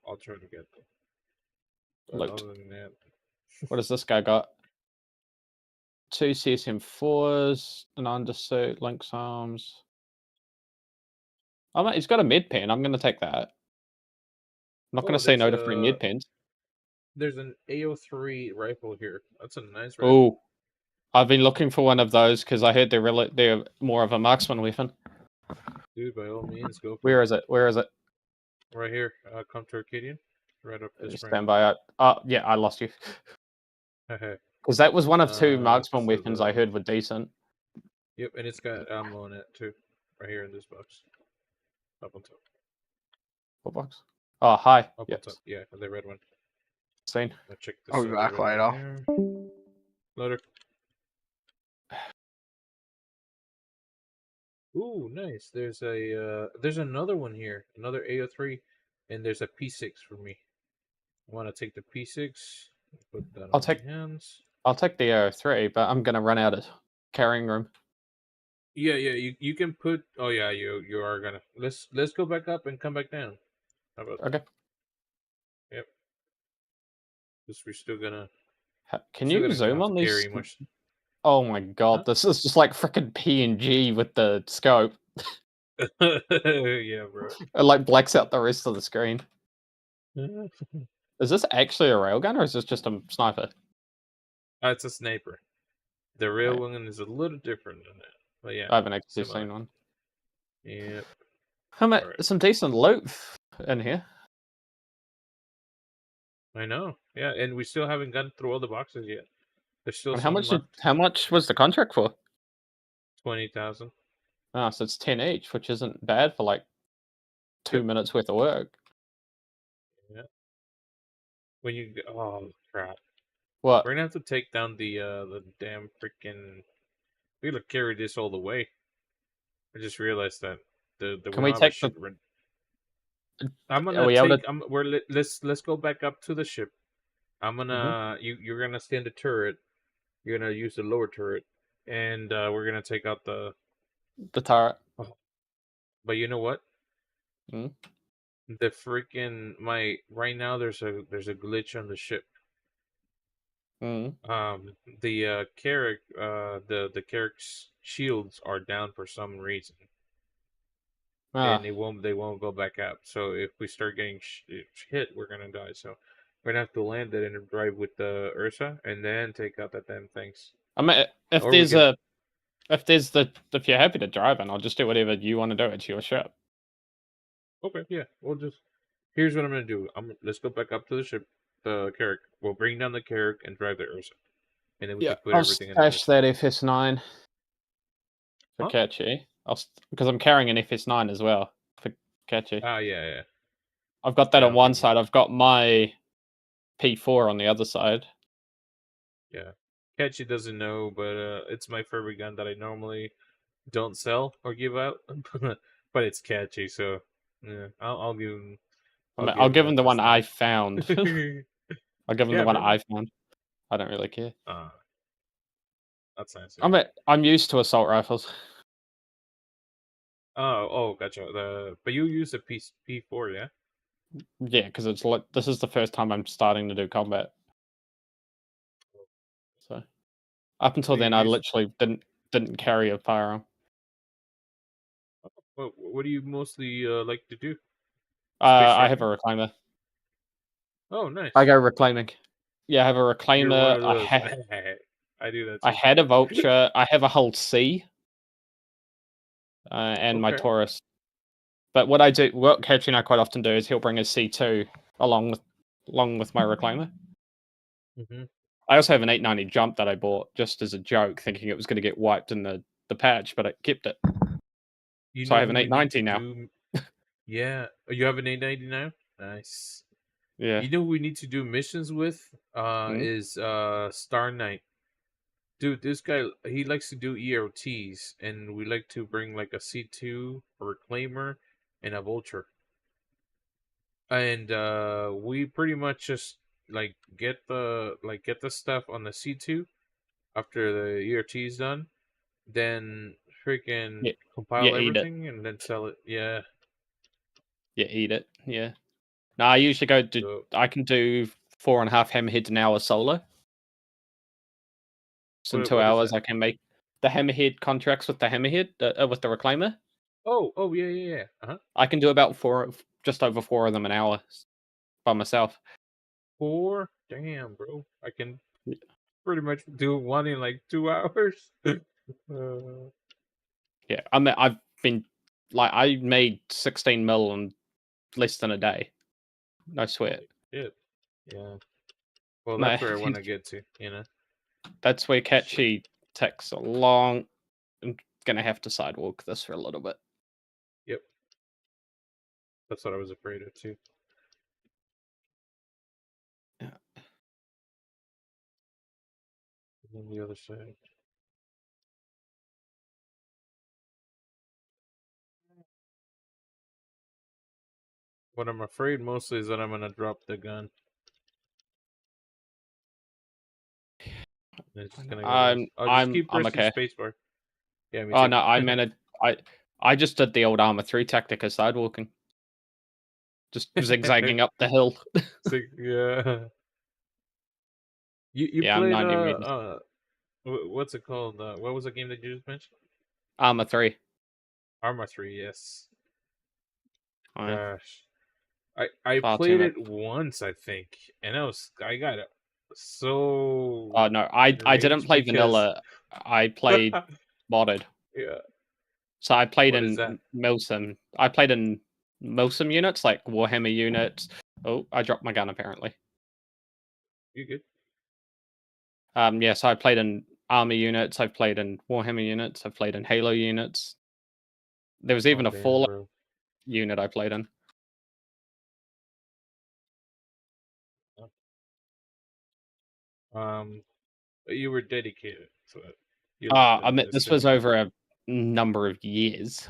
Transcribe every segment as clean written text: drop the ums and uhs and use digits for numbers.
I'll try to get them. But Loot. other than that, What does this guy got? 2 CSM4s, an undersuit, Lynx arms. Oh, mate, he's got a mid pen. I'm going to take that. I'm not going to say no to free mid pens. there's an AO3 rifle here. That's a nice rifle. Oh, I've been looking for one of those because I heard they're more of a marksman weapon. Dude, by all means, go for Where it. is it? Where is it? Right here. Come to Arcadian. Right up this Stand by. Yeah, I lost you. ramp. Because that was one of 2 marksman so weapons I heard were decent. Yep, and it's got ammo on it too. Right here in this box. Up on top. What box? Oh, hi. Up on top. Yeah, the red one. Seen. I'll check this I'll be back later. Later. Ooh, nice. There's another one here. Another AO3. And there's a P6 for me. I want to take the P6. Put that on my hands. I'll take the AO3, but I'm gonna run out of carrying room. Yeah, you can put. Oh yeah, you are gonna. Let's go back up and come back down. How about Okay. That? Yep. Because we're still gonna. Can you zoom on these? Much. Oh my god, this is just like freaking PNG with the scope. Yeah, bro. It like blacks out the rest of the screen. Is this actually a railgun or is this just a sniper? It's a sniper. The real one is a little different than that. But yeah, I haven't actually seen one. Yep. Some decent loot in here. I know. Yeah, and we still haven't gotten through all the boxes yet. There's still And some left. how much was the contract for? 20,000. Oh, so it's 10 each, which isn't bad for like 2 minutes worth of work. Yeah. When you oh crap. What? We're gonna have to take down the damn freaking. We gotta carry this all the way. I just realized that the Can we take the? I'm gonna take. Let's go back up to the ship. I'm gonna you're gonna stand the turret. You're gonna use the lower turret, and we're gonna take out the turret. Oh. But you know what? The freaking right now there's a glitch on the ship. The Carrick the Carrick's shields are down for some reason. And they won't go back up. So if we start getting hit, we're gonna die. So we're gonna have to land it and drive with the Ursa, and then take out that damn things. I mean, if you're happy to drive in, I'll just do whatever you want to do. It's your ship. Okay, yeah. Here's what I'm gonna do. Let's go back up to the ship, the Carrick. We'll bring down the Carrick and drive the Ursa, and then we can put everything in. I'll stash that FS9 for Catchy. Because I'm carrying an FS9 as well for Catchy. Ah, yeah. I've got that on one side. I've got my P4 on the other side. Yeah, Catchy doesn't know, but it's my favorite gun that I normally don't sell or give out, but it's Catchy, so yeah, I'll give him. I'll give him the one I found. I'll give him the one I found. I don't really care. That's nice. I'm used to assault rifles. Oh, gotcha. But you use a P4, yeah? Yeah, because it's like this is the first time I'm starting to do combat. So up until then, I literally didn't carry a firearm. What do you mostly like to do? I have a reclaimer. Oh, nice. I go reclaiming. Yeah, I have a reclaimer. I do that too. I had a vulture. I have a whole C. And my Taurus. But what Catchy and I quite often do is he'll bring a C2 along with my reclaimer. I also have an 890 jump that I bought just as a joke, thinking it was going to get wiped in the patch, but it kept it. So I have an 890 now. Yeah, you have an 890 now? Nice. Yeah. You know who we need to do missions with? Is Star Knight. Dude, this guy, he likes to do EOTs, and we like to bring like a C2, a reclaimer, and a vulture. And we pretty much just like get the stuff on the C2 after the ERT is done, then freaking compile everything and then sell it. Yeah. Yeah, eat it. Yeah. No, I usually go do. So, I can do 4.5 hammerheads an hour solo. So in two what is hours, that? I can make the hammerhead contracts with the hammerhead with the reclaimer. Oh, yeah. I can do about just over 4 of them an hour by myself. 4? Damn, bro. I can pretty much do one in like 2 hours. Yeah, I mean, I've been like I made 16 mil in less than a day. No sweat. Holy shit. Yeah. Well, No, that's where I want to get to, you know? that's where Shit. Catchy takes a long. I'm gonna have to sidewalk this for a little bit. Yep. That's what I was afraid of, too. Yeah. And then the other side. What I'm afraid mostly is that I'm going to drop the gun. And it's just going to go to this. I'll just keep I'm pressing okay. spacebar. Yeah, me Oh too. no, I managed. I just did the old Armor 3 tactic of sidewalking, just zigzagging up the hill. Yeah. You Yeah, I'm played 90 meters. what's it called? What was the game that you just mentioned? Armor 3. Arma 3, yes. Oh, yeah. Gosh. I Far too played much. it once, I think, and I got it so Oh no, I didn't rage play because vanilla. I played modded. yeah. So I played What is that? in Milsim. I played in Milsim units, like Warhammer units. Oh, I dropped my gun apparently. You good? Yeah, so I played in army units, I've played in Warhammer units, I've played in Halo units. There was Oh even a damn, Fallout bro. unit I played in. Um, but you were dedicated, so you left I mean, the this was civilian. over a number of years.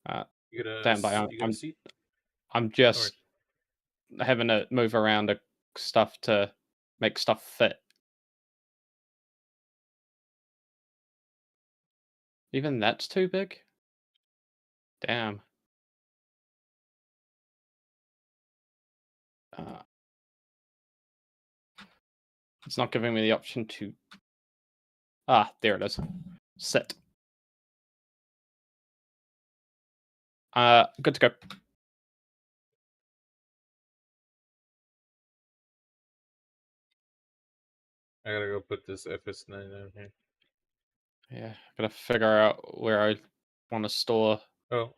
Uh, Stand by. You got a seat? I'm All right. just having to move around the stuff to make stuff fit. Even that's too big. Damn. Uh, it's not giving me the option to. There it is. Sit. Good to go. I gotta go put this FS9 down here. Yeah, gotta figure out where I want to store. Oh,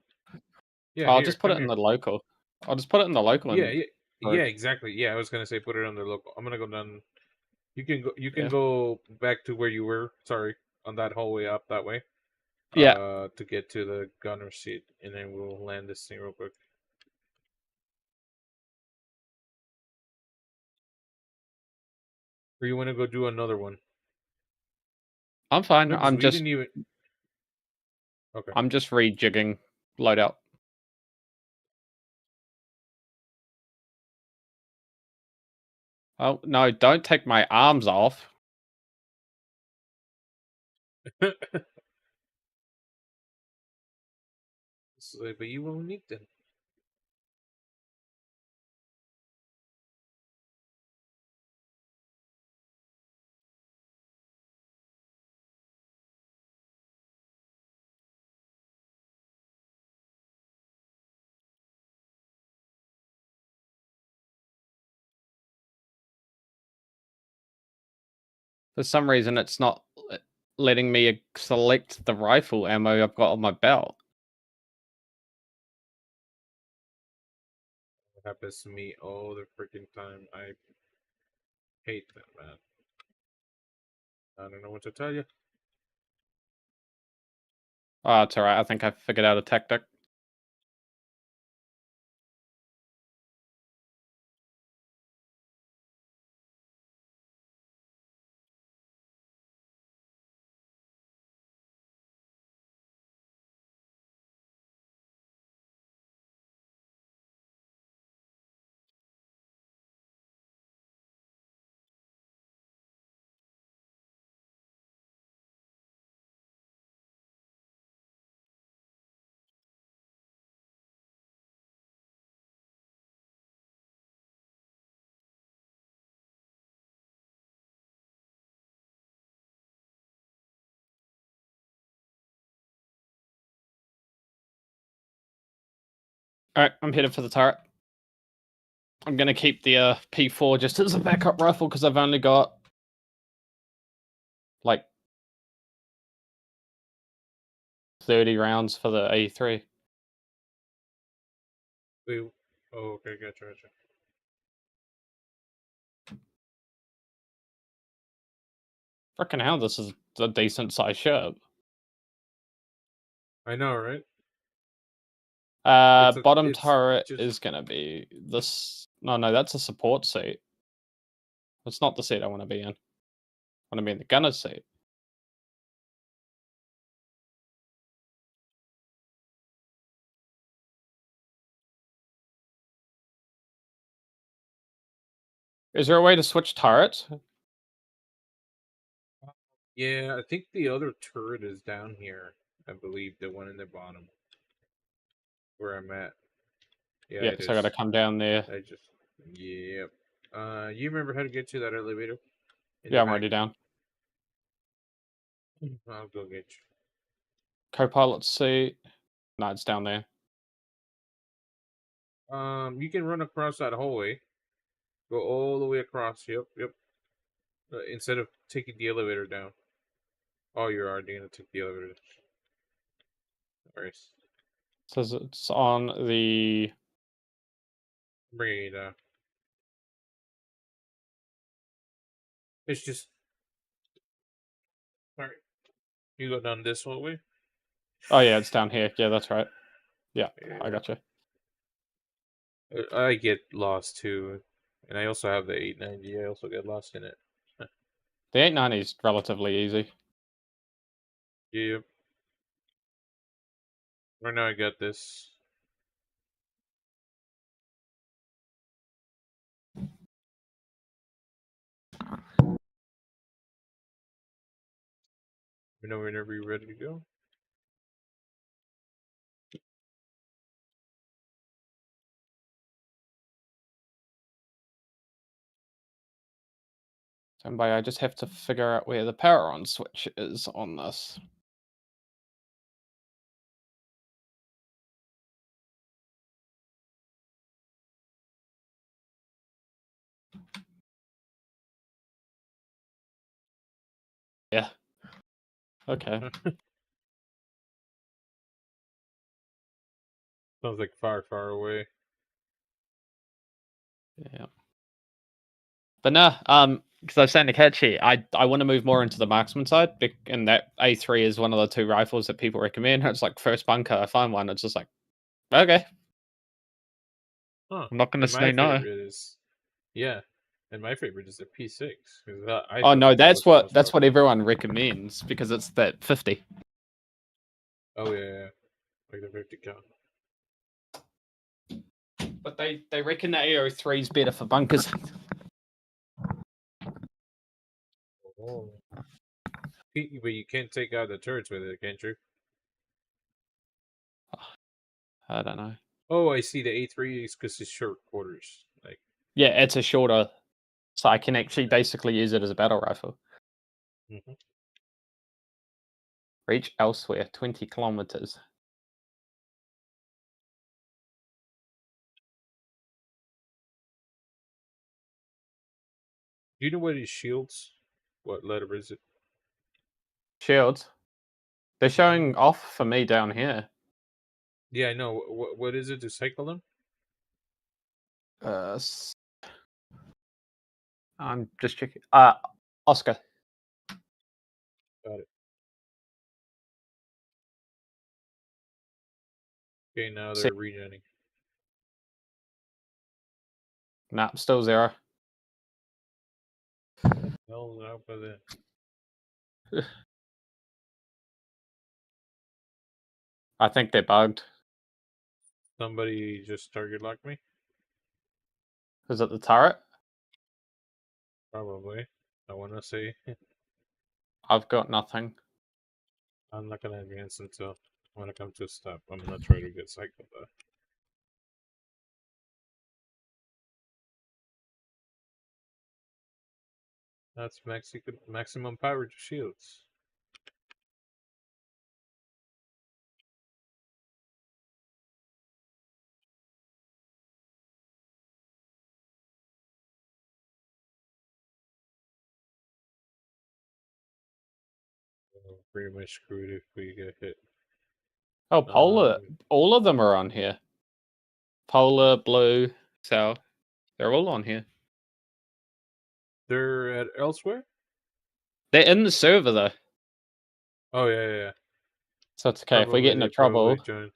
yeah, I'll here, just put come it in here. the local. I'll just put it in the local Yeah, and yeah, yeah, group. exactly. Yeah, I was gonna say put it on the local. I'm gonna go down. You can Yeah. go back to where you were. Sorry, on that hallway up that way. Yeah. To get to the gunner seat, and then we'll land this thing real quick. Or you want to go do another one? I'm fine. No, because we didn't even. Okay. I'm just rejigging loadout. Oh no, don't take my arms off. So, but you won't need them. For some reason, it's not letting me select the rifle ammo I've got on my belt. It happens to me all the freaking time. I hate that, man. I don't know what to tell you. Oh, it's alright. I think I figured out a tactic. Alright, I'm headed for the turret. I'm gonna keep the P4 just as a backup rifle because I've only got like 30 rounds for the A3. Wait, oh, okay, gotcha. Frickin' hell, this is a decent sized ship. I know, right? Bottom It's turret just is gonna be this. No, that's a support seat. That's not the seat I want to be in. I want to be in the gunner's seat. Is there a way to switch turrets? yeah. I think the other turret is down here. I believe the one in the bottom where I'm at. Yeah, Yeah, it so I gotta is. come down there. Yep. You remember how to get to that elevator in Yeah, the I'm back? already down. I'll go get you. Co-pilot seat. No, it's down there. You can run across that hallway. Go all the way across. Yep. Instead of taking the elevator down. Oh, you're already gonna take the elevator. Alright. Says it's on the. Bring it. It's just. Alright. You go down this hallway. Oh yeah, it's down here. Yeah, that's right. Yeah, I Yeah. gotcha. I get lost too, and I also have the 890. I also get lost in it. The 890 is relatively easy. Yep. Right now I got this. You know whenever you're ready to go. And by I just have to figure out where the power on switch is on this. Yeah. Okay. Sounds like far away. Yeah. But no, because I was saying to Catchy, I want to move more into the marksman side, and that A3 is one of the two rifles that people recommend. It's like first bunker, I find one, it's just like, okay, Huh. I'm not going to And my say no. favorite is, yeah, and my favorite is the P6 because I Oh feel no, like that was the most that's what powerful. everyone recommends because it's that 50. Oh yeah, like the 50 cal. But they reckon the AO3 is better for bunkers. Oh. But you can't take out the turrets with it, can't you? I don't know. Oh, I see. The A3 is because it's short quarters. Like, Yeah, it's a shorter, so I can actually basically use it as a battle rifle. mm-hmm. Reach elsewhere, 20 kilometers. Do you know what is shields? What letter is it? Shields. They're showing off for me down here. Yeah, I know. What is it to cycle them? I'm just checking. Oscar. Got it. Okay, now See, they're regenerating. nah, still 0. Hell's out with it. I think they're bugged. Somebody just target locked me? Is it the turret? Probably. I want to say. I've got nothing. I'm not gonna advance until when I come to a stop. I'm gonna try to get cycled though. That's maximum power to shields. We're pretty much screwed if we get hit. Oh, Polar. All of them are on here. Polar, Blue, South. They're all on here. They're at elsewhere? They're in the server, though. Oh, yeah. So it's okay. If we get into trouble, joined.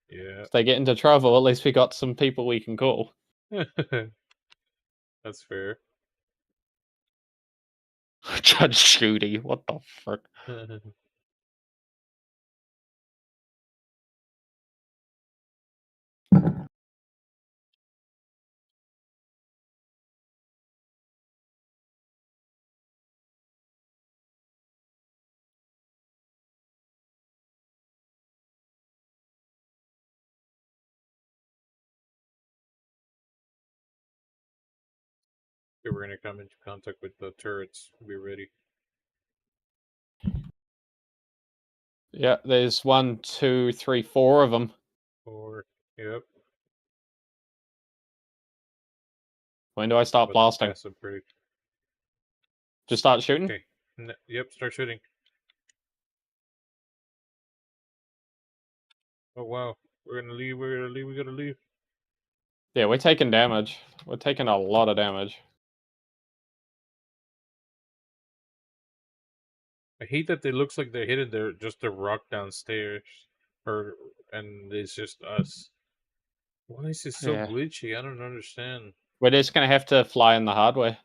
Yeah. if they get into trouble, at least we got some people we can call. That's fair. Judge Judy, what the frick? Okay, we're gonna come into contact with the turrets. Be ready. Yeah, there's 1, 2, 3, 4 of them. 4. Yep. When do I start blasting? Just start shooting? Okay. Yep, start shooting. Oh wow. We're gonna leave, we gotta leave. Yeah, we're taking damage. We're taking a lot of damage. I hate that it looks like they're hitting just a rock downstairs. And it's just us. Why is it so glitchy? I don't understand. We're just gonna have to fly in the hard way.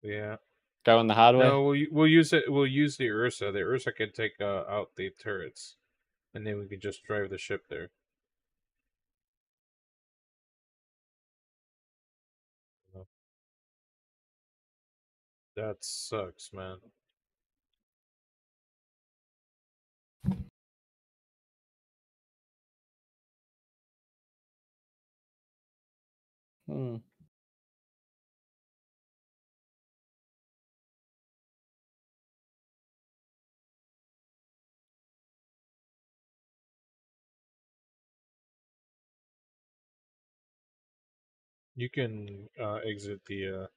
Yeah. Go in the hard way. No, we'll use it. We'll use the Ursa. The Ursa can take out the turrets, and then we can just drive the ship there. That sucks, man. Hmm. You can exit the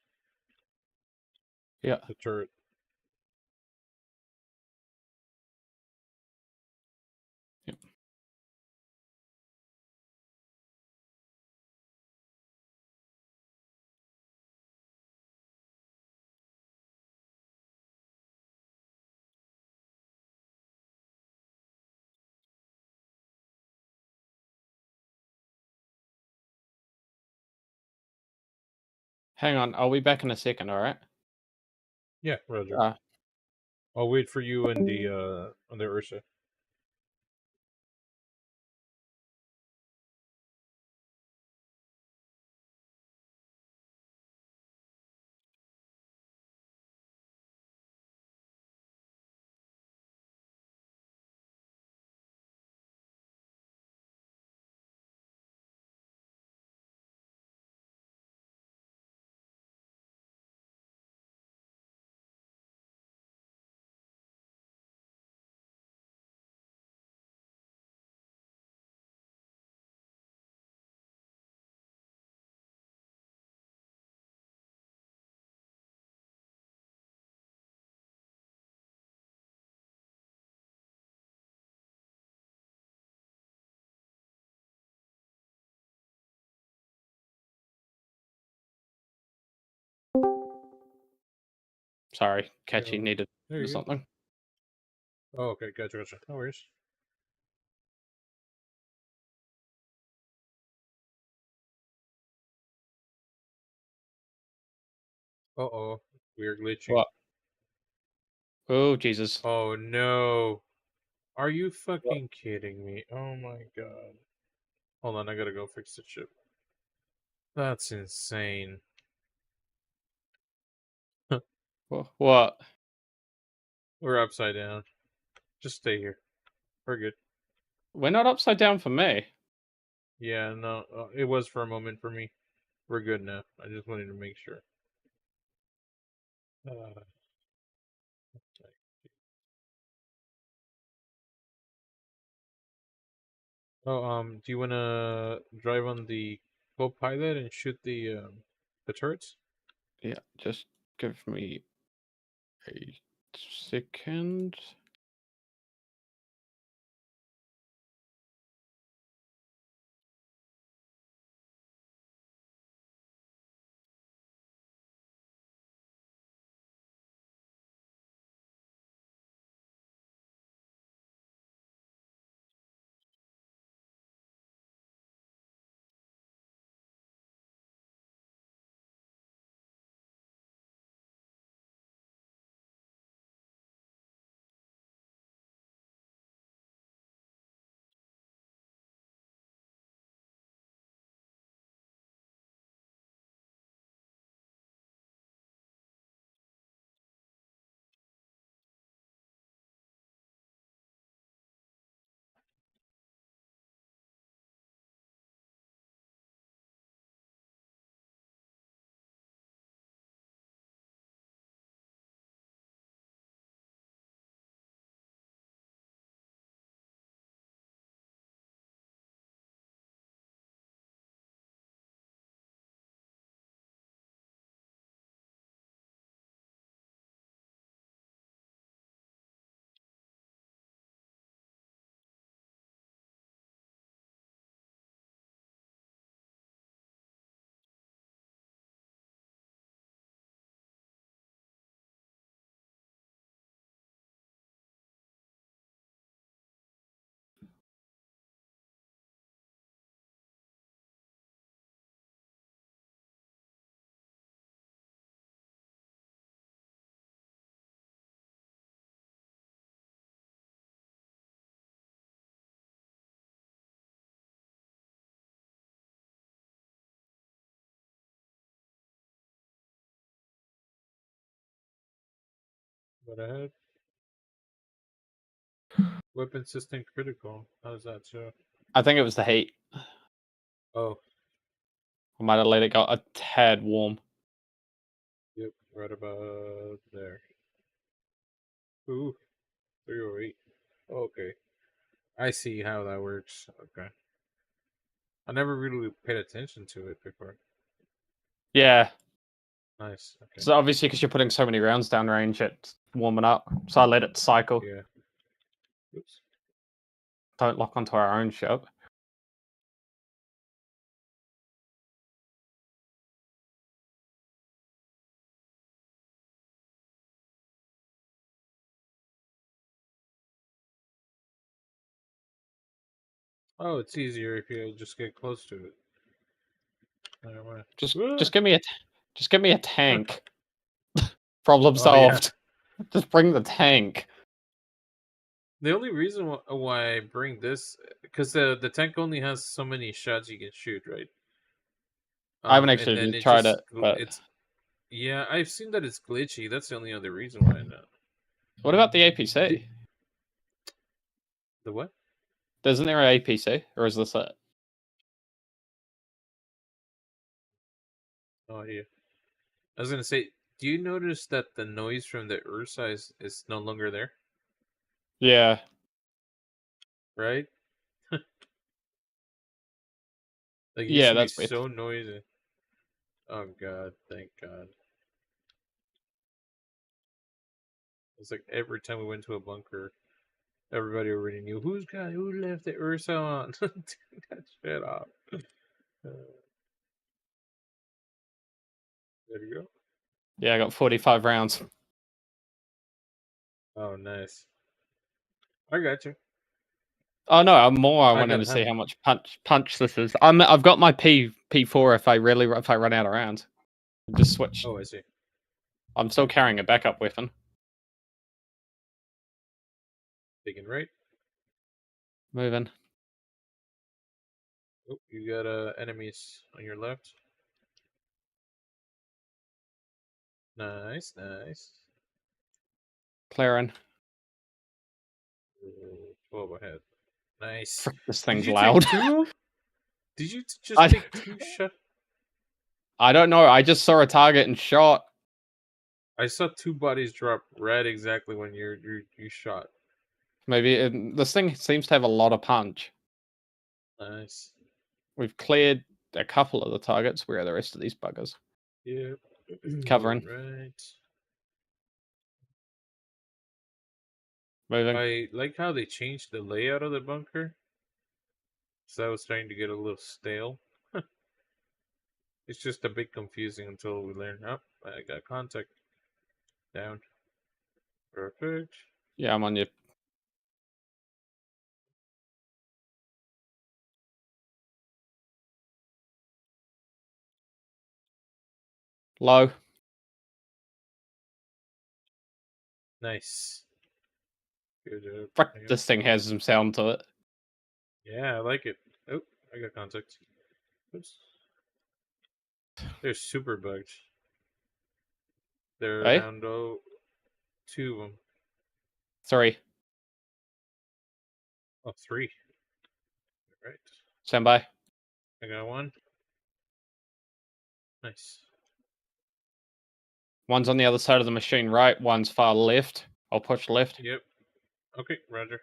Yeah. the turret. Yep. Hang on, I'll be back in a second, alright? Yeah, Roger. I'll wait for you in the on the Ursa. Sorry, Catchy needed There you go. something. Oh, okay, gotcha. No worries. Uh-oh. We're glitching. What? Oh, Jesus. Oh, no. Are you fucking kidding me? Oh, my God. Hold on, I gotta go fix the chip. That's insane. What? We're upside down. Just stay here. We're good. We're not upside down for me. Yeah, no, it was for a moment for me. We're good now. I just wanted to make sure. Uh, do you wanna drive on the co-pilot and shoot the turrets? Yeah, just give me a second. What ahead? Weapon system critical. How's that show? I think it was the heat. Oh, I might have let it go a tad warm. yep, right about there. Ooh, 308. Okay, I see how that works. Okay, I never really paid attention to it before. Yeah. Nice. Okay. So obviously, because you're putting so many rounds down range, it's warming up. So I let it cycle. Yeah. Oops. Don't lock onto our own ship. Oh, it's easier if you just get close to it. Never mind. Just give me a tank. Problem Oh yeah. solved. Just bring the tank. The only reason why I bring this, because the tank only has so many shots you can shoot, right? I haven't And then actually it tried it, just but it's yeah. I've seen that it's glitchy. That's the only other reason why not. what about the The, APC? the what? Isn't there an APC, or is this it? No idea. I was gonna say, do you notice that the noise from the Ursa is no longer there? Yeah. Right? Like it used Yeah, to be that's weird. so noisy. Oh god, thank God. It's like every time we went to a bunker, everybody already knew who left the Ursa on. Turn that shit off. There you go. Yeah, I got 45 rounds. Oh, nice. I got you. Oh no, I'm more. I I wanted got to see him. how much punch this is. I've got my P4 if I run out of rounds. Just switch. Oh, I see. I'm still carrying a backup weapon. Taking right. Moving. Oh, you got enemies on your left. Nice, nice. Clearing. 12 ahead. Nice. Frick, this Did thing's you take loud. two? Did you just I take two shots? I don't know. I just saw a target and shot. I saw two bodies drop right exactly when you shot. Maybe this thing seems to have a lot of punch. Nice. We've cleared a couple of the targets. Where are the rest of these buggers? Yep. Covering. Moving right. Moving. I like how they changed the layout of the bunker. So I was starting to get a little stale. It's just a bit confusing until we learn. Oh, I got contact. Down. Perfect. Yeah, I'm on you. Low. Nice. Good job. Frick, Hang on. this thing has some sound to it. Yeah, I like it. Oh, I got contact. Oops. They're super bugged. They're Hey, down to two of them. 3. Oh, three. All right. Stand by. I got one. Nice. One's on the other side of the machine right, one's far left. I'll push left. Yep. Okay, Roger.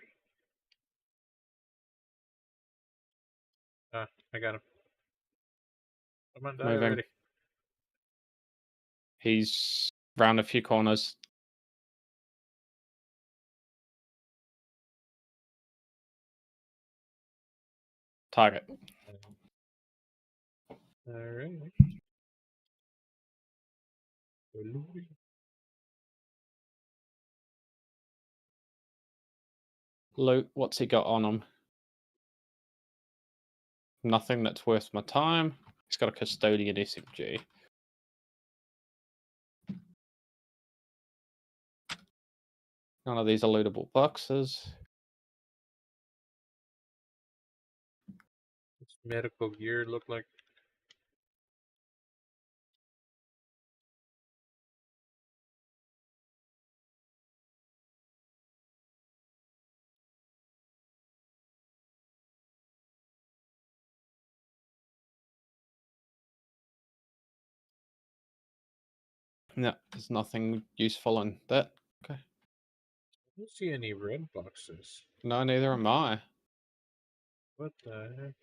I got him. Come on, die Moving. already. He's round a few corners. Target. All right. Loot. What's he got on him? Nothing that's worth my time. He's got a custodian SMG. None of these are lootable boxes. What's medical gear look like? No, there's nothing useful in that. Okay. I don't see any red boxes. No, neither am I. What the heck?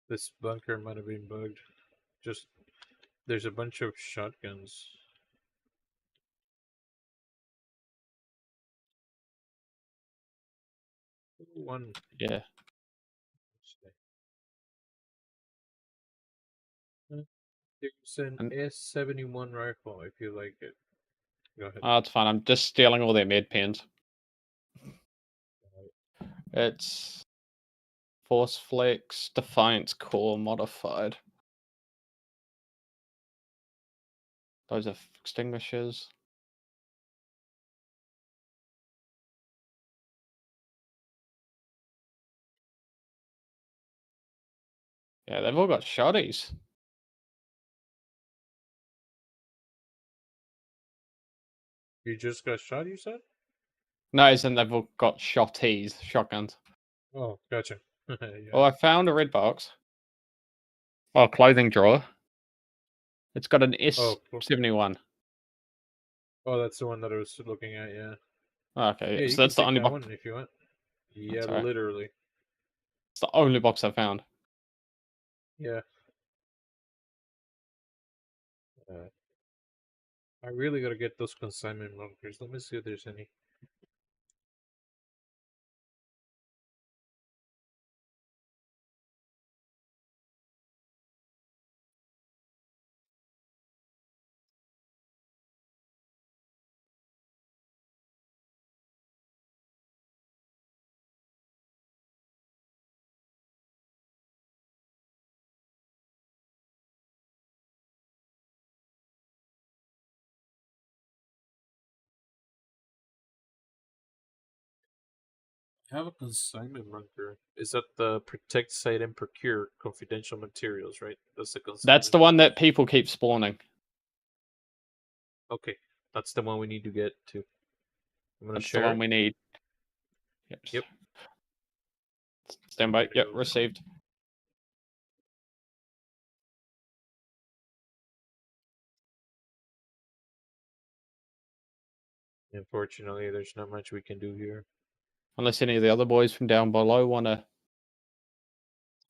This bunker might have been bugged. Just there's a bunch of shotguns. One. Yeah. There's an S71 rifle if you like it. Go ahead. Oh, it's fine. I'm just stealing all their med pens. It's Force Flex, Defiance Core modified. Those are extinguishers. Yeah, they've all got shotties. You just got shot, you said? No, as in they've all got shotties, shotguns. Oh, gotcha. Yeah. Oh, I found a red box. Oh, clothing drawer. It's got an Oh, cool. S71. Oh, that's the one that I was looking at, yeah. Okay, Yeah, you so can that's the take only that box. one if you want. Yeah, Alright. literally. It's the only box I found. Yeah. I really gotta get those consignment bunkers. Let me see if there's any. I have a consignment bunker. Is that the protect site and procure confidential materials, right? That's the consignment. That's the one that people keep spawning. Okay, that's the one we need to get to. I'm gonna That's share the one it. we need. Yep. Stand by. Yep, received. Unfortunately, there's not much we can do here. Unless any of the other boys from down below want to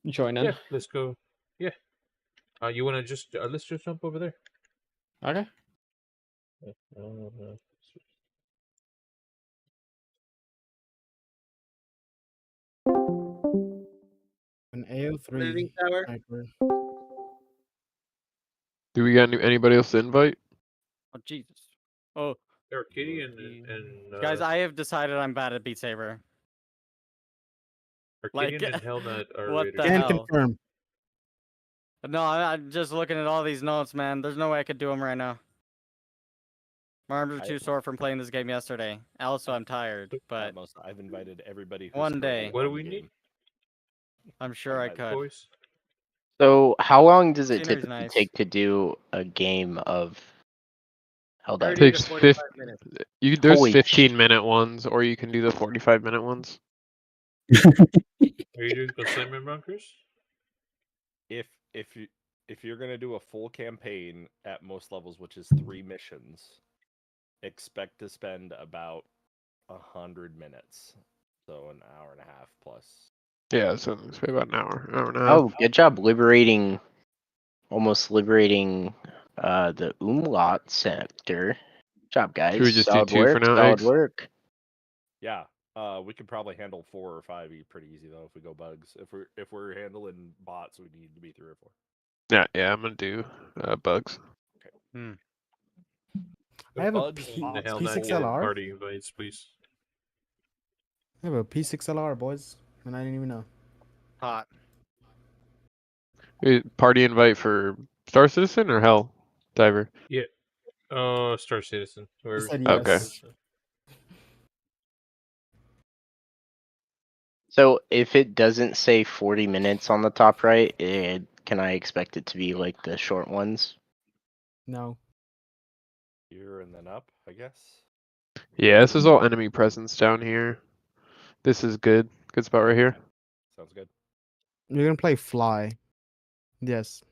join in. Yeah, let's go. Yeah. You wanna just let's just jump over there. Okay. An AO3 tower. sniper. Do we got anybody else to invite? Oh Jesus! Oh, Arcadian and guys, I have decided I'm bad at Beat Saber. Arcadian like, and Hellnut are what ready. the Can hell? confirm. No, I'm just looking at all these notes, man. There's no way I could do them right now. My arms are too sore from playing this game yesterday. Also, I'm tired, but I've invited everybody. Who's one day. What do we need? I'm sure I could. Boys? So, how long does it Scenery's typically nice. take to do a game of Helldivers? Takes 45 minutes. There's Holy 15-minute ones, or you can do the 45-minute ones. Are you doing consignment bunkers? If you're gonna do a full campaign at most levels, which is 3 missions, expect to spend about 100 minutes, so an hour and a half plus. Yeah, so it's about an hour and a half. Oh, good job almost liberating the Umlaut sector. Good job, guys. Should we just solid do 2 work, for now, solid Eggs? work. Yeah, we could probably handle 4 or 5 pretty easy though if we go bugs. If we're handling bots, we need to be 3 or 4. Yeah, I'm gonna do bugs. Okay. I have a bugs, bots, P6LR. Party invites, please. I have a P6LR, boys, and I didn't even know. Hot. Party invite for Star Citizen or Hell Diver? Yeah. Star Citizen. Whoever's said Okay. yes. So, if it doesn't say 40 minutes on the top right, can I expect it to be like the short ones? No. Here and then up, I guess. Yeah, this is all enemy presence down here. This is good. Good spot right here. Sounds good. You're gonna play Fly. Yes.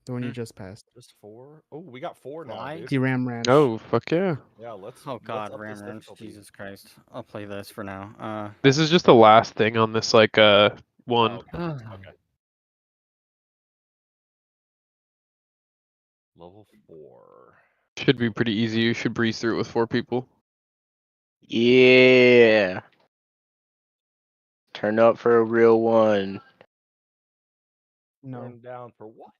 The one you just passed. Just 4? Oh, we got 4 now, Fly? dude. The Ram Ranch. Oh, fuck yeah. Yeah, let's. Oh let's god, up Ram this Ranch. difficulty. Jesus Christ. I'll play this for now. This is just the last thing on this, like, one. Oh, okay. Level 4. Should be pretty easy. You should breeze through it with 4 people. Yeah. Turn up for a real one. No. Turn down for what?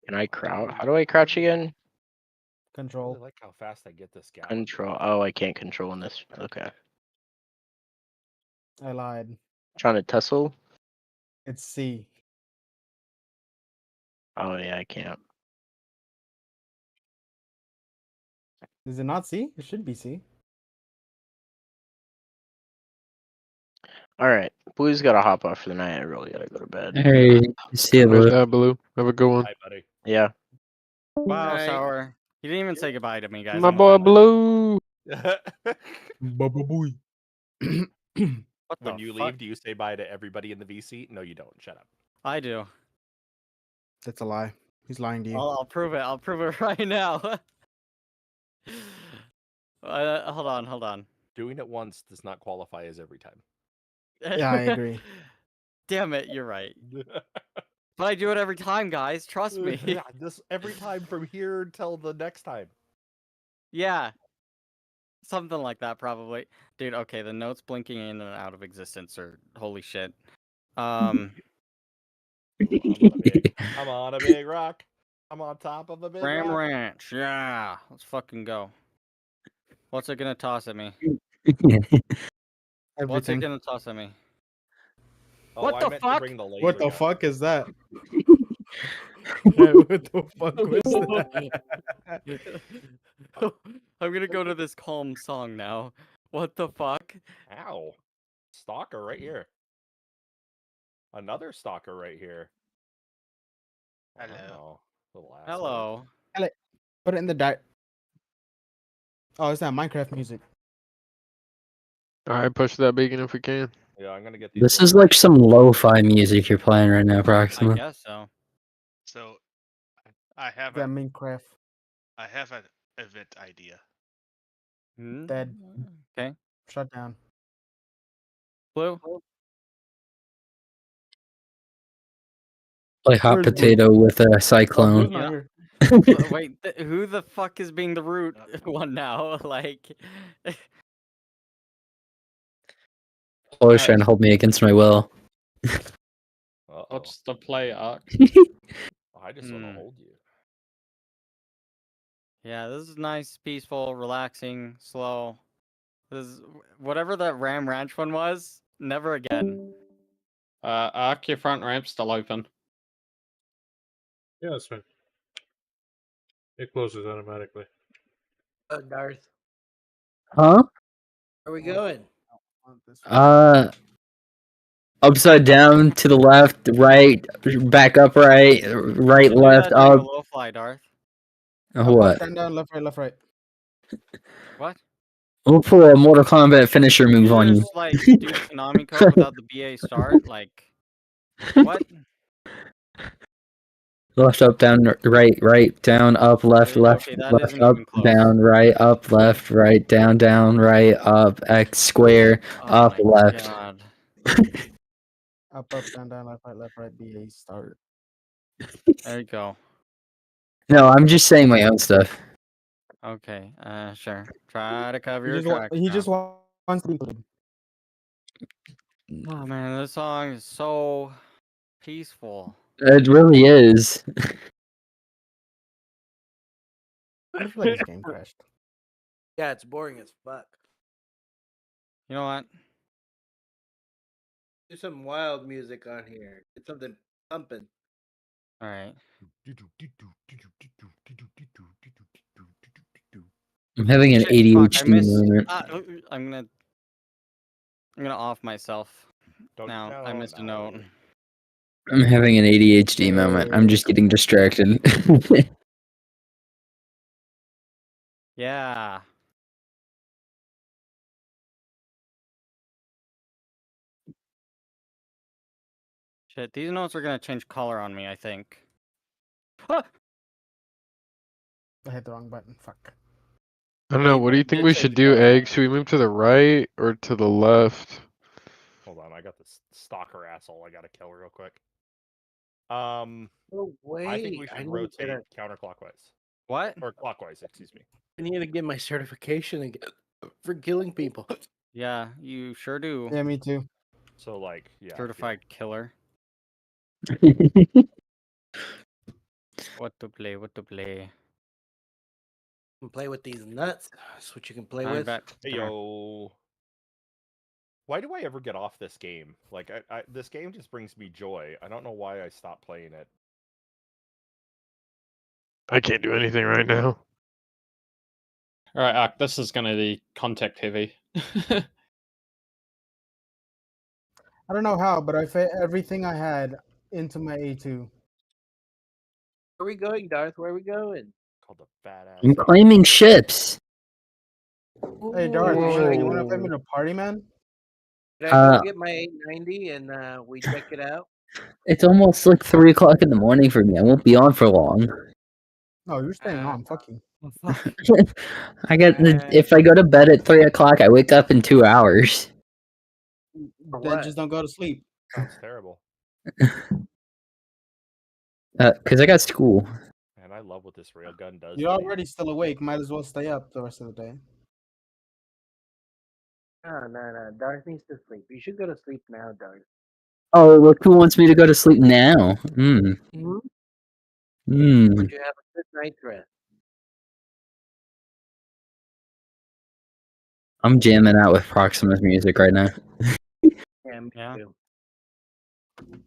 Can I crouch? How do I crouch again? I really Control. like how fast I get this guy. Control. Oh, I can't control in this. Okay. I lied. Trying to tussle? It's C. Oh, yeah, I can't. Is it not C? It should be C. Alright. Blue's gotta hop off for the night. I really gotta go to bed. Hey, see you, Right Blue. there, Blue. Have a good one. Hi, buddy. Yeah. Wow, Alright. Sour. You didn't even say goodbye to me, guys. My I'm boy offended. Blue. Bubba boy. What When the you fuck? leave, do you say bye to everybody in the VC? No, you don't. Shut up. I do. That's a lie. He's lying to you. I'll prove it. I'll prove it right now. Hold on. Doing it once does not qualify as every time. Yeah, I agree. Damn it, you're right. But I do it every time, guys. Trust me. Yeah, this every time from here till the next time. Yeah. Something like that, probably. Dude, okay, the notes blinking in and out of existence are holy shit. I'm on a big rock. I'm on top of a big Ram rock. Ranch, yeah. Let's fucking go. What's it gonna toss at me? What's it Everything. gonna toss at me? Oh, What I the meant fuck? To bring the laser What the gun. fuck is that? What the fuck was that? I'm gonna go to this calm song now. What the fuck? Ow. Stalker right here. Another stalker right here. Hello. Oh, little asshole. Hello. Put it in the dirt. Oh, it's that Minecraft music. Alright, push that beacon if we can. Yeah, I'm gonna get these. This little is like some lights. lo-fi music you're playing right now, I Proxima. guess so. So, I have That a Minecraft. I have an event idea. Dead. Okay. Shut down. Blue? Like hot Where's Blue? potato with a Oh, Blue's cyclone. not Yeah. here. Wait, who the fuck is being the root one now? Like, Always trying to hold me against my will. Uh-oh. What's the play arc? I just want to hold you. yeah, this is nice, peaceful, relaxing, slow. This is, whatever that Ram Ranch one was, never again. Arc, your front ramp's still open. Yeah, that's fine. It closes automatically. Darth. Huh? Where are we going? Upside down, to the left, right, back up, right, right, Do left, that during up. a low fly, Darth. What? Down, down, left, right, left, right. What? We'll pull a Mortal Kombat finisher move You on you. just like do Konami code without the BA start? Like, what? Left, up, down, right, down, up, left, left, Okay, that left, isn't up, even close. down, right, up, left, right, down, right, up, X square, Oh up, my left. God. Up, down, left, right, BA start. There you go. No, I'm just saying my own stuff. Okay, sure. Try to cover He your just, tracks. he now. just wants to be included. Oh man, this song is so peaceful. It really is. I feel like this game crashed. Yeah, it's boring as fuck. You know what? Do some wild music on here. Get something pumping. All right. I'm having an Shit, fuck, I ADHD missed. moment. I'm gonna off myself. Don't Now no, I missed a no. note. I'm having an ADHD moment. I'm just getting distracted. Yeah. Shit, these notes are gonna change color on me, I think. Ah! I hit the wrong button. Fuck. I don't know. What do you think we should do, Egg? Should we move to the right or to the left? Hold on, I got this stalker asshole I gotta kill real quick. Oh wait, I think we should rotate counterclockwise. What? Or clockwise, excuse me. I need to get my certification again for killing people. Yeah, you sure do. Yeah, me too. So like, yeah. Certified killer. What to play? What to play? You can play with these nuts. That's what you can play I'm with. back. Hey, yo. Why do I ever get off this game? Like, this game just brings me joy. I don't know why I stopped playing it. I can't do anything right now. All right, this is going to be contact heavy. I don't know how, but I fit everything I had into my A2. Where are we going, Darth? Where are we going? Called the badass. I'm claiming ships. Hey, Darth, you want to invite me Whoa. to a party, man? Did I go get my 890 and we check it out? It's almost like 3 o'clock in the morning for me. I won't be on for long. No, you're staying on. Fuck you. I got if I go to bed at 3 o'clock, I wake up in 2 hours. Then just don't go to sleep. Sounds terrible. Cause I got school. And I love what this railgun does. You're to me. already still awake. Might as well stay up the rest of the day. No. Darth needs to sleep. You should go to sleep now, Darth. Oh, look who wants me to go to sleep now. Hmm. Mm-hmm. Hmm. Would you have a good night's rest? I'm jamming out with Proximus music right now. Yeah, me too.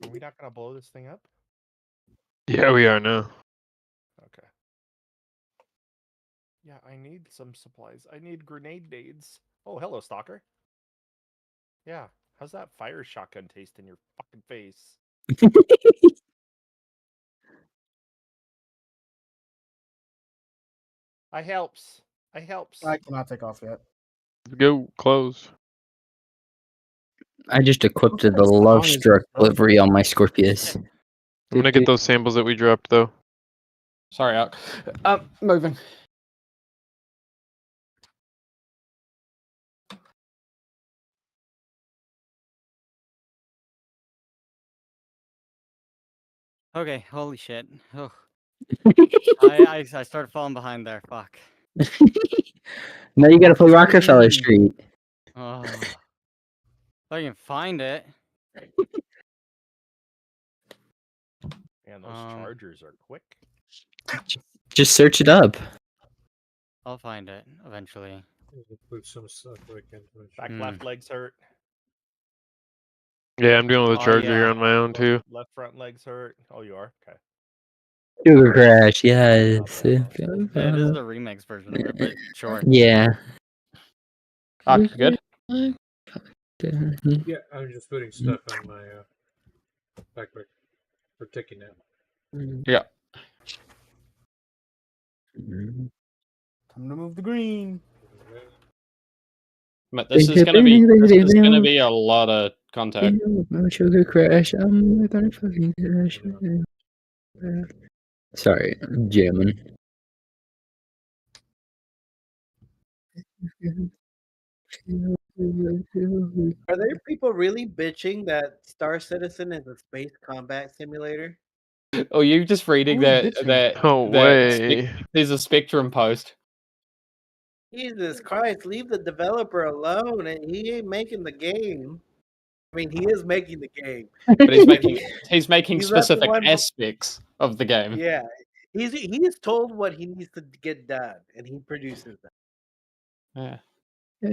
Are we not gonna blow this thing up? Yeah, we are now. Okay. Yeah, I need some supplies. I need grenade nades. Oh, hello, stalker. Yeah, how's that fire shotgun taste in your fucking face? I helps. I cannot take off yet. Go close. I just equipped the love struck livery on my Scorpius. I'm gonna get those samples that we dropped though. Sorry, Ark. Moving. Okay, holy shit. Oh. I started falling behind there. Fuck. Now you gotta play Rockefeller Street. Oh. If I can find it. Man, those chargers are quick. Just search it up. I'll find it eventually. Put some stuff I can. Back left legs hurt. Yeah, I'm dealing with a charger here on my own too. Left front legs hurt. Oh, you are? Okay. Sugar Crash, yes. Yeah, it is the remix version of it, but sure. Yeah. Ark, you good? Yeah, I'm just putting stuff on my backpack for taking out. Yeah. Time to move the green. But this is gonna be a lot of contact. Sugar Crash, I'm gonna fucking crash. Sorry, I'm jamming. Are there people really bitching that Star Citizen is a space combat simulator? Oh, you just reading that No way. There's a Spectrum post. Jesus Christ, leave the developer alone, and he ain't making the game. I mean, he is making the game. But he's making He's left specific one- aspects of the game. Yeah, he's told what he needs to get done, and he produces them. Yeah. How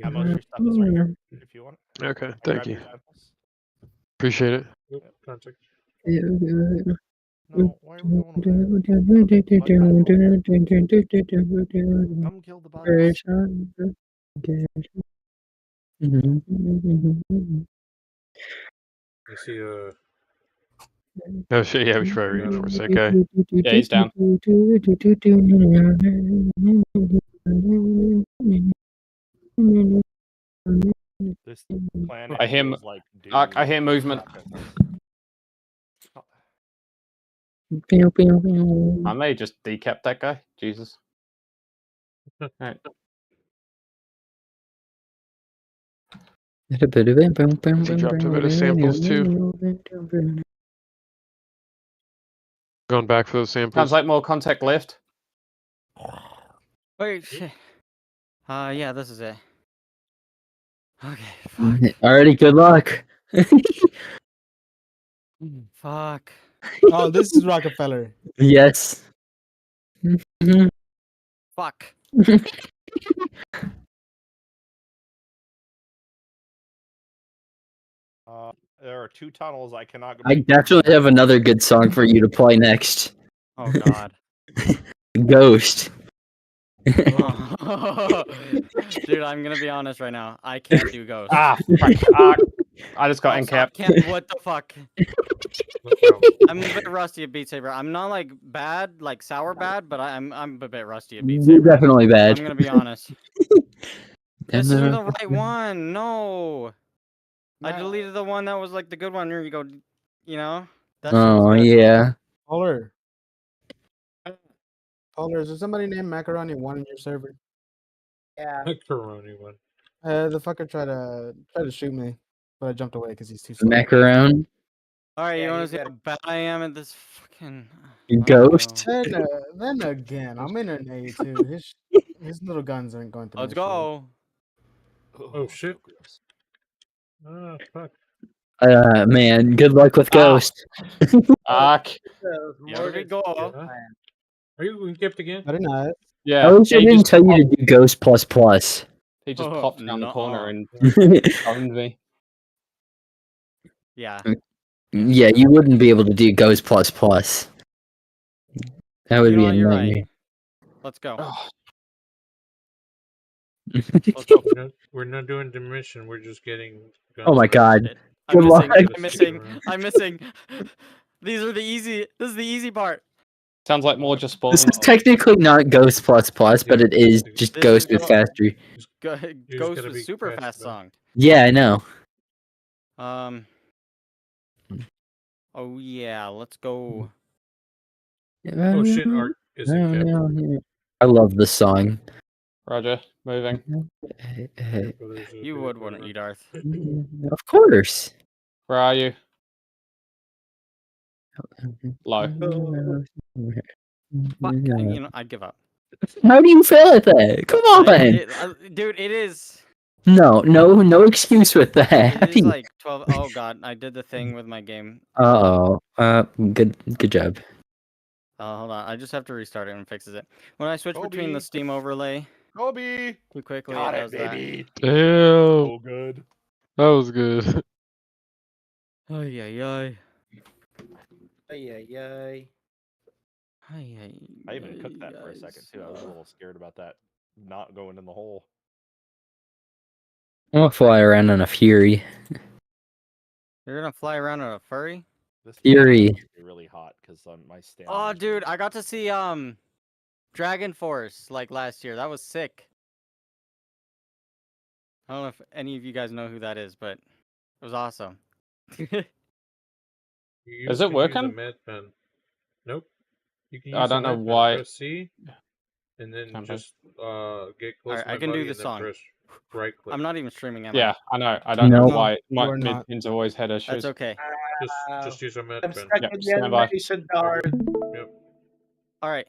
much your stuff is right here, if you want. Okay, Grab thank you. your samples. Appreciate it. Contact. No, why are we going over there? Come kill the bugs. You see Oh shit, yeah, we should probably reinforce that guy. Yeah, he's down. This planet I hear feels like I hear Dune. movement. Pew, pew, pew. I may just decap that guy. Jesus. Alright. Has he dropped a bit of samples too? Going back for those Sounds samples. like more contact left. Wait, shit. Yeah, this is it. Okay, fuck. Alrighty, good luck. Fuck. Oh, this is Rockefeller. Yes. Fuck. There are 2 tunnels I cannot go. I definitely have another good song for you to play next. Oh god. Ghost. Dude, I'm gonna be honest right now. I can't do Ghost. Fuck. I just got Stop, encapped. can't. What the fuck? No problem. I'm a bit rusty at Beat Saber. I'm not like bad, like sour bad, but I'm a bit rusty at Beat You're Saber. definitely bad. I'm gonna be honest. This And, isn't the right one. No. I Nah. deleted the one that was like the good one. Here you go. You know? That shit Oh was good. yeah. Polar. Polar, is there somebody named Macaroni One in your server? Yeah. Macaroni one. The fucker tried to shoot me, but I jumped away because he's too slow. Macaron. Alright, Yeah, you wanna he's see how better. bad I am at this fucking Ghost. Then again, I'm in an A2. His little guns aren't going through. Let's my shield. go. Oh shit. Ah, fuck. Man, good luck with Ghost. Ark. Here we go. Yeah. Are you encapped again? Very nice. Yeah. I wish I he didn't just tell you popped- to do Ghost plus plus. He just popped down the Nuh-uh. corner and owned me. Yeah. Yeah, you wouldn't be able to do Ghost plus plus. That would You be know a what, you're nightmare. right. Let's go. Oh, Let's go. We're not doing the mission. We're just getting. Oh my guns. god. Shit. I'm Good missing. luck. I'm missing. I'm missing. These are the easy. This is the easy part. sounds like more just This spawning. is technically not Ghost plus plus, but it is just This Ghost is with faster. Ghost gotta was be super fast, fast though. song. Yeah, I know. Oh yeah, let's go. Oh shit! Art is encapped. I love this song. Roger, moving. You would, wouldn't you, Darth? Of course. Where are you? Low. Fuck, you know, I'd give up. How do you fail at that? Come on. Dude, it is. No excuse with that. It is like 12. Oh god, I did the thing with my game. Uh-oh. Good job. Hold on, I just have to restart it and fixes it. When I switch between the Steam overlay Kobe. too quickly, Got it it, does baby. Damn. So good. That was good. that. Ay ay ay. Ay, ay, ay. Ay, ay, I even cooked that for a yes. second too. I was a little scared about that not going in the hole. I'm gonna fly around on a Fury. You're gonna fly around on a furry? This Fury. is really hot because on my stamina. Oh, is dude, really I got to see Dragon Force like last year. That was sick. I don't know if any of you guys know who that is, but it was awesome. Is it working? Nope. You can I use don't the know med pen. why. Press C, and then Okay. just get close Alright, to my I can do body this and then song. press right click. I'm not even streaming, am Yeah, I know. I don't know No. why You are my not. mid-pins always had I? issues. That's okay. Just use a med I'm pen. stuck Yep, in the stand by. animation, Darth. Yep. Alright.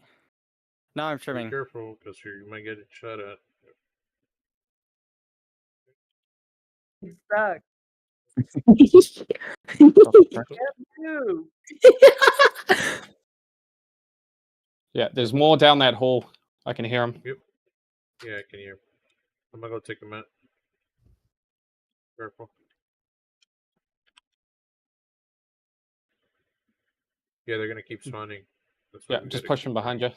Now I'm Be streaming. careful, because you might get it shot at. He's stuck. Dude. Yeah, there's more down that hall. I can hear them. Yep. Yeah, I can hear. I'm gonna go take a minute. Careful. Yeah, they're gonna keep spawning. That's why Yeah, we just gotta push them behind you.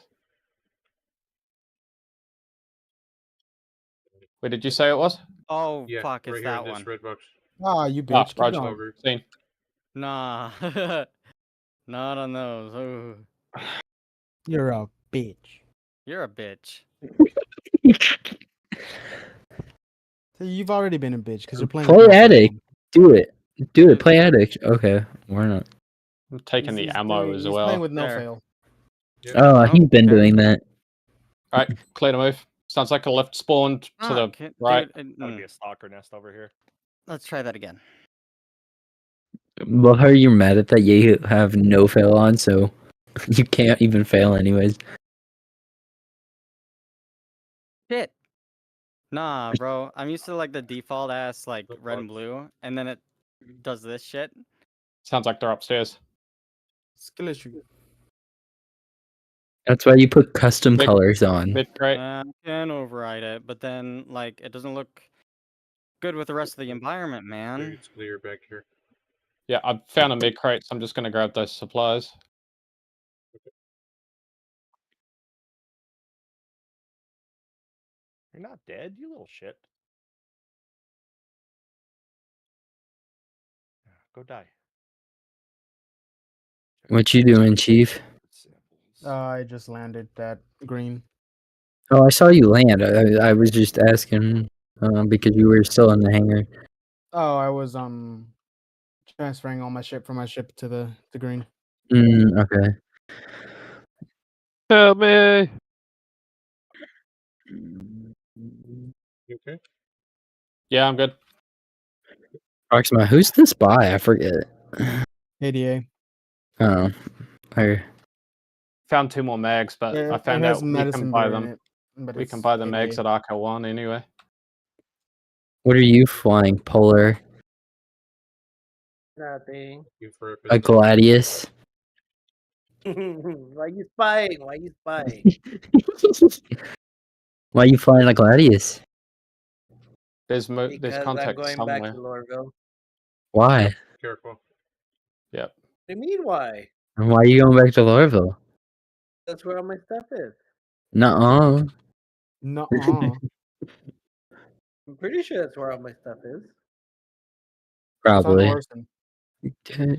Where did you say it was? Oh, Yeah, fuck, right it's here that in this one. red box. Ah, you Ah, bitch. Keep Roger. going. Over. Seen. Nah. Not on those. Ooh. You're a bitch. You're a bitch. You've already been a bitch because you're playing Play with no Addict. phone. Do it. Do it. Play Addict. Okay. Why not? I'm taking the ammo as He's well. playing with no There. fail. Oh, he's been okay. doing that. Alright, clear to move. Sounds like a lift spawned to the right. Gotta be a stalker nest over here. Let's try that again. Well, how are you mad at that? You have no fail on, so you can't even fail anyways. Shit. Nah, bro. I'm used to like the default ass like red and blue, and then it does this shit. Sounds like they're upstairs. Skill issue. That's why you put custom Mid- colors on. Mid crate. I can override it, but then like it doesn't look good with the rest of the environment, man. It's clear back here. Yeah, I found a mid crate, so I'm just gonna grab those supplies. You're not dead, you little shit. Go die. What you doing, Chief? I just landed that green. Oh, I saw you land. I was just asking because you were still in the hangar. Oh, I was transferring all my ship from my ship to the green. Okay. Help me! You okay? Yeah, I'm good. Proxima, who's the spy? I forget. ADA. Oh, I Found 2 more mags, but I It found has out we can medicine buy beer in them. it, but We can it's buy the mags 88. at Arca 1 anyway. What are you flying? Polar? Nothing. A Gladius? Why you spying? Why you spying? Why are you flying a Gladius? There's Because I'm contact going back somewhere. to Lorville. Why? Careful. Yep. What do you mean why? And why are you going back to Lorville? That's where all my stuff is. Nuh-uh. Nuh-uh. I'm pretty sure that's where all my stuff is. It's on Probably. Orson. Okay.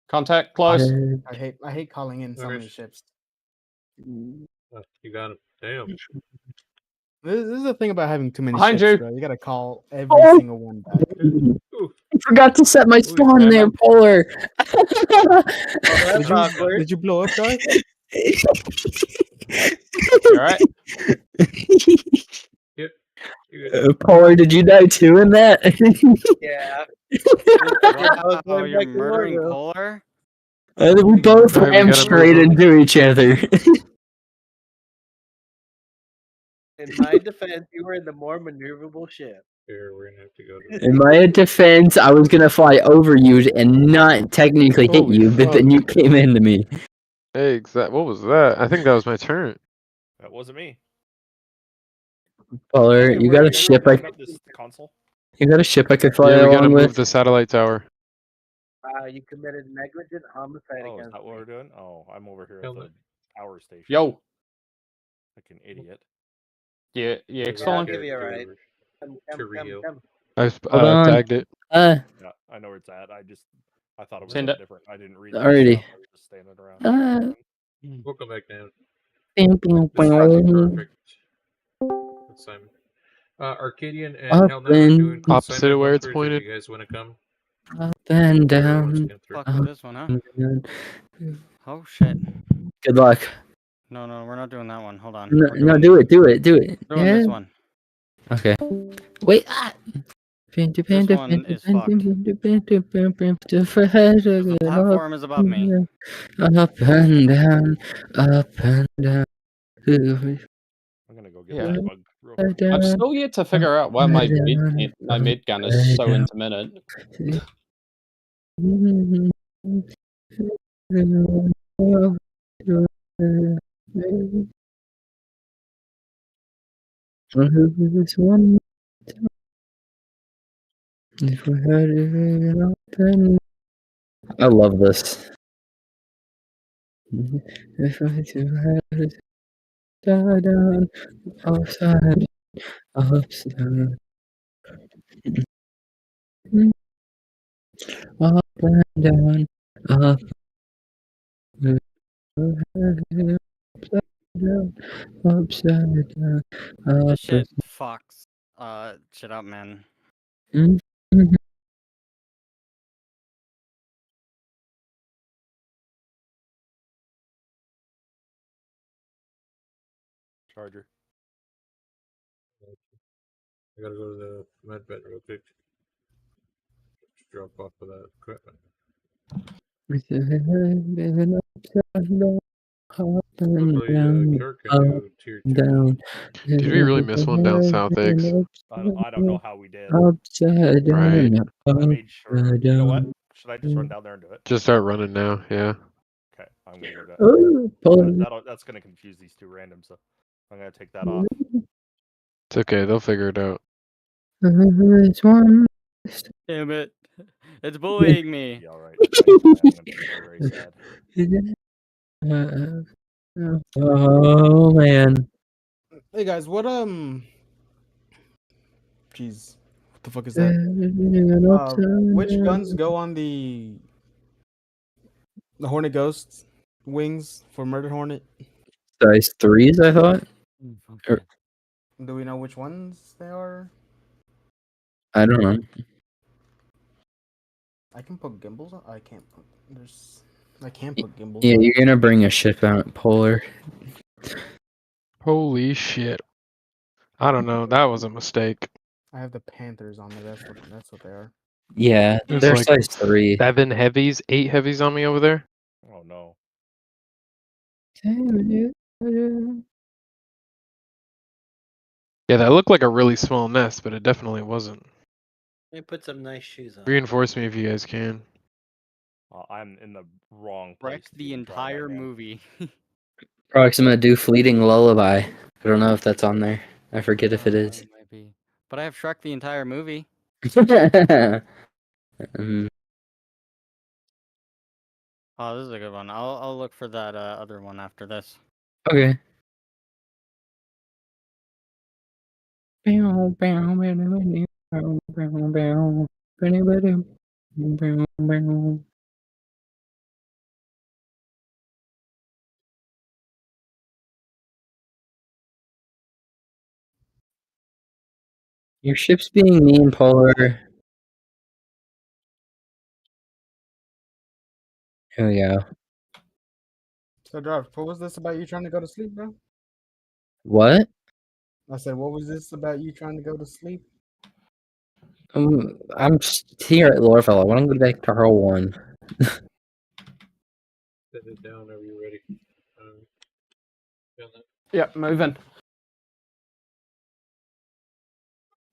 Contact close. I hate calling in so Okay. many ships. Oh, you got him. Damn. This is the thing about having too many Behind ships, you. bro. You gotta call every Oh! single one back. I forgot to set my spawn damn there, it. Polar. That's awkward. Did you blow up, guy? Alright. Yep. You good. Polar, did you die too in that? Yeah. I was Oh, going you're back to murdering Lorville. Polar? We both Alright, we rammed gotta straight move 'em. into each other. In my defense, you were in the more maneuverable ship. Here, we're gonna have to go to. In my defense, I was gonna fly over you and not technically hit Holy you, but fuck. then you came into me. Hey, what was that? I think that was my turn. That wasn't me. Polar, Hey, you where got are a you ship picking up this console? you got a ship I could fly Yeah, we gotta along move with? the satellite tower. You committed negligent homicide Oh, is against that what me. we're doing? Oh, I'm over here at Hell the no. power station. Yo. Like an idiot. Yeah, We're X Yeah, I'll flying. give you a gonna ride. go Come, to come, come, Rio. come. Hold on. Tagged it. Yeah, I know where it's at. I thought it was Send something it. different. I didn't read the Alrighty. stuff. I was just standing around. We'll come back down. Pew, pew, This is the pew. perfect assignment. Arcadian and Up Hell Knight are doing and Opposite of where it's bunkers pointed. if you guys want to come. up and Everyone's down. come through. Fuck with this one, huh? Oh shit. Good luck. No, we're not doing that one. Hold on. No, We're no, doing, do it. doing Yeah. this one. Okay. Wait. Ah. This one is fucked. The platform is above me. Up and down, up and down. I'm gonna go get Yeah. that bug real quick. I'm still yet to figure out why my mid gun is so intermittent. I love this. If I had down, upside, upside, up and down, up. down, upside down. This shit Upside fucks shit up, man. down. Charger. I gotta go to the med bed real quick. Just drop off of that equipment. Luckily, Kirk can do tier 2. Down. Did we really miss one down south, Eggs? I don't know how we did. Upside down. Right. I made sure. You know what? down. Should I just run down there and do it? Just start running now, yeah. Okay, I'm gonna go down. Oh, Polar. That's gonna confuse these two random, so I'm gonna take that off. It's okay, they'll figure it out. It's one. Damn it. It's bullying me. Be alright. I'm gonna be very, very sad. Oh man. Hey guys, what jeez, what the fuck is that? Which guns go on the Hornet Ghost wings for Murder Hornet? Size 3s, I thought. Or, Do we know which ones they are? I don't know. I can put gimbals on. I can't put. I can put gimbals. Yeah, on. you're gonna bring a ship out, Polar. Holy shit. I don't know, that was a mistake. I have the Panthers on there. That's what they are. Yeah, There's they're like size 3. 7 heavies, 8 heavies on me over there. Oh no. Yeah, that looked like a really small nest, but it definitely wasn't. Let me put some nice shoes on. Reinforce me if you guys can. I'm in the wrong place. Wreck to the even try that, entire man. movie. Proxima do Fleeting Lullaby. I don't know if that's on there. I forget if it is. It might be. But I have Shrek the entire movie. Oh, this is a good one. I'll look for that other one after this. Okay. Your ship's being mean, Polar. Here we go. So, Josh, what was this about you trying to go to sleep, bro? What? I said, what was this about you trying to go to sleep? I'm just here at Lorefell. I want to go back to Hurl 1. Set it down whenever you're ready. Yep, moving.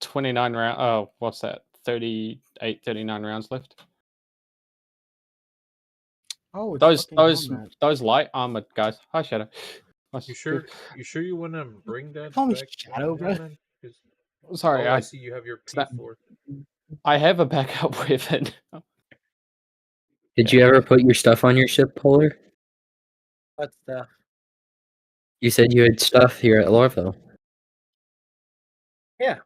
29 round. Oh, what's that? 38, 39 rounds left. Oh, it's Those fucking those Nomad. those light armored guys. Hi, Shadow. You sure? You sure you want to bring that Call me back? Shadow, bro. Hammond? 'Cause- Sorry, oh, I I see you have your Snap. P4. I have a backup weapon. Did you ever put your stuff on your ship, Polar? What stuff? You said you had stuff here at Lorefell. Yeah,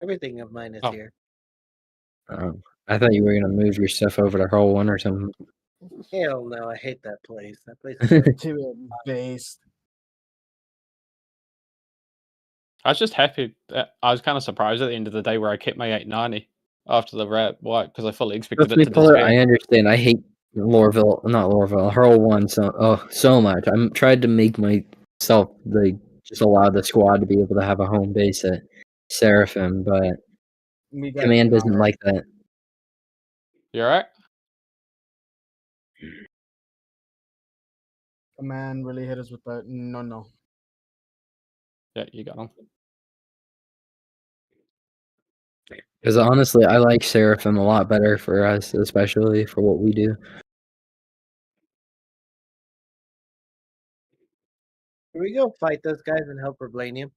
everything of mine is Oh. here. Oh, I thought you were gonna move your stuff over to Hurl 1 or something. Hell no, I hate that place. That place is so To base. I was just happy. I was kind of surprised at the end of the day where I kept my 890 after the wrap. Why? Because I fully expected Trust me, it to Polar, disappear. I understand. I hate not Loreville, Hurl 1 so much. I'm trying to make myself just allow the squad to be able to have a home base at Seraphim, but We got Command you, doesn't Nomad. like that. You alright? Command really hit us with that. No. Yeah, you got him. Because honestly, I like Seraphim a lot better for us, especially for what we do. Can we go fight those guys and help Reblanium?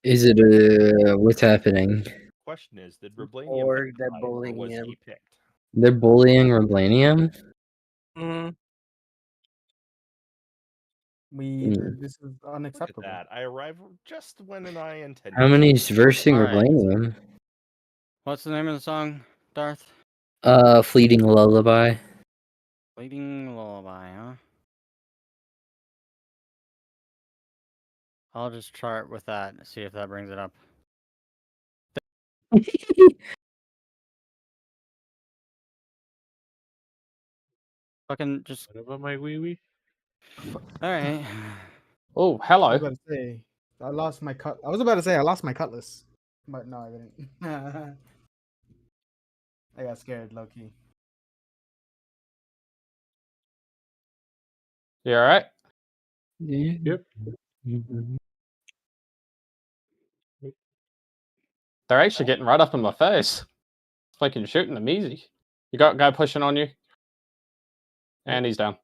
Is it what's happening? Question is, did Reblanium Or pick they're Kai, or bullying was him. he picked? They're bullying Reblanium? Mm-hmm. This is Look at unacceptable. that. I arrived just when I intended. How many's versing Alright. Reblanium? What's the name of the song, Darth? Fleeting Lullaby. Bleeding Lullaby, huh? I'll just chart with that and see if that brings it up. Fucking just. What about my wee wee? All right. Oh, I was hello. about to say I lost my cut. I was about to say I lost my cutlass, but no, I didn't. I got scared, low key. You alright? Yep. They're actually getting right up in my face. It's like you're shooting them easy. You got a guy pushing on you. And he's down.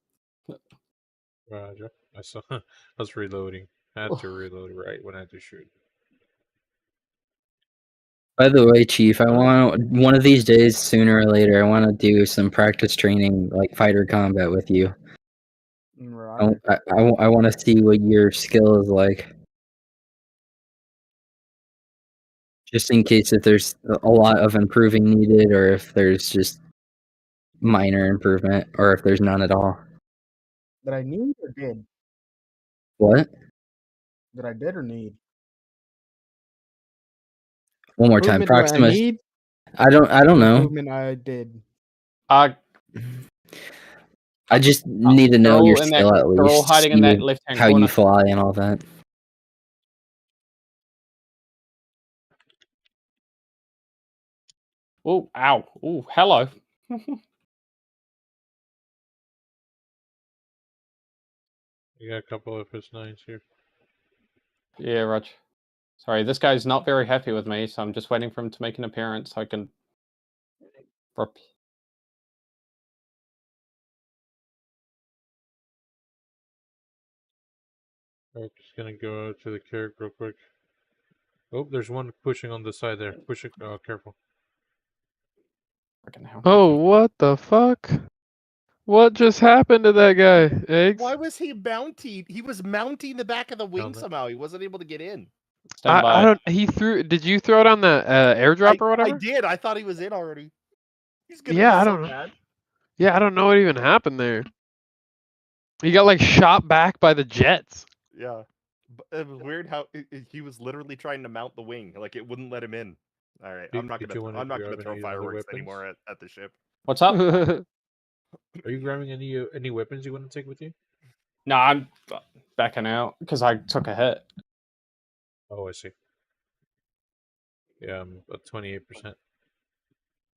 Roger. I saw. I was reloading. I had to reload right when I had to shoot. By the way, Chief, I want one of these days, sooner or later, I want to do some practice training, like fighter combat with you. Roger. I want to see what your skill is like. Just in case if there's a lot of improving needed, or if there's just minor improvement, or if there's none at all. Did I need or did? What? Did I did or need? One more time, Improvement do I Proxima. need? I don't know. Improvement I did. I just need to know your skill at they're all least, to hiding in see that left-hand how you corner. fly and all that. Oh, ow. Oh, hello. You got a couple of S9s here. Yeah, Rog. Sorry, this guy's not very happy with me, so I'm just waiting for him to make an appearance so I can... I'm just gonna go to the carrot real quick. Oh, there's one pushing on the side there. Push it. Oh, careful. Oh, what the fuck? What just happened to that guy, Eggs? Why was he mounting? He was mounting the back of the wing Helmet. somehow. He wasn't able to get in. I don't. He threw. Did you throw down the airdrop or whatever? I did. I thought he was in already. He's gonna Yeah, be I so don't know. mad. Yeah, I don't know what even happened there. He got like shot back by the jets. Yeah, but it was weird how he was literally trying to mount the wing, like it wouldn't let him in. All right, I'm not Did you gonna. wanna I'm not gonna grab throw any other fireworks weapons? anymore at the ship. What's up? Are you grabbing any weapons you want to take with you? No, I'm backing out because I took a hit. Oh, I see. Yeah, I'm at 28%.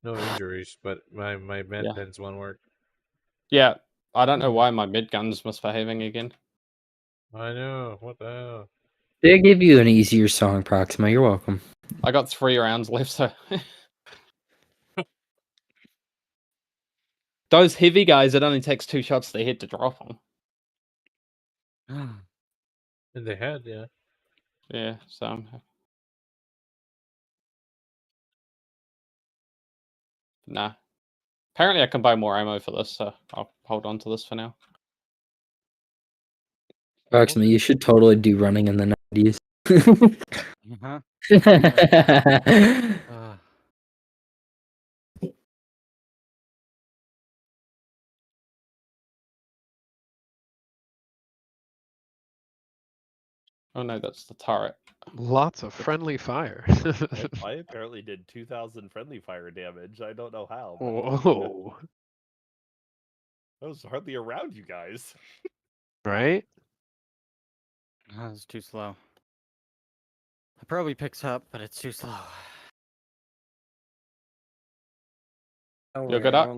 No injuries, but my med Yeah. pens won't work. Yeah, I don't know why my mid gun's misbehaving again. I know. What the hell? They give you an easier song, Proxima. You're welcome. I got 3 rounds left, so... Those heavy guys, it only takes 2 shots to hit to drop them. In the head, yeah. Yeah, so... Nah. Apparently I can buy more ammo for this, so I'll hold on to this for now. Proxima, you should totally do running in the 90s. Uh-huh. Oh no, that's the turret. Lots of friendly fire. I apparently did 2,000 friendly fire damage. I don't know how. Whoa. I was hardly around you guys. Right? That was too slow. It probably picks up, but it's too slow. You'll get up.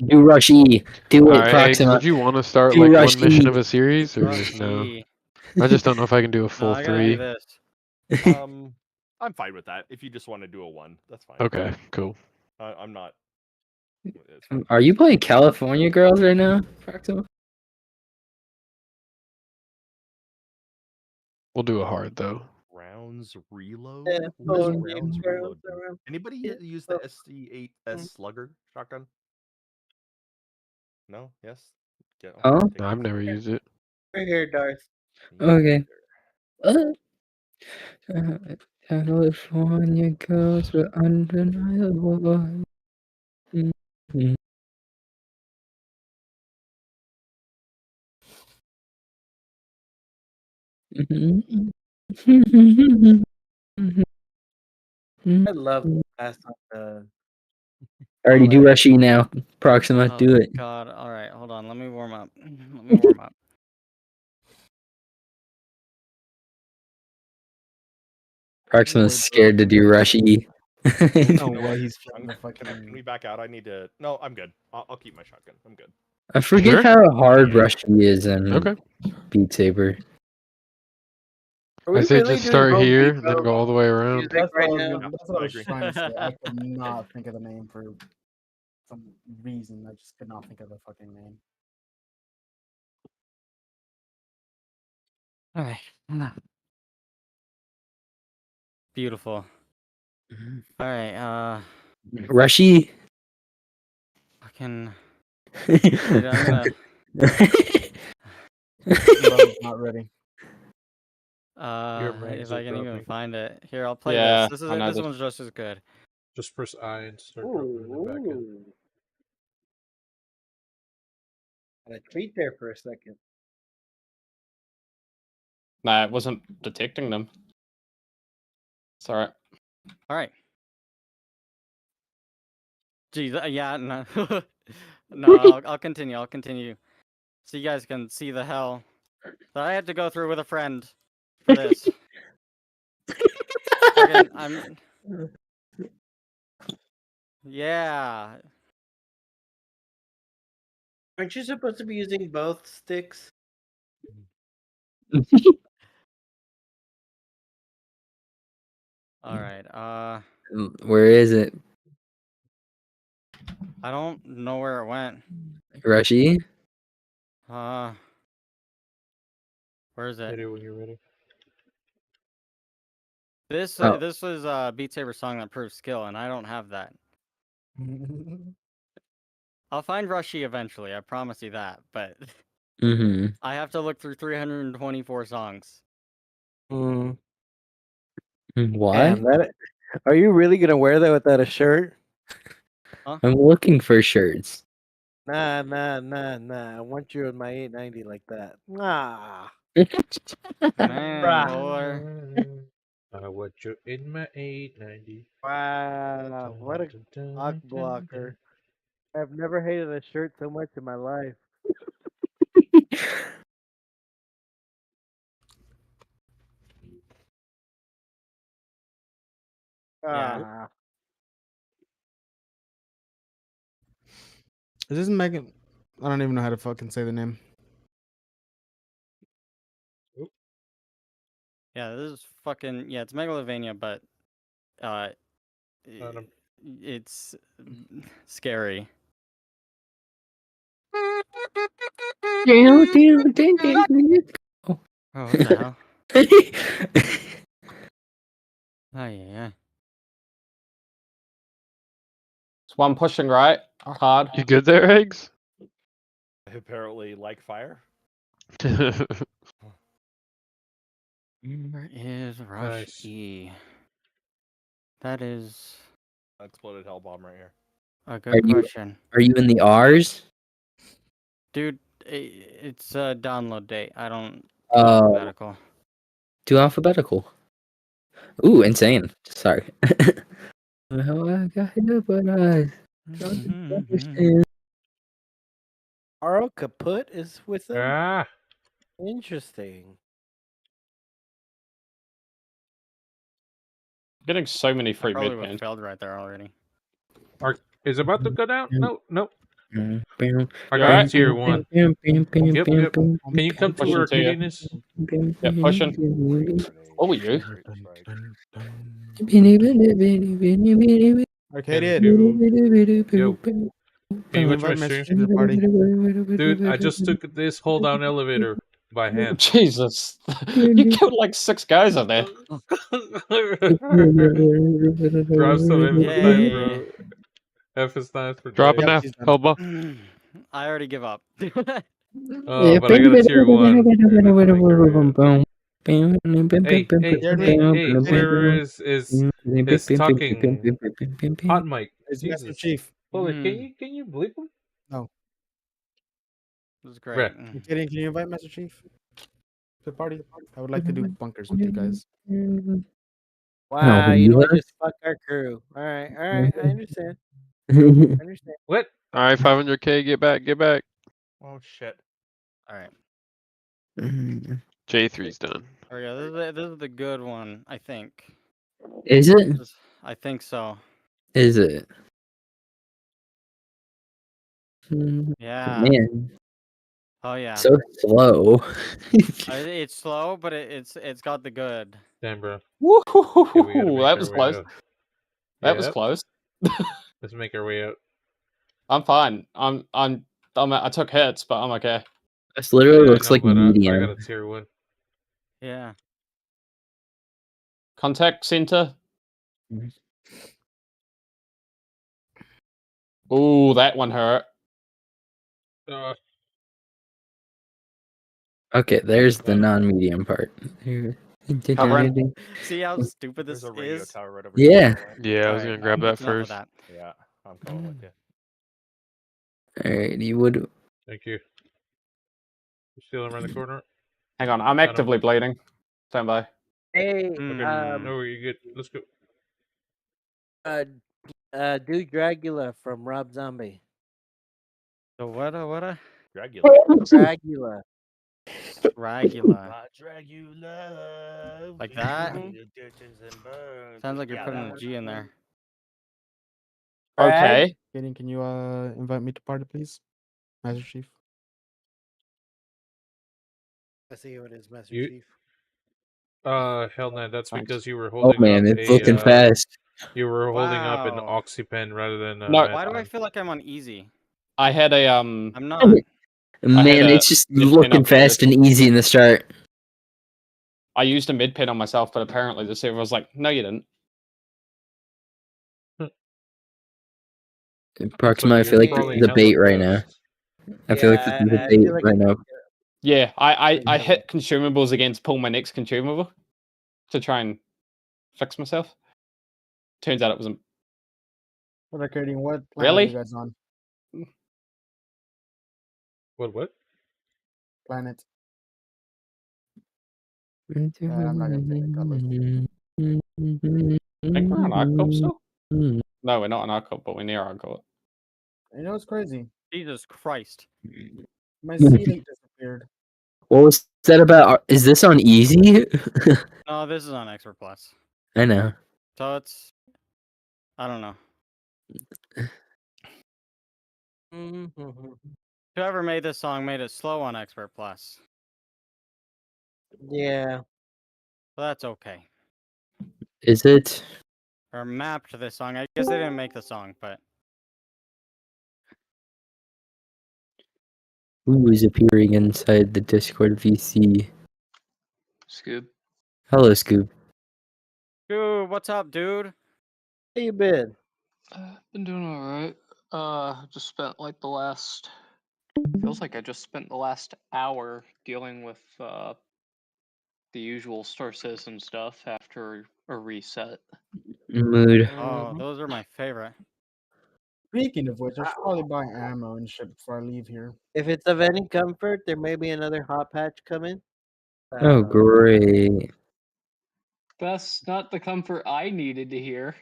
Do Rush E. Do it, All right, Eggs, Proxima. would you want to start Do like Rush one mission E. of a series or Rush no? E. I just don't know if I can do a No, full I gotta do 3. this. I'm fine with that. If you just want to do a 1, that's fine. Okay, cool. I'm not. Are you playing California Girls right now, Proxima? We'll do a hard though. Rounds reload? Yeah, What does oh, rounds yeah, reload do? around. Anybody Yeah. use the SC8S slugger shotgun? No? Yes? Get, Huh? take No, I've this. never used it. Right here, Darth. Okay. California girls were undeniable. Mhm. I love the last on the. Already do Rushy now. Proxima, Oh, do it. God. All right, hold on. Let me warm up. Let me warm up. Proxima's scared to do Rushy. No You know way what? he's I'm- feeling the Can fucking. we back out? I need to. No, I'm good. I'll keep my shotgun. I'm good. I forget Sure. how hard Yeah. Rushy is in Okay. Beat Saber. Are we I say really just doing start Home here and then Depot go all the way around. music That's right what I was, now? gonna, that's what I I was agree. trying to say. I could not think of the name for some reason. I just could not think of the fucking name. All right. Beautiful. All right. Rushy. Fucking. Dude, I'm gonna. Love's not ready. Your mags If are I can even dropping. find it. Here, I'll play Yeah, this. I know This this. one's just as good. Just press I and start dropping in the back end. Ooh. Had a treat there for a second. Nah, it wasn't detecting them. It's alright. All right. Geez, yeah, no, no. I'll continue. I'll continue, so you guys can see the hell that I had to go through with a friend for this. Fucking, yeah. Aren't you supposed to be using both sticks? All right. Where is it? I don't know where it went. Rushy? Where is it? Hit it when you're ready. This Oh. this was a Beat Saber song that proves skill, and I don't have that. I'll find Rushy eventually. I promise you that. But Mm-hmm. I have to look through 324 songs. Mm. What? Damn, are you really gonna wear that without a shirt? I'm looking for shirts. Nah. I want you in my 890 like that. Nah. Man, boy. What you're in my 890. Wow, what a cock blocker. I've never hated a shirt so much in my life. Yeah. Ah. Is this Megan? I don't even know how to fucking say the name. Yeah, this is fucking it's Megalovania, but it's scary. Oh, what the hell? Oh yeah. It's one pushing right, hard. You good there, Eggs? Apparently, like fire. Where is Rushy? That is Exploded hell bomb right here. a good question. Are you in the R's? Dude, it's a download date. I don't do Oh. alphabetical. Do alphabetical. Ooh, insane. Sorry. Aro Kaput is with them? Ah, Interesting. Getting so many I free probably mid would have pans. failed right there already. is it about to go down? No. You I got tier 1. Yep. Can you come to Pushing where to you. Arcadian is? Yeah, pushing. What were you? Arcadian. Yo. Can you watch my Invite stream? message to the party. Dude, I just took this hold down elevator by hand. Jesus. You killed like 6 guys on there. Drop some Yay. F9, bro. F9 for Dropping Jay. now. she's done. Elbow. I already give up. Oh, but I got a tier 1. And I think hey, where is talking hot mic? It's Master Jesus. Chief. Holy, can you bleep him? No. This is great. Bruh. Arcadian, can you invite Master Chief? the party. I would like to do bunkers with you guys. Wow, you don't want to just fuck our crew. All right, I understand. I understand. What? All right, 500K. Get back. Get back. Oh shit. All right. J3's done. Oh yeah, this is the good one, I think. Is it? I think so. Is it? Yeah. Man, Oh yeah. so slow. It's slow, but it's got the good. Damn, bro. Woo! Okay, we gotta make That our was way close. out. That was Yep. close. Let's make our way out. I'm fine. I took hits, but I'm okay. This literally Yeah, I looks know, like but I got medium. a tier 1. Yeah. Contact center. Ooh, that one hurt. Okay, there's the non-medium part. Covering. See how stupid There's this a radio is? tower right over Yeah. here. Yeah, I was Alright, gonna grab that enough of first. that. Yeah, I'm coming with you. Alright, you would. Thank you. You still around the corner? Hang on, I'm Got him. actively bleeding. Stand by. Hey, Okay. No, you're good. Let's go. do Dragula from Rob Zombie. So what? Dragula. Dragula. Dragula. Dragula. Like that? Sounds Sounds like you're putting a G in there. Okay. Can you invite me to party, please, Master Chief? I see who it is, Master You- Chief. Hell no, that's Thanks. because you were Oh holding man, up it's looking fast. You were holding up an Wow. oxypen rather than No. med Why do I pen. feel like I'm on easy? I had a I'm not. Man, it's just looking fast and easy in the start. I used a mid pin on myself, but apparently the server was like, "No, you didn't." Proxima, I feel like this is a bait right now. I feel like this is a bait right now. Yeah, I hit consumables again to pull my next consumable to try and fix myself. Turns out it wasn't. What are you What planet Really? are you guys on? What? Planet. I'm not gonna take the colors. I think we're on Arcop still. No, we're not on Arcop, but we're near Arcop. You know what's crazy? Jesus Christ. My C8 disappeared. What was that about? Is this on easy? No, this is on Expert Plus. I know. So it's. I don't know. Whoever made this song made it slow on Expert Plus. Yeah. So that's okay. Is it? Or mapped this song. I guess they didn't make the song, but. Who is appearing inside the Discord VC? Scoob. Hello, Scoob. Dude, what's up, dude? How you been? Been doing alright. Just spent like the last. Feels like I just spent the last hour dealing with the usual Star Citizen stuff after a reset. Mood. Oh, those are my favorite. Speaking of which, I should probably buy ammo and shit before I leave here. If it's of any comfort, there may be another hot patch coming. Oh, great. That's not the comfort I needed to hear.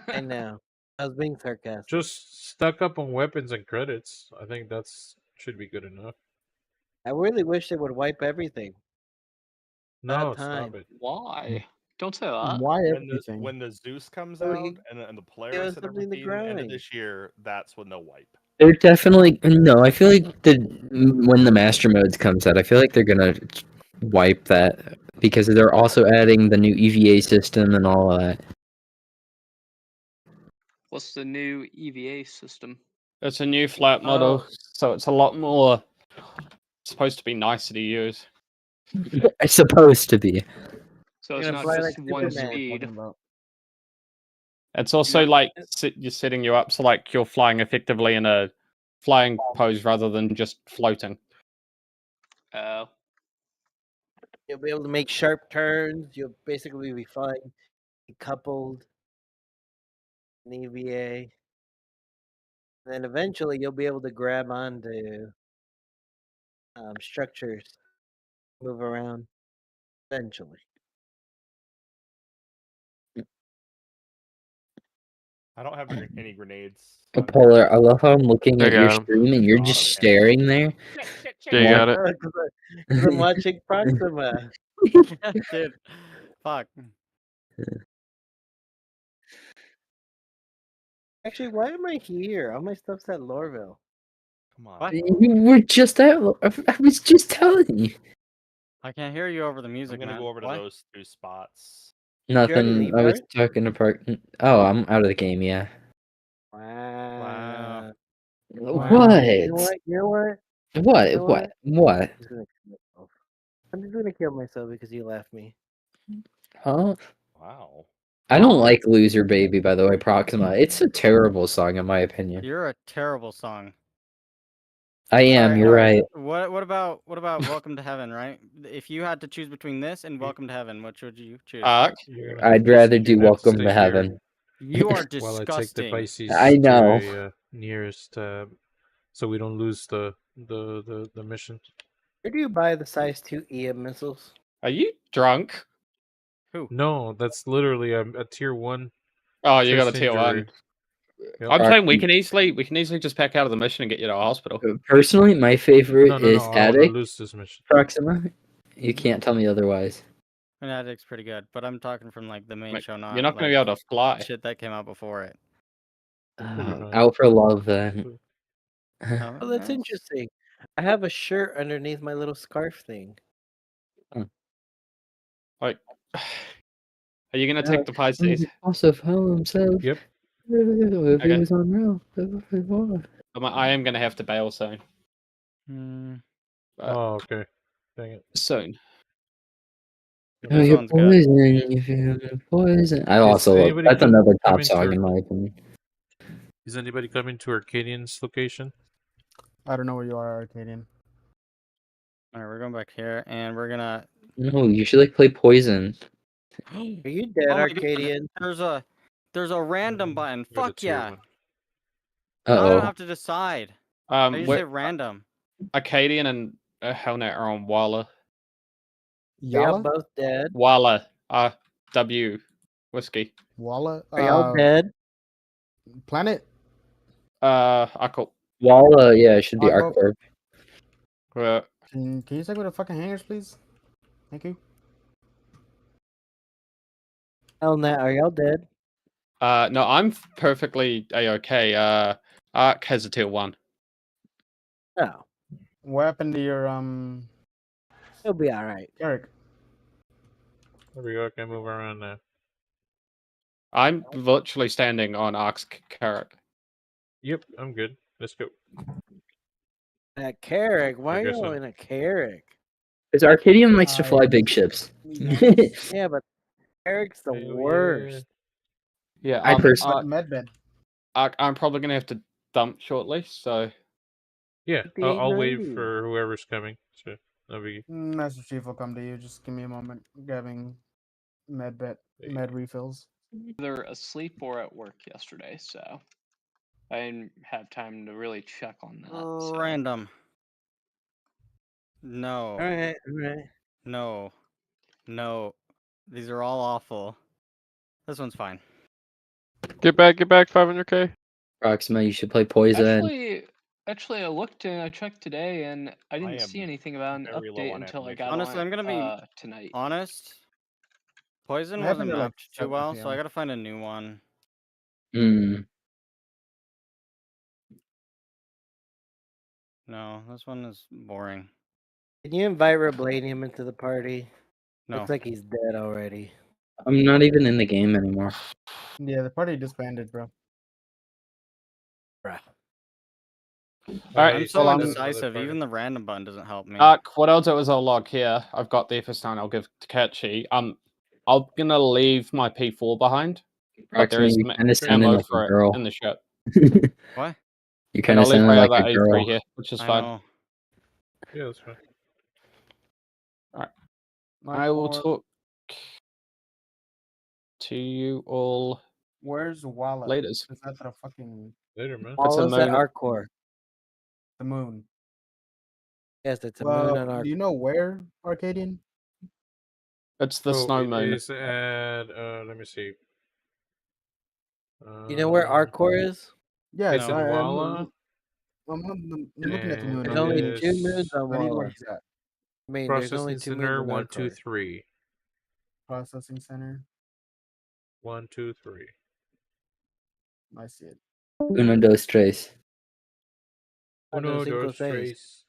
I know. I was being sarcastic. Just stuck up on weapons and credits. I think that's should be good enough. I really wish they would wipe everything. No, time. stop it. Why? Don't say that. Why When everything? when the Zeus comes So out he- and the give Polaris us and something to everything end of grind. this year, that's when they'll wipe. They're definitely no. I feel like when the master modes comes out, I feel like they're gonna wipe that because they're also adding the new EVA system and all of that. What's the new EVA system? It's a new flat model, so it's a lot more. Supposed to be nicer to use. It's supposed to be. So it's You're not gonna fly just like one Superman. speed. It's also like you're setting you up so like you're flying effectively in a flying pose rather than just floating. Oh. You'll be able to make sharp turns. You'll basically be flying coupled in EVA. And then eventually you'll be able to grab onto structures. Move around. Essentially. I don't have any grenades. Polar, I love how I'm looking I at your got him. stream and you're just staring there. Yeah, you got it. Because I'm watching Proxima. Dude, fuck. Actually, why am I here? All my stuff's at Lorville. Come on. What? You were just at. I was just telling you. I can't hear you over the I'm music, gonna man. go over to What? those 2 spots. Nothing. leave, I was Art? talking to Park. Oh, I'm out of the game. Yeah. Wow. What? You know what? You know what? What? You know What? What? I'm just gonna kill myself. I'm just gonna kill myself because you left me. Huh? Wow. I don't like "Loser Baby," by the way, Proxima. It's a terrible song, in my opinion. You're a terrible song. I am. You're right. What about Welcome to Heaven, right? If you had to choose between this and Welcome to Heaven, which would you choose? I'd rather do "Welcome to Heaven." You are While I take the disgusting. Pisces I know. to a nearest, so we don't lose the mission. Where do you buy the size 2 EM missiles? Are you drunk? Who? No, that's literally a tier 1. Oh, you got a chest tier 1. injury. Yep. I'm saying we can easily just pack out of the mission and get you to a hospital. Personally, my favorite No, is I want to Addict. lose this mission. Proxima. You can't tell me otherwise. And Addict's pretty good, but I'm talking from like the main Mate, show, not you're not gonna like, be able to fly. shit that came out before it. Out for love, then. Oh, that's interesting. I have a shirt underneath my little scarf thing. Like, are you gonna take the Pisces? Also, found himself. Yep. If he Okay. was unreal. I am gonna have to bail soon. Oh, okay. Dang it. Soon. Oh, This you're one's good. poison. You feel poison. I Is also love. anybody That's another top coming song to- in my opinion. Is anybody coming to Arcadian's location? I don't know where you are, Arcadian. Alright, we're going back here, and we're gonna... No, you should like play Poison. Are you dead, Oh my God, Arcadian? There's a random button. Go to Fuck tier yeah. 1. Now I Uh-oh. don't have to decide. I just We're- hit random. Arcadian and Hellnet are on Walla. Y'all Yala? both dead. Walla. W. Whiskey. Walla? Are y'all dead? Planet? Akko. Walla, yeah, it should be Aqua- Arcorp. Can you take me to fucking hangers, please? Thank you. Elnat, are y'all dead? No, I'm perfectly A-okay. Ark has a tier 1. No. What happened to your He'll be alright. Eric? There we go. I can move around now. I'm virtually standing on Ark's carrot. Yep, I'm good. Let's go. That Carrick? Why I are guess y'all so. in a Carrick? Because Arcadian likes to fly big ships. Yeah, but Carrick's the Hell worst. Yeah, I personally. Medbed. I'm probably gonna have to dump shortly, so Yeah, I'll wait 5890. for whoever's coming. So no biggie. Master Chief will come to you. Just give me a moment. Grabbing med refills. Either asleep or at work yesterday, so I didn't have time to really check on that. So. Random. No. Alright. No. No. These are all awful. This one's fine. Get back, 500k. Proxima, you should play Poison. Actually, I looked and I checked today, and I didn't am see anything about an very low update on until I ammunition. got Honestly, on I'm gonna be tonight. honest. Poison It happened wasn't at, like, mapped too 7 well, so I PM. gotta find a new one. No, this one is boring. Can you invite Reblanium into the party? No. Looks like he's dead already. I'm not even in the game anymore. Yeah, the party disbanded, bro. Bruh. Alright, I'm so well, indecisive. Even the random button doesn't help me. what I'll do is I'll log here. I've got the F9 I'll give to Ketchy. I'm gonna leave my P4 behind. But there Proxima, is you kind of sounding ammo like for a it girl. in the ship. What? You And kind I'll of leave sounding my like other a A3 girl. here, which is I fine. know. Yeah, that's fine. Alright. I will talk to you all Where's Walla? laters. Is that the fucking Later, man. It's a Wallace at moon. Arcor. the moon? Yes, it's a moon on our. Do you know where, Arcadian? It's the Oh, snow it moon. is at. Let me see. You know where our core is? Yes, It's in Walla, I'm looking at the moon. There's and only it 2 moons is on I need where Walla. he's at. I mean, there's only processing 2 moons center on our 1, 2, core. 3. Processing center. 1, 2, 3. I see it. Uno, dos, tres. Uno, cinco, dos, seis. tres.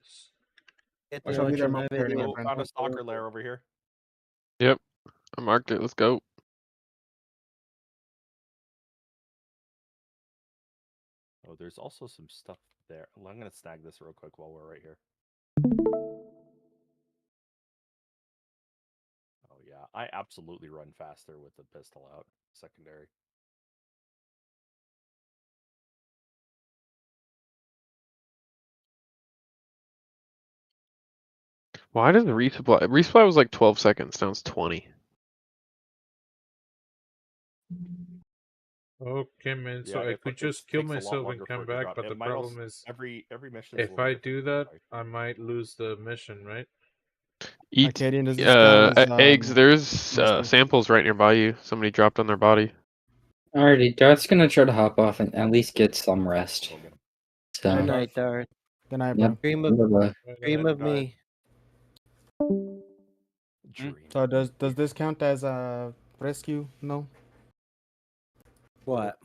Siete, I shall be there ocho, nueve, momentarily, my diez. Oh, friend. found a stalker lair over here. Yep. I marked it. Let's go. Oh, there's also some stuff there. Well, I'm gonna snag this real quick while we're right here. Oh yeah, I absolutely run faster with the pistol out. Secondary. Why does the resupply was like 12 seconds, now it's 20. Okay, man. So Yeah, I could just kill takes a lot myself and longer for come it to back, drop. but It the might also problem is, every mission's a if little I different. do that, I might lose the mission, right? Eat Arcadian, does this count as eggs. There's mustard? samples right nearby you. Somebody dropped on their body. Alrighty, Darth's gonna try to hop off and at least get some rest. Go get 'em. So, Good night, Darth. Good night, yep. bro. Dream of, Bye-bye. dream of me. Dream. So does this count as a rescue? No. What?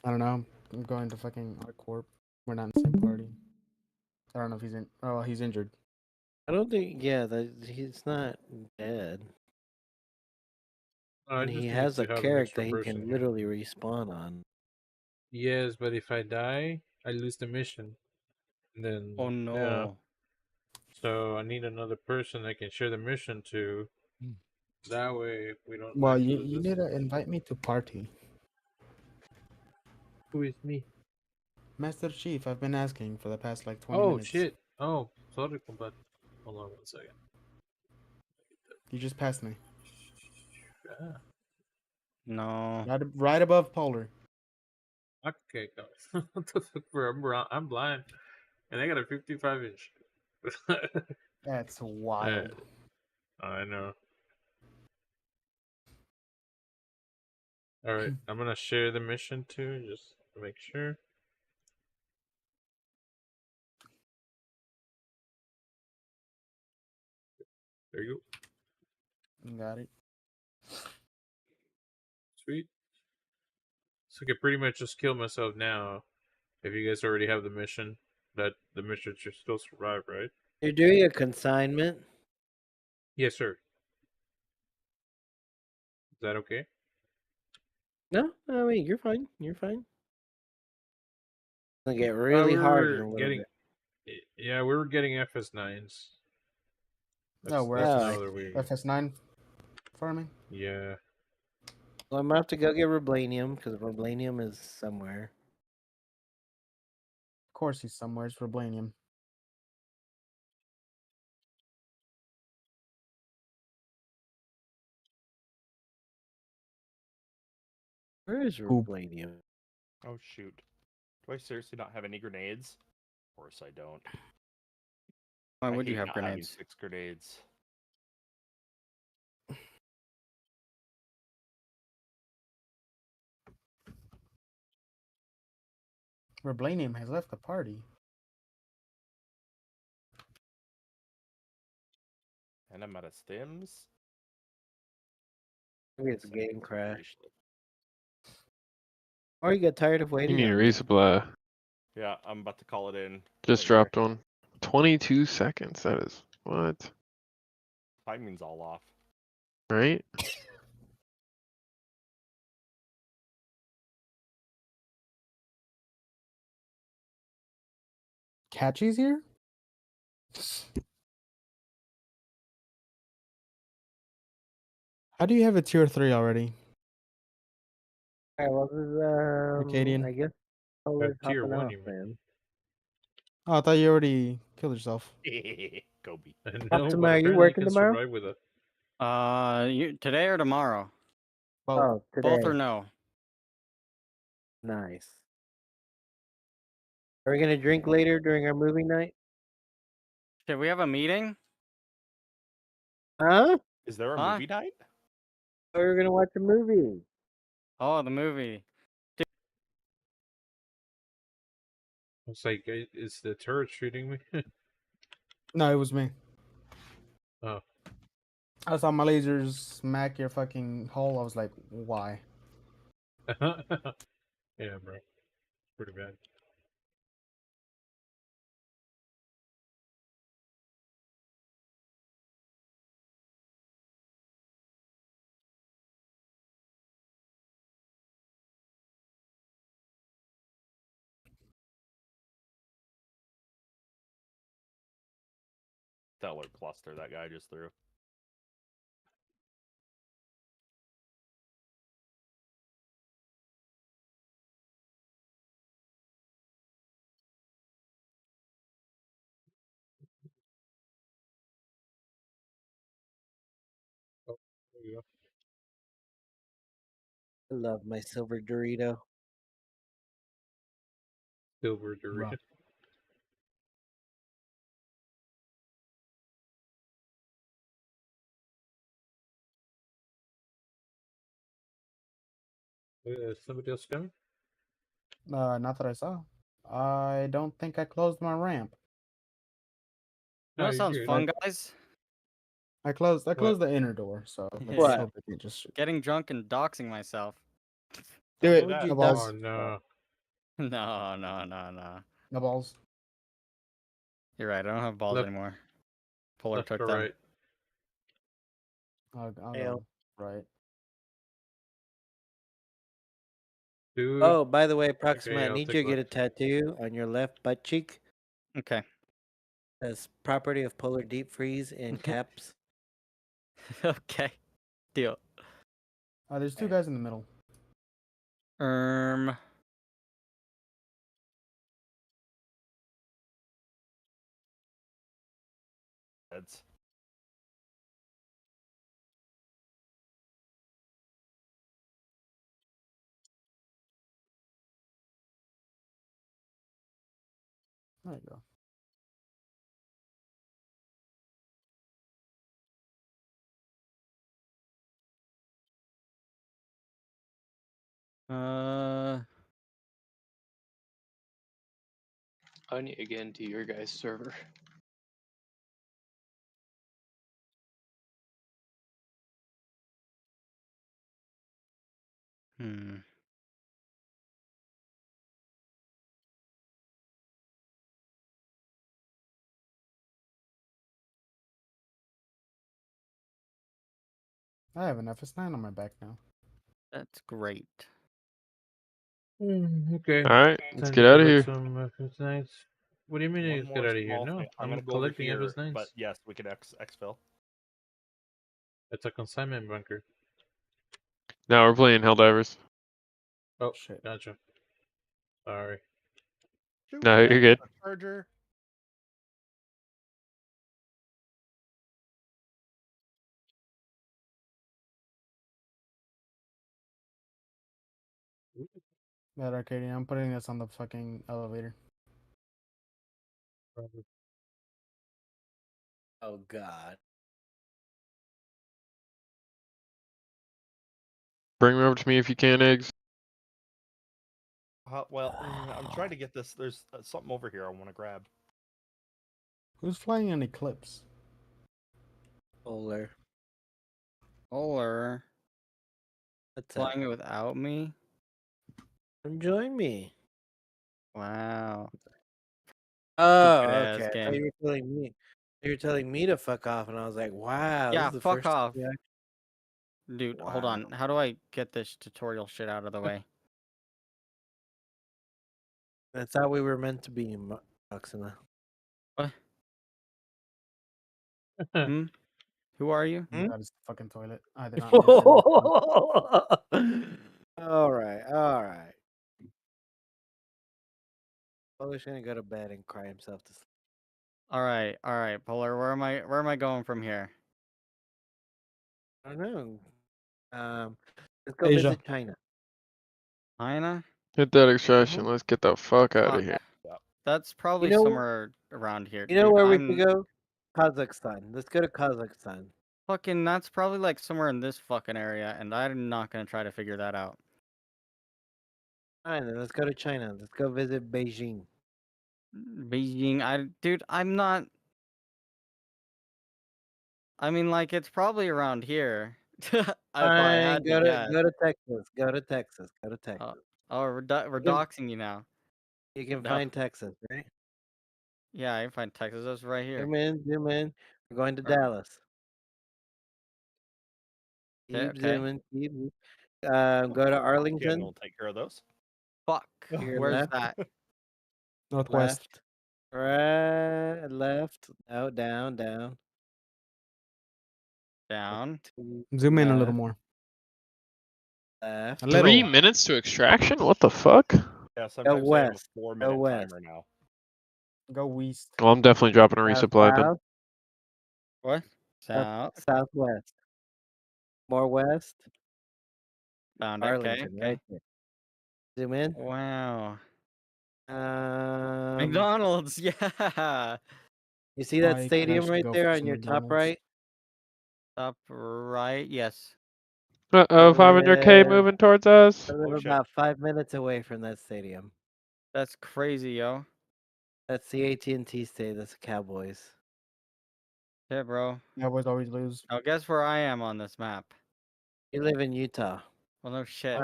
I don't know. I'm going to fucking our corp. We're not in the same party. I don't know if he's in. Oh, he's injured. I don't think. Yeah, he's not dead. I And just he need has to a have an character extra he person can here. literally respawn on. Yes, but if I die, I lose the mission. And then, Oh no. yeah. So I need another person I can share the mission to. That way, we don't. Well, have to you lose need this. to invite me to party. Who is me? Master Chief, I've been asking for the past like 20 Oh minutes. shit! Oh, sorry, combat. Hold on 1 second. You just passed me. Yeah. No. Right above Polar. Okay, guys. What the fuck, bro? I'm blind, and I got a 55-inch. That's wild. I know. All right, I'm gonna share the mission too, just to make sure. There you go. Got it. Sweet. So I could pretty much just kill myself now if you guys already have the mission. That the mission should still survive, right? You're doing a consignment? Yes, sir. Is that okay? No, I mean you're fine. You're fine. It's gonna get We really hard in were a little getting, bit. yeah, we were getting FS9s. No, we're That's Oh, another way. FS9 farming. Yeah. well, I'm gonna have to go get Vibranium because Vibranium is somewhere. Of course, he's somewhere. It's Vibranium. Where is Vibranium? Oh shoot! Do I seriously not have any grenades? Of course I don't. Why I would you hate have not having grenades? 6 grenades. Vibranium has left the party. And I'm out of stims. Maybe it's a game crash. Or you get tired of You waiting. need a on me. resupply. Yeah, I'm about to call it in. Just right here. dropped one. 22 seconds. That is what? Timing's all off. Right? Catchy's here? How do you have a tier 3 already? Alright, well, this is, Arcadian? I guess Got Polar's tier hopping 1, off, you mean? man. Oh, I thought you already killed yourself. Kobe. No, tomorrow, but you apparently working can tomorrow? survive with it. Today or tomorrow? Oh, today. Both or no? Nice. Are we gonna drink later during our movie night? Did we have a meeting? Huh? Is there a Huh? movie night? We were gonna watch a movie. Oh, the movie. It's like, is the turret shooting me? No, it was me. Oh. I saw my lasers smack your fucking hull. I was like, why? Yeah, bro. Pretty bad. Stellar cluster that guy just threw. Oh, there you go. I love my silver Dorito. Silver Dorito. Somebody else coming? Not that I saw. I don't think I closed my ramp. You know what you're sounds good. fun, guys? I closed What? the inner door, so let's What? hope it can just Getting drunk and doxing myself. do Don't it. do that. No Oh, balls. no. No. No balls. You're right. I don't have balls Left- anymore. Polar Left took or them. right? I'll Fail. go right. Two. Oh, by the way, Proxima, Okay, I I'll need take you to get a left. tattoo on your left butt cheek. Okay. That's property of Polar Deep Freeze in caps. Okay. Deal. There's two guys in the middle. Heads. There you go. I need to get into your guys' server. I have an FS9 on my back now. That's great. Okay. Alright, let's Time get to out of collect here. some FS9s. What do you mean One let's get more out of here? small No, thing. I'm I'm gonna go over collecting here, FS9s. but yes, we can exfil. It's a consignment bunker. Now we're playing Helldivers. Oh, Shit. gotcha. Sorry. Shoot, No, you're good. Charger. That Arcadia, I'm putting this on the fucking elevator. Oh God. Bring them over to me if you can, eggs. Well, I'm trying to get this. There's something over here I want to grab. Who's flying an Eclipse? Polar. Polar. What's up? Flying it without me? Come join me. Wow. Oh, Stupid-ass okay. I thought game. you were telling me. You were telling me to fuck off, and I was like, "Wow, Yeah, this is the fuck first off. time Dude, hold Wow. on. How do I get this tutorial shit out of the way? I thought we were meant to be Proxima. What? Hmm? Who are you? Hmm? That is the fucking toilet. I did not intend All right. Polar's gonna go to bed and cry himself to sleep. All right, Polar. Where am I going from here? I don't know. Let's go Asia. visit China. China? Hit that extraction. Let's get the fuck out of Fuck. here. That's probably know- somewhere around here. You know Dude, where we I'm should go? Kazakhstan. Let's go to Kazakhstan. Fucking, that's probably like somewhere in this fucking area, and I'm not gonna try to figure that out. Fine, then let's go to China. Let's go visit Beijing. Beijing, dude, I'm not. I mean, like, it's probably around here. If I Fine, had to guess. go to Texas. Go to Texas. Go to Texas. Oh, we're You can- doxing you now. You can No. find Texas, right? Yeah, I can find Texas. That's right here. Zoom in, zoom in. We're going to Alright. Dallas. Keep Okay. zooming. Keep. Go to Canal Arlington. will take care of those. Fuck. Your Where's left. that? Northwest. Left. Right. Left. Oh, down. Down. Zoom in a little Left. more. Left. A little. 3 minutes to extraction? What the fuck? Yeah, sometimes they have a west. 4-minute west. timer now. Go west. Well, I'm definitely dropping a resupply bin. South. What? South. Southwest. More west. Found it. Arlington, Okay. right there. Zoom in. Wow. Um, McDonald's. Yeah. You see that I could stadium actually right go there for on some your top McDonald's. right? Top right. Yes. Uh-oh, 500k moving towards us. I live Oh, shit. about 5 minutes away from that stadium. That's crazy, yo. That's the AT&T stadium. That's the Cowboys. Yeah, bro. Cowboys always lose. Now guess where I am on this map. You live in Utah. Well, no shit.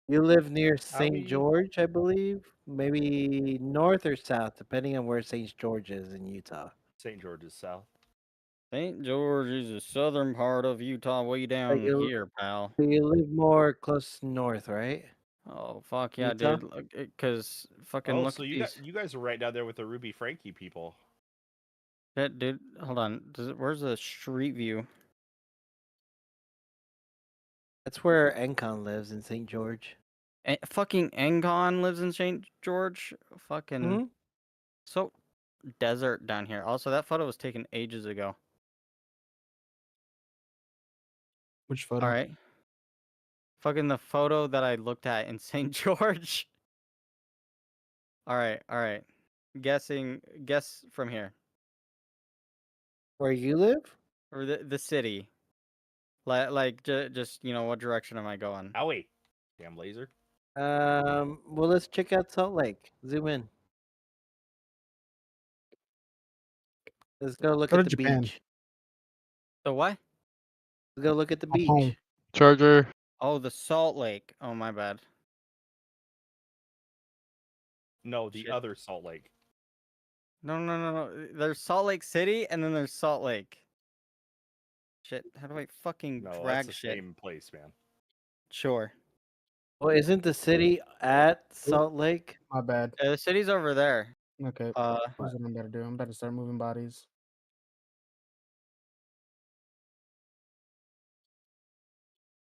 You live near St. Owie. George, I believe. Maybe north or south, depending on where St. George is in Utah. St. George is south. St. George is the southern part of Utah, way down here, pal. You live more close north, right? Oh fuck yeah, Utah? dude! Because fucking Oh, look so at you these. you guys are right down there with the Ruby Frankie people. Shit, dude, hold on. Where's the street view? That's where Encon lives in St. George. Fucking Engon lives in St. George. Fucking so desert down here. Also, that photo was taken ages ago. Which photo? All right. Fucking the photo that I looked at in St. George. All right. Guess from here. Where you live? Or the city. Just what direction am I going? Owie. Damn laser. Well, let's check out Salt Lake. Zoom in. Let's go look Go at to the Japan. beach. The what? Let's go look at the Hop home. beach. Charger. Oh, the Salt Lake. Oh, my bad. No, the Shit. other Salt Lake. No. There's Salt Lake City, and then there's Salt Lake. Shit, how do I fucking No, that's drag the shit? same place, man. Sure. Well, isn't the city at Salt Lake? My bad. The city's over there. Okay. Here's what I'm about to do. I'm about to start moving bodies.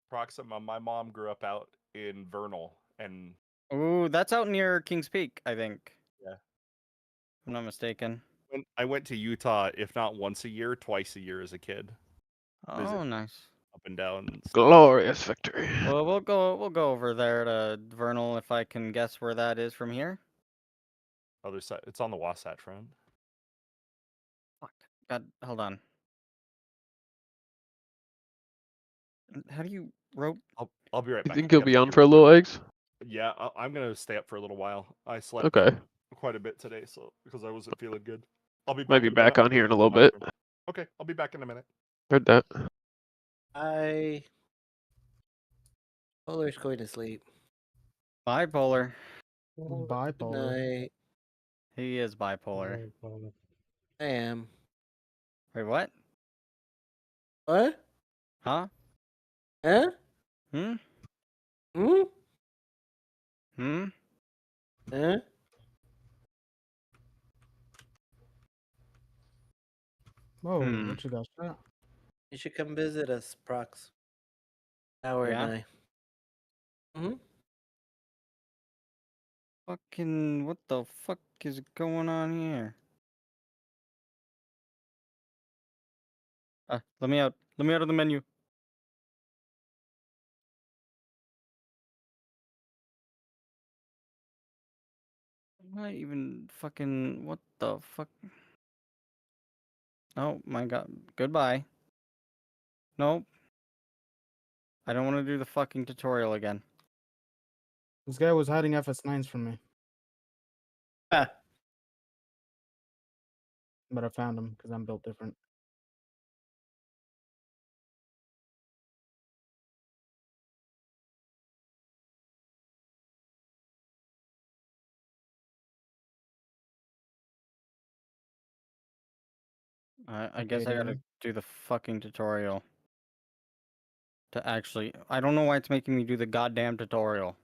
Proxima, my mom grew up out in Vernal, and Ooh, that's out near Kings Peak, I think. Yeah. If I'm not mistaken. when I went to Utah, if not once a year, twice a year as a kid. Visit Oh, nice. up and down. And stuff. Glorious victory. Well, we'll go over there to Vernal if I can guess where that is from here. Other side, it's on the Wasatch Front. Fuck. God, hold on. How do you rope? I'll be right You back. think I you'll gotta be on get for a ready. little eggs? Yeah, I'm gonna stay up for a little while. I slept Okay. quite a bit today, so because I wasn't feeling good. I'll be back. Might be in a back minute. on here in a little bit. Okay, I'll be back in a minute. Heard that. Polar's going to sleep. Bipolar. Bipolar. Night. He is bipolar. I am. Wait, what? What? Huh? Huh? Hmm? Hmm? Hmm? Huh? Whoa, what you got shot? You should come visit us, Prox. Howard and I. Hmm? Fucking, what the fuck is going on here? Let me out. Let me out of the menu. I'm not even fucking, what the fuck? Oh my god. Goodbye. Nope. I don't want to do the fucking tutorial again. This guy was hiding FS9s from me. Ah. But I found him because I'm built different. I guess I gotta Waiting. do the fucking tutorial. To actually... I don't know why it's making me do the goddamn tutorial.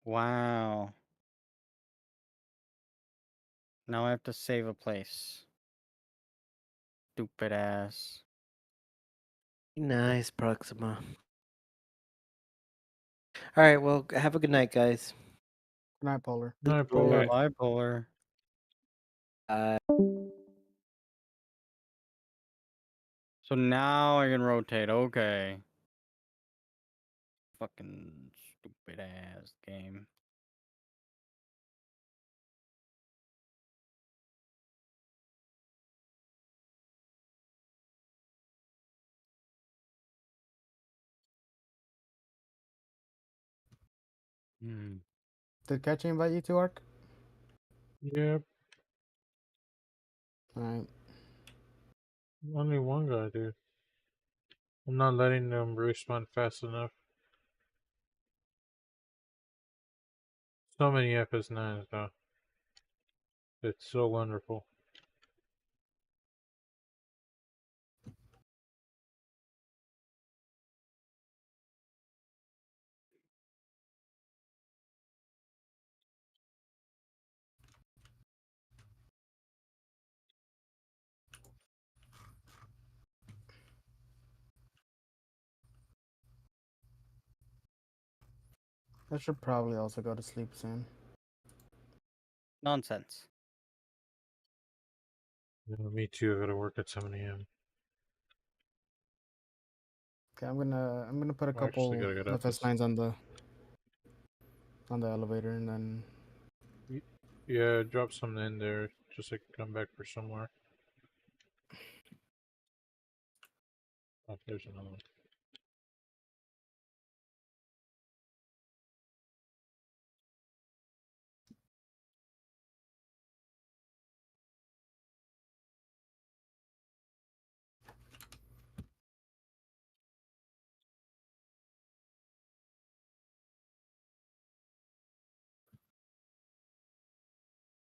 Wow. Now I have to save a place. Stupid ass. Nice, Proxima. All right, well, have a good night, guys. Good night, Polar. Night, Polar. Bipolar. So now I can rotate. Okay. Fucking stupid ass game. Hmm. Did Catchy invite you to Ark? Yep. Alright. Only one guy, dude. I'm not letting them respawn fast enough. So many FS9s, though. It's so wonderful. I should probably also go to sleep soon. Nonsense. Yeah, me too. I gotta work at 7 a.m. Okay, I'm gonna put a I actually couple gotta get up this. FS9s on the elevator and then Yeah, drop something in there just so I can come back for somewhere. Oh, there's another one.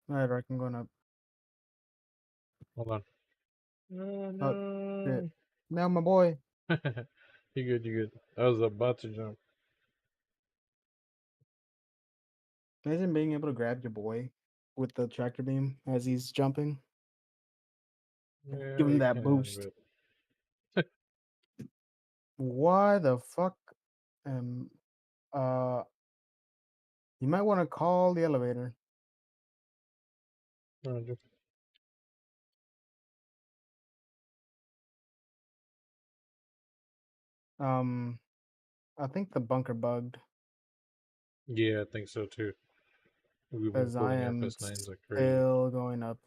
alright, Ark, I'm going up. Hold on. Oh, Oh shit. no. Now my boy. You good, you good. I was about to jump. Imagine being able to grab your boy with the tractor beam as he's jumping. Yeah, Give him you that can, boost. but Why the fuck? Um, uh, you might want to call the elevator. Roger. I think the bunker bugged Yeah, I think so too. We've been because I pulling am FS9s like crazy. still going up.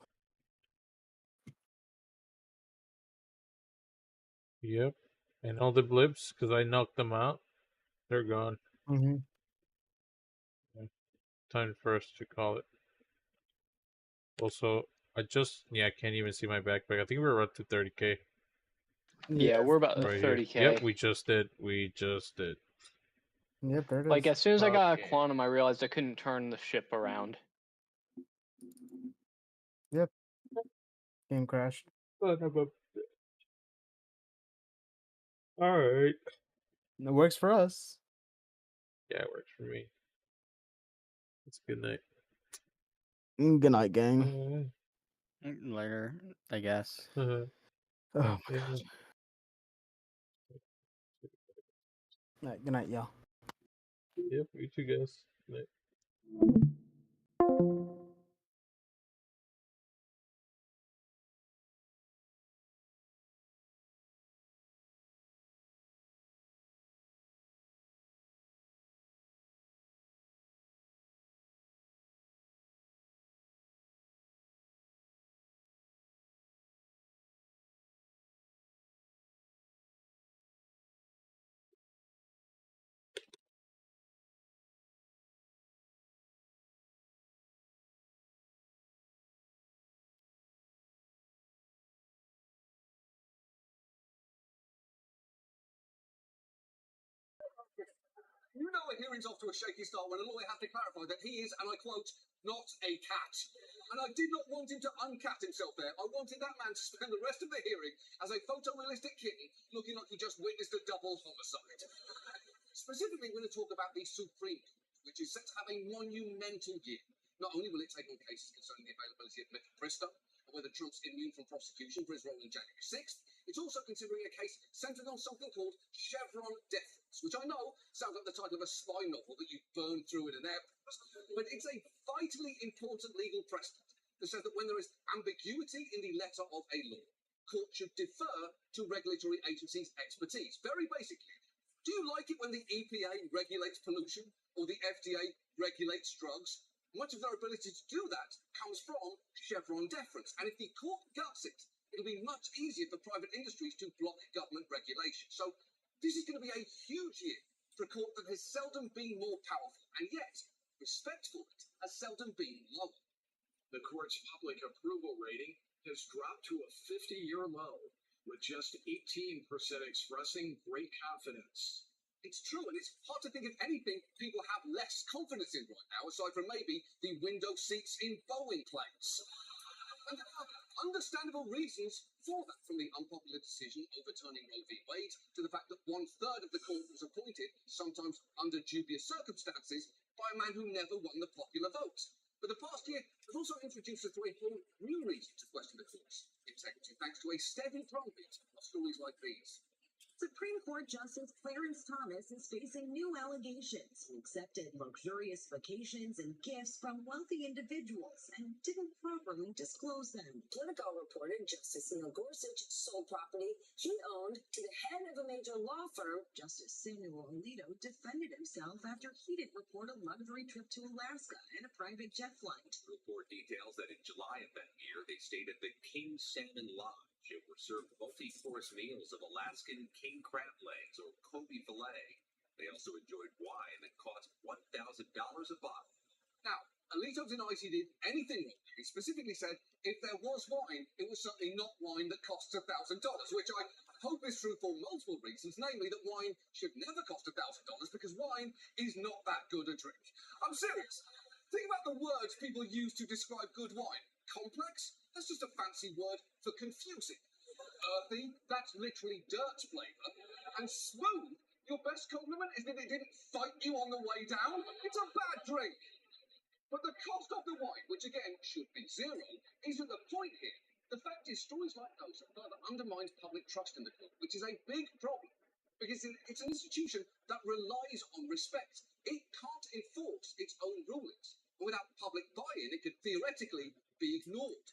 Yep. And all the blips, because I knocked them out, they're gone. Mm-hmm. Yeah. Time for us to call it. Also, I can't even see my backpack. I think we're up to 30k. Yeah, we're about Right here. 30K. Yep, we just did. We just did. Yep, there it is. Like, as soon as I got a Okay. quantum, I realized I couldn't turn the ship around. Yep. Game crashed. Alright. It works for us. Yeah, it works for me. It's a good night. Good night, gang. Later, I guess. Oh my Yeah. gosh. Good night, y'all. Yep, you too, guys. Night. You know a hearing's off to a shaky start when a lawyer has to clarify that he is, and I quote, not a cat. And I did not want him to uncat himself there. I wanted that man to spend the rest of the hearing as a photorealistic kitten looking like he just witnessed a double homicide. Specifically, we're going to talk about the Supreme Court, which is set to have a monumental year. Not only will it take on cases concerning the availability of mifepristone, and whether Trump's immune from prosecution for his role on January 6th, it's also considering a case centered on something called Chevron deference, which I know sounds like the title of a spy novel that you burn through in an airport, but it's a vitally important legal precedent that says that when there is ambiguity in the letter of a law, courts should defer to regulatory agencies' expertise. Very basically, do you like it when the EPA regulates pollution or the FDA regulates drugs? Much of their ability to do that comes from Chevron deference. And if the court guts it, it'll be much easier for private industries to block government regulation. So this is going to be a huge year for a court that has seldom been more powerful, and yet respect for it has seldom been lower. The court's public approval rating has dropped to a 50-year low, with just 18% expressing great confidence. It's true, and it's hard to think of anything people have less confidence in right now, aside from maybe the window seats in Boeing planes. And there are understandable reasons for that, from the unpopular decision overturning Roe v. Wade to the fact that 1/3 of the court was appointed, sometimes under dubious circumstances, by a man who never won the popular vote. But the past year has also introduced us to a whole new reason to question the court's integrity, thanks to a steady drumbeat of stories like these. Supreme Court Justice Clarence Thomas is facing new allegations. He accepted luxurious vacations and gifts from wealthy individuals and didn't properly disclose them. Politico reported Justice Neil Gorsuch sold property he owned to the head of a major law firm. Justice Samuel Alito defended himself after he didn't report a luxury trip to Alaska and a private jet flight. The report details that in July of that year, they stayed at the King Salmon Lodge. It were served multi-course meals of Alaskan king crab legs or Kobe fillet. They also enjoyed wine that cost $1,000 a bottle. Now, Alito denies he did anything wrong. He specifically said if there was wine, it was certainly not wine that costs $1,000, which I hope is true for multiple reasons, namely that wine should never cost $1,000 because wine is not that good a drink. I'm serious. Think about the words people use to describe good wine. Complex? That's just a fancy word for confusing. Earthy? That's literally dirt flavour. And smooth? Your best compliment is that it didn't fight you on the way down? It's a bad drink. But the cost of the wine, which again should be zero, isn't the point here. The fact is, stories like those have further undermined public trust in the court, which is a big problem. Because it's an institution that relies on respect. It can't enforce its own rulings. And without public buy-in, it could theoretically be ignored.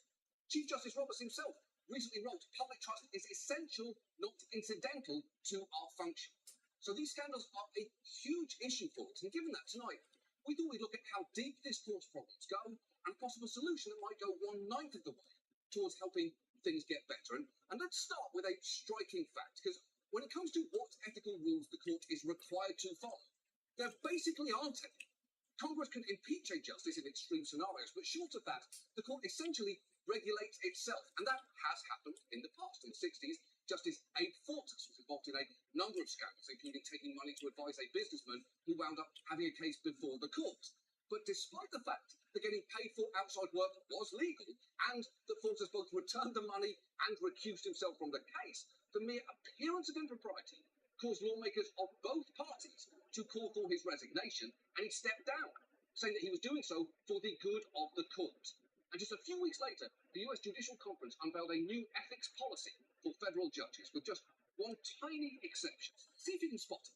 Chief Justice Roberts himself recently wrote, public trust is essential, not incidental, to our function. So these scandals are a huge issue for us. And given that tonight, we thought we'd look at how deep this court's problems go and a possible solution that might go 1/9 of the way towards helping things get better. And let's start with a striking fact, because when it comes to what ethical rules the court is required to follow, there basically aren't any. Congress can impeach a justice in extreme scenarios, but short of that, the court essentially regulates itself. And that has happened in the past. In the 60s, Justice Abe Fortas was involved in a number of scandals, including taking money to advise a businessman who wound up having a case before the court. But despite the fact that getting paid for outside work was legal, and that Fortas both returned the money and recused himself from the case, the mere appearance of impropriety caused lawmakers of both parties to call for his resignation, and he stepped down, saying that he was doing so for the good of the court. And just a few weeks later, the US Judicial Conference unveiled a new ethics policy for federal judges, with just one tiny exception. See if you can spot it.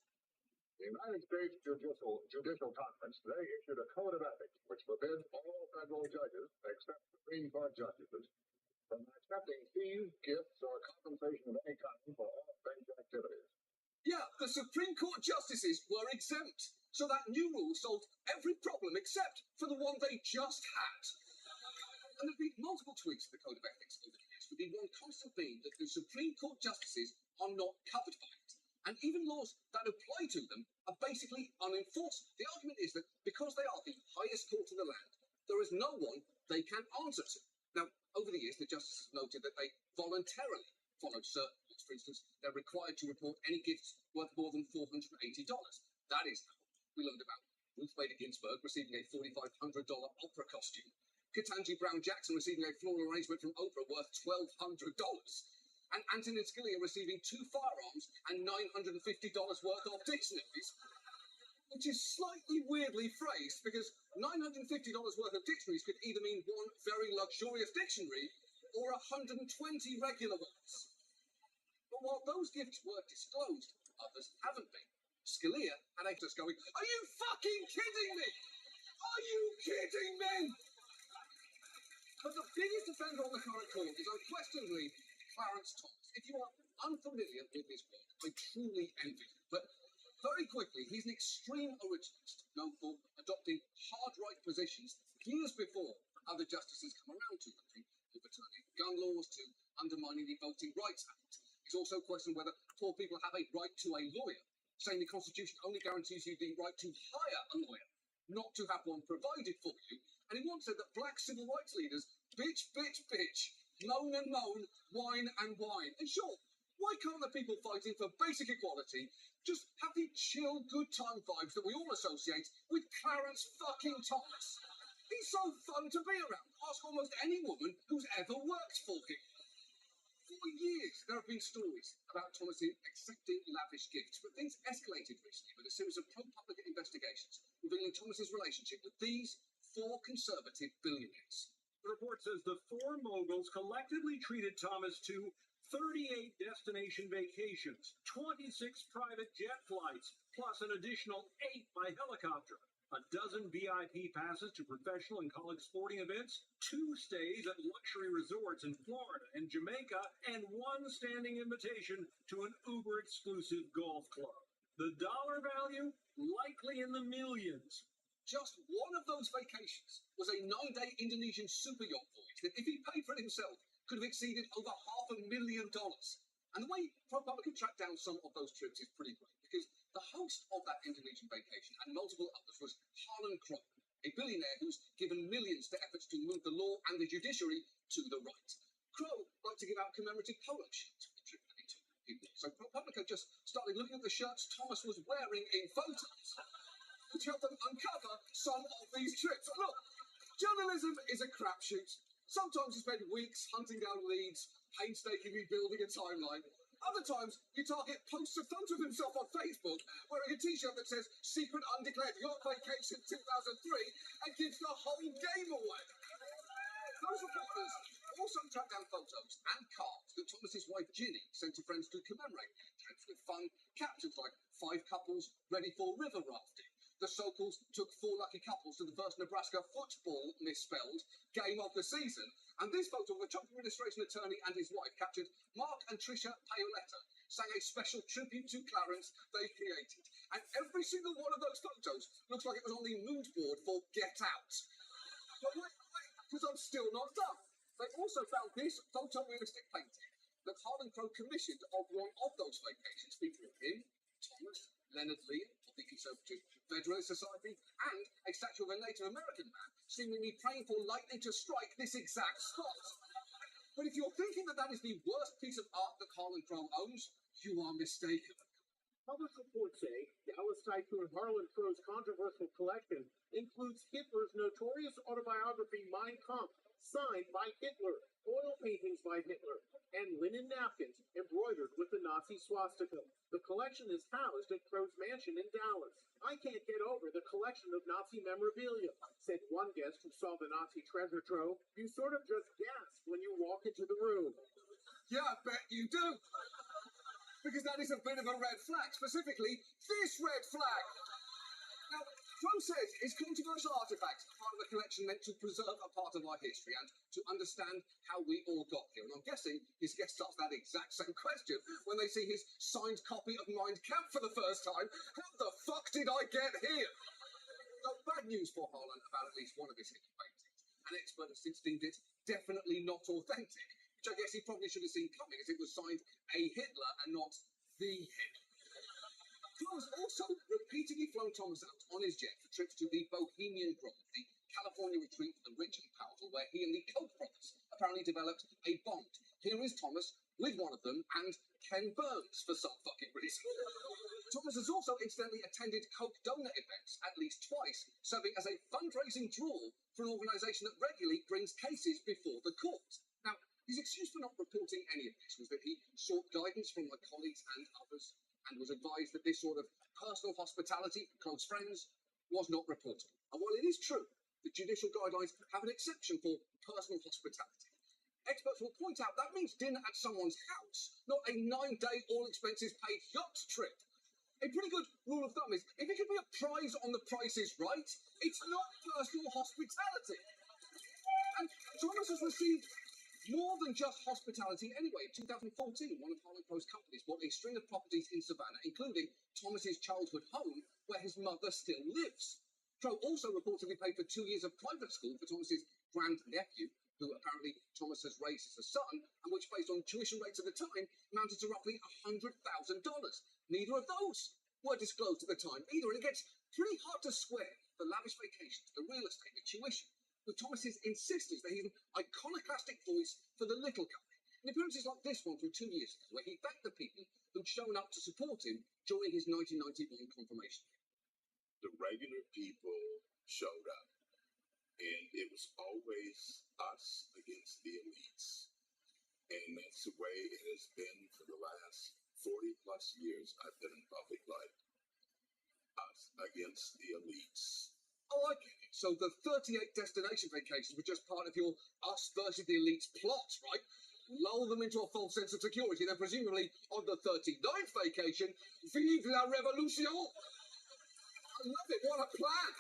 The United States Judicial Conference today issued a code of ethics which forbids all federal judges, except Supreme Court justices, from accepting fees, gifts, or compensation of any kind for all bench activities. Yeah, the Supreme Court justices were exempt, so that new rule solved every problem except for the one they just had. And there have been multiple tweaks to the Code of Ethics over the years, with the one constant theme that the Supreme Court justices are not covered by it. And even laws that apply to them are basically unenforced. The argument is that because they are the highest court in the land, there is no one they can answer to. Now, over the years, the justices noted that they voluntarily followed certain laws. For instance, they're required to report any gifts worth more than $480. That is, we learned about Ruth Bader Ginsburg receiving a $4,500 opera costume, Ketanji Brown Jackson receiving a floral arrangement from Oprah worth $1,200, and Antonin Scalia receiving 2 firearms and $950 worth of dictionaries, which is slightly weirdly phrased because $950 worth of dictionaries could either mean one very luxurious dictionary or 120 regular ones. But while those gifts were disclosed, others haven't been. Scalia had actors going, "Are you fucking kidding me? Are you kidding me?" But the biggest offender on the current court is unquestionably Clarence Thomas. If you are unfamiliar with his work, I truly envy you. But very quickly, he's an extreme originalist, known for adopting hard right positions years before other justices come around to them, from overturning gun laws to undermining the Voting Rights Act. He's also questioned whether poor people have a right to a lawyer, saying the Constitution only guarantees you the right to hire a lawyer, not to have one provided for you. And he once said that black civil rights leaders bitch, bitch, bitch, moan and moan, whine and whine. And sure, why can't the people fighting for basic equality just have the chill, good time vibes that we all associate with Clarence fucking Thomas? He's so fun to be around. Ask almost any woman who's ever worked for him. For years, there have been stories about Thomas accepting lavish gifts, but things escalated recently with a series of pro-public investigations revealing Thomas's relationship with these 4 conservative billionaires. The report says the 4 moguls collectively treated Thomas to 38 destination vacations, 26 private jet flights, plus an additional 8 by helicopter, a dozen VIP passes to professional and college sporting events, 2 stays at luxury resorts in Florida and Jamaica, and 1 standing invitation to an uber-exclusive golf club. The dollar value? Likely in the millions. Just one of those vacations was a 9-day Indonesian super yacht voyage that, if he paid for it himself, could have exceeded over $500,000. And the way ProPublica tracked down some of those trips is pretty great, because the host of that Indonesian vacation and multiple others was Harlan Crow, a billionaire who's given millions to efforts to move the law and the judiciary to the right. Crow liked to give out commemorative polo shirts for the trip that he took people. So ProPublica just started looking at the shirts Thomas was wearing in photos, which helped them uncover some of these trips. Look, journalism is a crapshoot. Sometimes you spend weeks hunting down leads, painstakingly building a timeline. Other times, you target posts of photos of himself on Facebook wearing a t-shirt that says "Secret Undeclared Yacht Vacation 2003" and gives the whole game away. Those reporters also tracked down photos and cards that Thomas's wife Ginny sent to friends to commemorate trips with fun captions like 5 couples ready for river rafting. The Sokals took 4 lucky couples to the first Nebraska football misspelled game of the season. And this photo of a Trump administration attorney and his wife, captured Mark and Tricia Paoletta, sang a special tribute to Clarence they created. And every single one of those photos looks like it was on the mood board for Get Out. But wait, because I'm still not done. They also found this photorealistic painting that Harlan Crow commissioned of one of those vacations, featuring him, Thomas, Leonard Lee of the Conservative Federalist Society, and a statue of a Native American man seemingly praying for lightning to strike this exact spot. But if you're thinking that that is the worst piece of art that Harlan Crow owns, you are mistaken. Published reports say Dallas tycoon Harlan Crow's controversial collection includes Hitler's notorious autobiography Mein Kampf, signed by Hitler, oil paintings by Hitler, and linen napkins embroidered with the Nazi swastika. The collection is housed at Crow's mansion in Dallas. "I can't get over the collection of Nazi memorabilia," said one guest who saw the Nazi treasure trove. "You sort of just gasp when you walk into the room." Yeah, I bet you do. Because that is a bit of a red flag, specifically this red flag. Now, Crow says his controversial artifacts are part of a collection meant to preserve a part of our history and to understand how we all got here. And I'm guessing his guests ask that exact same question when they see his signed copy of Mein Kampf for the first time. How the fuck did I get here? Now, bad news for Harlan about at least one of his hidden paintings. An expert has since deemed it definitely not authentic, which I guess he probably should have seen coming, as it was signed A. Hitler and not the Hitler. Crow has also repeatedly flown Thomas out on his jet for trips to the Bohemian Grove, the California retreat for the rich and powerful, where he and the Koch brothers apparently developed a bond. Here is Thomas with one of them and Ken Burns for some fucking reason. Thomas has also incidentally attended Coke donor events at least twice, serving as a fundraising draw for an organisation that regularly brings cases before the court. Now, his excuse for not reporting any of this was that he sought guidance from my colleagues and others, and was advised that this sort of personal hospitality for close friends was not reportable. And while it is true that judicial guidelines have an exception for personal hospitality, experts will point out that means dinner at someone's house, not a 9-day all-expenses-paid yacht trip. A pretty good rule of thumb is, if it could be a prize on The Price is Right, it's not personal hospitality. And Thomas has received more than just hospitality anyway. In 2014, one of Harlan Crow's companies bought a string of properties in Savannah, including Thomas's childhood home, where his mother still lives. Crow also reportedly paid for 2 years of private school for Thomas's grandnephew, who apparently Thomas has raised as a son, and which, based on tuition rates at the time, amounted to roughly $100,000. Neither of those were disclosed at the time either, and it gets pretty hard to square the lavish vacations, the real estate, the tuition, with Thomas's insistence that he's an iconoclastic voice for the little guy. In appearances like this one from 2 years ago, where he thanked the people who'd shown up to support him during his 1991 confirmation. The regular people showed up, and it was always us against the elites. And that's the way it has been for the last 40 plus years I've been in public life. Us against the elites. Oh, I get it. So the 38 destination vacations were just part of your us versus the elites plot, right? Lull them into a false sense of security, then presumably on the 39th vacation, vive la revolution! I love it, what a plan!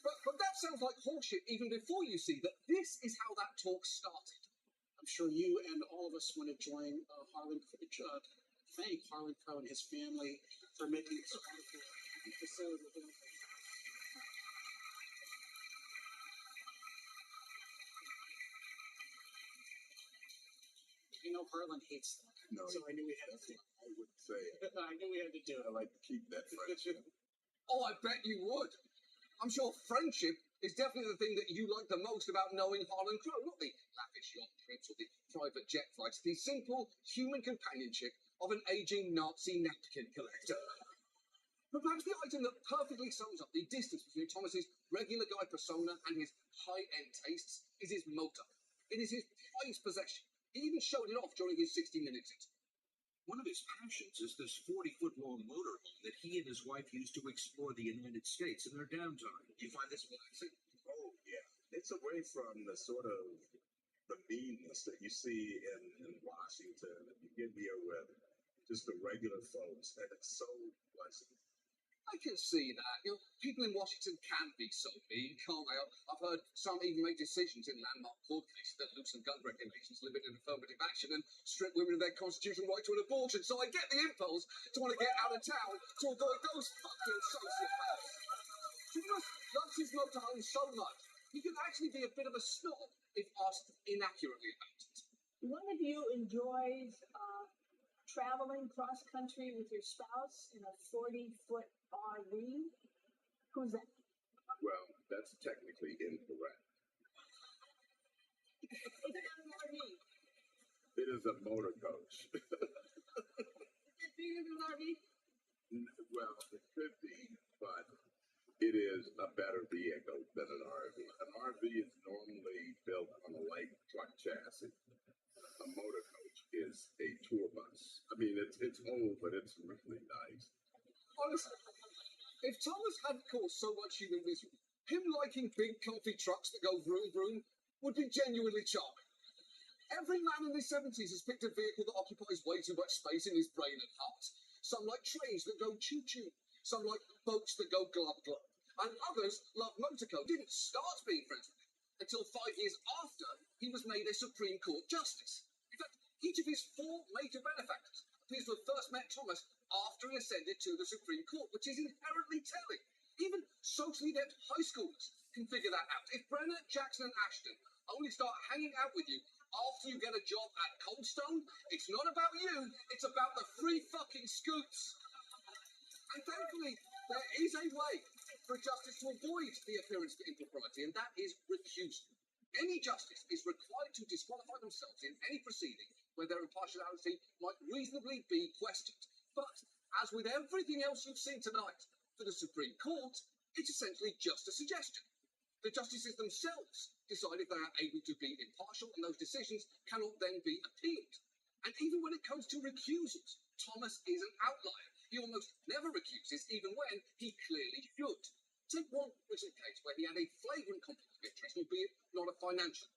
But that sounds like horseshit even before you see that this is how that talk started. I'm sure you and all of us want to join Harlan, thank Harlan Crow and his family for making this wonderful facility. You know, Harlan hates that. No, so I knew we had to do it. I wouldn't say it. I knew we had to do it. I like to keep that friendship. Oh, I bet you would. I'm sure friendship is definitely the thing that you like the most about knowing Harlan Crow, not the lavish yacht trips or the private jet flights, the simple human companionship of an aging Nazi napkin collector. But perhaps the item that perfectly sums up the distance between Thomas's regular guy persona and his high-end tastes is his motor. It is his prized possession. He even showed it off during his 60-minute interview. One of his passions is this 40-foot-long motorhome that he and his wife use to explore the United States in their downtime. Do you find this relaxing? Oh, yeah. It's away from the sort of the meanness that you see in Washington, and you get here with just the regular folks, and it's so pleasant. I can see that. You know, people in Washington can be so mean, can't they? I've heard some even make decisions in landmark court cases that loosen gun regulations, limit affirmative action, and strip women of their constitutional right to an abortion. So I get the impulse to want to get out of town to avoid those fucking sociopaths. Thomas loves his motorhome so much, he can actually be a bit of a snob if asked inaccurately about it. One of you enjoys traveling cross-country with your spouse in a 40-foot RV? Who's that? Well, that's technically incorrect. It's not an RV. It is a motor coach. Is it bigger than an RV? Well, it could be, but it is a better vehicle than an RV. An RV is normally built on a light truck chassis. A motor coach is a tour bus. I mean, it's old, but it's really nice. Honestly, if Thomas hadn't caused so much human misery, him liking big, comfy trucks that go vroom, vroom would be genuinely charming. Every man in his 70s has picked a vehicle that occupies way too much space in his brain and heart. Some like trains that go choo-choo. Some like boats that go glub-glub. And others love motorco. Didn't start being friends with him until 5 years after he was made a Supreme Court Justice. In fact, each of his 4 major benefactors appears to have first met Thomas after he ascended to the Supreme Court, which is inherently telling. Even socially adept high schoolers can figure that out. If Brenner, Jackson, and Ashton only start hanging out with you after you get a job at Coldstone, it's not about you, it's about the free fucking scoops. And thankfully, there is a way for a justice to avoid the appearance of impropriety, and that is recusal. Any justice is required to disqualify themselves in any proceeding where their impartiality impartiality might reasonably be questioned. But, as with everything else you've seen tonight, for the Supreme Court, it's essentially just a suggestion. The justices themselves decide if they are able to be impartial, and those decisions cannot then be appealed. And even when it comes to recusals, Thomas is an outlier. He almost never recuses, even when he clearly should. Take one recent case where he had a flagrant conflict of interest, albeit not a financial.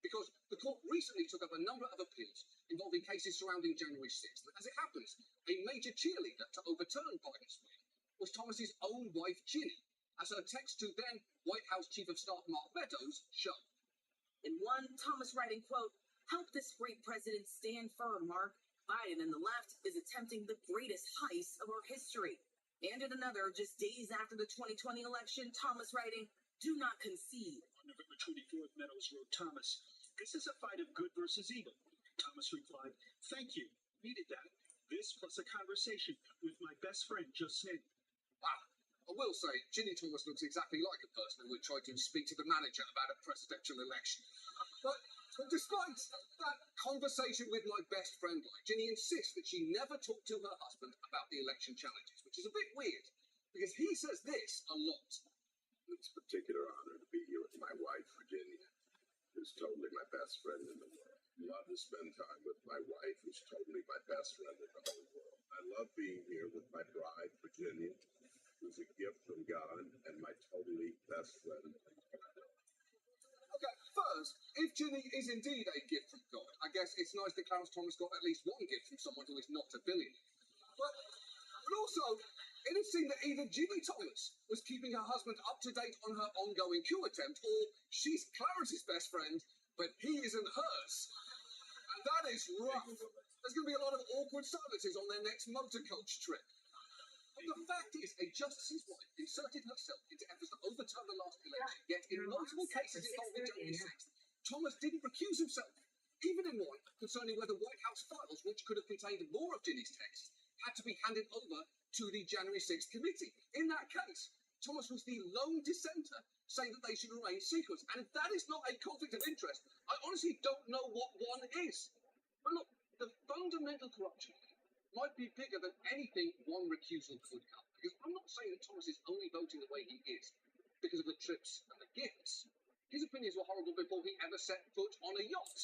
Because the court recently took up a number of appeals involving cases surrounding January 6th. And as it happens, a major cheerleader to overturn Biden's win was Thomas's own wife, Ginny, as her text to then White House Chief of Staff Mark Meadows show. In one, Thomas writing, quote, "Help this great president stand firm, Mark. Biden and the left is attempting the greatest heist of our history." And in another, just days after the 2020 election, Thomas writing, "Do not concede." On November 24th, Meadows wrote Thomas, "This is a fight of good versus evil." Thomas replied, "Thank you. Needed that. This plus a conversation with my best friend just then." Wow. I will say, Ginny Thomas looks exactly like a person who would try to speak to the manager about a presidential election. But despite that conversation with my best friend, Ginny insists that she never talked to her husband about the election challenges, which is a bit weird, because he says this a lot. It's a particular honor to be here with my wife, Virginia, who's totally my best friend in the world. Love to spend time with my wife, who's totally my best friend in the whole world. I love being here with my bride, Virginia, who's a gift from God and my totally best friend. Okay, first, if Ginny is indeed a gift from God, I guess it's nice that Clarence Thomas got at least one gift from someone who is not a billionaire. But also, it would seem that either Ginny Thomas was keeping her husband up to date on her ongoing coup attempt, or she's Clarence's best friend, but he isn't hers. And that is rough. There's going to be a lot of awkward silences on their next motor coach trip. But the fact is, a justice's wife inserted herself into efforts to overturn the last election, yet in multiple cases involving January 6th, Thomas didn't recuse himself, even in one concerning whether White House files, which could have contained more of Ginny's text, had to be handed over to the January 6th committee. In that case, Thomas was the lone dissenter, saying that they should remain secret. And if that is not a conflict of interest, I honestly don't know what one is. But look, the fundamental corruption might be bigger than anything one recusal could help. Because I'm not saying that Thomas is only voting the way he is because of the trips and the gifts. His opinions were horrible before he ever set foot on a yacht.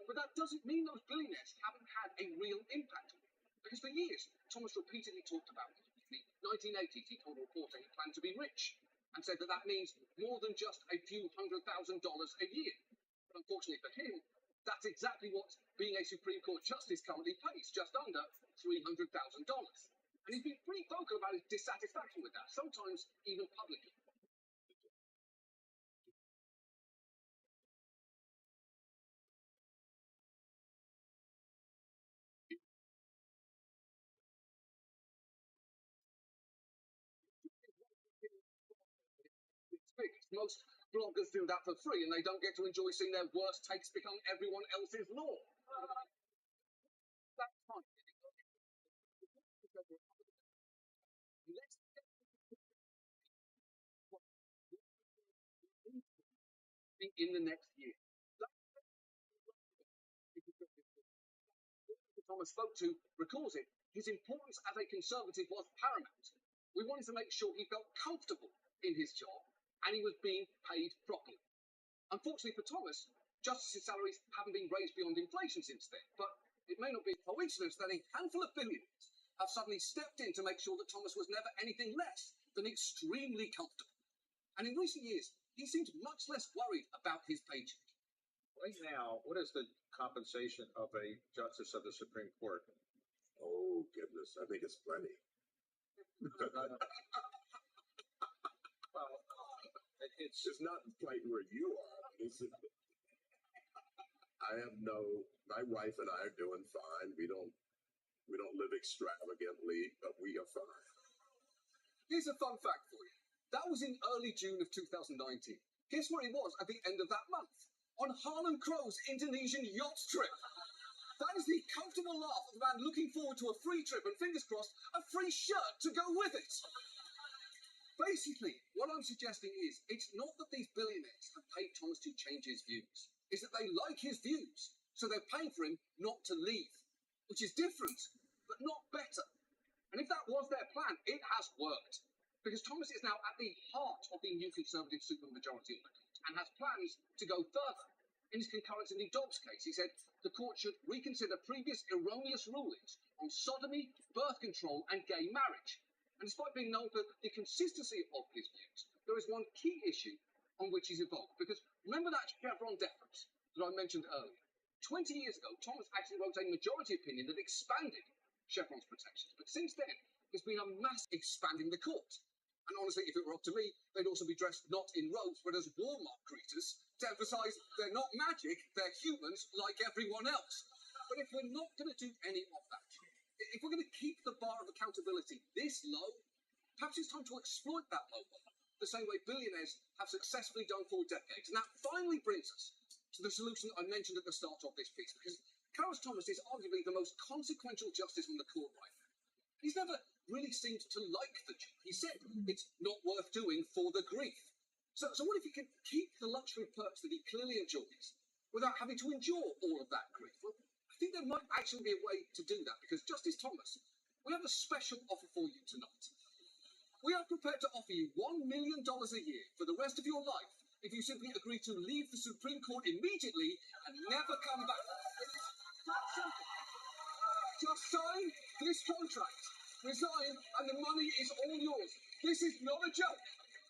But that doesn't mean those billionaires haven't had a real impact on him. Because for years, Thomas repeatedly talked about it. In the 1980s, he told a reporter he planned to be rich, and said that that means more than just a few $100,000 a year. But unfortunately for him, that's exactly what being a Supreme Court justice currently pays, just under $300,000. And he's been pretty vocal about his dissatisfaction with that, sometimes even publicly. Most bloggers do that for free, and they don't get to enjoy seeing their worst takes become everyone else's law. That's fine. Let's in the next year. Thomas spoke to recalls it. His importance as a conservative was paramount. We wanted to make sure he felt comfortable in his job and he was being paid properly. Unfortunately for Thomas, justices' salaries haven't been raised beyond inflation since then, but it may not be a coincidence that a handful of billionaires have suddenly stepped in to make sure that Thomas was never anything less than extremely comfortable. And in recent years, he seemed much less worried about his paycheck. Right now, what is the compensation of a justice of the Supreme Court? Oh, goodness, I think it's plenty. Well, it's not quite where you are. My wife and I are doing fine. We don't live extravagantly, but we are fine. Here's a fun fact for you. That was in early June of 2019. Guess where he was at the end of that month? On Harlan Crow's Indonesian yacht trip. That is the comfortable laugh of a man looking forward to a free trip and, fingers crossed, a free shirt to go with it. Basically, what I'm suggesting is, it's not that these billionaires have paid Thomas to change his views. It's that they like his views, so they're paying for him not to leave. which is different, but not better. And if that was their plan, it has worked. Because Thomas is now at the heart of the new Conservative supermajority on the court and has plans to go further. In his concurrence in the Dobbs case, he said the court should reconsider previous erroneous rulings on sodomy, birth control, and gay marriage. And despite being known for the consistency of his views, there is one key issue on which he's evolved. Because remember that Chevron deference that I mentioned earlier? 20 years ago, Thomas actually wrote a majority opinion that expanded Chevron's protections. But since then, there's been a mass expanding the court. And honestly, if it were up to me, they'd also be dressed not in robes, but as Walmart greeters to emphasise they're not magic, they're humans like everyone else. But if we're not going to do any of that, if we're going to keep the bar of accountability this low, perhaps it's time to exploit that low bar, the same way billionaires have successfully done for decades. And that finally brings us to the solution that I mentioned at the start of this piece, because Clarence Thomas is arguably the most consequential justice on the court right now. He's never really seemed to like the job. He said it's not worth doing for the grief. So what if he could keep the luxury perks that he clearly enjoys without having to endure all of that grief? Well, I think there might actually be a way to do that, because Justice Thomas, we have a special offer for you tonight. We are prepared to offer you $1 million a year for the rest of your life if you simply agree to leave the Supreme Court immediately and never come back. It's that simple. Just sign this contract, resign, and the money is all yours. This is not a joke.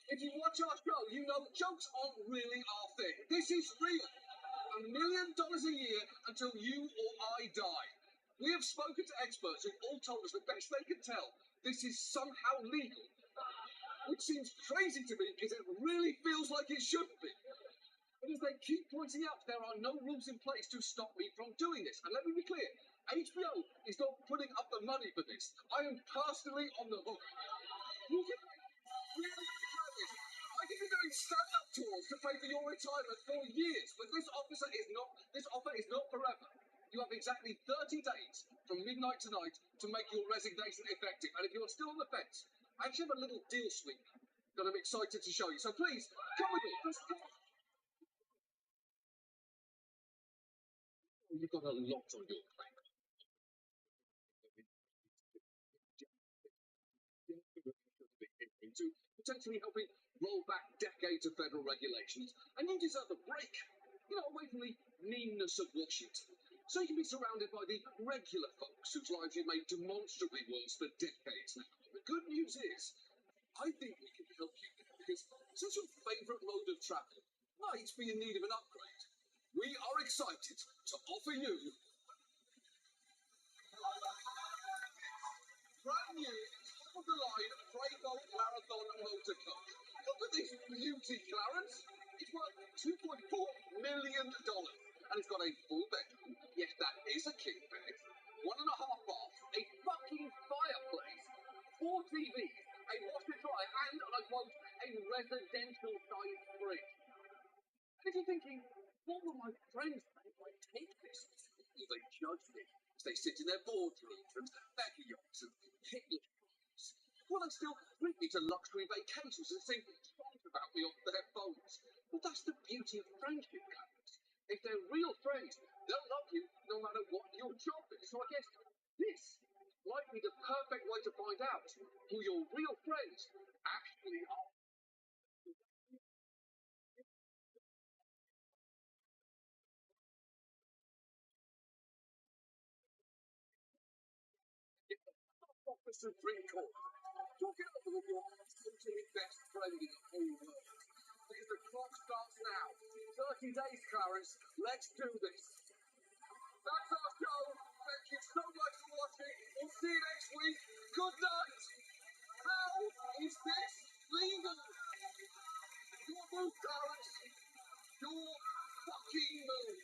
If you watch our show, you know jokes aren't really our thing. This is real. $1 million a year until you or I die. We have spoken to experts who all told us the best they could tell, this is somehow legal. Which seems crazy to me because it really feels like it should be. But as they keep pointing out, there are no rules in place to stop me from doing this. And let me be clear, HBO is not putting up the money for this. I am personally on the hook. You can really try this. I could be doing stand-up tours to pay for your retirement for years, but this offer is not forever. You have exactly 30 days from midnight tonight to make your resignation effective. And if you're still on the fence, I actually have a little deal sweetener that I'm excited to show you. So please, come with me. You've got a lot on your plate. To potentially helping roll back decades of federal regulations, and you deserve a break, away from the meanness of Washington, so you can be surrounded by the regular folks whose lives you've made demonstrably worse for decades now. The good news is, I think we can help you, because since your favourite mode of travel might be in need of an upgrade, we are excited to offer you brand new, top-of-the-line Prevost Marathon motor coach. Look at this beauty, Clarence. It's worth $2.4 million, and it's got a full bedroom. Yes, that is a king bed. 1.5 baths, a fucking fireplace, 4 TVs, a washer dryer, and I quote, a residential-sized fridge. And if you're thinking, what will my friends think if I take this? Will they judge me as they sit in their boardrooms and beggar yachts and Hitler prize? Will they still treat me to luxury vacations and sing songs about me off their phones? Well, that's the beauty of friendship, guys. If they're real friends, they'll love you no matter what your job is. So I guess this might be the perfect way to find out who your real friends actually are. Off the Supreme Court. Talk it over with your totally best friend in the whole world. Because the clock starts now. 30 days, Clarence. Let's do this. That's our show. Thank you so much for watching. We'll see you next week. Good night. How is this legal? Your move, Clarence. Your fucking move.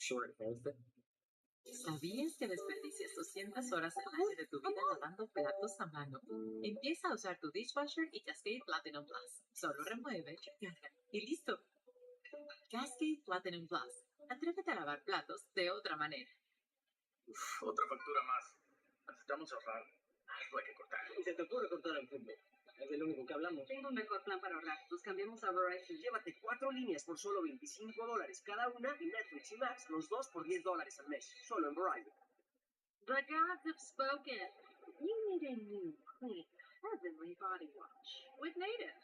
Short hair thing. ¿Sabías que desperdicias 200 horas al año de tu vida lavando platos a mano? Empieza a usar tu dishwasher y Cascade Platinum Plus. Solo remueve, carga y listo. Cascade Platinum Plus. Atrévete a lavar platos de otra manera. Uf, otra factura más. Necesitamos ahorrar. Algo hay que cortar. Y se te ocurre cortar el fútbol. Es del único que hablamos. Tengo un mejor plan para ahorrar. Nos cambiamos a Verizon. Llévate 4 líneas por solo $25 cada una y Netflix y Max los 2 por $10 al mes. Solo en Verizon. The gods have spoken. You need a new, clean, heavenly body wash with Native.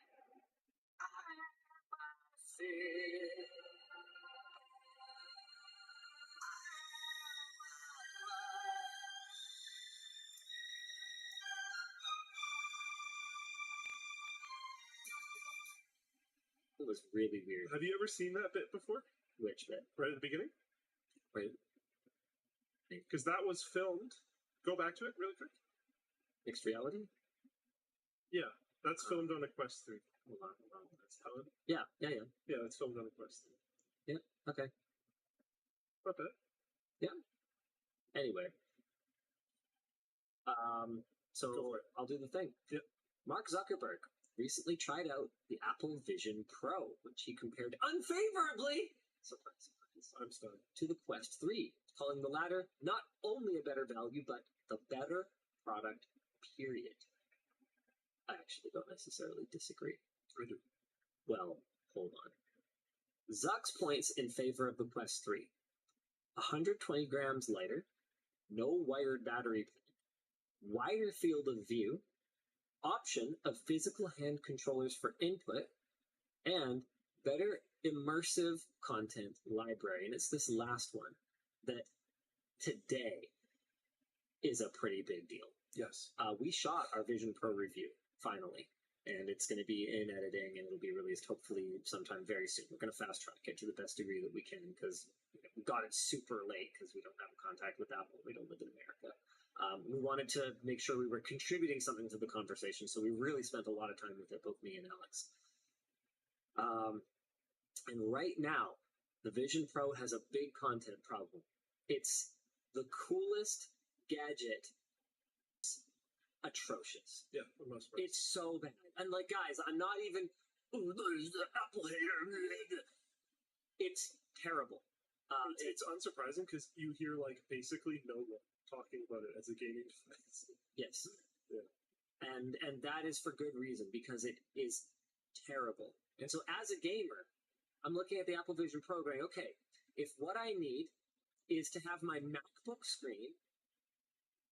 It was really weird. Have you ever seen that bit before? Which bit? Right at the beginning? Right. Because that was filmed. Go back to it really quick. Mixed reality? Yeah, that's filmed on a Quest 3. Hold on. That's how it... Yeah. Yeah, that's filmed on a Quest 3. 3. Yeah, okay. Not bad. Yeah. Anyway. So I'll do the thing. Yep. Mark Zuckerberg recently tried out the Apple Vision Pro, which he compared unfavorably, surprise, I'm stunned, to the Quest 3, calling the latter not only a better value, but the better product, period. I actually don't necessarily disagree. I do. Well, hold on. Zuck's points in favor of the Quest 3. 120 grams lighter, no wired battery pack, wider field of view, option of physical hand controllers for input, and better immersive content library. And it's this last one that today is a pretty big deal. Yes. We shot our Vision Pro review, finally, and it's going to be in editing and it'll be released hopefully sometime very soon. We're going to fast track it to the best degree that we can because we got it super late because we don't have contact with Apple. We don't live in America. We wanted to make sure we were contributing something to the conversation, so we really spent a lot of time with it, both me and Alex. And right now, the Vision Pro has a big content problem. It's the coolest gadget. It's atrocious. Yeah, for the most part. It's so bad. And like, guys, I'm not even, there's the Apple hater. It's terrible. It's unsurprising because you hear like basically no one talking about it as a gaming device. Yes. Yeah. And that is for good reason, because it is terrible. And so as a gamer, I'm looking at the Apple Vision Pro going, okay, if what I need is to have my MacBook screen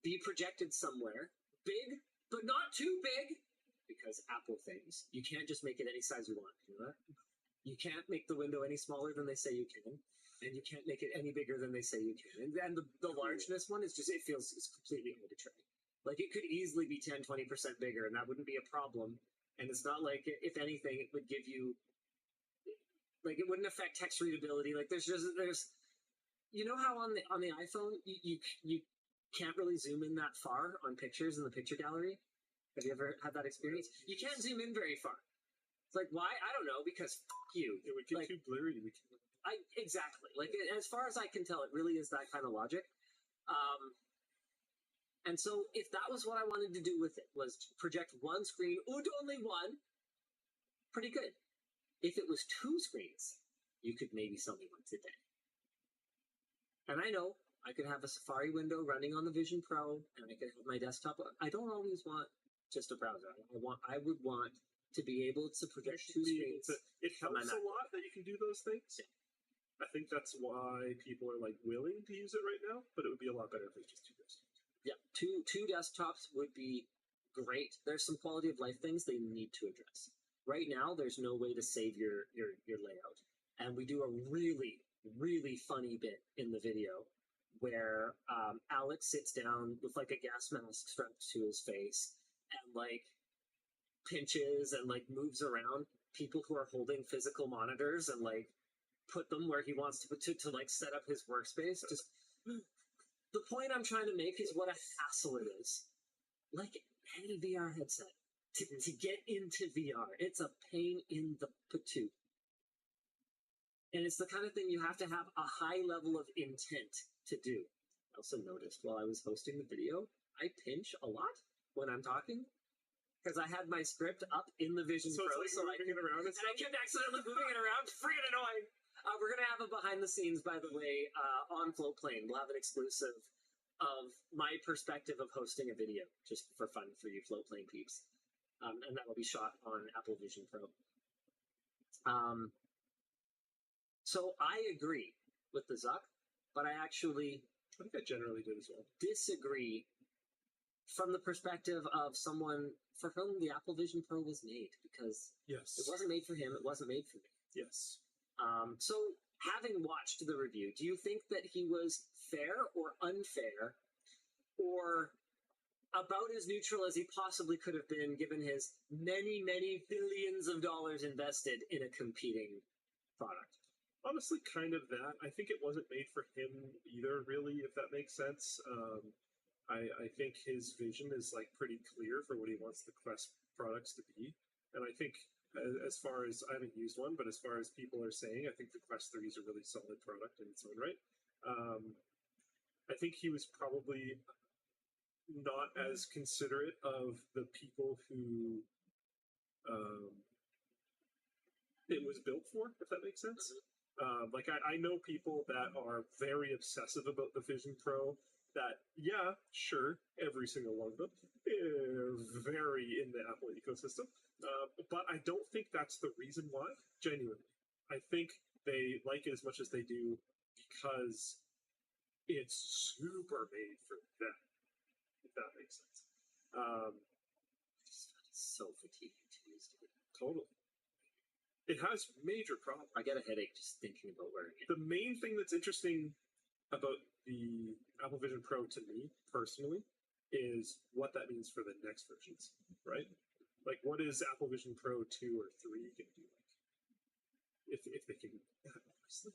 be projected somewhere, big, but not too big, because Apple things, you can't just make it any size you want. You know that? You can't make the window any smaller than they say you can, and you can't make it any bigger than they say you can. And the largeness one is just, it feels it's completely arbitrary. Like, it could easily be 10, 20% bigger, and that wouldn't be a problem. And it's not like, if anything, it would give you, like, it wouldn't affect text readability. Like, there's, you know how on the iPhone, you can't really zoom in that far on pictures in the picture gallery? Have you ever had that experience? You can't zoom in very far. It's like, why? I don't know, because fuck you. It would get like, too blurry. Exactly. Like, as far as I can tell, it really is that kind of logic. And so if that was what I wanted to do with it, was to project one screen, only one, pretty good. If it was two screens, you could maybe sell me one today. And I know I could have a Safari window running on the Vision Pro, and I could have my desktop. I don't always want just a browser. I would want to be able to project two screens. It helps a lot that you can do those things. Yeah. I think that's why people are like willing to use it right now, but it would be a lot better if it's just two desktops. Yeah, two desktops would be great. There's some quality of life things they need to address. Right now, there's no way to save your layout. And we do a really, really funny bit in the video where Alex sits down with like a gas mask strapped to his face and like pinches and like moves around people who are holding physical monitors and like put them where he wants to put to like set up his workspace. Just the point I'm trying to make is what a hassle it is. Like any VR headset to get into VR, it's a pain in the patoot. And it's the kind of thing you have to have a high level of intent to do. I also noticed while I was hosting the video, I pinch a lot when I'm talking because I had my script up in the Vision So Pro, it's like so I moving it around and I kept accidentally moving it around. Freaking annoying. We're gonna have a behind the scenes, by the way, on Floatplane. We'll have an exclusive of my perspective of hosting a video, just for fun for you Floatplane peeps, and that'll be shot on Apple Vision Pro. So I agree with the Zuck, but I think I generally did as well. Disagree from the perspective of someone for whom the Apple Vision Pro was made, because Yes. it wasn't made for him, it wasn't made for me. Yes. So having watched the review, do you think that he was fair or unfair, or about as neutral as he possibly could have been given his many, many billions of dollars invested in a competing product? Honestly, kind of that. I think it wasn't made for him either, really, if that makes sense. I think his vision is like pretty clear for what he wants the Quest products to be. And I think as far as, I haven't used one, but as far as people are saying, I think the Quest 3 is a really solid product in its own right. I think he was probably not as considerate of the people who it was built for, if that makes sense. Like I know people that are very obsessive about the Vision Pro. That, yeah, sure, every single one of them is very in the Apple ecosystem, but I don't think that's the reason why. Genuinely, I think they like it as much as they do because it's super made for them. If that makes sense. It's so fatiguing to use, dude. Totally. It has major problems. I get a headache just thinking about wearing it. The main thing that's interesting about the Apple Vision Pro to me personally is what that means for the next versions, right? Like, what is Apple Vision Pro 2 or 3 going to do? Like, if they can, honestly,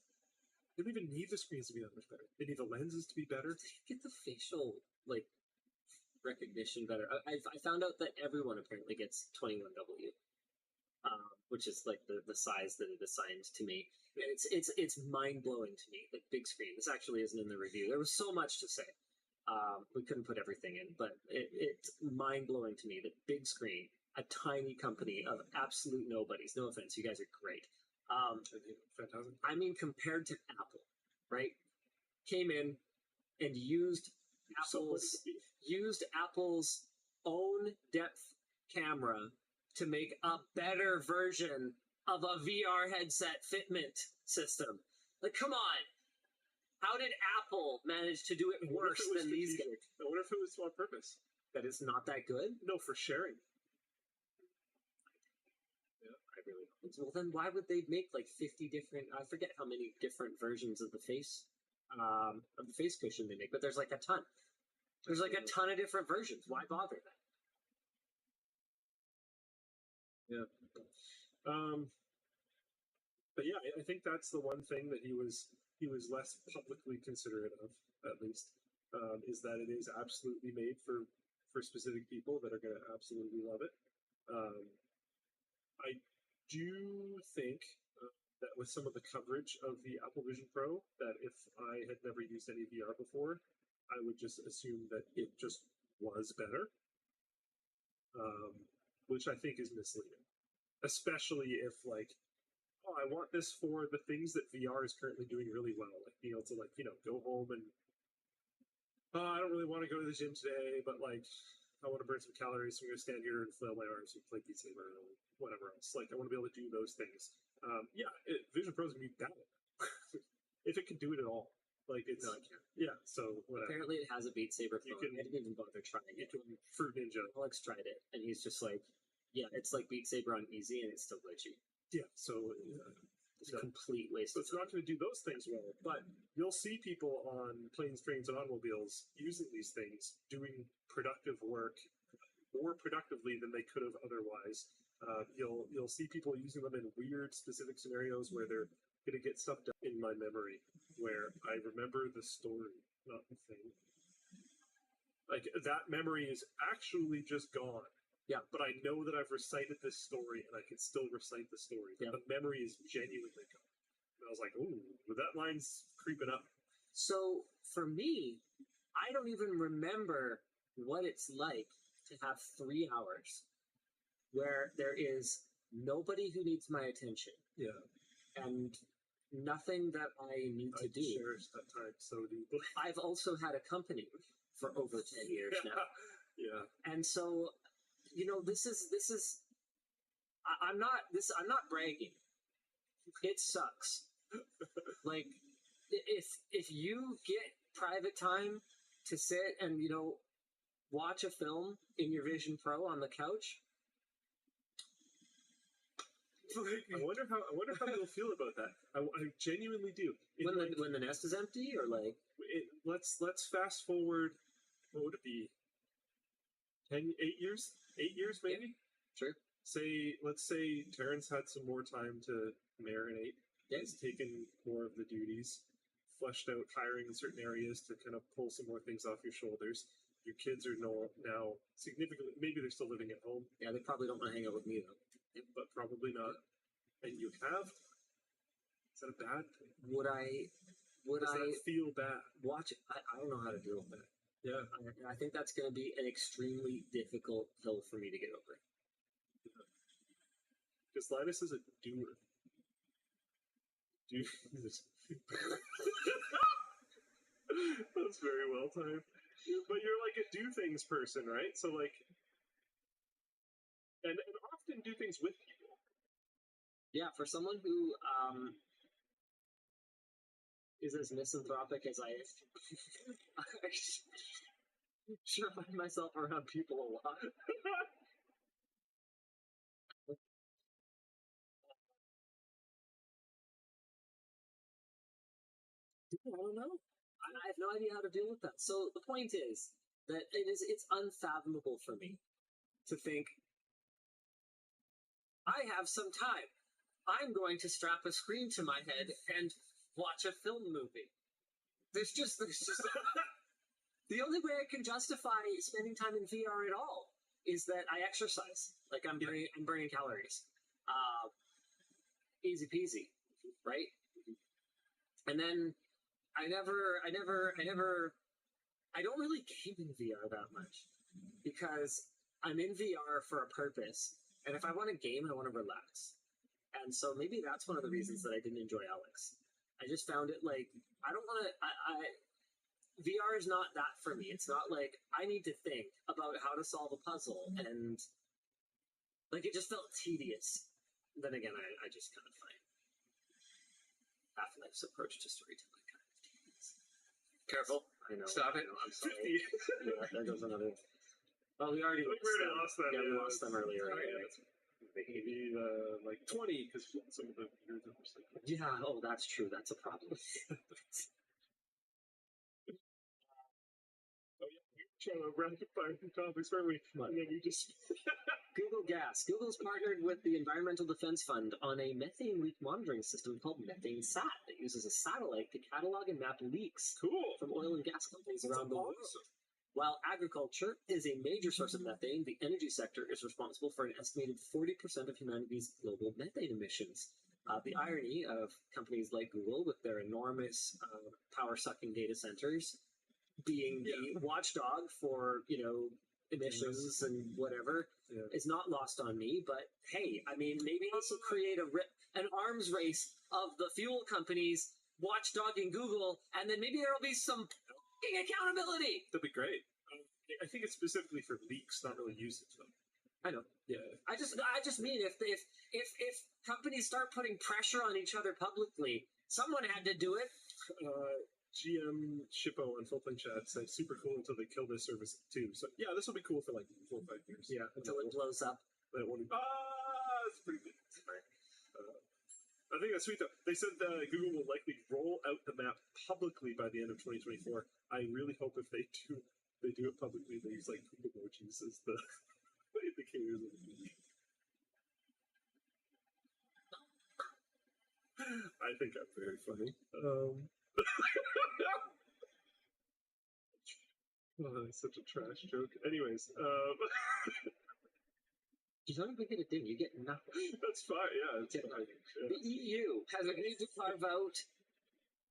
they don't even need the screens to be that much better. They need the lenses to be better. Get the facial recognition better. I found out that everyone apparently gets 21W, which is like the size that it assigns to me. And it's mind blowing to me. Like, big screen. This actually isn't in the review. There was so much to say. We couldn't put everything in, but it's mind blowing to me that big screen, a tiny company of absolute nobodies. No offense, you guys are great. Fantastic. I mean, compared to Apple, right? Came in and used Apple's own depth camera to make a better version of a VR headset fitment system. Like, come on. How did Apple manage to do it worse than these guys? I wonder if it was on purpose. That it's not that good? No, for sharing. Yeah, I really don't. Well, then why would they make like 50 different, I forget how many different versions of the face cushion they make, but there's like a ton. There's like a ton of different versions. Why bother then? Yeah. But yeah, I think that's the one thing that he was less publicly considerate of, at least, is that it is absolutely made for specific people that are going to absolutely love it. I do think that with some of the coverage of the Apple Vision Pro, that if I had never used any VR before, I would just assume that it just was better, which I think is misleading, especially if, like, oh, I want this for the things that VR is currently doing really well, like being able to, like, go home and I don't really want to go to the gym today, but like I want to burn some calories, so I'm going to stand here and flail my arms and play Beat Saber or whatever else. Like, I want to be able to do those things. Vision Pro is going to be better if it can do it at all. Like, it's no, it can't. Yeah, so whatever. Apparently, it has a Beat Saber phone. I didn't even bother trying it. Fruit Ninja. Alex tried it, and he's just like, "Yeah, it's like Beat Saber on easy, and it's still glitchy." Yeah, so it's a complete waste. So it's not going to do those things well, but you'll see people on planes, trains, and automobiles using these things, doing productive work more productively than they could have otherwise. You'll see people using them in weird, specific scenarios where they're going to get stuff done. In my memory, where I remember the story, not the thing. Like, that memory is actually just gone. Yeah. But I know that I've recited this story, and I can still recite the story. But the memory is genuinely gone. And I was like, ooh, that line's creeping up. So, for me, I don't even remember what it's like to have 3 hours where there is nobody who needs my attention. Yeah. And nothing that I need to do. Cherish that time so deeply. I've also had a company for over 10 years now. Yeah. And so, this is I'm not bragging. It sucks. Like, if you get private time to sit and watch a film in your Vision Pro on the couch, I wonder how you'll feel about that. I genuinely do. When the Nest is empty, or like let's fast forward. What would it be? 8 years? 8 years maybe. Sure. Let's say Terrence had some more time to marinate. Yeah. He's taken more of the duties, fleshed out hiring in certain areas to kind of pull some more things off your shoulders. Your kids are now significantly. Maybe they're still living at home. Yeah, they probably don't want to hang out with me though. But probably not. And you have. Is that a bad thing? Would I feel bad? Watch it. I don't know how to deal with that. Yeah. I think that's going to be an extremely difficult hill for me to get over. Because Linus is a doer. That's very well timed. But you're like a do things person, right? So like, and often do things with people. Yeah, for someone who is as misanthropic as I am, I sure find myself around people a lot. I don't know. I have no idea how to deal with that. So the point is that it's unfathomable for me to think I have some time. I'm going to strap a screen to my head and watch a film movie. There's just the only way I can justify spending time in VR at all is that I exercise. Like I'm burning calories. Easy peasy, right? And then I don't really game in VR that much because I'm in VR for a purpose. And if I want to game, I want to relax. And so maybe that's one of the reasons that I didn't enjoy Alex. I just found it like, I don't want to, VR is not that for me. It's not like I need to think about how to solve a puzzle and like it just felt tedious. Then again, I just kind of find Half-Life's approach to storytelling kind of tedious. Careful. I know. Stop it. I'm sorry. Yeah, there goes another. Well, we already lost them. Yeah, we lost them earlier. Oh, Anyway. yeah, maybe like 20 because some of the years are just like. Yeah. Oh, that's true. That's a problem. Oh yeah, we were trying to rapid fire some topics, weren't we? And then we just. Google Gas. Google's partnered with the Environmental Defense Fund on a methane leak monitoring system called Methane Sat that uses a satellite to catalog and map leaks from oil and gas companies around the world. While agriculture is a major source of methane, the energy sector is responsible for an estimated 40% of humanity's global methane emissions. The irony of companies like Google with their enormous power-sucking data centers being the watchdog for, emissions and whatever is not lost on me. But hey, I mean, maybe this will create an arms race of the fuel companies watchdogging Google, and then maybe there will be some accountability. That'd be great. I think it's specifically for leaks, not really usage though. I know. Yeah. I just mean if companies start putting pressure on each other publicly, someone had to do it. GM Shippo on Full Plane Chat said super cool until they kill this service too. So yeah, this will be cool for like 4 or 5 years. Yeah, until it blows up. But it won't. It's pretty good. I think that's sweet though. They said that Google will likely roll out the map publicly by the end of 2024. I really hope if they do it publicly, they use like poop emojis as the indicators of the leak. I think I'm very funny. Oh, that's such a trash joke. Anyways, you don't even get a ding. You get nothing. That's fine. Yeah, it's fine. Yeah. The EU has agreed to carve out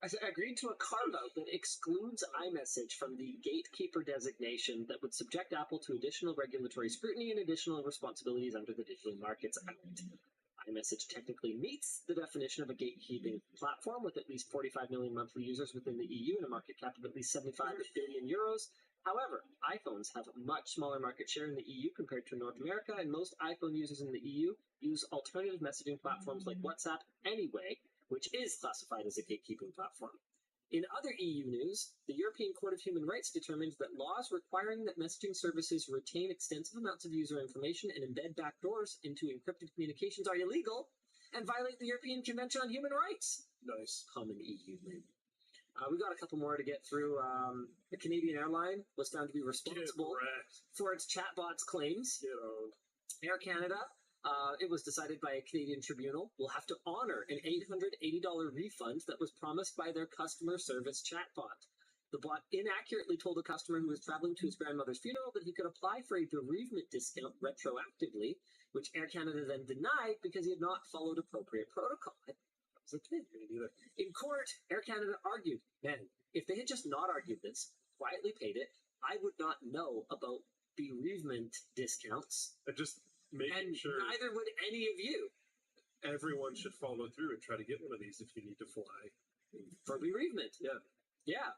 agreed to a carve-out that excludes iMessage from the gatekeeper designation that would subject Apple to additional regulatory scrutiny and additional responsibilities under the Digital Markets Act. iMessage technically meets the definition of a gatekeeping platform with at least 45 million monthly users within the EU and a market cap of at least 75 billion euros. However, iPhones have a much smaller market share in the EU compared to North America, and most iPhone users in the EU use alternative messaging platforms like WhatsApp anyway, which is classified as a gatekeeping platform. In other EU news, the European Court of Human Rights determined that laws requiring that messaging services retain extensive amounts of user information and embed backdoors into encrypted communications are illegal and violate the European Convention on Human Rights. Nice. Common EU name. We got a couple more to get through. The Canadian airline was found to be responsible for its chatbot's claims. Air Canada, it was decided by a Canadian tribunal, will have to honor an $880 refund that was promised by their customer service chatbot. The bot inaccurately told a customer who was traveling to his grandmother's funeral that he could apply for a bereavement discount retroactively, which Air Canada then denied because he had not followed appropriate protocol. In court, Air Canada argued, man, if they had just not argued this, quietly paid it, I would not know about bereavement discounts. Just making sure neither would any of you. Everyone should follow through and try to get one of these if you need to fly. For bereavement. Yeah. Yeah.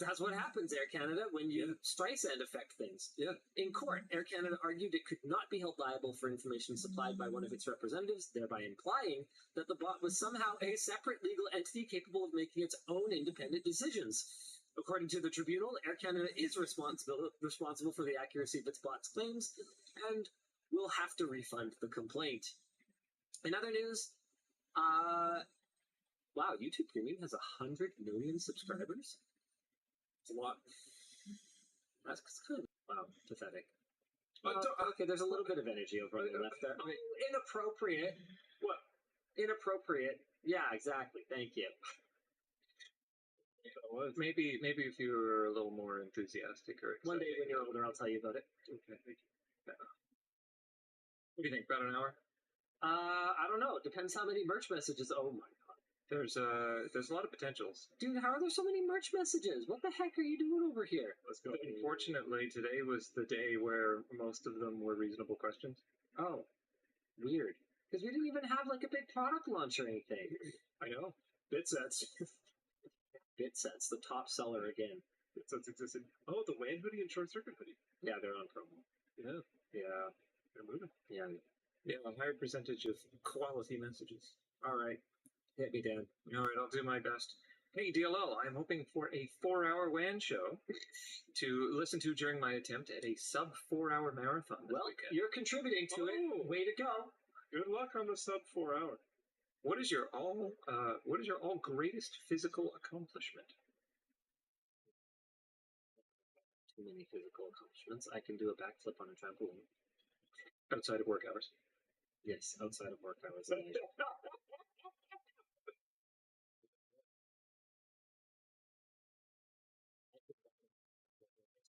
That's what happens, Air Canada, when you Streisand affect things. Yeah. In court, Air Canada argued it could not be held liable for information supplied by one of its representatives, thereby implying that the bot was somehow a separate legal entity capable of making its own independent decisions. According to the tribunal, Air Canada is responsible for the accuracy of its bot's claims and will have to refund the complaint. In other news, wow, YouTube Premium has 100 million subscribers? It's a lot. That's kind of, wow, pathetic. Okay, there's a little bit of energy over on the left there. Oh, inappropriate. What? Inappropriate. Yeah, exactly. Thank you. Maybe if you were a little more enthusiastic or excited. One day when you're older, I'll tell you about it. Okay, thank you. What do you think? About an hour? I don't know. It depends how many merch messages. Oh my god. There's a lot of potentials. Dude, how are there so many merch messages? What the heck are you doing over here? Let's go. Unfortunately, today was the day where most of them were reasonable questions. Oh, weird. Because we didn't even have like a big product launch or anything. I know. Bitsets. Bitsets, the top seller again. Bitsets existed. Oh, the WAN hoodie and short circuit hoodie. Yeah, they're on promo. Yeah. Yeah. They're moving. Yeah. Yeah, a higher percentage of quality messages. All right. Hit me, Dan. All right, I'll do my best. Hey, DLL, I'm hoping for a 4-hour WAN show to listen to during my attempt at a sub 4-hour marathon this weekend. You're contributing to it. Way to go. Good luck on the sub 4 hour. What is your all greatest physical accomplishment? Too many physical accomplishments. I can do a backflip on a trampoline. Outside of work hours? Yes, outside of work hours.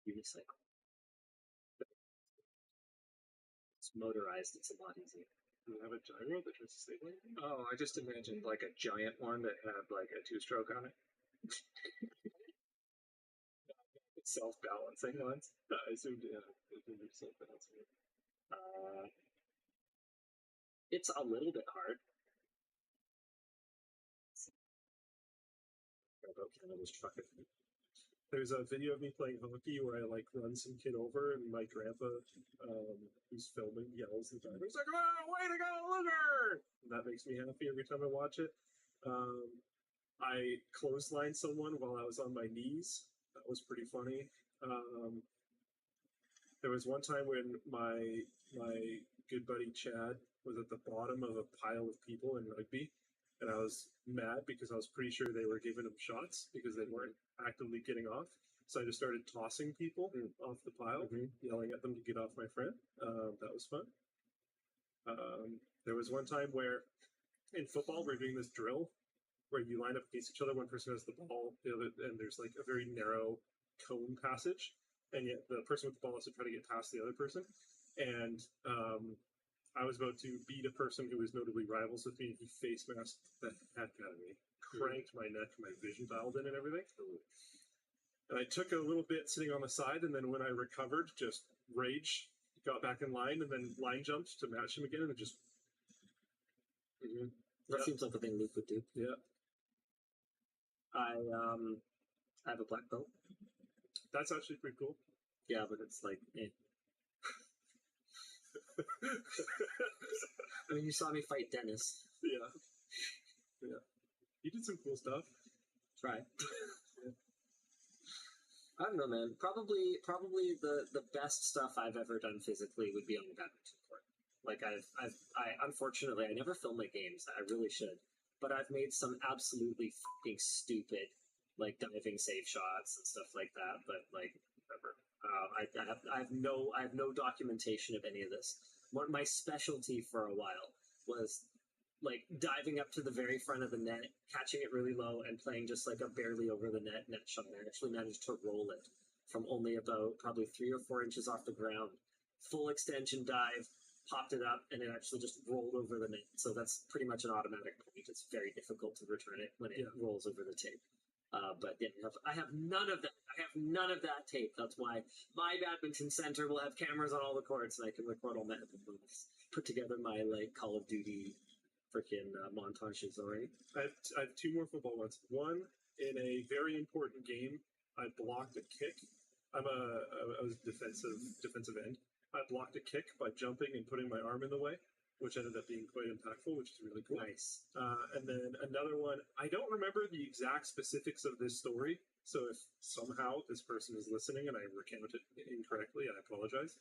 Unicycle. It's motorized. It's a lot easier. Do you have a gyro that tries to stay like that? Oh, I just imagined like a giant one that had like a 2-stroke on it. Self-balancing ones. I assumed, yeah, it did self-balancing. It's a little bit hard. About Canada's trucker. There's a video of me playing hockey where I like run some kid over and my grandpa, who's filming, yells at the driver. He's like, "Oh, way to go, Luger!" And that makes me happy every time I watch it. I clotheslined someone while I was on my knees. That was pretty funny. There was one time when my good buddy Chad was at the bottom of a pile of people in rugby, and I was mad because I was pretty sure they were giving him shots because they weren't actively getting off. So I just started tossing people off the pile, yelling at them to get off my friend. That was fun. There was one time where in football we're doing this drill where you line up against each other. One person has the ball, the other, and there's like a very narrow cone passage, and yet the person with the ball has to try to get past the other person. And I was about to beat a person who was notably rivals with me. He face masked the heck out of me, cranked my neck, my vision dialed in and everything. And I took a little bit sitting on the side, and then when I recovered, just rage, got back in line, and then line jumped to match him again, and just. That seems like a thing Luke would do. Yeah. I have a black belt. That's actually pretty cool. Yeah, but it's like, I mean, you saw me fight Dennis. Yeah. You did some cool stuff. Try. I don't know, man. Probably the best stuff I've ever done physically would be on the badminton court. Like I unfortunately I never film my games. I really should, but I've made some absolutely fucking stupid like diving safe shots and stuff like that. But like whatever. I have no documentation of any of this. My specialty for a while was like diving up to the very front of the net, catching it really low, and playing just like a barely over the net shot. I actually managed to roll it from only about probably 3 or 4 inches off the ground. Full extension dive, popped it up, and it actually just rolled over the net. So that's pretty much an automatic point. It's very difficult to return it when it rolls over the tape. But yeah, I have none of that. I have none of that tape. That's why my badminton center will have cameras on all the courts, and I can record all my put together my like Call of Duty freaking montages already. I have 2 more football ones. One, in a very important game, I blocked a kick. I was defensive end. I blocked a kick by jumping and putting my arm in the way, which ended up being quite impactful, which is really cool. Nice. And then another one, I don't remember the exact specifics of this story, so if somehow this person is listening and I recount it incorrectly, I apologize.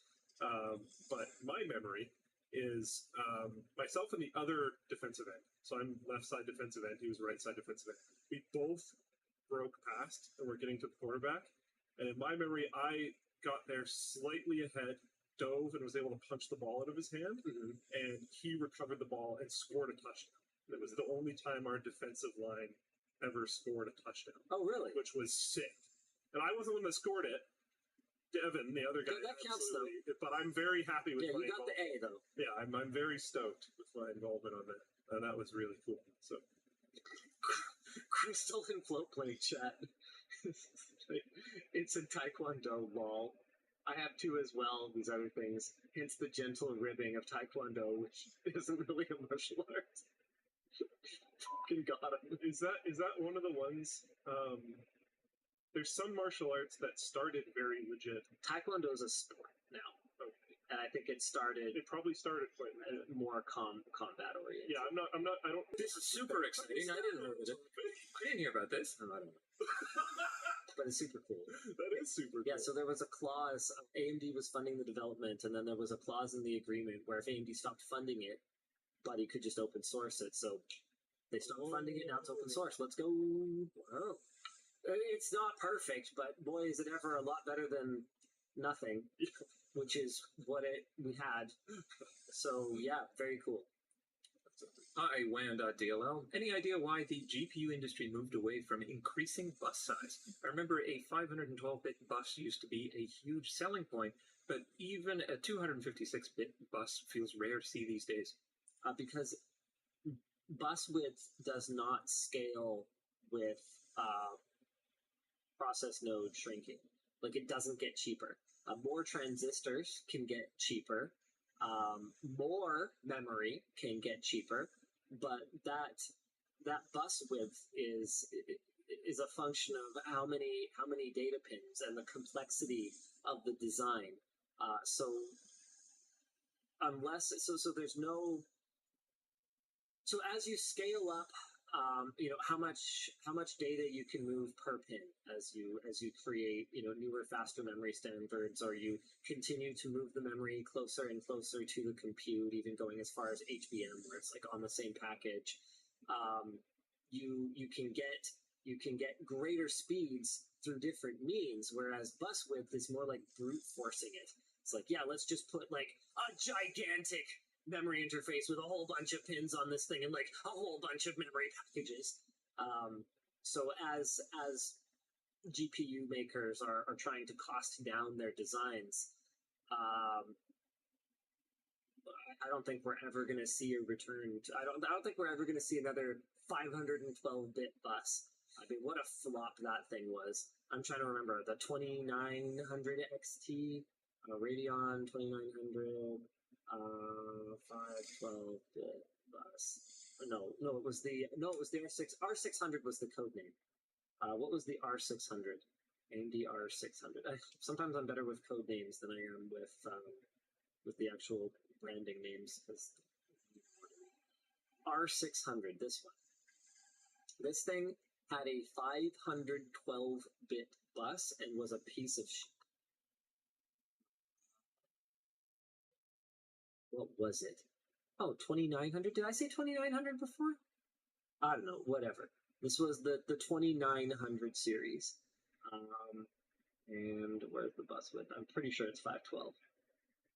But my memory is myself and the other defensive end. So I'm left side defensive end, he was right side defensive end. We both broke past and we're getting to the quarterback. And in my memory, I got there slightly ahead, dove, and was able to punch the ball out of his hand. And he recovered the ball and scored a touchdown. And it was the only time our defensive line ever scored a touchdown. Oh, really? Which was sick. And I wasn't the one that scored it. Devin, the other guy. Yeah, that counts, though. But I'm very happy with my you got the A, though. Yeah, I'm very stoked with my involvement on that. And that was really cool. So, Crystal and Float Play chat. It's a Taekwondo lol. I have 2 as well, these other things. Hence the gentle ribbing of Taekwondo, which isn't really a martial art. Fucking got him. Is that one of the ones? There's some martial arts that started very legit. Taekwondo is a sport now. Okay. And I think it probably started quite more combat oriented. Yeah, I don't. This is super exciting. I didn't hear about this. I don't know. But it's super cool. That is super cool. Yeah, so there was a clause, AMD was funding the development, and then there was a clause in the agreement where if AMD stopped funding it, Buddy could just open source it. So they stopped funding it, now it's open source. Let's go. Wow. It's not perfect, but boy, is it ever a lot better than nothing, which is what we had. So yeah, very cool. Hi, WAN.dll. Any idea why the GPU industry moved away from increasing bus size? I remember a 512-bit bus used to be a huge selling point, but even a 256-bit bus feels rare to see these days. Because bus width does not scale with process node shrinking. Like, it doesn't get cheaper. More transistors can get cheaper. More memory can get cheaper, but that bus width is a function of how many data pins and the complexity of the design. So there's no. So as you scale up, how much data you can move per pin as you create newer, faster memory standards, or you continue to move the memory closer and closer to the compute, even going as far as HBM, where it's like on the same package. You can get greater speeds through different means, whereas bus width is more like brute forcing it. It's like, yeah, let's just put like a gigantic memory interface with a whole bunch of pins on this thing and like a whole bunch of memory packages. So as GPU makers are trying to cost down their designs, I don't think we're ever going to see a return. I don't think we're ever going to see another 512-bit bus. I mean, what a flop that thing was. I'm trying to remember the 2900 XT, Radeon 2900, 512-bit bus. No, it was the R6. R600 was the code name. What was the R600? AMD R600. Sometimes I'm better with code names than I am with the actual branding names. R600, this one. This thing had a 512-bit bus and was a piece of shit. What was it? Oh, 2900? Did I say 2900 before? I don't know, whatever. This was the 2900 series. And where's the bus width? I'm pretty sure it's 512.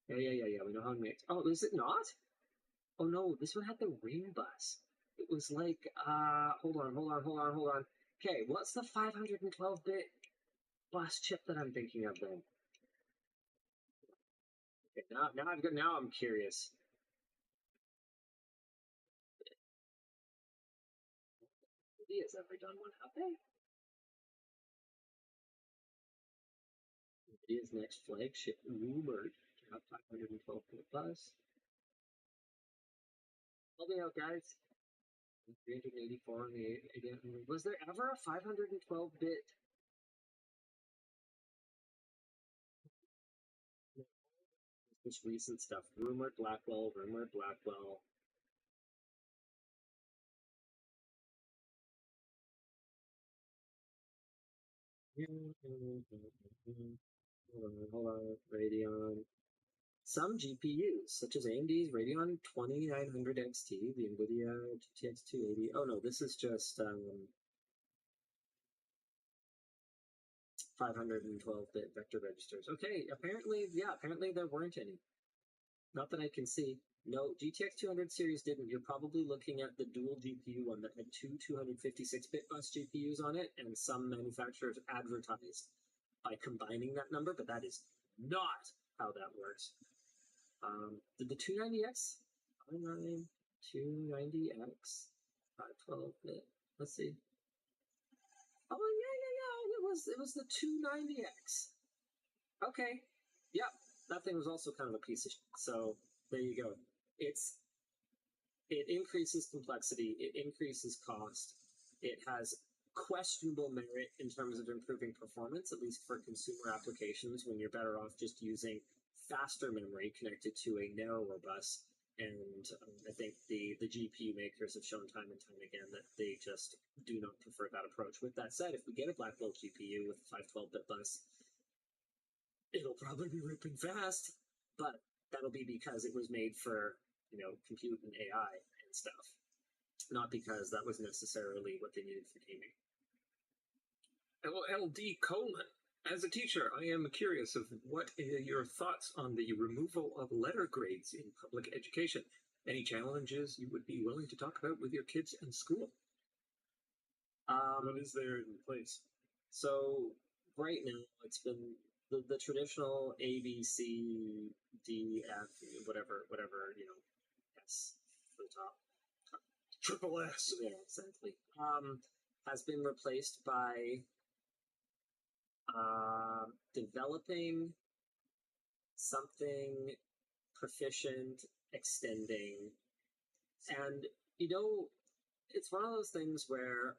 Yeah. We know how many. Oh, is it not? Oh no, this one had the ring bus. It was like, hold on. Okay, what's the 512-bit bus chip that I'm thinking of then? Okay, now I'm curious. NVIDIA's ever done one, have they? NVIDIA's next flagship rumored to have 512-bit bus. Help me out, guys. 384 on the 800. Was there ever a 512-bit? This recent stuff. Rumored Blackwell. Hold on. Radeon. Some GPUs, such as AMD's Radeon 2900 XT, the NVIDIA GTX 280. Oh no, this is just 512-bit vector registers. Okay, apparently there weren't any. Not that I can see. No, GTX 200 series didn't. You're probably looking at the dual GPU one that had two 256-bit bus GPUs on it, and some manufacturers advertised by combining that number, but that is not how that works. Did the 290X? 290X 512-bit. Let's see. Oh yeah. It was the 290X. Okay. Yep. That thing was also kind of a piece of shit. So there you go. It increases complexity. It increases cost. It has questionable merit in terms of improving performance, at least for consumer applications, when you're better off just using faster memory connected to a narrower bus. And I think the GPU makers have shown time and time again that they just do not prefer that approach. With that said, if we get a Blackwell GPU with a 512-bit bus, it'll probably be ripping fast, but that'll be because it was made for, compute and AI and stuff, not because that was necessarily what they needed for gaming. LLD Coleman. As a teacher, I am curious of what are your thoughts on the removal of letter grades in public education. Any challenges you would be willing to talk about with your kids in school? What is there in place? So right now it's been the traditional A, B, C, D, F, whatever, S for the top. Triple S. Yeah, exactly. Has been replaced by developing something proficient, extending, and it's one of those things where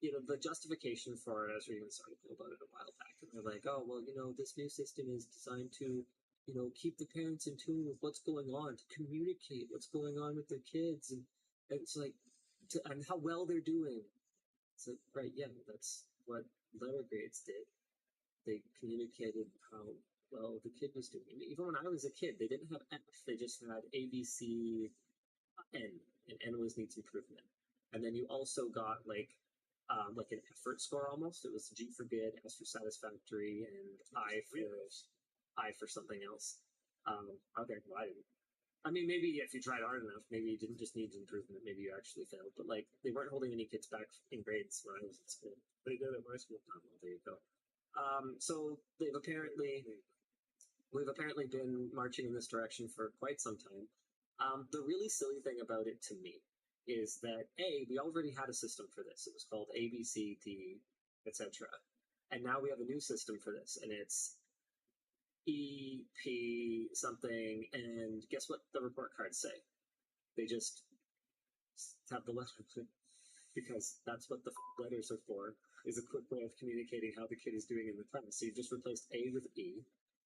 the justification for it. I was reading this article about it a while back, and they're like, oh well, this new system is designed to keep the parents in tune with what's going on, to communicate what's going on with their kids, and it's like and how well they're doing. It's like, right, yeah, that's what letter grades did. They communicated how well the kid was doing. Even when I was a kid, they didn't have F. They just had A, B, C, N, and N was needs improvement. And then you also got like an effort score almost. It was G for good, S for satisfactory, and I for something else. Okay, well, I didn't. I mean, maybe if you tried hard enough, maybe you didn't just need improvement. Maybe you actually failed. But like, they weren't holding any kids back in grades when I was at school. They did at my school. Oh, well, there you go. So they've apparently we've apparently been marching in this direction for quite some time. The really silly thing about it to me is that we already had a system for this. It was called A, B, C, D, etc. And now we have a new system for this, and it's E, P, something, and guess what the report cards say? They just have the letter because that's what the letters are for, is a quick way of communicating how the kid is doing in the class. So you've just replaced A with E,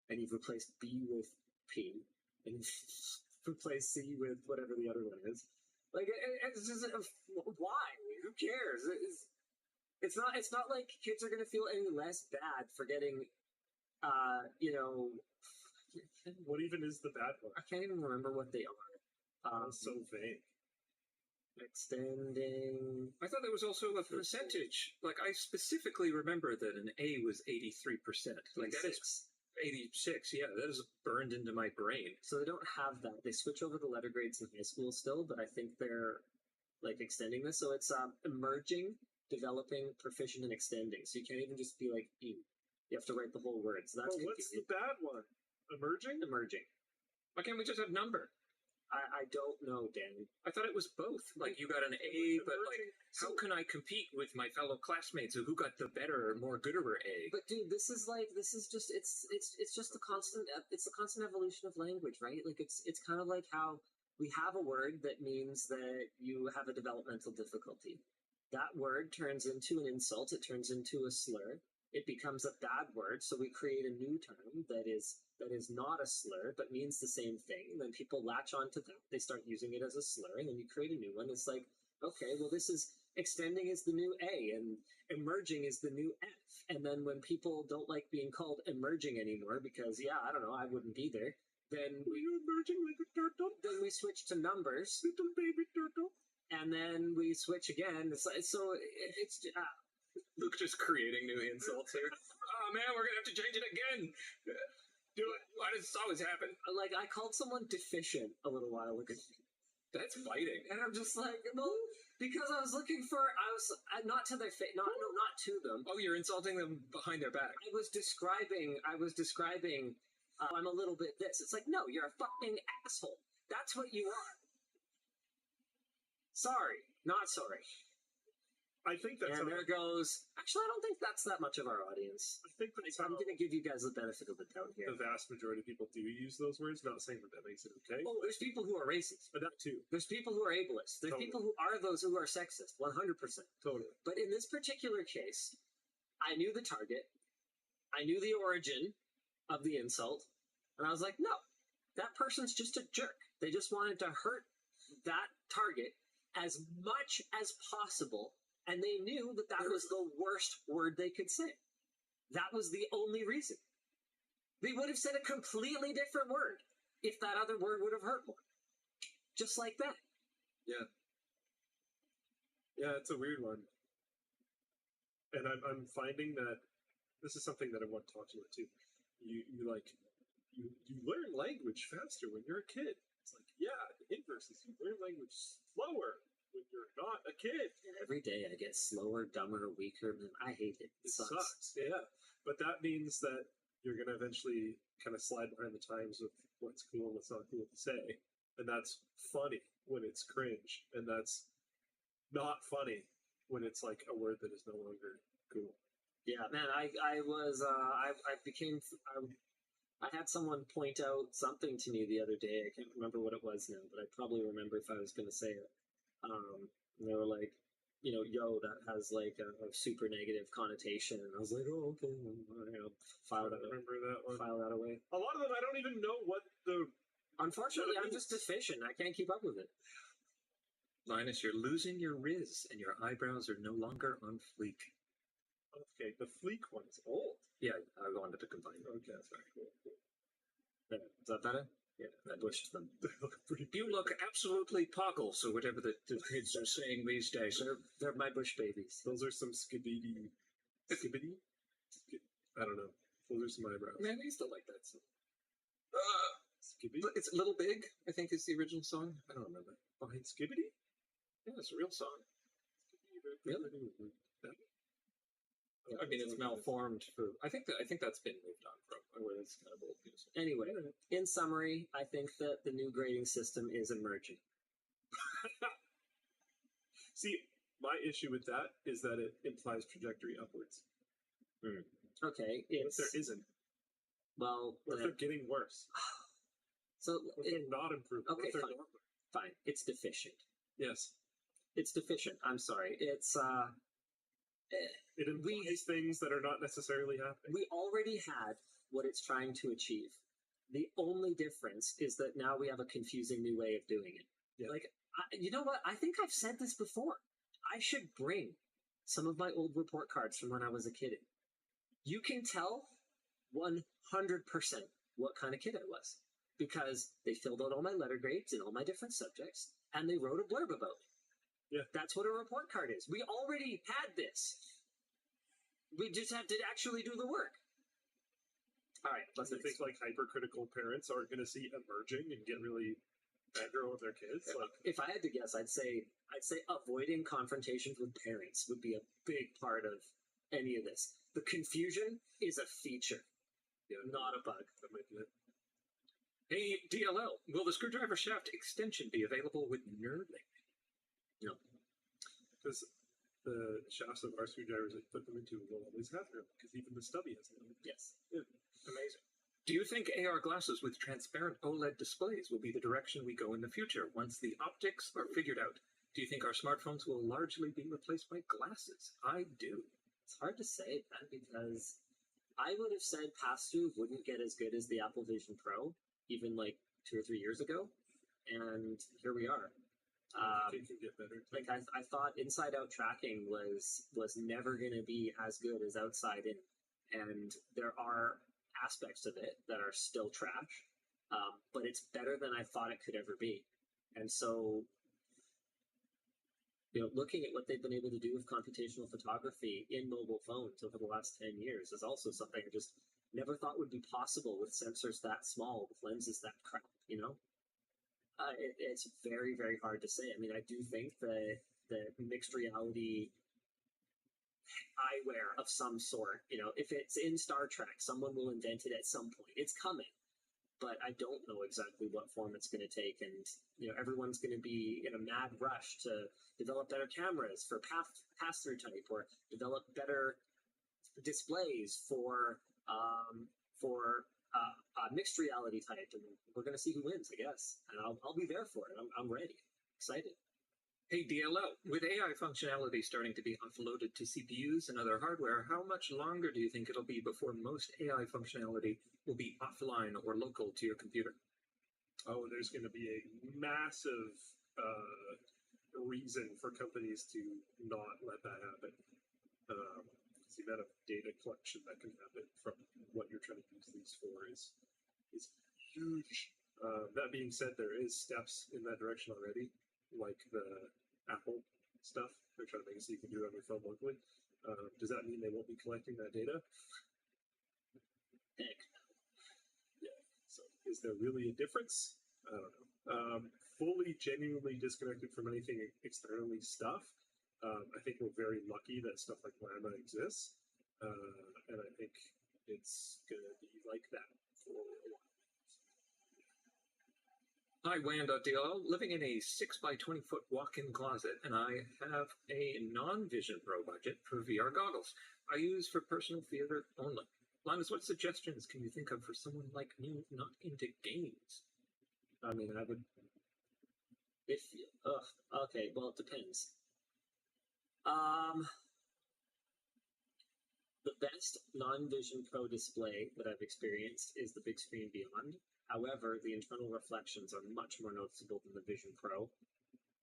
and you've replaced B with P, and you've replaced C with whatever the other one is. Like, it's just, why? Who cares? It's not like kids are going to feel any less bad for getting, What even is the bad one? I can't even remember what they are. So vague. Extending. I thought there was also a percentage. Like, I specifically remember that an A was 83%. Like, that is 86. Yeah, that is burned into my brain. So they don't have that. They switch over the letter grades in high school still, but I think they're like extending this. So it's emerging, developing, proficient, and extending. So you can't even just be like E. You have to write the whole word. So that's what's the bad one? Emerging? Emerging. Why can't we just have number? I don't know, Danny. I thought it was both. Like, you got an A, but like, how can I compete with my fellow classmates who got the better, more gooder A? But dude, this is just it's just the constant evolution of language, right? Like it's kind of like how we have a word that means that you have a developmental difficulty. That word turns into an insult. It turns into a slur. It becomes a bad word, so we create a new term that is not a slur but means the same thing. And then people latch onto that. They start using it as a slur, and then you create a new one. It's like, okay, well, this is extending is the new A, and emerging is the new F. And then when people don't like being called emerging anymore because, I don't know, I wouldn't be there, then you emerging like a turtle? Then we switch to numbers. Little baby turtle. And then we switch again. It's Luke just creating new insults here. Oh man, we're gonna have to change it again. Do it. Why does this always happen? Like, I called someone deficient a little while ago. That's biting. And I'm just like, well, because I was looking for, not to their face, not to them. Oh, you're insulting them behind their back. I was describing, I'm a little bit this. It's like, no, you're a fucking asshole. That's what you are. Sorry, not sorry. I think that's... And there goes... Actually, I don't think that's that much of our audience. I think that's I'm going to give you guys the benefit of the doubt here. The vast majority of people do use those words, not saying that makes it okay. Oh, there's people who are racist. But that too. There's people who are ableist. There's people who are those who are sexist, 100%. Totally. But in this particular case, I knew the target. I knew the origin of the insult. And I was like, no, that person's just a jerk. They just wanted to hurt that target as much as possible. And they knew that that was the worst word they could say. That was the only reason. They would have said a completely different word if that other word would have hurt more. Just like that. Yeah. Yeah, it's a weird one. And I'm finding that this is something that I want to talk to you about too. You learn language faster when you're a kid. It's like, the inverse is you learn language slower when you're not a kid. Every day I get slower, dumber, weaker. I hate it. It sucks. Yeah. But that means that you're going to eventually kind of slide behind the times of what's cool and what's not cool to say. And that's funny when it's cringe. And that's not funny when it's like a word that is no longer cool. Yeah, man, I had someone point out something to me the other day. I can't remember what it was now, but I'd probably remember if I was going to say it. And they were like, yo, that has like a super negative connotation. And I was like, oh, okay. File that away. A lot of them, I don't even know what the... Unfortunately, I'm just deficient. I can't keep up with it. Linus, you're losing your riz, and your eyebrows are no longer on fleek. Okay, the fleek one is old. Yeah, I wanted to combine them. Okay, that's very cool. Is that better? Yeah, I bushed them. They look pretty You look absolutely poggle, so whatever the kids are saying these days. They're my bush babies. Those are some skibidi? I don't know. Those are some eyebrows. Man, I used to like that song. Skibidi? It's Little Big, I think is the original song. I don't remember. Behind Skibidi? Yeah, it's a real song. Really? I mean, it's malformed for. I think that's been moved on from. Or it's kind of old news. Anyway, in summary, I think that the new grading system is emerging. See, my issue with that is that it implies trajectory upwards. Okay, If there isn't, well, what if they're getting worse? So what if they're not improving? Okay, what if they're fine. not? Fine, it's deficient. Yes, it's deficient. I'm sorry. It's it implies things that are not necessarily happening. We already had what it's trying to achieve. The only difference is that now we have a confusing new way of doing it. Yeah. Like, you know what? I think I've said this before. I should bring some of my old report cards from when I was a kid. You can tell 100% what kind of kid I was because they filled out all my letter grades in all my different subjects and they wrote a blurb about me. Yeah. That's what a report card is. We already had this. We just have to actually do the work. All right, let's think like hypercritical parents are going to see emerging and get really aggro with their kids. Like, if I had to guess, I'd say avoiding confrontations with parents would be a big part of any of this. The confusion is a feature, not a bug. That might be it. Hey, DLL, will the screwdriver shaft extension be available with knurling? No. Because the shafts of our screwdrivers that put them into will always have knurling, because even the stubby has knurling. Yes. Yeah. Amazing. Do you think AR glasses with transparent OLED displays will be the direction we go in the future once the optics are figured out? Do you think our smartphones will largely be replaced by glasses? I do. It's hard to say, man, because I would have said pass-through wouldn't get as good as the Apple Vision Pro, even like 2 or 3 years ago, and here we are. It can get better. Like I thought inside-out tracking was never going to be as good as outside-in, and there are aspects of it that are still trash, but it's better than I thought it could ever be. And so, looking at what they've been able to do with computational photography in mobile phones over the last 10 years is also something I just never thought would be possible with sensors that small, with lenses that crap, It's very, very hard to say. I mean, I do think that the mixed reality eyewear of some sort, if it's in Star Trek, someone will invent it at some point. It's coming, but I don't know exactly what form it's going to take. And, everyone's going to be in a mad rush to develop better cameras for pass-through type or develop better displays for mixed reality type. And we're going to see who wins, I guess. And I'll be there for it. I'm ready. Excited. Hey, DLL, with AI functionality starting to be offloaded to CPUs and other hardware, how much longer do you think it'll be before most AI functionality will be offline or local to your computer? Oh, there's going to be a massive reason for companies to not let that happen. The amount of data collection that can happen from what you're trying to use these for is huge. That being said, there is steps in that direction already, like the Apple stuff. They're trying to make it so you can do it on your phone locally. Does that mean they won't be collecting that data? Heck no. Yeah. So is there really a difference? I don't know. Fully, genuinely disconnected from anything externally stuff. I think we're very lucky that stuff like Llama exists. And I think it's going to be like that for a while. Hi, WAN.DLL, living in a 6x20 foot walk-in closet, and I have a non-Vision Pro budget for VR goggles I use for personal theater only. Linus, what suggestions can you think of for someone like me not into games? I mean, I would... okay, well, it depends. The best non-Vision Pro display that I've experienced is the Big Screen Beyond. However, the internal reflections are much more noticeable than the Vision Pro.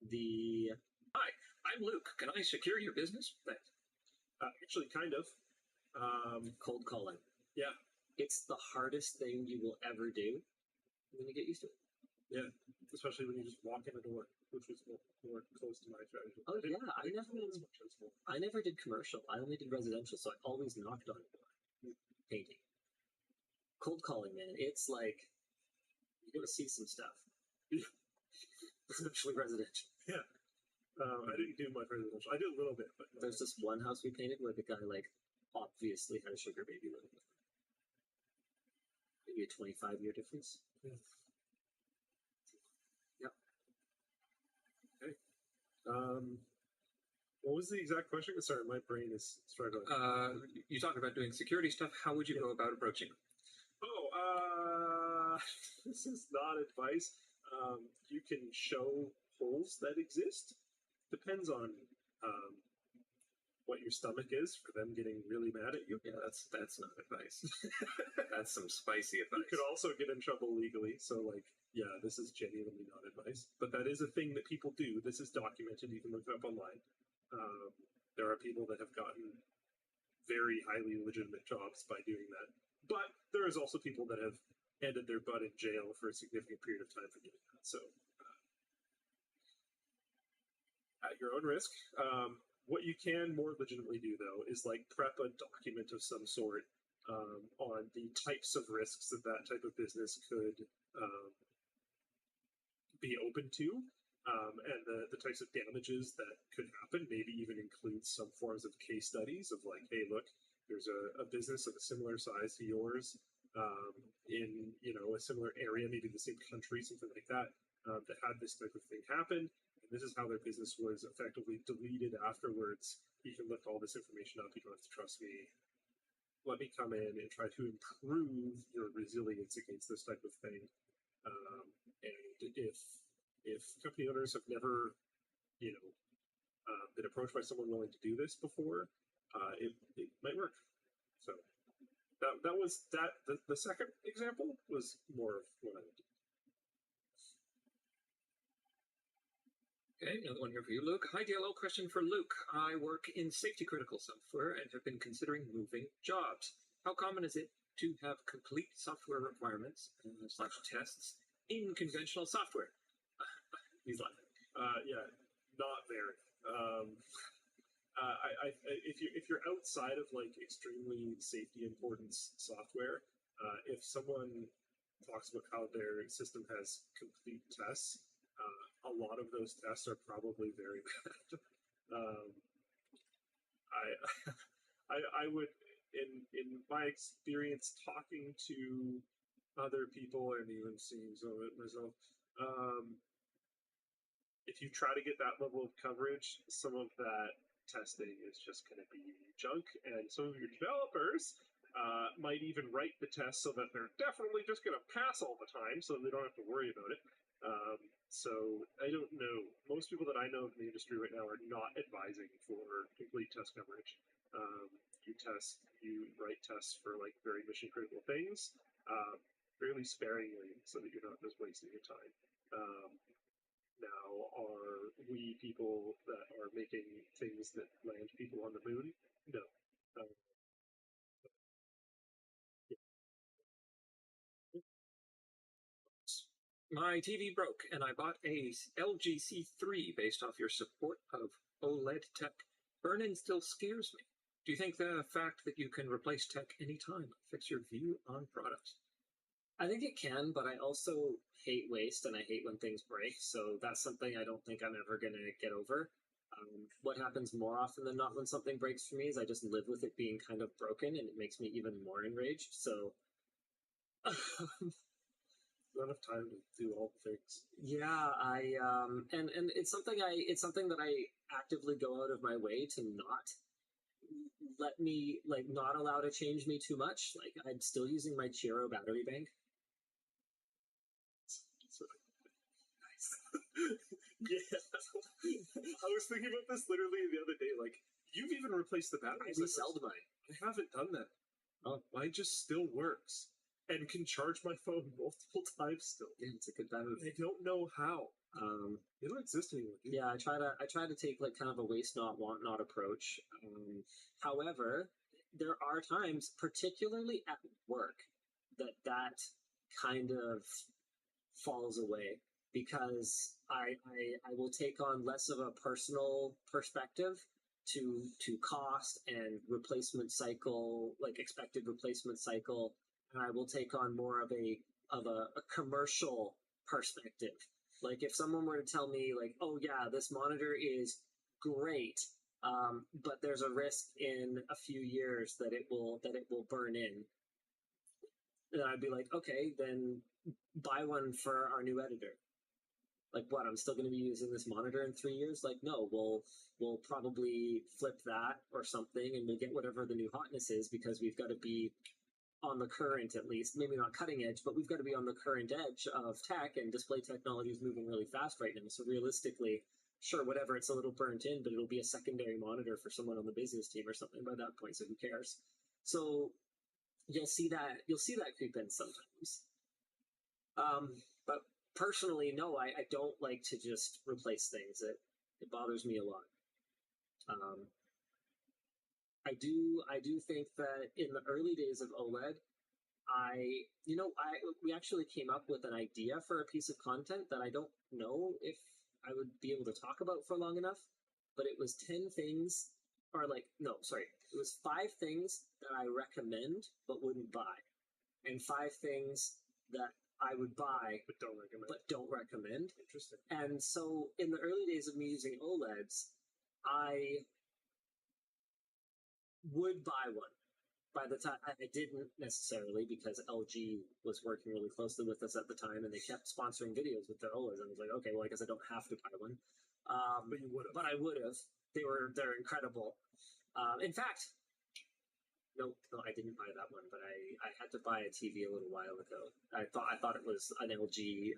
Hi, I'm Luke. Can I secure your business? Thanks. Actually, kind of. Cold calling. Yeah. It's the hardest thing you will ever do. I'm going to get used to it. Yeah, especially when you just walk in the door, which was more close to my strategy. Oh, yeah, I never did commercial. I only did residential, so I always knocked on the door. Painting. Cold calling, man, it's like, you're going to see some stuff. Especially residential. Yeah. I didn't do much residential. I did a little bit, but... There's this one house we painted where the guy, obviously had a sugar baby living with her. Maybe a 25-year difference. Yeah. Yep. Okay. What was the exact question? Sorry, my brain is struggling. You talked about doing security stuff. How would you go about approaching it? Oh, this is not advice. You can show holes that exist. Depends on what your stomach is for them getting really mad at you. Yeah, that's not advice. That's some spicy advice. You could also get in trouble legally. So, like, yeah, this is genuinely not advice. But that is a thing that people do. This is documented. You can look it up online. There are people that have gotten very highly legitimate jobs by doing that. But there is also people that have ended their butt in jail for a significant period of time for doing that. So, at your own risk. What you can more legitimately do, though, is like prep a document of some sort on the types of risks that that type of business could be open to, and the types of damages that could happen. Maybe even include some forms of case studies of like, hey, look, there's a business of a similar size to yours in a similar area, maybe the same country, something like that, that had this type of thing happen. This is how their business was effectively deleted afterwards. You can look all this information up. You don't have to trust me. Let me come in and try to improve your resilience against this type of thing. And if company owners have never, been approached by someone willing to do this before, it might work. So that was that. The second example was more of what I would do. Okay, another one here for you, Luke. Hi, DLL. Question for Luke. I work in safety critical software and have been considering moving jobs. How common is it to have complete software requirements / tests in conventional software? He's laughing. Yeah, not very. If you're outside of like extremely safety importance software, if someone talks about how their system has complete tests, a lot of those tests are probably very bad. I would, in my experience talking to other people and even seeing some of it myself, if you try to get that level of coverage, some of that testing is just going to be junk, and some of your developers might even write the test so that they're definitely just going to pass all the time, so they don't have to worry about it. So I don't know. Most people that I know in the industry right now are not advising for complete test coverage. You write tests for like very mission critical things, fairly sparingly, so that you're not just wasting your time. Now, are we people that are making things that land people on the moon? No. My TV broke, and I bought a LG C3 based off your support of OLED tech. Burn-in still scares me. Do you think the fact that you can replace tech anytime affects your view on products? I think it can, but I also hate waste and I hate when things break. So that's something I don't think I'm ever going to get over. What happens more often than not when something breaks for me is I just live with it being kind of broken, and it makes me even more enraged. So not enough time to do all the things. Yeah, and it's something that I actively go out of my way to not let me, like, not allow to change me too much. Like, I'm still using my Chiro battery bank. Yeah, I was thinking about this literally the other day. Like, you've even replaced the batteries. I reselled mine. I haven't done that. Mine just still works and can charge my phone multiple times still. Yeah, it's a good battery. I don't know how. They don't exist anymore. Yeah, I try to take like kind of a waste not, want not approach. However, there are times, particularly at work, that kind of falls away, because I will take on less of a personal perspective to cost and replacement cycle, like expected replacement cycle, and I will take on more of a commercial perspective. Like if someone were to tell me like, oh yeah, this monitor is great, but there's a risk in a few years that it will burn in. And I'd be like, okay, then buy one for our new editor. Like, what? I'm still going to be using this monitor in 3 years? Like, no, we'll probably flip that or something, and we'll get whatever the new hotness is, because we've got to be on the current, at least, maybe not cutting edge, but we've got to be on the current edge of tech, and display technology is moving really fast right now. So realistically, sure, whatever, it's a little burnt in, but it'll be a secondary monitor for someone on the business team or something by that point. So who cares? So you'll see that creep in sometimes. But personally, no, I don't like to just replace things. It bothers me a lot. I do think that in the early days of OLED, we actually came up with an idea for a piece of content that I don't know if I would be able to talk about for long enough, but it was 10 things, or like, no, sorry, it was 5 things that I recommend but wouldn't buy, and 5 things that I would buy but don't recommend. Interesting. And so in the early days of me using OLEDs, I would buy one. By the time I didn't necessarily, because LG was working really closely with us at the time, and they kept sponsoring videos with their OLEDs. And I was like, okay, well, I guess I don't have to buy one. But you would have. But I would have. They're incredible. In fact, no, I didn't buy that one. But I had to buy a TV a little while ago. I thought it was an LG,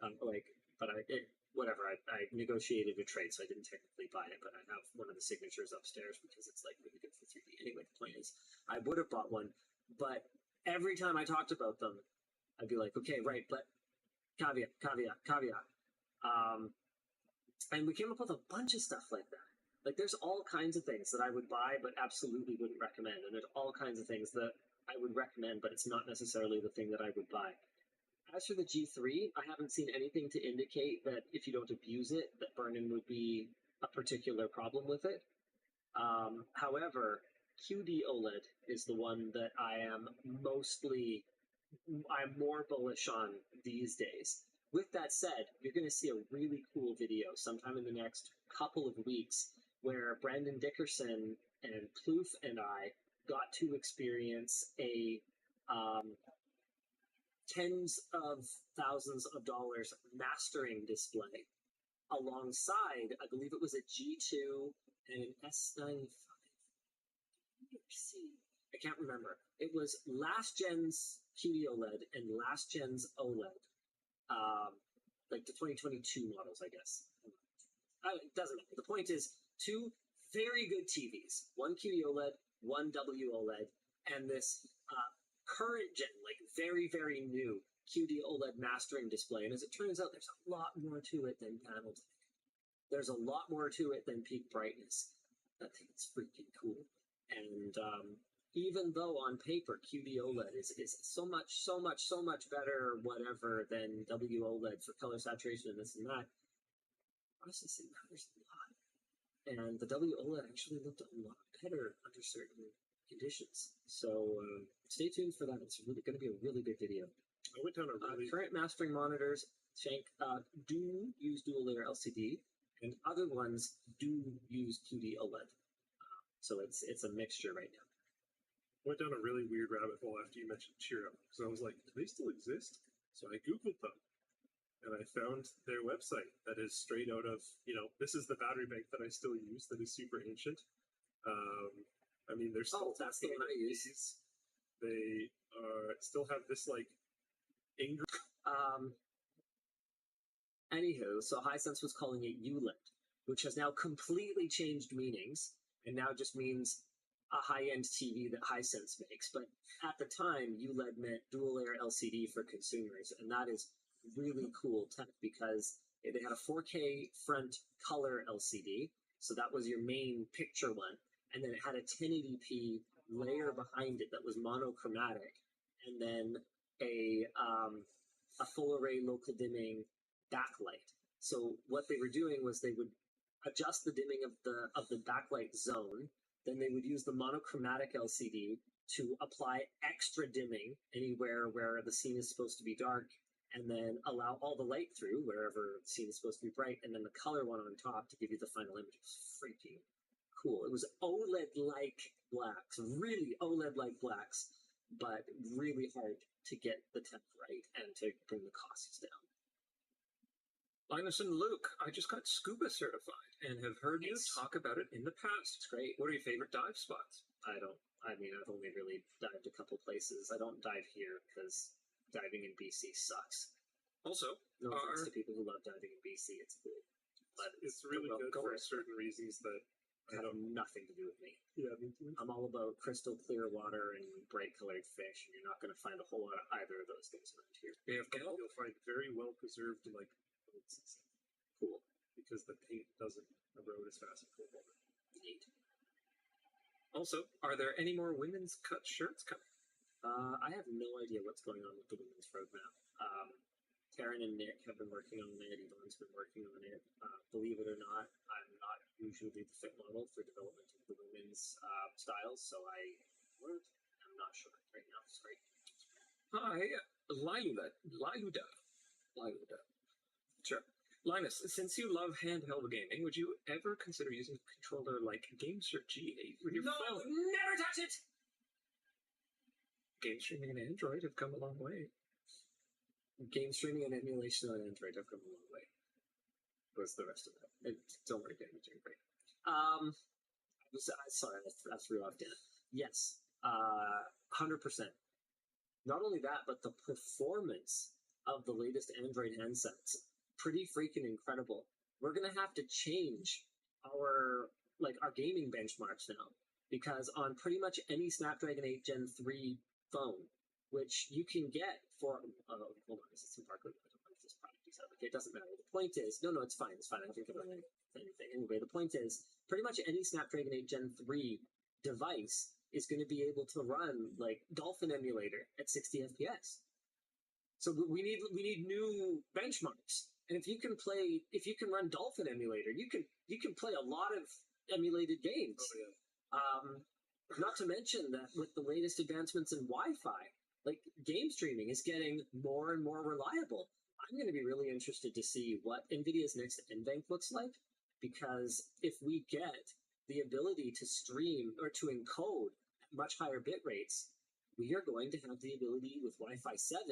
whatever. I negotiated a trade, so I didn't technically buy it, but I have one of the signatures upstairs because it's like really good for 3D. Anyway, the point is, I would have bought one, but every time I talked about them, I'd be like, okay, right, but caveat. And we came up with a bunch of stuff like that. Like, there's all kinds of things that I would buy, but absolutely wouldn't recommend. And there's all kinds of things that I would recommend, but it's not necessarily the thing that I would buy. As for the G3, I haven't seen anything to indicate that if you don't abuse it, that burn-in would be a particular problem with it. However, QD OLED is the one that I'm more bullish on these days. With that said, you're going to see a really cool video sometime in the next couple of weeks where Brandon Dickerson and Plouffe and I got to experience a tens of thousands of dollars mastering display alongside, I believe it was a G2 and an S95. I can't remember. It was last gen's QD OLED and last gen's OLED. Like the 2022 models, I guess. It doesn't matter. The point is, 2 very good TVs. One QD OLED, one WOLED, and this current gen, like very, very new QD OLED mastering display. And as it turns out, there's a lot more to it than panel tech. There's a lot more to it than peak brightness. That thing is freaking cool. And even though on paper QD OLED is so much better, whatever, than WOLED for color saturation and this and that, honestly, it matters a lot. And the WOLED actually looked a lot better under certain conditions. So stay tuned for that. It's really going to be a really big video. I went down a really current mastering monitors, Shank, do use dual layer LCD, and other ones do use QD OLED. So it's a mixture right now. Went down a really weird rabbit hole after you mentioned Cheer Up, because I was like, do they still exist? So I Googled them, and I found their website that is straight out of, this is the battery bank that I still use that is super ancient. I mean, they're still that's the one I use. They still have this, like, Anywho, so Hisense was calling it ULED, which has now completely changed meanings, and now just means a high-end TV that Hisense makes. But at the time, ULED meant dual layer LCD for consumers, and that is really cool tech because they had a 4K front color LCD, so that was your main picture one, and then it had a 1080p layer behind it that was monochromatic, and then a full array local dimming backlight. So what they were doing was they would adjust the dimming of the backlight zone. Then they would use the monochromatic LCD to apply extra dimming anywhere where the scene is supposed to be dark, and then allow all the light through wherever the scene is supposed to be bright, and then the color one on top to give you the final image. It's freaking cool. It was OLED-like blacks, really OLED-like blacks, but really hard to get the temp right and to bring the costs down. Linus and Luke, I just got scuba certified and have heard you talk about it in the past. It's great. What are your favorite dive spots? I've only really dived a couple places. I don't dive here because diving in BC sucks. Also, no offense to people who love diving in BC, it's cool. But it's really good for certain reasons that have nothing to do with me. Yeah, me too. I'm all about crystal clear water and bright colored fish, and you're not going to find a whole lot of either of those things around here. You'll find very well preserved like boats and stuff. Cool. Because the paint doesn't erode as fast as cold water. Neat. Also, are there any more women's cut shirts coming? I have no idea what's going on with the women's roadmap. Taryn and Nick have been working on it. Yvonne's been working on it. Believe it or not, I'm not usually the fit model for development of the women's styles, so I'm not sure right now. Sorry. Hi, Liluda. Sure. Linus, since you love handheld gaming, would you ever consider using a controller like GameSir G8 with your phone? Never touch it! Game streaming and Android have come a long way. Game streaming and emulation on Android have come a long way. What's the rest of that? Don't worry, I'm doing great. Sorry, I threw off Dan. Yes, 100%. Not only that, but the performance of the latest Android handsets, pretty freaking incredible. We're gonna have to change our gaming benchmarks now, because on pretty much any Snapdragon 8 Gen 3 phone, which you can get for hold on, is it some barcode? I don't know if this product is out. Okay, it doesn't matter. The point is, no, it's fine. It's fine. I don't think about anything. Anyway, the point is, pretty much any Snapdragon 8 Gen 3 device is going to be able to run like Dolphin emulator at 60 FPS. So we need new benchmarks. And if you can run Dolphin emulator, you can play a lot of emulated games. Oh, yeah. Not to mention that with the latest advancements in Wi-Fi, like game streaming is getting more and more reliable. I'm going to be really interested to see what NVIDIA's next NVENC looks like, because if we get the ability to stream or to encode at much higher bit rates, we are going to have the ability with Wi-Fi 7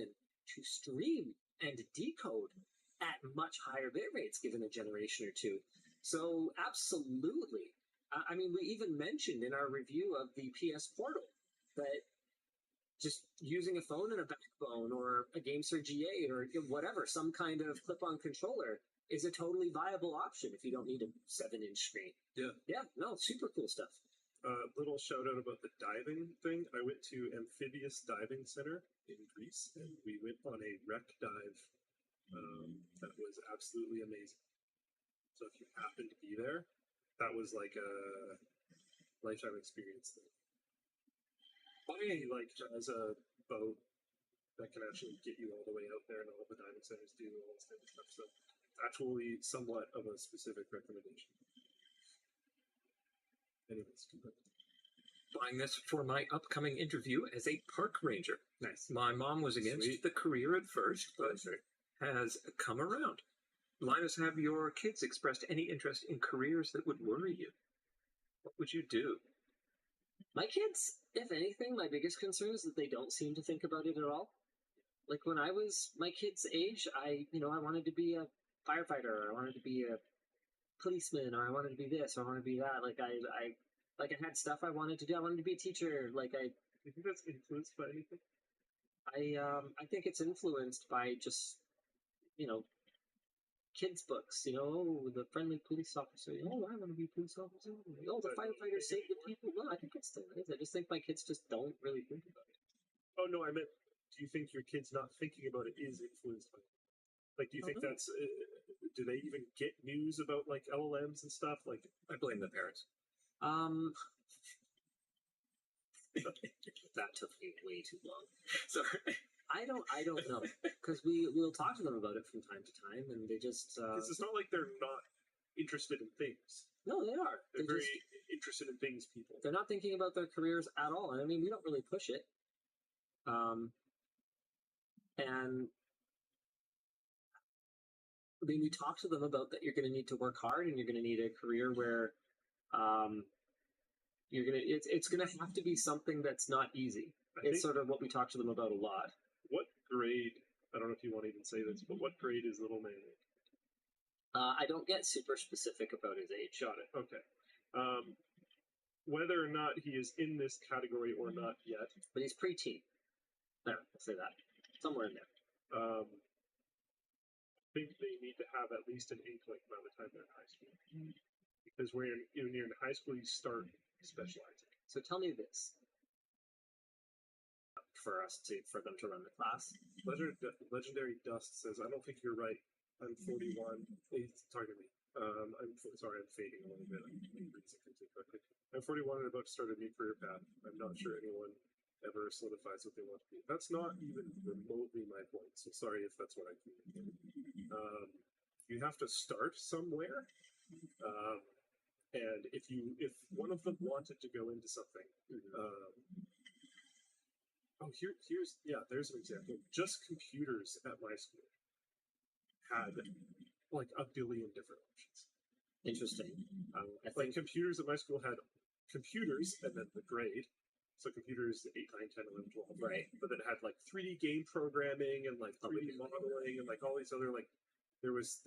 to stream and decode at much higher bit rates given a generation or two. So absolutely. I mean, we even mentioned in our review of the PS Portal that just using a phone and a backbone or a GameSir G8 or whatever, some kind of clip-on controller is a totally viable option if you don't need a 7-inch screen. Yeah, no, super cool stuff. Little shout out about the diving thing. I went to Amphibious Diving Center in Greece, and we went on a wreck dive that was absolutely amazing. So if you happen to be there, that was like a lifetime experience thing. Like as a boat that can actually get you all the way out there, and all the diving centers do all this kind of stuff. So it's actually somewhat of a specific recommendation. Anyways, buying this for my upcoming interview as a park ranger. Nice. My mom was against the career at first, but has come around. Linus, have your kids expressed any interest in careers that would worry you? What would you do? My kids, if anything, my biggest concern is that they don't seem to think about it at all. Like when I was my kids' age, I wanted to be a firefighter, or I wanted to be a policeman, or I wanted to be this, or I wanted to be that. Like I had stuff I wanted to do. I wanted to be a teacher. Do you think that's influenced by anything? I think it's influenced by just, kids' books, the friendly police officer. I want to be a police officer. The firefighter saved the people. No, I think it's still is. I just think my kids just don't really think about it. Oh, no, I meant, do you think your kids not thinking about it is influenced by it? Like, do you think that's, do they even get news about, like, LLMs and stuff? Like, I blame the parents. That took me way too long. Sorry. I don't know, because we'll talk to them about it from time to time, and they just. Because it's not like they're not interested in things. No, they are. They're very interested in things. People. They're not thinking about their careers at all, and I mean, we don't really push it. And I mean, we talk to them about that you're going to need to work hard, and you're going to need a career where It's gonna have to be something that's not easy. It's sort of what we talk to them about a lot. What grade? I don't know if you want to even say this, but what grade is little man in? I don't get super specific about his age. Got it. Okay. Whether or not he is in this category or not yet, but he's preteen. There, I'll say that somewhere in there. I think they need to have at least an inkling by the time they're in high school, because when you're in high school, you start specializing. So tell me this. For them to run the class. Legendary Dust says, "I don't think you're right. I'm 41." He's talking to me. Sorry, I'm fading a little bit. I'm 41 and about to start a new career path. I'm not sure anyone ever solidifies what they want to be. That's not even remotely my point. So sorry if that's what I communicated. You have to start somewhere. And if one of them wanted to go into something, there's an example. Just computers at my school had like a billion different options. Interesting. Like computers at my school had computers and then the grade. So computers 8, 9, 10, 11, 12. Right. But then it had like 3D game programming and like 3D modeling and like all these other like there was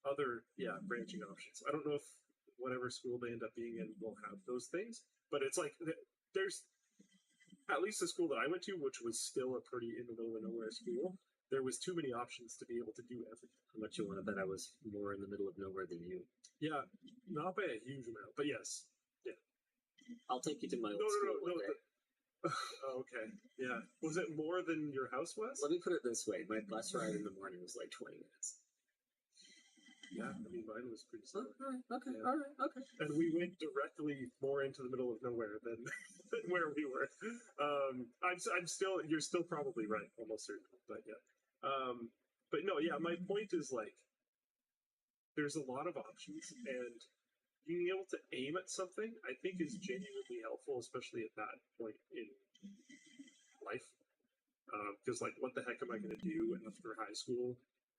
other branching options. I don't know if whatever school they end up being in will have those things, but it's like there's at least the school that I went to, which was still a pretty in the middle of nowhere school, there was too many options to be able to do everything. How much you want to bet I was more in the middle of nowhere than you? Yeah, not by a huge amount, but yes. Yeah. I'll take you to my old school one day. Oh, okay. Yeah. Was it more than your house was? Let me put it this way. My bus ride in the morning was like 20 minutes. Yeah, I mean, mine was pretty slow. Okay, Yeah. all right, okay. And we went directly more into the middle of nowhere than where we were. I'm still, you're still probably right, almost certainly, but yeah. But no, yeah, my point is like, there's a lot of options, and being able to aim at something, I think, is genuinely helpful, especially at that point in life. Because, like, what the heck am I going to do after high school?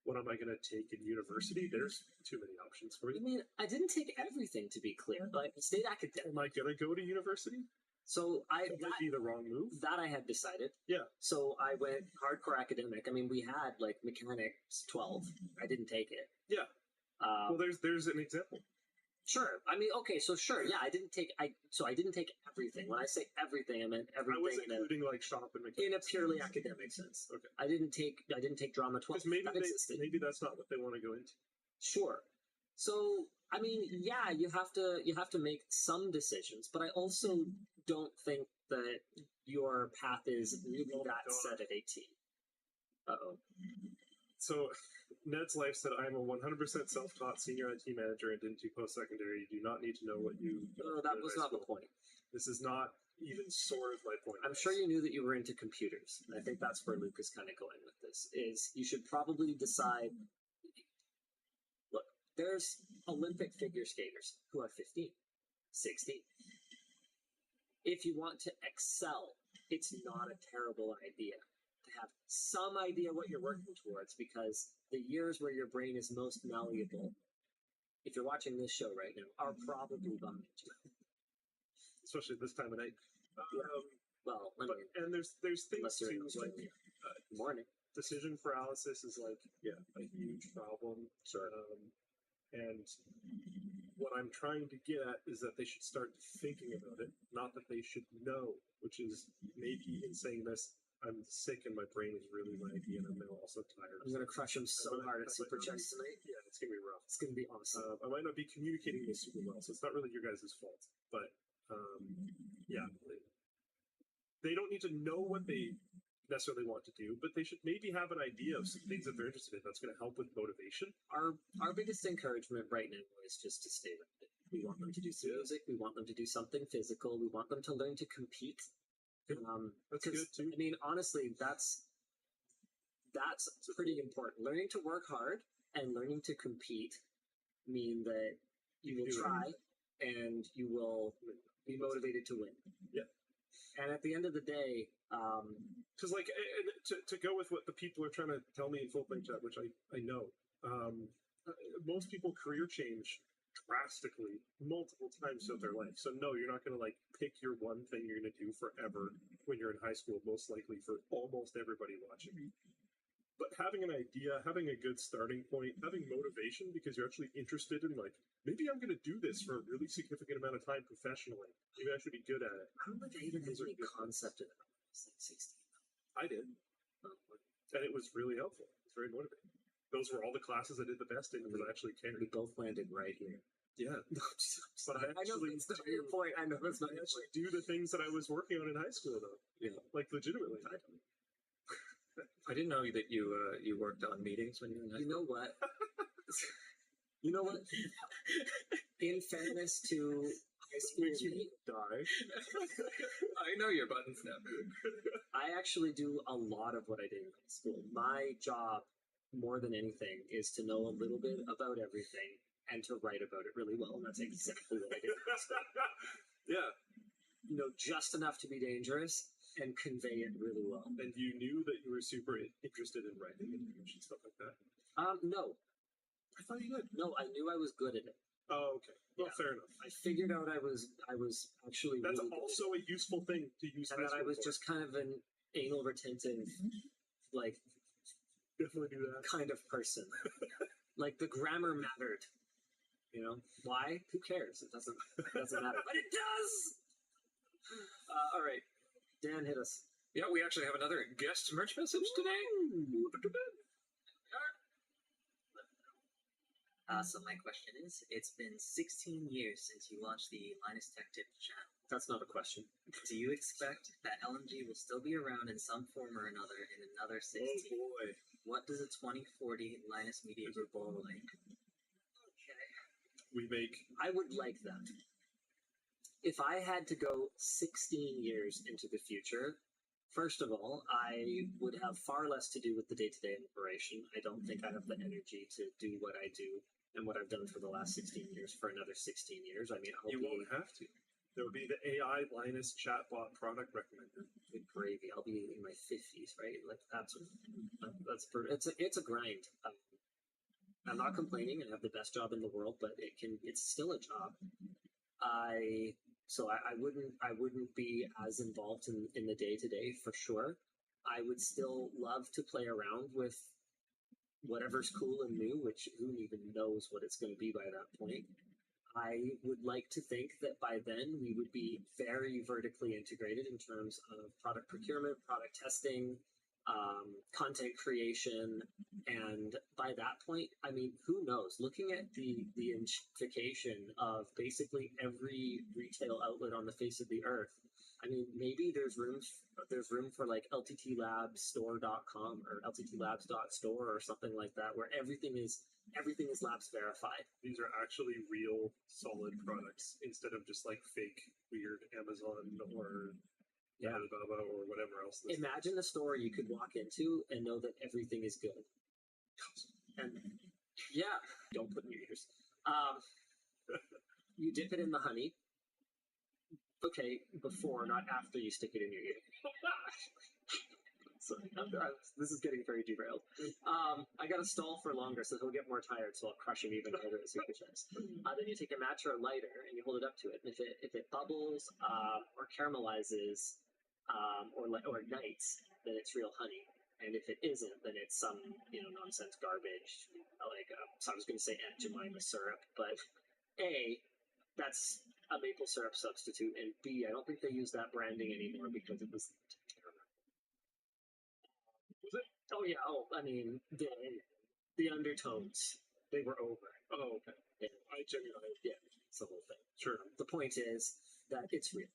What am I going to take in university? There's too many options for you. I mean, I didn't take everything, to be clear. Like, state academic. Am I going to go to university? So that might be the wrong move. That I had decided. Yeah. So I went hardcore academic. I mean, we had like mechanics 12. I didn't take it. Yeah. Well, there's an example. Sure. I mean, okay. So sure. Yeah, I didn't take everything. When I say everything, I meant everything. I was including like shop and mechanics in a purely academic sense. Okay. I didn't take drama 12. Maybe that's not what they want to go into. Sure. So I mean, yeah, you have to make some decisions, but I also don't think that your path is really that set at 18. Uh-oh. So, Ned's Life said, "I am a 100% self-taught senior IT manager and didn't do post-secondary. You do not need to know what you..." No, that was not the point. This is not even sort of my point. I'm sure you knew that you were into computers. And I think that's where Luke is kind of going with this, is you should probably decide... Look, there's Olympic figure skaters who are 15, 16. If you want to excel, it's not a terrible idea to have some idea what you're working towards, because the years where your brain is most malleable, if you're watching this show right now, are probably behind you. Especially this time of night. Well, and there's things too, like morning. Decision paralysis is like a huge problem. Sure. And what I'm trying to get at is that they should start thinking about it, not that they should know, which is maybe in saying this, I'm sick and my brain is really laggy and I'm now also tired. I'm going to crush him so hard at Super Checks tonight. Yeah, it's going to be rough. It's going to be awesome. I might not be communicating this super well, so it's not really your guys' fault. But, yeah. They don't need to know what they necessarily want to do, but they should maybe have an idea of some things that they're interested in that's going to help with motivation. Our biggest encouragement right now is just to stay with it. We want them to do some music. We want them to do something physical. We want them to learn to compete. That's good too. I mean, honestly, that's pretty important. Learning to work hard and learning to compete mean that you will try and you will be motivated to win. Yeah. And at the end of the day, because like to go with what the people are trying to tell me in full play chat, which I know, most people career change drastically multiple times throughout their life. So no, you're not going to like pick your one thing you're going to do forever when you're in high school, most likely for almost everybody watching. But having an idea, having a good starting point, having motivation because you're actually interested in like, maybe I'm going to do this for a really significant amount of time professionally. Maybe I should be good at it. I don't think I even had any concept of it when I was like 16. I did. And it was really helpful. It's very motivating. Those were all the classes I did the best in because I actually cared. We both landed right here. Yeah. But I know actually that's not your point. I know that's not I your actually point. do the things that I was working on in high school though. Yeah. Like legitimately. I didn't know that you worked on meetings when you were in high You know what? You know what? In fairness to high school me, die. I know your buttons now. I actually do a lot of what I did in high school. My job, more than anything, is to know a little bit about everything and to write about it really well. And that's exactly what I did in high school. Yeah. You know, just enough to be dangerous and convey it really well. And you knew that you were super interested in writing and stuff like that? No. I thought you did. No, I knew I was good at it. Oh, okay. Well, Yeah. fair enough. I figured out I was actually That's really good also a useful thing to use. and that I was for. just kind of an anal retentive, like, definitely do that kind of person. Like the grammar mattered. You know why? Who cares? It doesn't matter, but it does. All right, Dan, hit us. Yeah, we actually have another guest merch message today. So my question is, it's been 16 years since you launched the Linus Tech Tips channel. That's not a question. Do you expect that LMG will still be around in some form or another in another 16? Oh boy. What does a 2040 Linus Media Group look like? We make. I would like that. If I had to go 16 years into the future, first of all, I would have far less to do with the day-to-day operation. I don't think I have the energy to do what I do and what I've done for the last 16 years for another 16 years. I mean, You won't have to. There will be the AI Linus chatbot product recommender. Good gravy. I'll be in my 50s, right? Like it's a grind. I'm not complaining. I have the best job in the world, but it's still a job. I wouldn't be as involved in the day to day for sure. I would still love to play around with whatever's cool and new, which who even knows what it's going to be by that point. I would like to think that by then we would be very vertically integrated in terms of product procurement, product testing, content creation, and by that point, I mean, who knows? Looking at the inchification of basically every retail outlet on the face of the earth, I mean, maybe there's room for like lttlabsstore.com or lttlabs.store or something like that, where everything is labs verified. These are actually real, solid products instead of just like fake, weird Amazon or Alibaba or whatever else. Imagine a store you could walk into and know that everything is good. And yeah, don't put in your ears. You dip it in the honey. Okay, before, not after you stick it in your ear. Sorry, this is getting very derailed. I got to stall for longer so he'll get more tired, so I'll crush him even harder at super checks. Then you take a match or a lighter and you hold it up to it. And if it bubbles or caramelizes or ignites, then it's real honey. And if it isn't, then it's some nonsense garbage. So I was going to say Aunt Jemima syrup, but A, that's a maple syrup substitute, and B, I don't think they use that branding anymore because it was terrible. Was it? Oh yeah. Oh, I mean the undertones, they were over. Oh, okay. Yeah. I genuinely. Yeah, it's the whole thing. Sure. The point is that it's real.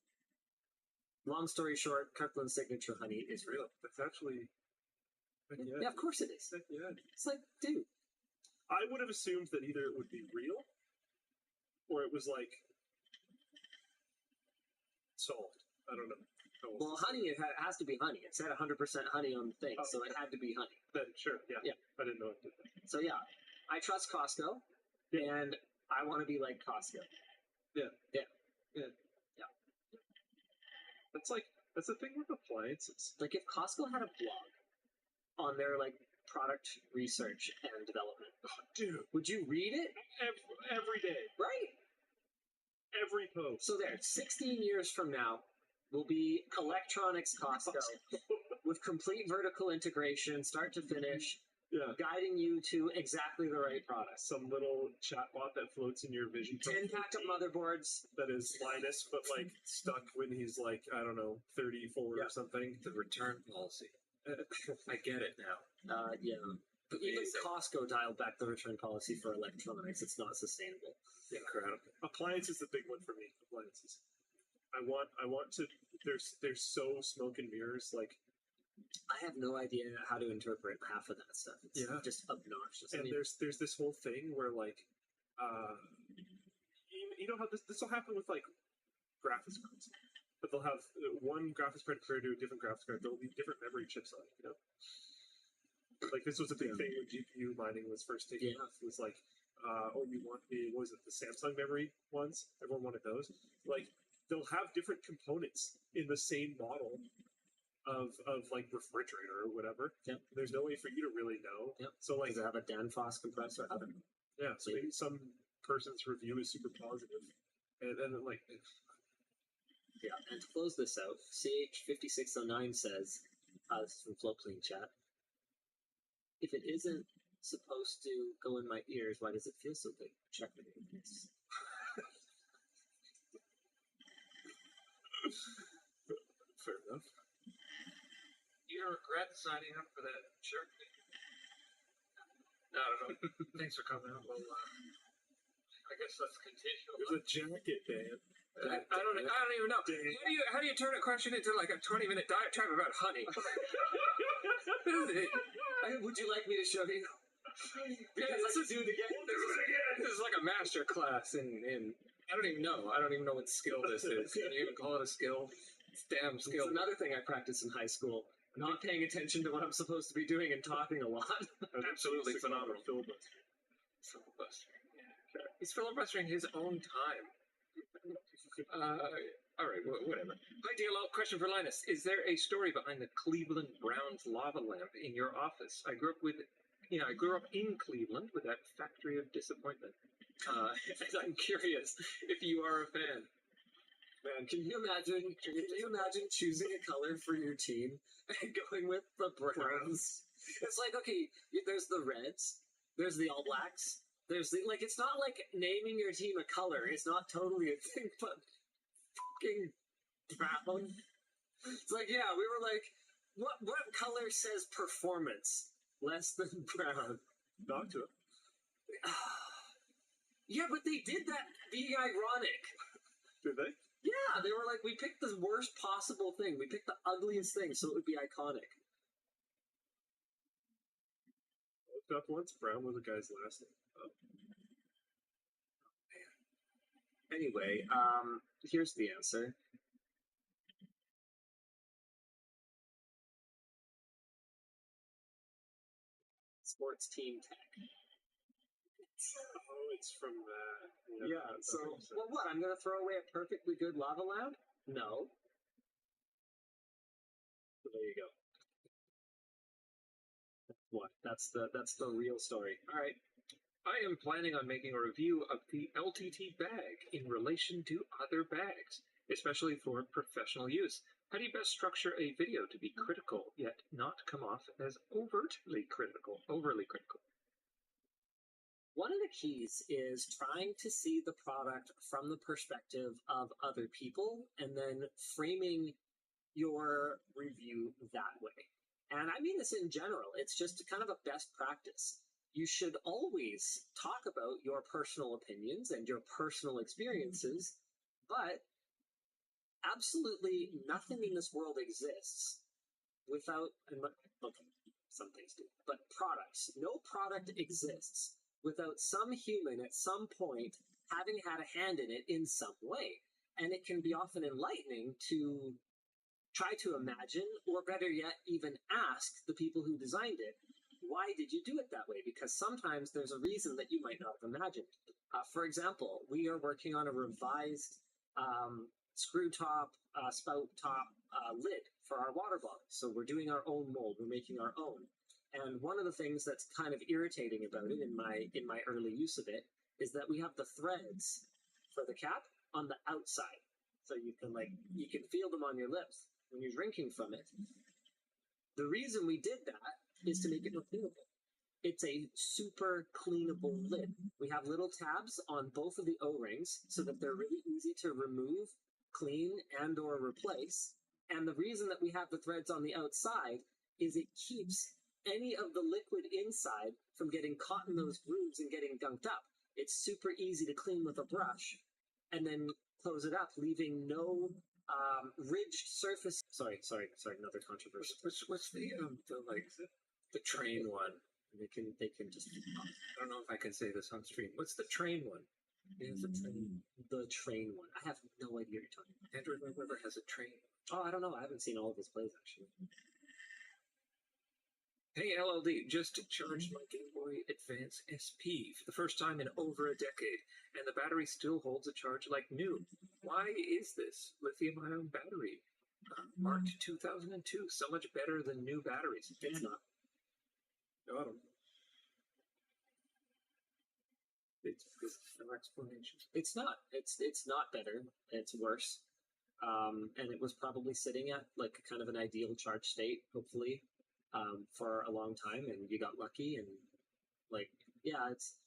Long story short, Kirkland's signature honey is real. That's actually. Yeah, of course it is. Yeah. It's like, dude. I would have assumed that either it would be real, or it was like solved. I don't know. Well, honey, it has to be honey. It said 100% honey on the thing, so it had to be honey. Then sure, yeah. I didn't know it did that. So yeah, I trust Costco, and I want to be like Costco. Yeah. Yeah. That's the thing with appliances. Like if Costco had a blog on their like product research and development. Oh, dude, would you read it? Every day. Right? Every post. So there, 16 years from now, will be electronics Costco with complete vertical integration, start to finish, guiding you to exactly the right product. Some little chatbot that floats in your vision. 10 packed up motherboards. That is Linus, but like stuck when he's like, I don't know, 34 or something. The return policy. I get it now. Yeah. But even Costco dialed back the return policy for electronics. It's not sustainable. Incredible. Appliance is the big one for me. Appliances. I want to. They're so smoke and mirrors. Like, I have no idea how to interpret half of that stuff. It's just obnoxious. And there's this whole thing where like, you know how this will happen with like graphics cards, but they'll have one graphics card compared to a different graphics card. There'll be different memory chips on it. You know, like this was a big thing when GPU mining was first taking off. It was like, you want what was it, the Samsung memory ones? Everyone wanted those. Like, they'll have different components in the same model of like refrigerator or whatever. Yep. There's no way for you to really know. Yep. So like, does it have a Danfoss compressor? I don't know. Yeah. So maybe some person's review is super positive, and then like. Yeah, and to close this out, CH5609 says, this is from Floatplane Chat, if it isn't supposed to go in my ears, why does it feel so big? Check the ears. Fair enough. You don't regret signing up for that shirt? No, I don't know. Thanks for coming out. Well, I guess let's continue. There's a jacket, Dan. I don't even know. How do you turn a question into like a 20-minute diatribe about honey? Would you like me to show you? Yeah, let's do it again. This is like a master class in I don't even know what skill this is. Can you even call it a skill? It's damn skill. It's another thing I practiced in high school. Not paying attention to what I'm supposed to be doing and talking a lot. Absolutely phenomenal. Filibustering. Yeah. He's filibustering his own time. All right, whatever. Hi, DLO. Question for Linus. Is there a story behind the Cleveland Browns lava lamp in your office? I grew up in Cleveland with that factory of disappointment. I'm curious if you are a fan. Man, can you imagine choosing a color for your team and going with the Browns? It's like, okay, there's the Reds, there's the All Blacks, there's the, like, it's not like naming your team a color. It's not totally a thing, but fucking brown. It's like, yeah, we were like, what color says performance less than brown? Not to it. Yeah, but they did that being ironic. Did they? Yeah, they were like, we picked the worst possible thing. We picked the ugliest thing so it would be iconic. Looked up once, Brown was a guy's last name. Oh. Man. Anyway, here's the answer. Sports team tech. Oh, it's from that. Yeah, so, well, what? I'm going to throw away a perfectly good lava lamp? No. So there you go. What? That's the real story. All right. I am planning on making a review of the LTT bag in relation to other bags, especially for professional use. How do you best structure a video to be critical, yet not come off as overly critical? One of the keys is trying to see the product from the perspective of other people and then framing your review that way. And I mean this in general. It's just kind of a best practice. You should always talk about your personal opinions and your personal experiences, but absolutely nothing in this world exists without, okay, some things do, but products. No product exists without some human at some point having had a hand in it in some way. And it can be often enlightening to try to imagine, or better yet, even ask the people who designed it, why did you do it that way? Because sometimes there's a reason that you might not have imagined. For example, we are working on a revised screw top, spout top lid for our water bottle. So we're doing our own mold. We're making our own. And one of the things that's kind of irritating about it in my early use of it is that we have the threads for the cap on the outside. So you can feel them on your lips when you're drinking from it. The reason we did that is to make it more cleanable. It's a super cleanable lid. We have little tabs on both of the O-rings so that they're really easy to remove, clean, and or replace. And the reason that we have the threads on the outside is it keeps any of the liquid inside from getting caught in those grooves and getting gunked up. It's super easy to clean with a brush and then close it up, leaving no ridged surface. Sorry, another controversy. What's the train one? They can just. I don't know if I can say this on stream. What's the train one? Is the train one? I have no idea what you're talking about. Android River has a train. Oh, I don't know. I haven't seen all of his plays actually. Hey LLD, just charged my Game Boy Advance SP for the first time in over a decade, and the battery still holds a charge like new. Why is this? Lithium-ion battery, marked 2002, so much better than new batteries. It's not. No, I don't. It's no explanation. It's not. It's not better. It's worse. And it was probably sitting at like kind of an ideal charge state, hopefully, for a long time, and you got lucky. And like, yeah, it's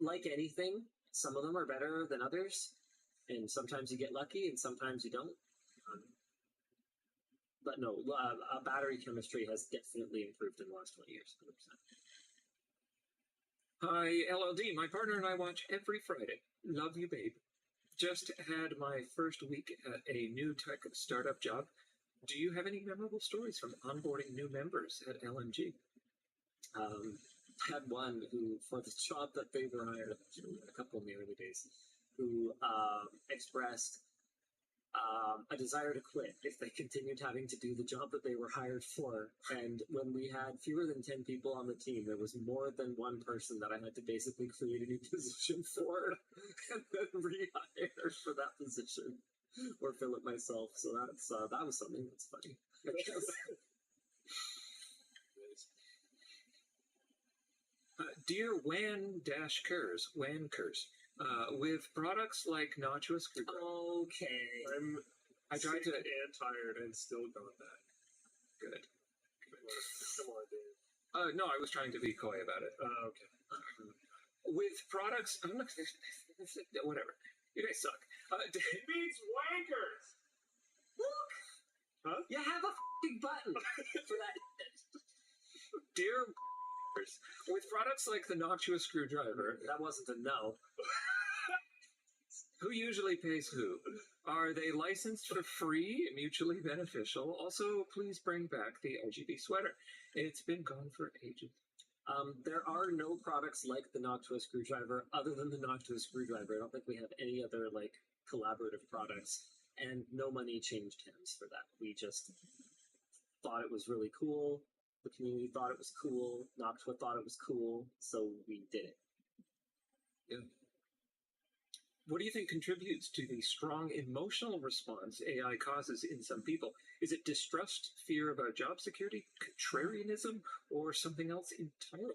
like anything. Some of them are better than others, and sometimes you get lucky, and sometimes you don't. But no, battery chemistry has definitely improved in the last 20 years, 100%. Hi, LLD. My partner and I watch every Friday. Love you, babe. Just had my first week at a new tech startup job. Do you have any memorable stories from onboarding new members at LMG? I had one who, for the job that they were hired, a couple in the early days, who expressed a desire to quit if they continued having to do the job that they were hired for. And when we had fewer than 10 people on the team, there was more than one person that I had to basically create a new position for and then rehire for that position or fill it myself. So that's that was something that's funny, I guess. Dear WAN-Kurs, with products like Notch screwdriver. Okay. I tried to and tired and still going back. Good. Come on, Dave. No, I was trying to be coy about it. Okay. With products, I'm not. Whatever. You guys suck. It means wankers. Look. Huh? You have a f***ing button for that. Dear with products like the Notch screwdriver. That wasn't a no. Who usually pays who? Are they licensed for free, mutually beneficial? Also, please bring back the RGB sweater. It's been gone for ages. There are no products like the Notch screwdriver other than the Notch screwdriver. I don't think we have any other like collaborative products, and no money changed hands for that. We just thought it was really cool. The community thought it was cool. Noctua thought it was cool, so we did it. Yeah. What do you think contributes to the strong emotional response AI causes in some people? Is it distrust, fear about job security, contrarianism, or something else entirely?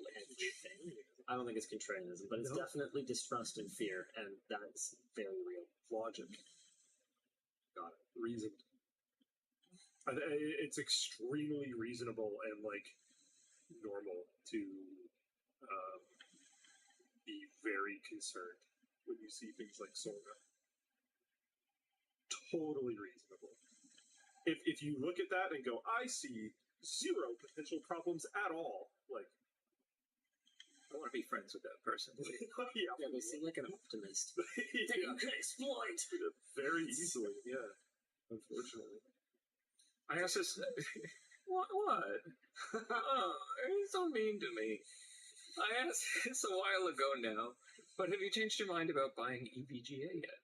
I don't think it's contrarianism, but it's definitely distrust and fear, and that's very real. Logic. Got it. Reason. It's extremely reasonable and like normal to be very concerned when you see things like Sorga. Totally reasonable. If you look at that and go, I see zero potential problems at all, like I want to be friends with that person. Yeah, they seem like an optimist that you can exploit very easily. Yeah, unfortunately. I also said, what? Oh, you're so mean to me. I asked this a while ago now, but have you changed your mind about buying EVGA yet?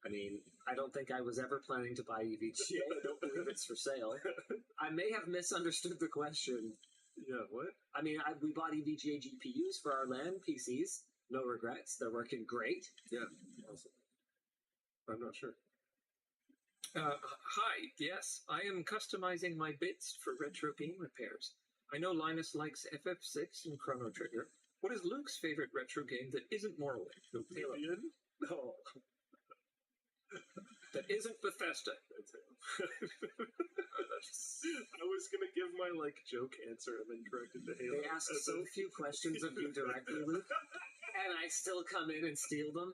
I mean, I don't think I was ever planning to buy EVGA. I don't believe it's for sale. I may have misunderstood the question. Yeah, what? I mean, we bought EVGA GPUs for our LAN PCs. No regrets. They're working great. Yeah, awesome. I'm not sure. Hi, yes, I am customizing my bits for retro game repairs. I know Linus likes FF6 and Chrono Trigger. What is Luke's favorite retro game that isn't Morrowind? Oblivion? No. That isn't Bethesda. I was gonna give my joke answer and then corrected to Halo. They ask so few questions of you directly, Luke, and I still come in and steal them.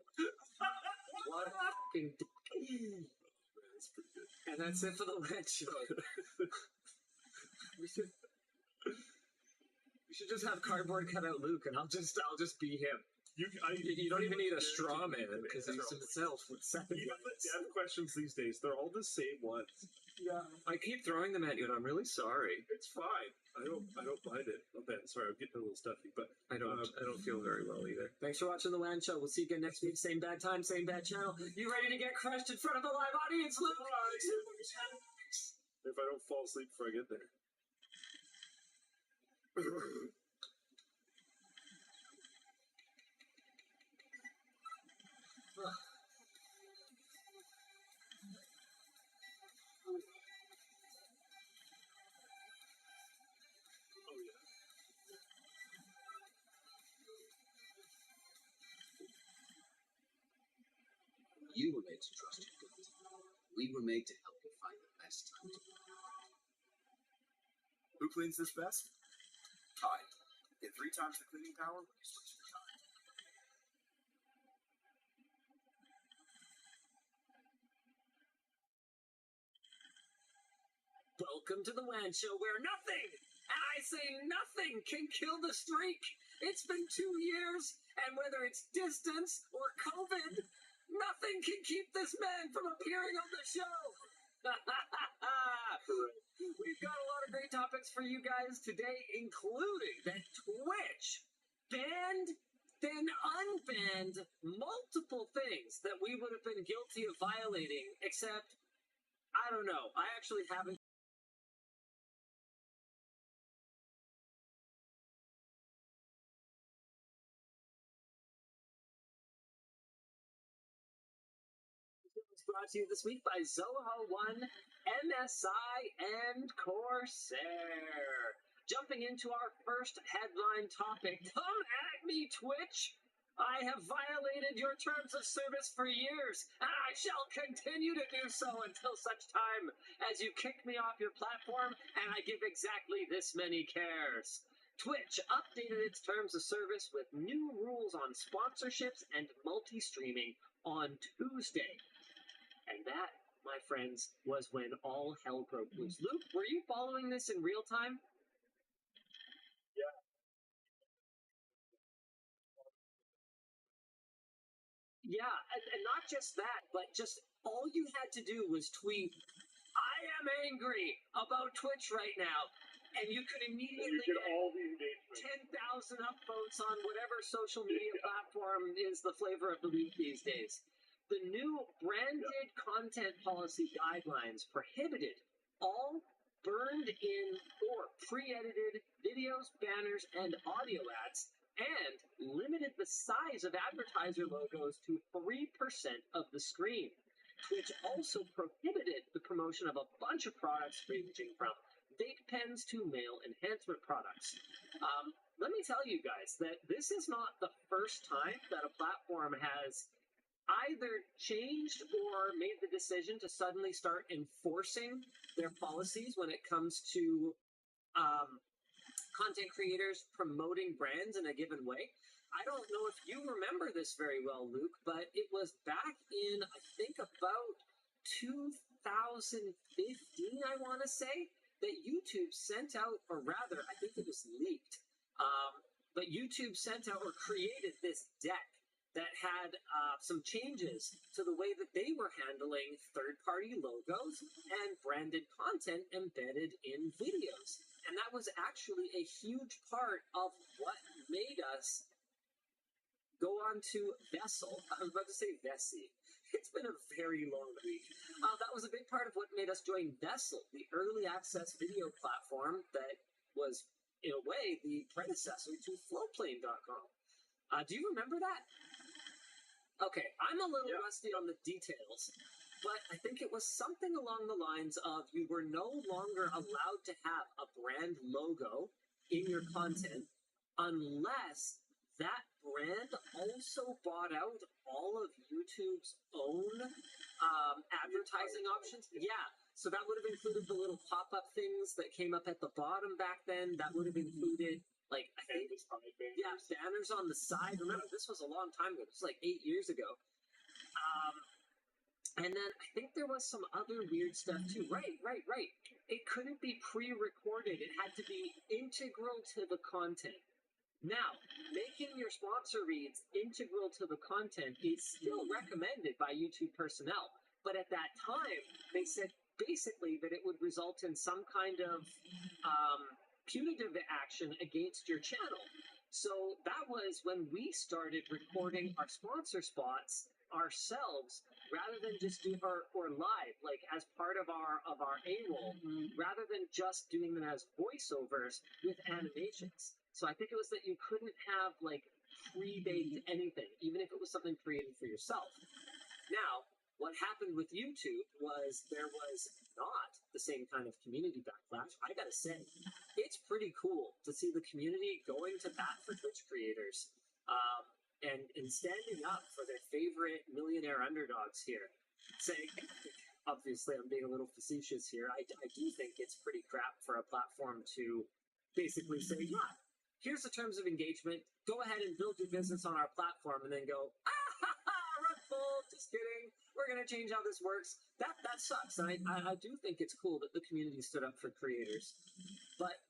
What a fucking That's pretty good. and that's it for the Red Show. We should just have cardboard cut out Luke, and I'll just be him. You don't even need a straw man because he's himself with 7 Even the dev questions these days, they're all the same ones. Yeah, I keep throwing them at you, and I'm really sorry. It's fine. I don't mind it. Okay, sorry, I'm getting a little stuffy, but I don't feel very well either. Thanks for watching the WAN Show. We'll see you again next week. Same bad time, same bad channel. You ready to get crushed in front of a live audience, Luke? If I don't fall asleep before I get there. You were made to trust your gut. We were made to help you find the best time to do it. Who cleans this best? Tide. Get 3 times the cleaning power when you switch to Tide. Welcome to the WAN Show, where nothing, and I say nothing, can kill the streak. It's been 2 years, and whether it's distance or COVID, nothing can keep this man from appearing on the show. We've got a lot of great topics for you guys today, including that Twitch banned, then unbanned multiple things that we would have been guilty of violating, except, I don't know, I actually haven't. It's brought to you this week by Zoho One, MSI, and Corsair. Jumping into our first headline topic, come at me, Twitch! I have violated your terms of service for years, and I shall continue to do so until such time as you kick me off your platform and I give exactly this many cares. Twitch updated its terms of service with new rules on sponsorships and multi-streaming on Tuesday. And that, my friends, was when all hell broke loose. Luke, were you following this in real time? Yeah, and not just that, but just all you had to do was tweet, I am angry about Twitch right now. And you could immediately get all the 10,000 upvotes on whatever social media platform is the flavor of the week these days. The new branded content policy guidelines prohibited all burned-in or pre-edited videos, banners, and audio ads, and limited the size of advertiser logos to 3% of the screen. Twitch also prohibited the promotion of a bunch of products ranging from vape pens to male enhancement products. Let me tell you guys that this is not the first time that a platform has either changed or made the decision to suddenly start enforcing their policies when it comes to content creators promoting brands in a given way. I don't know if you remember this very well, Luke, but it was back in, I think, about 2015, I want to say, that YouTube sent out, or rather, I think it was leaked, but YouTube sent out or created this deck that had some changes to the way that they were handling third-party logos and branded content embedded in videos. And that was actually a huge part of what made us go on to Vessel. I was about to say Vessi. It's been a very long week. That was a big part of what made us join Vessel, the early access video platform that was, in a way, the predecessor to Flowplane.com. Do you remember that? Okay, I'm a little rusty on the details, but I think it was something along the lines of you were no longer allowed to have a brand logo in your content unless that brand also bought out all of YouTube's own advertising options. Yeah. So that would have included the little pop-up things that came up at the bottom back then. That would have included, like, I think, yeah, banners on the side. Remember, this was a long time ago. This was like 8 years ago. And then I think there was some other weird stuff too. Right. It couldn't be pre-recorded. It had to be integral to the content. Now, making your sponsor reads integral to the content is still recommended by YouTube personnel. But at that time, they said basically that it would result in some kind of punitive action against your channel. So that was when we started recording our sponsor spots ourselves rather than just do or live, like as part of our A-roll, rather than just doing them as voiceovers with animations. So I think it was that you couldn't have like pre-baked anything, even if it was something created for yourself. Now, what happened with YouTube was there was not the same kind of community backlash. I gotta say, it's pretty cool to see the community going to bat for Twitch creators and standing up for their favorite millionaire underdogs here. Saying, obviously, I'm being a little facetious here. I do think it's pretty crap for a platform to basically say, yeah, here's the terms of engagement. Go ahead and build your business on our platform, and then go, run full, just kidding. We're going to change how this works. That sucks. And I do think it's cool that the community stood up for creators. But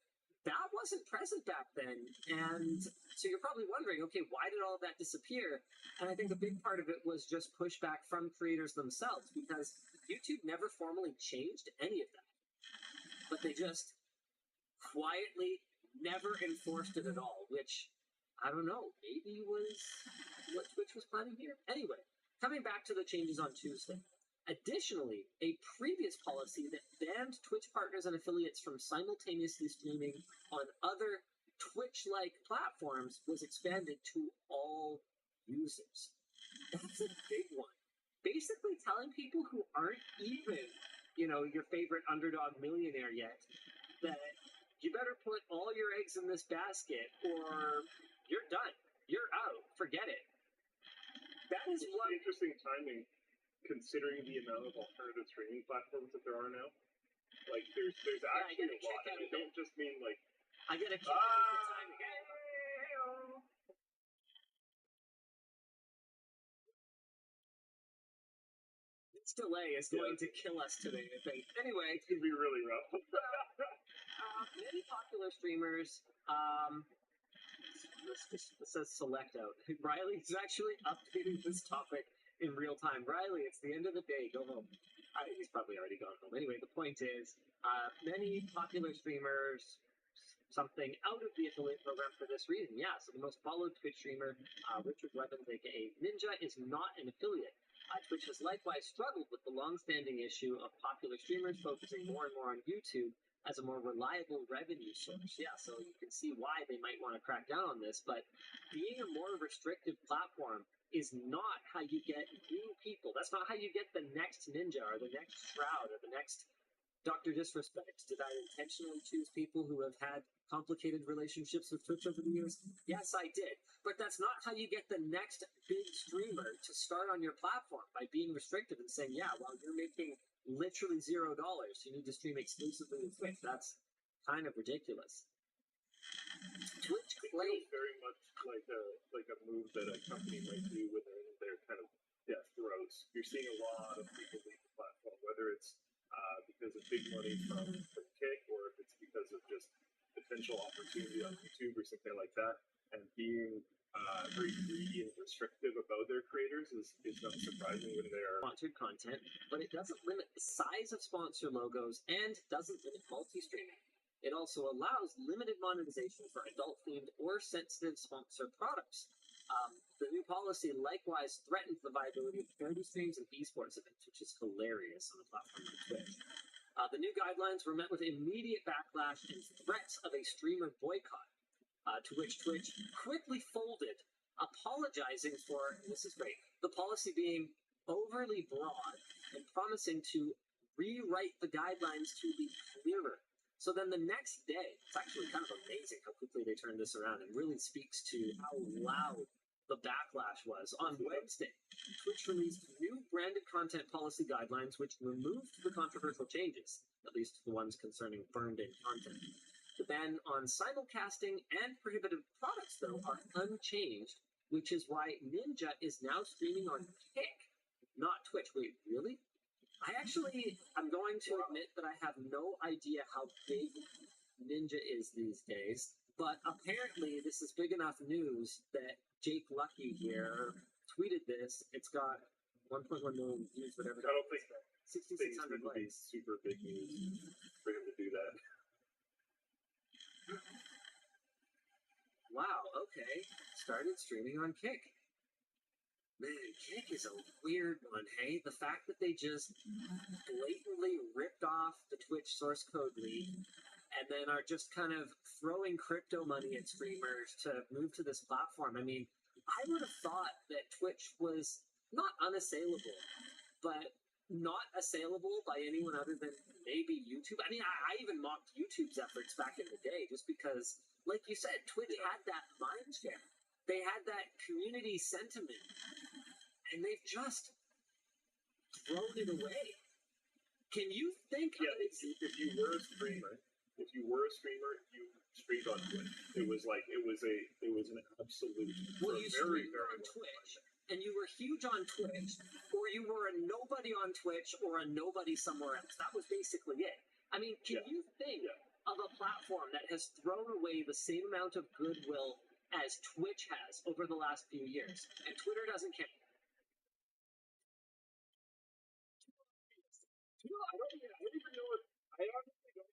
that wasn't present back then. And so you're probably wondering, okay, why did all of that disappear? And I think a big part of it was just pushback from creators themselves, because YouTube never formally changed any of that. But they just quietly never enforced it at all, which, I don't know, maybe was what Twitch was planning here. Anyway, coming back to the changes on Tuesday. Additionally, a previous policy that banned Twitch partners and affiliates from simultaneously streaming on other Twitch-like platforms was expanded to all users. That's a big one. Basically telling people who aren't even, your favorite underdog millionaire yet, that you better put all your eggs in this basket or you're done. You're out. Forget it. That is one interesting timing, considering the amount of alternative streaming platforms that there are now. Like, there's actually a lot. I don't just mean like. I get a kick out of the timing. This delay is going to kill us today, I think. Anyway, it's gonna be really rough. Many popular streamers. This says select out. Riley is actually updating this topic in real time. Riley, it's the end of the day. Go home. He's probably already gone home. Anyway, the point is, many popular streamers something out of the affiliate program for this reason. Yeah, so the most followed Twitch streamer, Richard Weapons, aka Ninja, is not an affiliate. Twitch has likewise struggled with the long-standing issue of popular streamers focusing more and more on YouTube as a more reliable revenue source. Yeah, so you can see why they might want to crack down on this, but being a more restrictive platform is not how you get new people. That's not how you get the next Ninja or the next Shroud or the next Dr. Disrespect. Did I intentionally choose people who have had complicated relationships with Twitch over the years? Yes, I did. But that's not how you get the next big streamer to start on your platform, by being restrictive and saying, yeah, well, you're making literally $0. You need to stream exclusively with Twitch. That's kind of ridiculous. Twitch claims very much like a move that a company might do within their kind of death throes. You're seeing a lot of people leave the platform, whether it's because of big money from Kick, or if it's because of just potential opportunity on YouTube or something like that. And being very greedy and restrictive about their creators is not surprising when they're sponsored content, but it doesn't limit the size of sponsor logos and doesn't limit multi-streaming. It also allows limited monetization for adult-themed or sensitive sponsor products. The new policy likewise threatens the viability of charity streams and esports events, which is hilarious on a platform like Twitch. The new guidelines were met with immediate backlash and threats of a streamer boycott, to which Twitch quickly folded, apologizing for, and this is great, the policy being overly broad and promising to rewrite the guidelines to be clearer. So then the next day, it's actually kind of amazing how quickly they turned this around, and really speaks to how loud the backlash was. On Wednesday, Twitch released new branded content policy guidelines which removed the controversial changes, at least the ones concerning burned-in content. The ban on simulcasting and prohibited products, though, are unchanged, which is why Ninja is now streaming on Kick, not Twitch. Wait, really? I'm going to admit that I have no idea how big Ninja is these days, but apparently this is big enough news that Jake Lucky here tweeted this. It's got 1.1 million views, whatever. I don't think 6,600 would be likes. super big news for him to do that. Wow, okay. Started streaming on Kick. Man, Kick is a weird one, hey? The fact that they just blatantly ripped off the Twitch source code leak and then are just kind of throwing crypto money at streamers to move to this platform. I mean, I would have thought that Twitch was not unassailable, but not assailable by anyone other than maybe YouTube. I mean, I even mocked YouTube's efforts back in the day just because, like you said, Twitch had that mind share. They had that community sentiment, and they've just thrown it away. Can you think of it? If you were a streamer, you streamed on Twitch. It was an absolute. Well, you streamed on Twitch, and you were huge on Twitch, or you were a nobody on Twitch, or a nobody somewhere else. That was basically it. I mean, can you think of a platform that has thrown away the same amount of goodwill as Twitch has over the last few years? And Twitter doesn't care. I don't even know if I honestly don't.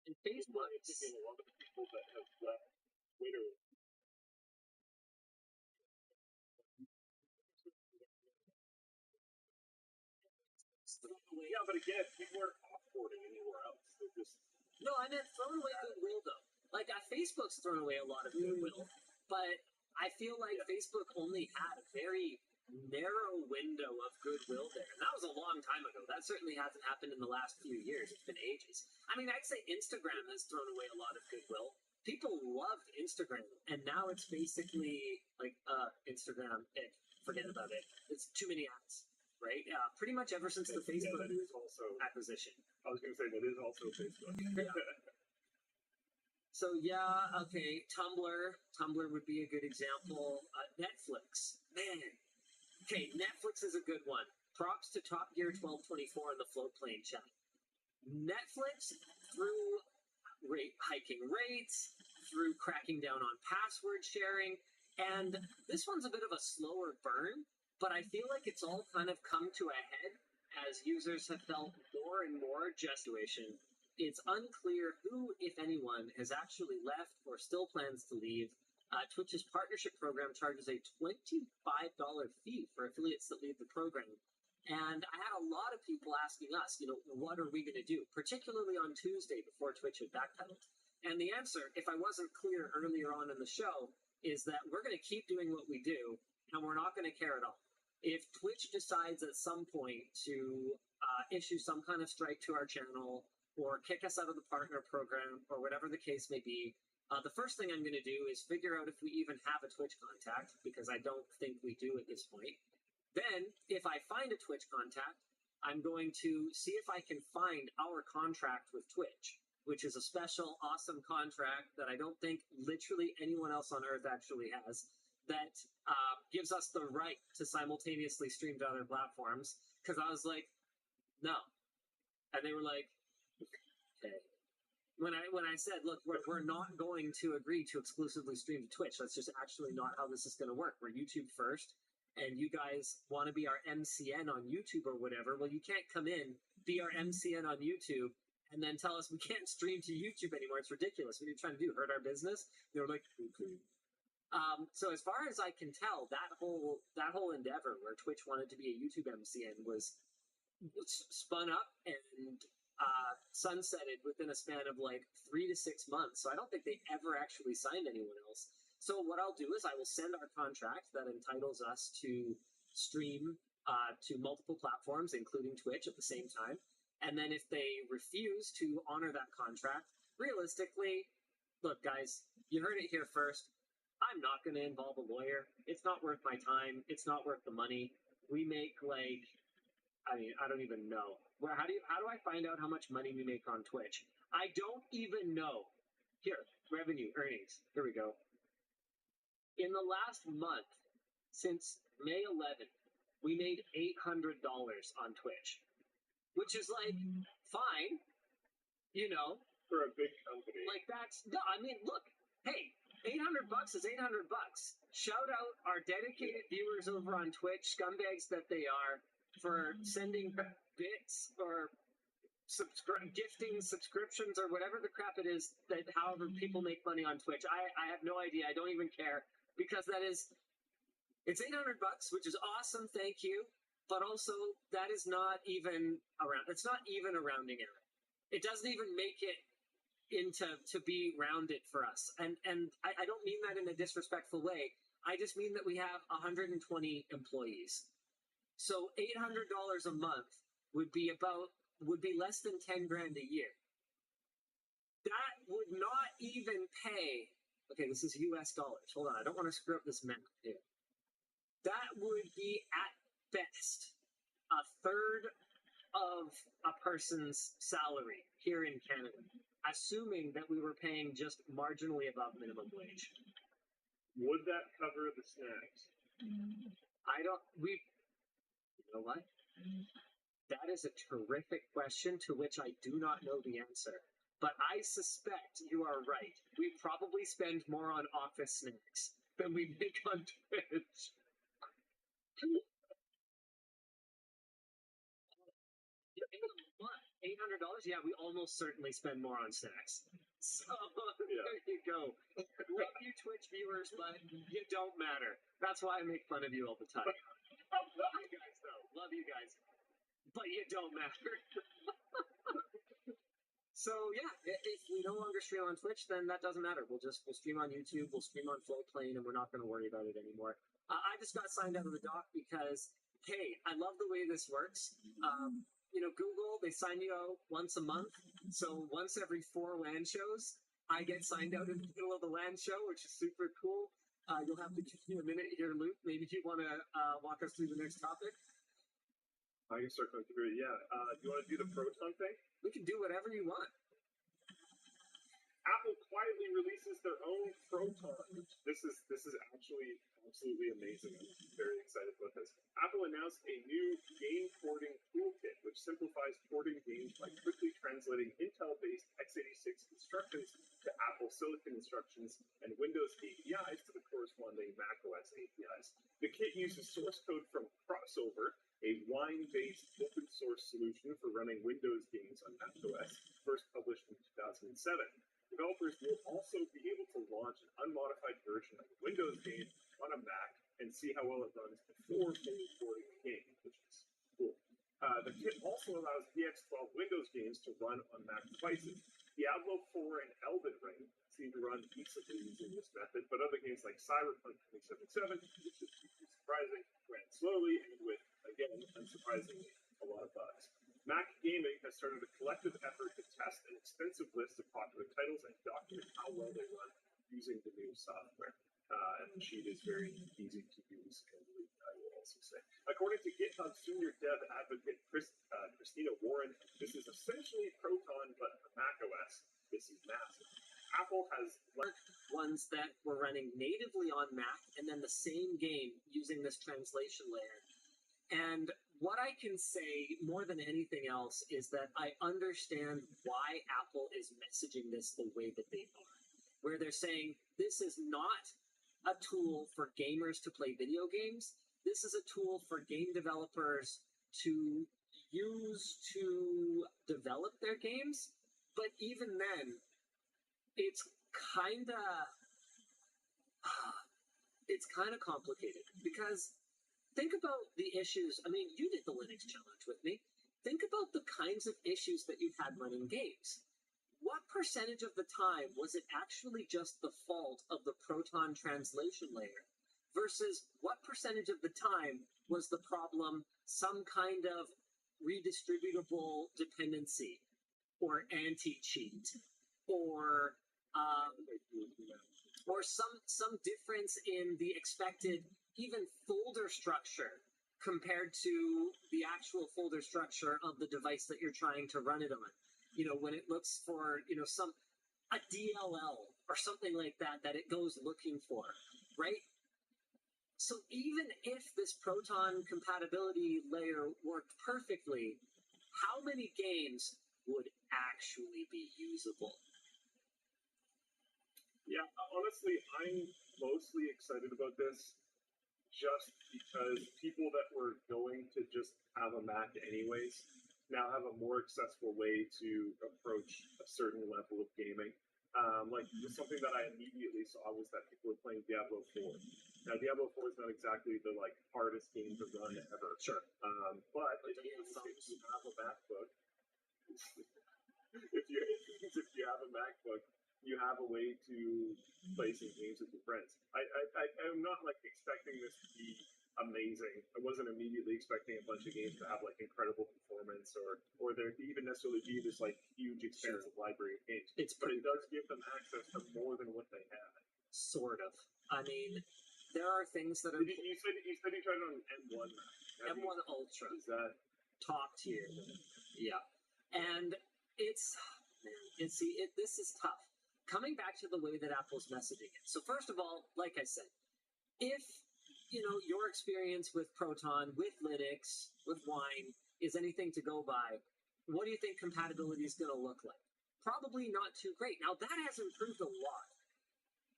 And Facebook, a lot of people that have left Twitter. Yeah, but again, people aren't offboarding anywhere else. They're just. No, I meant thrown away goodwill, though. Like, Facebook's thrown away a lot of goodwill, but I feel like Facebook only had a very narrow window of goodwill there. And that was a long time ago. That certainly hasn't happened in the last few years. It's been ages. I mean, I'd say Instagram has thrown away a lot of goodwill. People loved Instagram, and now it's basically like, Instagram, forget about it. It's too many ads, right? Pretty much ever since the Facebook acquisition. I was going to say, that is also Facebook. So okay, Tumblr. Tumblr would be a good example. Netflix, man. Okay, Netflix is a good one. Props to Top Gear 1224 in the Floatplane chat. Netflix, through hiking rates, through cracking down on password sharing, and this one's a bit of a slower burn, but I feel like it's all kind of come to a head as users have felt more and more situation. It's unclear who, if anyone, has actually left or still plans to leave. Twitch's partnership program charges a $25 fee for affiliates that leave the program. And I had a lot of people asking us, what are we going to do, particularly on Tuesday before Twitch had backpedaled. And the answer, if I wasn't clear earlier on in the show, is that we're going to keep doing what we do, and we're not going to care at all. If Twitch decides at some point to issue some kind of strike to our channel, or kick us out of the partner program, or whatever the case may be, the first thing I'm going to do is figure out if we even have a Twitch contact, because I don't think we do at this point. Then, if I find a Twitch contact, I'm going to see if I can find our contract with Twitch, which is a special, awesome contract that I don't think literally anyone else on Earth actually has, that gives us the right to simultaneously stream to other platforms. Because I was like, no. And they were like, okay. When I said, look, we're not going to agree to exclusively stream to Twitch. That's just actually not how this is going to work. We're YouTube first, and you guys want to be our MCN on YouTube or whatever. Well, you can't come in, be our MCN on YouTube, and then tell us we can't stream to YouTube anymore. It's ridiculous. What are you trying to do? Hurt our business? They were like, okay. So as far as I can tell, that whole endeavor where Twitch wanted to be a YouTube MCN was spun up and sunsetted within a span of like 3 to 6 months. So I don't think they ever actually signed anyone else. So what I'll do is I will send our contract that entitles us to stream to multiple platforms, including Twitch, at the same time. And then if they refuse to honor that contract, realistically, look, guys, you heard it here first. I'm not going to involve a lawyer. It's not worth my time. It's not worth the money. We make like, I mean, I don't even know. How do I find out how much money we make on Twitch? I don't even know. Here, revenue, earnings. Here we go. In the last month, since May 11th, we made $800 on Twitch, which is like fine, you know, for a big company. Like that's no, I mean, look, hey, $800 is $800. Shout out our dedicated viewers over on Twitch, scumbags that they are, for sending bits or gifting subscriptions or whatever the crap it is that however people make money on Twitch. I have no idea. I don't even care, because it's $800, which is awesome. Thank you. But also that is not even it's not even a rounding error. It doesn't even make it to be rounded for us. And I don't mean that in a disrespectful way. I just mean that we have 120 employees. So $800 a month would be less than 10 grand a year. That would not even pay. Okay, this is US dollars. Hold on, I don't want to screw up this math here. That would be at best a third of a person's salary here in Canada, assuming that we were paying just marginally above minimum wage. Would that cover the snacks? You know what? That is a terrific question to which I do not know the answer. But I suspect you are right. We probably spend more on office snacks than we make on Twitch. $800? Yeah, we almost certainly spend more on snacks. So there you go. Love you, Twitch viewers, but you don't matter. That's why I make fun of you all the time. Love you guys, though. Love you guys. But you don't matter. So yeah, if we no longer stream on Twitch, then that doesn't matter. We'll stream on YouTube, we'll stream on Flowplane, and we're not going to worry about it anymore. I just got signed out of the doc because, hey, I love the way this works. You know, Google, they sign you out once a month. So once every 4 LAN shows, I get signed out in the middle of the LAN show, which is super cool. You'll have to give me a minute here, Luke. Maybe you want to walk us through the next topic. I can start going through it, yeah. Do you want to do the Proton thing? We can do whatever you want. Apple quietly releases their own Proton. This is actually absolutely amazing. I'm very excited about this. Apple announced a new game porting toolkit, which simplifies porting games by quickly translating Intel-based x86 instructions to Apple Silicon instructions and Windows APIs to the corresponding macOS APIs. The kit uses source code from Crossover, a Wine-based open source solution for running Windows games on macOS, first published in 2007. Developers will also be able to launch an unmodified version of a Windows game on a Mac and see how well it runs before fully porting the game, which is cool. The kit also allows VX12 Windows games to run on Mac devices. Diablo 4 and Elden Ring seem to run decently using this method, but other games like Cyberpunk 2077, which is surprising, ran slowly and with, again, unsurprisingly, a lot of bugs. Mac Gaming has started a collective effort to test an extensive list of popular titles and document how well they run using the new software. And the sheet is very easy to use and read, I will also say. According to GitHub senior dev advocate Christina Warren, this is essentially Proton, but for macOS. This is massive. Apple has ones that were running natively on Mac, and then the same game using this translation layer. And what I can say more than anything else is that I understand why Apple is messaging this the way that they are, where they're saying this is not a tool for gamers to play video games. This is a tool for game developers to use to develop their games. But even then, it's kind of it's kind of complicated because think about the issues. I mean, you did the Linux challenge with me. Think about the kinds of issues that you had running games. What percentage of the time was it actually just the fault of the Proton translation layer versus what percentage of the time was the problem some kind of redistributable dependency or anti-cheat or some difference in the expected even folder structure compared to the actual folder structure of the device that you're trying to run it on. You know, when it looks for, you know, a DLL or something like that it goes looking for, right? So even if this Proton compatibility layer worked perfectly, how many games would actually be usable? Yeah, honestly, I'm mostly excited about this just because people that were going to just have a Mac anyways now have a more accessible way to approach a certain level of gaming. Like something that I immediately saw was that people were playing Diablo 4. Now, Diablo 4 is not exactly the hardest game to run ever. Sure. But if you have a MacBook, if you have a MacBook, you have a way to play some games with your friends. I'm not expecting this to be amazing. I wasn't immediately expecting a bunch of games to have incredible performance or there to even necessarily be this huge expansive library of games. But it does give them access to more than what they had. Sort of. I mean, there are things that are. You said you tried it on M1 Mac. M1 Ultra. Is that top tier? Yeah, and this is tough. Coming back to the way that Apple's messaging it. So first of all, like I said, if your experience with Proton, with Linux, with Wine is anything to go by, what do you think compatibility is going to look like? Probably not too great. Now that has improved a lot,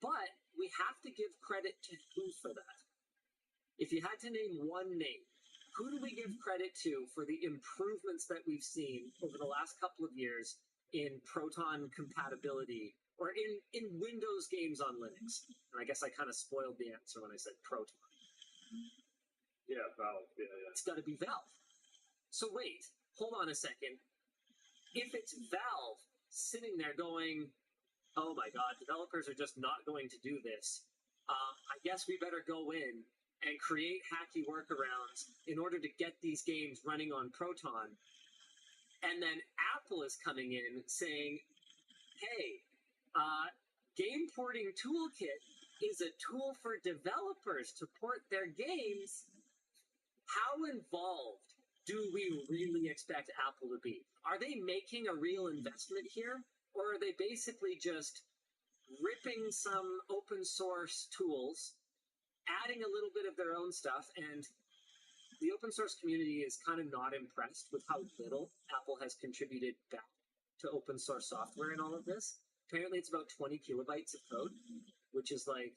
but we have to give credit to who for that. If you had to name one name, who do we give credit to for the improvements that we've seen over the last couple of years in Proton compatibility or in Windows games on Linux? And I guess I kind of spoiled the answer when I said Proton. Yeah, Valve. Yeah. It's got to be Valve. So wait, hold on a second. If it's Valve sitting there going, oh my God, developers are just not going to do this, I guess we better go in and create hacky workarounds in order to get these games running on Proton. And then Apple is coming in saying, hey, Game Porting Toolkit is a tool for developers to port their games. How involved do we really expect Apple to be? Are they making a real investment here? Or are they basically just ripping some open source tools, adding a little bit of their own stuff, and the open source community is kind of not impressed with how little Apple has contributed back to open source software in all of this? Apparently it's about 20 kilobytes of code, which is like,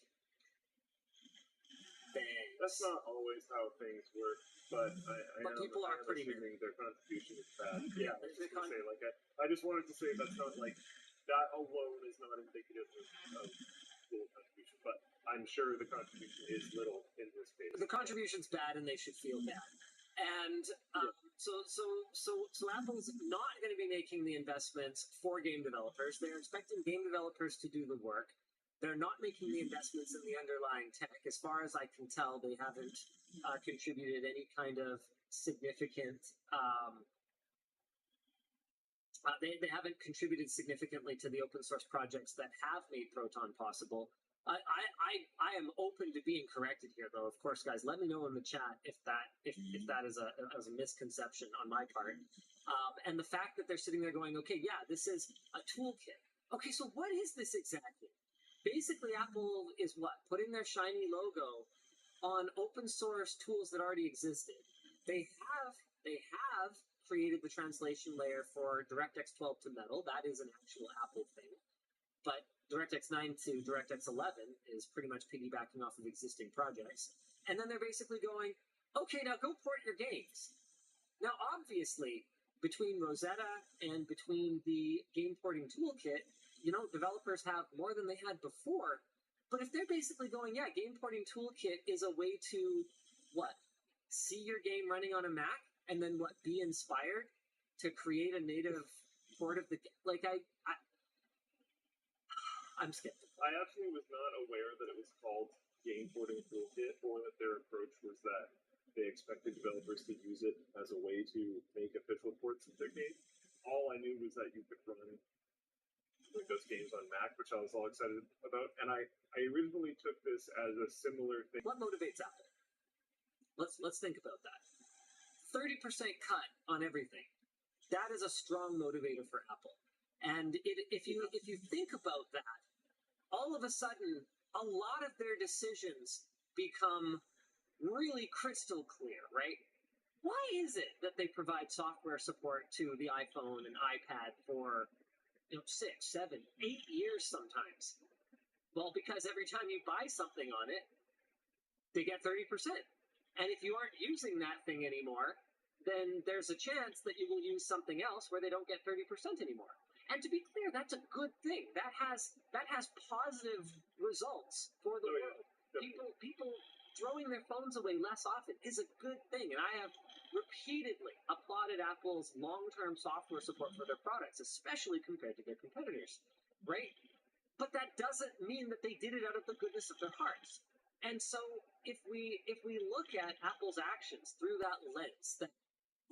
thanks. That's not always how things work, but but people are pretty assuming their contribution is bad. Yeah, I just wanted to say that's not that alone is not indicative of little contribution, but I'm sure the contribution is little in this case. The contribution's bad, and they should feel bad. And so Apple's not going to be making the investments for game developers. They're expecting game developers to do the work. They're not making the investments in the underlying tech. As far as I can tell, they haven't contributed any kind of significant. They haven't contributed significantly to the open source projects that have made Proton possible. I am open to being corrected here, though. Of course, guys, let me know in the chat if that is a misconception on my part. And the fact that they're sitting there going, okay, yeah, this is a toolkit. Okay, so what is this exactly? Basically, Apple is putting their shiny logo on open source tools that already existed. They have created the translation layer for DirectX 12 to Metal. That is an actual Apple thing. But DirectX 9 to DirectX 11 is pretty much piggybacking off of existing projects. And then they're basically going, okay, now go port your games. Now, obviously, between Rosetta and between the game porting toolkit, developers have more than they had before, But if they're basically going, yeah, game porting toolkit is a way to what? See your game running on a Mac and then what? Be inspired to create a native port of the like I'm skeptical. I actually was not aware that it was called Game Porting Toolkit, or that their approach was that they expected developers to use it as a way to make official ports of their game. All I knew was that you could run like those games on Mac, which I was all excited about. And I originally took this as a similar thing. What motivates Apple? Let's think about that. 30% cut on everything. That is a strong motivator for Apple. And if you think about that, all of a sudden, a lot of their decisions become really crystal clear, right? Why is it that they provide software support to the iPhone and iPad for 6, 7, 8 years sometimes? Well, because every time you buy something on it, they get 30%. And if you aren't using that thing anymore, then there's a chance that you will use something else where they don't get 30% anymore. And to be clear, that's a good thing. That has positive results for the world. People throwing their phones away less often is a good thing. And I have repeatedly applauded Apple's long-term software support for their products, especially compared to their competitors, right? But that doesn't mean that they did it out of the goodness of their hearts. And so if we look at Apple's actions through that lens, that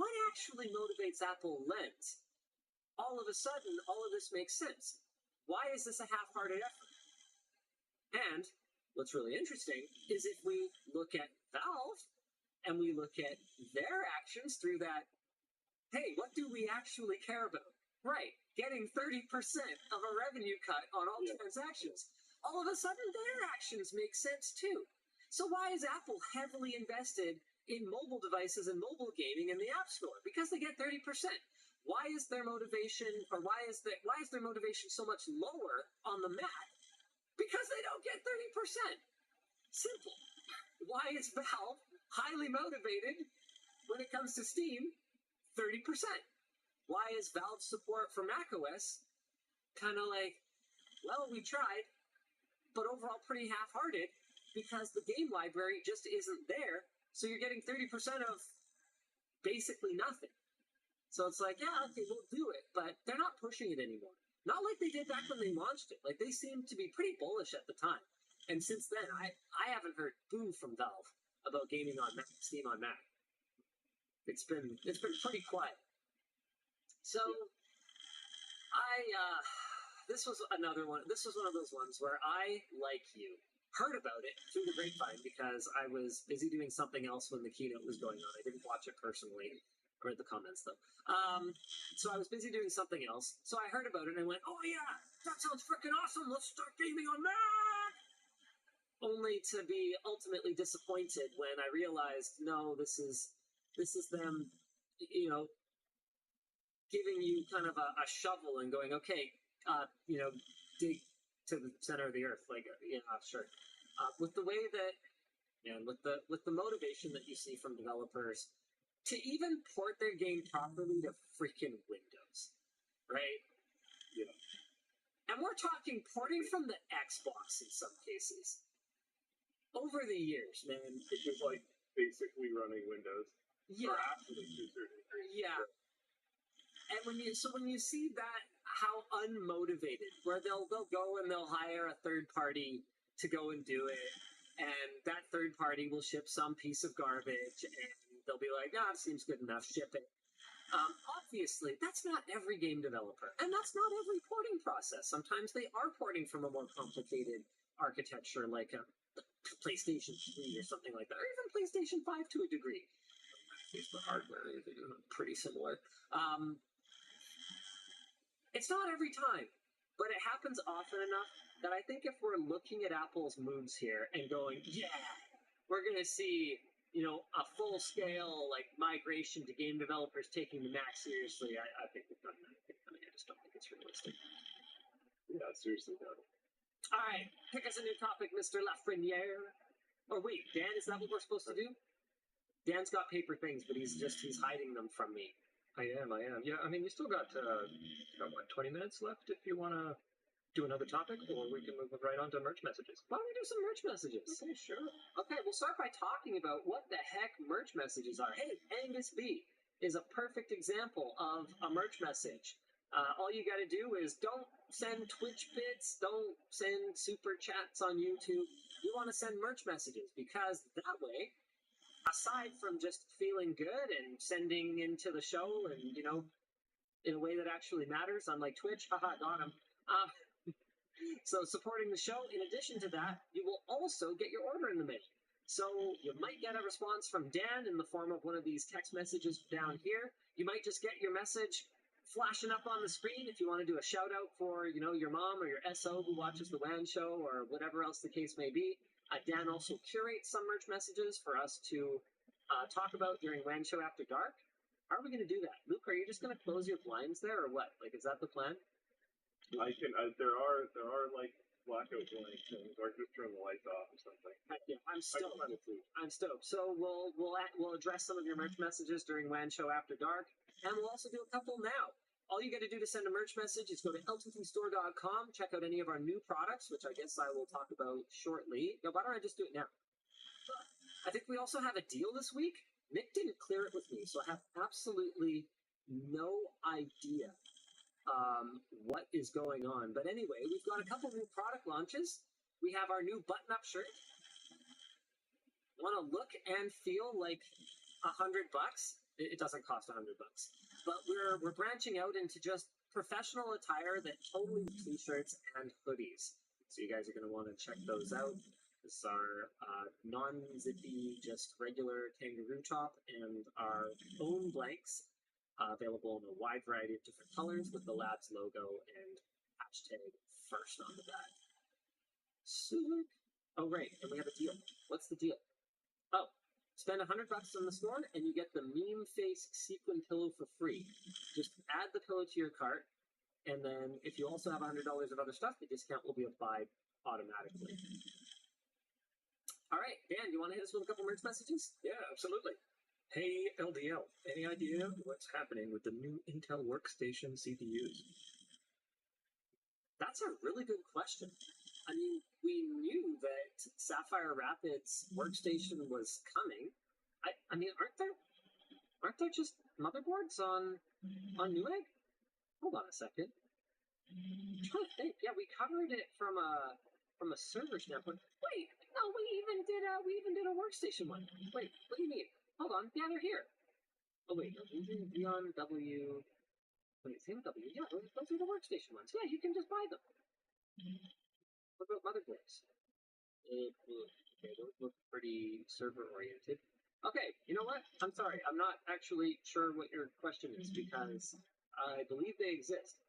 what actually motivates Apple lens, all of a sudden, all of this makes sense. Why is this a half-hearted effort? And what's really interesting is if we look at Valve and we look at their actions through that, hey, what do we actually care about? Right, getting 30% of a revenue cut on all transactions. All of a sudden, their actions make sense too. So why is Apple heavily invested in mobile devices and mobile gaming in the App Store? Because they get 30%. Why is their motivation, or why is their motivation so much lower on the Mac? Because they don't get 30%. Simple. Why is Valve highly motivated when it comes to Steam? 30%. Why is Valve's support for macOS kind of like, well, we tried, but overall pretty half-hearted because the game library just isn't there, so you're getting 30% of basically nothing. So it's like, yeah, okay, we'll do it, but they're not pushing it anymore. Not like they did back when they launched it. Like, they seemed to be pretty bullish at the time. And since then, I haven't heard boo from Valve about gaming on Mac, Steam on Mac. It's been pretty quiet. So, this was another one. This was one of those ones where I, like you, heard about it through the grapevine because I was busy doing something else when the keynote was going on. I didn't watch it personally. I read the comments, though. So I was busy doing something else. So I heard about it and I went, oh, yeah, that sounds freaking awesome. Let's start gaming on Mac. Only to be ultimately disappointed when I realized, no, this is them, giving you kind of a shovel and going, okay, dig to the center of the earth. Like, sure. With the way that, and with the motivation that you see from developers to even port their game properly to freaking Windows, right? Yeah. And we're talking porting from the Xbox in some cases. Over the years, man. Which is like basically running Windows. Yeah. Or actually to a certain degree. Yeah. And when you see that, how unmotivated, where they'll go and they'll hire a third party to go and do it, and that third party will ship some piece of garbage, and they'll be like, it seems good enough, ship it. Obviously, that's not every game developer, and that's not every porting process. Sometimes they are porting from a more complicated architecture, like a PlayStation 3 or something like that, or even PlayStation 5 to a degree. The hardware is pretty similar. It's not every time, but it happens often enough that I think if we're looking at Apple's moves here and going, yeah, we're going to see, a full-scale, migration to game developers taking the Mac seriously, I think we've done that. I just don't think it's realistic. Yeah, seriously, no. All right, pick us a new topic, Mr. Lafreniere. Or wait, Dan, is that what we're supposed to do? Dan's got paper things, but he's hiding them from me. I am. Yeah, I mean, you still got 20 minutes left if you want to do another topic, or we can move right on to merch messages. Why don't we do some merch messages? Okay, sure. Okay, we'll start by talking about what the heck merch messages are. Hey, Angus B is a perfect example of a merch message. All you got to do is don't send Twitch bits, don't send super chats on YouTube. You want to send merch messages because that way, aside from just feeling good and sending into the show and, you know, in a way that actually matters, unlike Twitch, haha, got him. So supporting the show, in addition to that, you will also get your order in the mail. So you might get a response from Dan in the form of one of these text messages down here. You might just get your message flashing up on the screen if you want to do a shout out for, you know, your mom or your SO who watches the WAN show or whatever else the case may be. Dan also curates some merch messages for us to talk about during WAN show after dark. How are we going to do that? Luke, are you just going to close your blinds there or what? Like, is that the plan? I can. There are like blackout blanks things, or just turn the lights off or something. Heck yeah, I'm stoked. I'm stoked. So we'll address some of your merch messages during WAN show after dark, and we'll also do a couple now. All you got to do to send a merch message is go to lttstore.com, check out any of our new products, which I guess I will talk about shortly. No, why don't I just do it now? I think we also have a deal this week. Nick didn't clear it with me, so I have absolutely no idea what is going on. But anyway, we've got a couple new product launches. We have our new button-up shirt. Want to look and feel like $100? It doesn't cost $100, but we're branching out into just professional attire that totally t-shirts and hoodies. So you guys are going to want to check those out. This is our non-zippy, just regular kangaroo top and our own blanks. Available in a wide variety of different colors with the Labs logo and hashtag first on the back. Sick. Oh, right, and we have a deal. What's the deal? Oh, spend $100 in the store and you get the meme face sequin pillow for free. Just add the pillow to your cart, and then if you also have $100 of other stuff, the discount will be applied automatically. All right, Dan, do you want to hit us with a couple merch messages? Yeah, absolutely. Hey, LDL, any idea what's happening with the new Intel workstation CPUs? That's a really good question. I mean, we knew that Sapphire Rapids workstation was coming. I mean, aren't there just motherboards on Newegg? Hold on a second. I'm trying to think. Yeah, we covered it from a server standpoint. Wait, no, we even did a workstation one. Wait, what do you mean? Hold on, yeah, they're here. Oh wait, no, these are Beyond W. Wait, same W. Yeah, those are the workstation ones. Yeah, you can just buy them. What about motherboards? Okay, those look pretty server oriented. Okay, you know what? I'm sorry, I'm not actually sure what your question is because I believe they exist.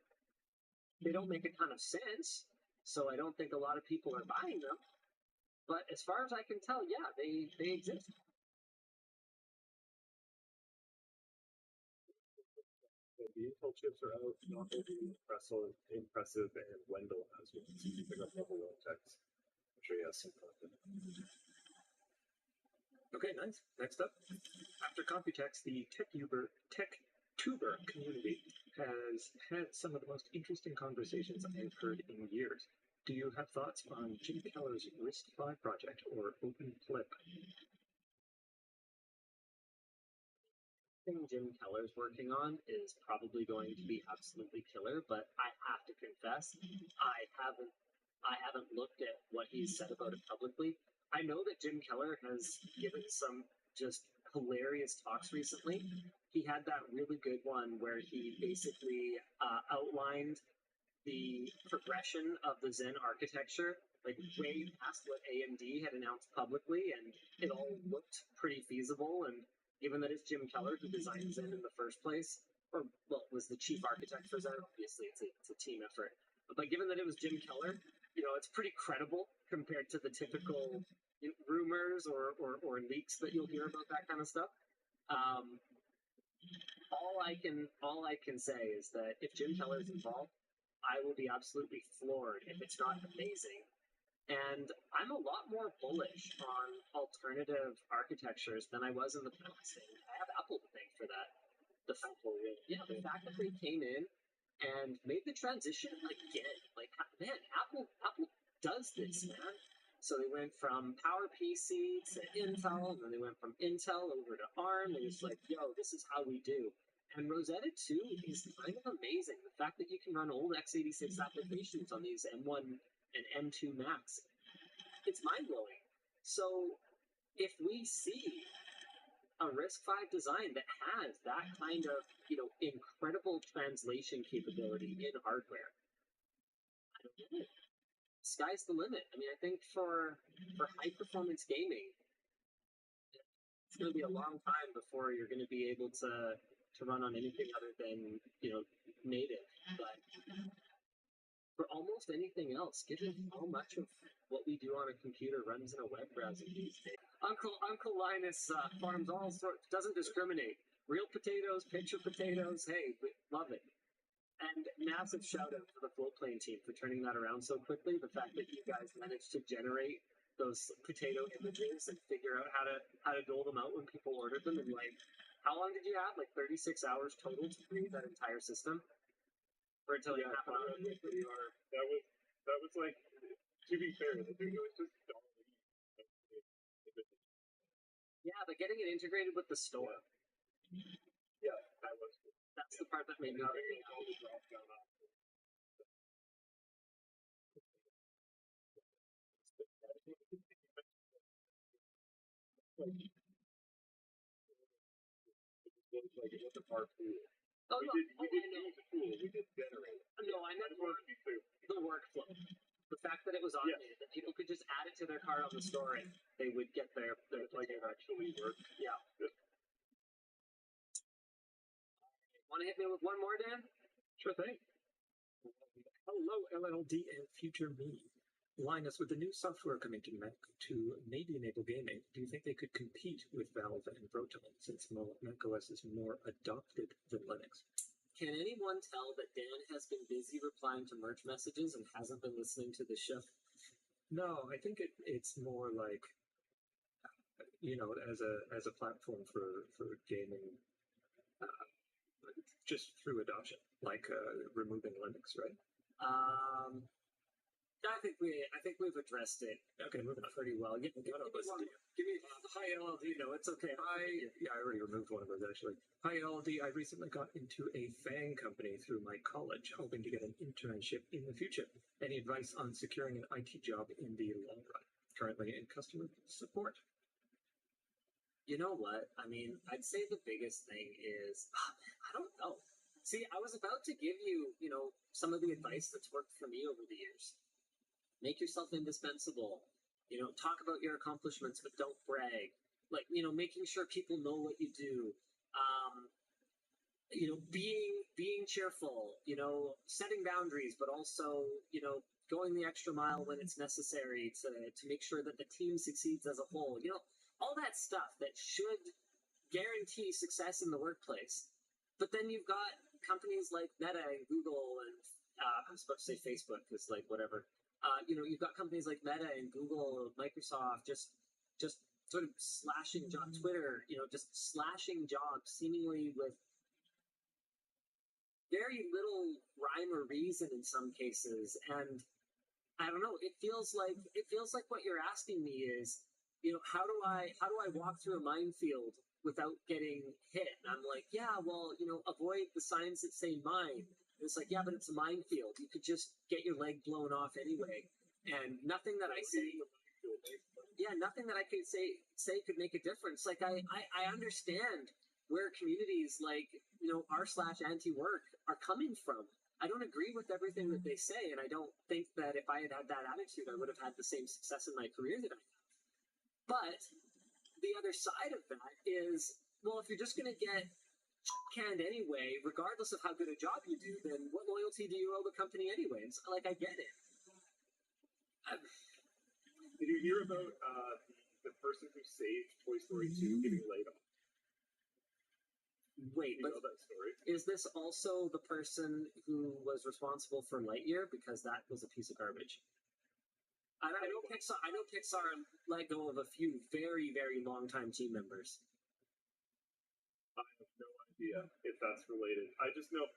They don't make a ton of sense, so I don't think a lot of people are buying them. But as far as I can tell, yeah, they exist. The Intel chips are out, not overly impressive, and Wendell has one, so you can pick up level 1 text. I'm sure he has some content. Okay, nice. Next up, after Computex, the TechTuber community has had some of the most interesting conversations I've heard in years. Do you have thoughts on Jim Keller's RISC-V project or OpenFlip? Thing Jim Keller's working on is probably going to be absolutely killer, but I have to confess, I haven't looked at what he's said about it publicly. I know that Jim Keller has given some just hilarious talks recently. He had that really good one where he basically outlined the progression of the Zen architecture, like way past what AMD had announced publicly, and it all looked pretty feasible. And given that it's Jim Keller who designed Zen in the first place, or well, was the chief architect for Zen, obviously it's a team effort. But given that it was Jim Keller, you know, it's pretty credible compared to the typical rumors or leaks that you'll hear about that kind of stuff. All I can say is that if Jim Keller is involved, I will be absolutely floored if it's not amazing. And I'm a lot more bullish on alternative architectures than I was in the past. And I have Apple to thank for that. The fact that they came in and made the transition again. Like, man, Apple does this, man. So they went from PowerPC to Intel, and then they went from Intel over to ARM, and it's like, yo, this is how we do. And Rosetta 2 is kind of amazing. The fact that you can run old x86 applications on these M1 and M2 Macs, it's mind-blowing. So if we see a RISC-V design that has that kind of, incredible translation capability in hardware, I don't know. Sky's the limit. I mean, I think for high-performance gaming, it's going to be a long time before you're going to be able to run on anything other than, native. But for almost anything else, given how much of what we do on a computer runs in a web browser these days. Uncle Linus farms all sorts, doesn't discriminate. Real potatoes, picture potatoes, hey, we love it. And massive shout out to the Floatplane team for turning that around so quickly. The fact that you guys managed to generate those potato images and figure out how to dole them out when people ordered them, and how long did you have? 36 hours total to create that entire system? Or until you happen on it? That was like, to be fair, it was just dolly. Yeah, but getting it integrated with the store. Yeah, that was cool. That's the part that made me happy. It wasn't our tool. Oh, we no, did use a tool. We did generate it. No, I meant the workflow. The fact that it was automated, that people could just add it to their cart on the store and they would get their it actually worked. Yeah. Want to hit me with one more, Dan? Sure thing. Hello, LLD and future me. Linus, with the new software coming to Mac to maybe enable gaming, do you think they could compete with Valve and Proton since macOS is more adopted than Linux? Can anyone tell that Dan has been busy replying to merch messages and hasn't been listening to the show? No, I think it's more like, as a platform for gaming, just through adoption, removing Linux, right? I think we've addressed it. Okay, moving on. Pretty well. Give me hi LLD. No, it's okay. I already removed one of those actually. Hi LLD. I recently got into a FANG company through my college, hoping to get an internship in the future. Any advice on securing an IT job in the long run? Currently in customer support. You know what? I mean, I'd say the biggest thing is I don't know. See, I was about to give you, some of the advice that's worked for me over the years. Make yourself indispensable. Talk about your accomplishments, but don't brag. Making sure people know what you do. Being cheerful. Setting boundaries, but also, going the extra mile when it's necessary to make sure that the team succeeds as a whole. All that stuff that should guarantee success in the workplace. But then you've got companies like Meta and Google and I was about to say Facebook because whatever. You've got companies like Meta and Google, Microsoft, just sort of slashing jobs. Twitter, just slashing jobs, seemingly with very little rhyme or reason in some cases. And I don't know. It feels like what you're asking me is, how do I walk through a minefield without getting hit? And I'm like, yeah, well, avoid the signs that say mine. And it's like, yeah, but it's a minefield. You could just get your leg blown off anyway. And nothing that I say, nothing that I could say could make a difference. I understand where communities like, r/anti-work are coming from. I don't agree with everything that they say, and I don't think that if I had had that attitude, I would have had the same success in my career that I have. But the other side of that is, well, if you're just going to get canned anyway, regardless of how good a job you do, then what loyalty do you owe the company anyway? It's I get it. Did you hear about the person who saved Toy Story 2 getting laid off? Wait, but that story? Is this also the person who was responsible for Lightyear? Because that was a piece of garbage. I know Pixar let go of a few very, very long-time team members. I have no idea if that's related. I just know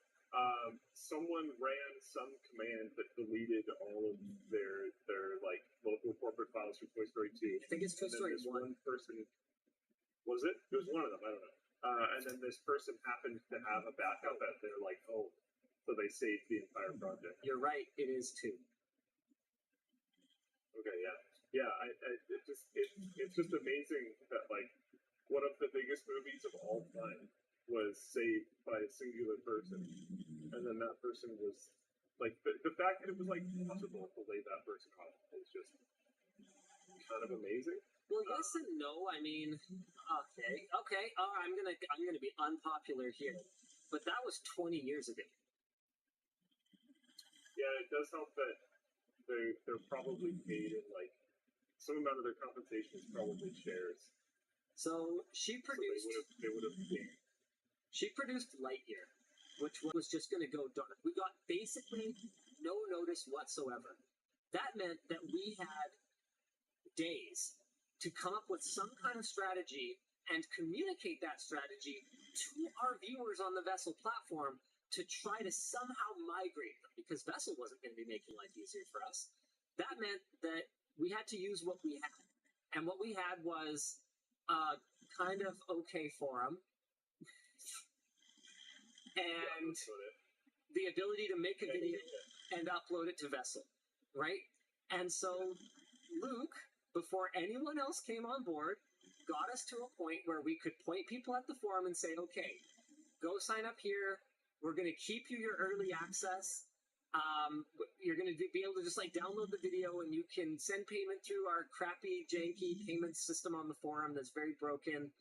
someone ran some command that deleted all of their like local corporate files from Toy Story 2. I think it's Toy Story 1. One person, was it? It was one of them. I don't know. And then this person happened to have a backup at their like home, so they saved the entire project. You're right. It is 2. Okay, yeah. It's just amazing that like one of the biggest movies of all time was saved by a singular person, and then that person was like the fact that it was like possible to lay that person off is just kind of amazing. Well, yes and no. I mean, okay. Oh, I'm gonna be unpopular here, but that was 20 years ago. Yeah, it does help that they're probably paid in like some amount of their compensation is probably shares. So she produced. So they would have paid. She produced Lightyear, which was just going to go dark. We got basically no notice whatsoever. That meant that we had days to come up with some kind of strategy and communicate that strategy to our viewers on the Vessel platform to try to somehow migrate them, because Vessel wasn't going to be making life easier for us. That meant that we had to use what we had. And what we had was a kind of okay forum, and the ability to make a video and upload it to Vessel, right? And so Luke, before anyone else came on board, got us to a point where we could point people at the forum and say, okay, go sign up here. We're going to keep you your early access. You're going to be able to just like download the video, and you can send payment through our crappy, janky payment system on the forum that's very broken.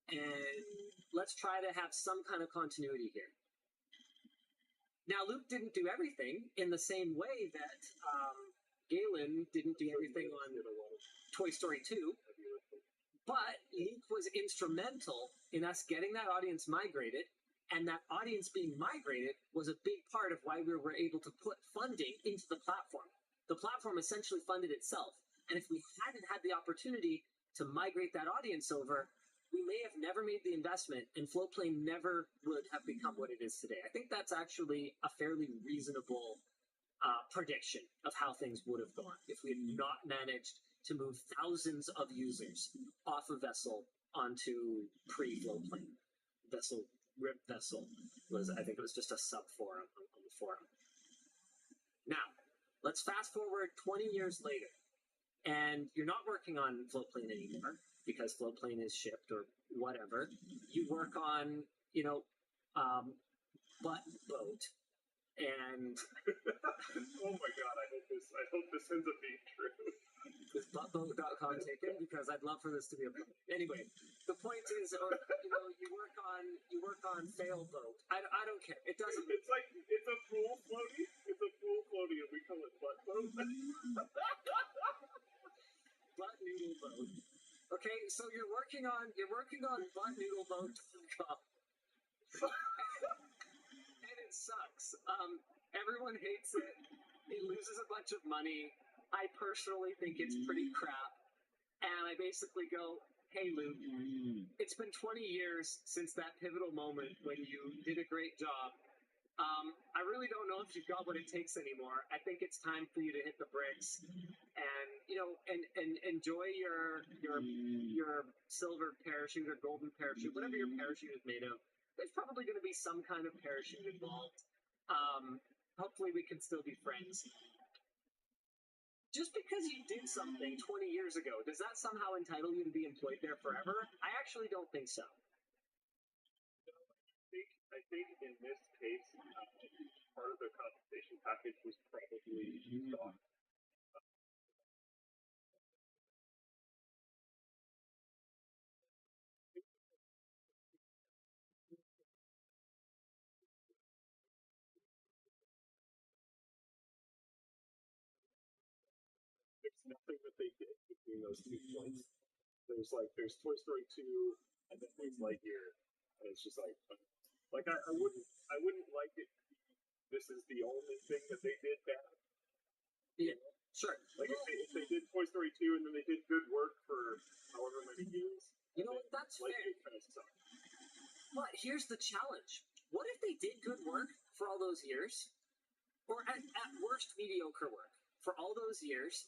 And let's try to have some kind of continuity here. Now, Luke didn't do everything in the same way that Galen didn't do everything on Toy Story 2, but Luke was instrumental in us getting that audience migrated, and that audience being migrated was a big part of why we were able to put funding into the platform. The platform essentially funded itself, and if we hadn't had the opportunity to migrate that audience over, we may have never made the investment, and Floatplane never would have become what it is today. I think that's actually a fairly reasonable prediction of how things would have gone if we had not managed to move thousands of users off of Vessel onto pre-Floatplane. RIP Vessel was, I think it was just a sub-forum on the forum. Now, let's fast forward 20 years later, and you're not working on Floatplane anymore, because Floatplane is shipped or whatever. You work on, Butt Boat, and oh my god, I hope this ends up being true. Is buttboat.com taken? Because I'd love for this to be a anyway. The point is, you work on Failboat. I don't care. It doesn't. It's like it's a pool floaty. It's a pool floaty, and we call it butt boat. Butt Noodle Boat. Okay, so you're working on buttnoodleboat.com. And it sucks. Everyone hates it. It loses a bunch of money. I personally think it's pretty crap. And I basically go, hey, Luke, it's been 20 years since that pivotal moment when you did a great job. I really don't know if you've got what it takes anymore. I think it's time for you to hit the bricks and, and enjoy your silver parachute or golden parachute, whatever your parachute is made of. There's probably going to be some kind of parachute involved. Hopefully we can still be friends. Just because you did something 20 years ago, does that somehow entitle you to be employed there forever? I actually don't think so. I think in this case, part of the compensation package was probably stock. There's nothing that they did between those 2 points. There's Toy Story 2, and then there's Lightyear, and it's just like I wouldn't like it. This is the only thing that they did bad. Yeah, sure. Like if they did Toy Story 2 and then they did good work for however many years. That's fair. But here's the challenge. What if they did good work for all those years, or at worst mediocre work for all those years,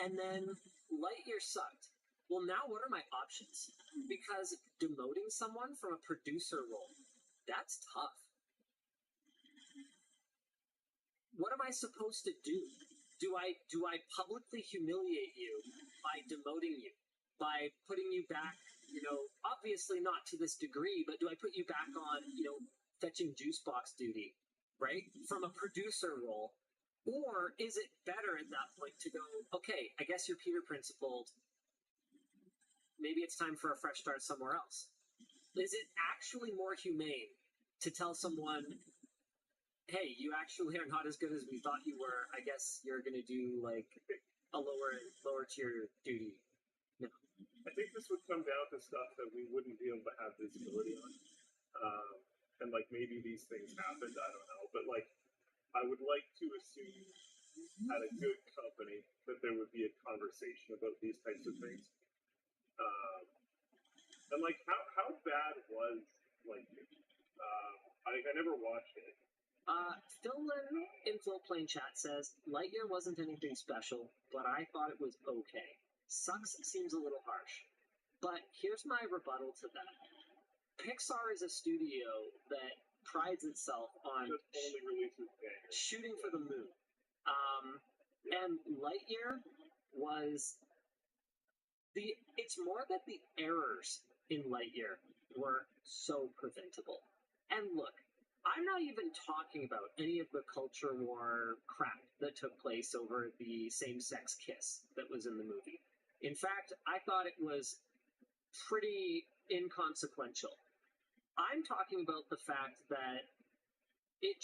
and then Lightyear sucked. Well, now what are my options? Because demoting someone from a producer role, that's tough. What am I supposed to do? Do I publicly humiliate you by demoting you? By putting you back, obviously not to this degree, but do I put you back on, fetching juice box duty, right? From a producer role? Or is it better at that point to go, okay, I guess you're Peter Principled. Maybe it's time for a fresh start somewhere else. Is it actually more humane to tell someone, hey, you actually are not as good as we thought you were. I guess you're going to do like a lower tier duty. No. I think this would come down to stuff that we wouldn't be able to have visibility on. And like maybe these things happened, I don't know. But like, I would like to assume at a good company that there would be a conversation about these types of things. And like, how bad was Lightyear? I never watched it. Dylan in Floatplane Chat says, Lightyear wasn't anything special, but I thought it was okay. Sucks seems a little harsh. But here's my rebuttal to that. Pixar is a studio that prides itself on shooting for the moon. And Lightyear was it's more that the errors in Lightyear were so preventable. And look, I'm not even talking about any of the culture war crap that took place over the same-sex kiss that was in the movie. In fact, I thought it was pretty inconsequential. I'm talking about the fact that it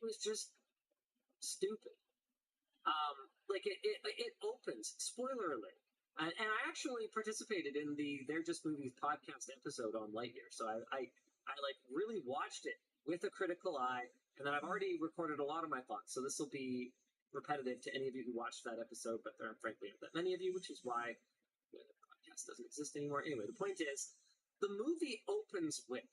was just stupid. It opens, spoiler alert, and I actually participated in the They're Just Movies podcast episode on Lightyear, so I really watched it with a critical eye, and then I've already recorded a lot of my thoughts, so this will be repetitive to any of you who watched that episode, but there aren't frankly that many of you, which is why the podcast doesn't exist anymore. Anyway, the point is, the movie opens with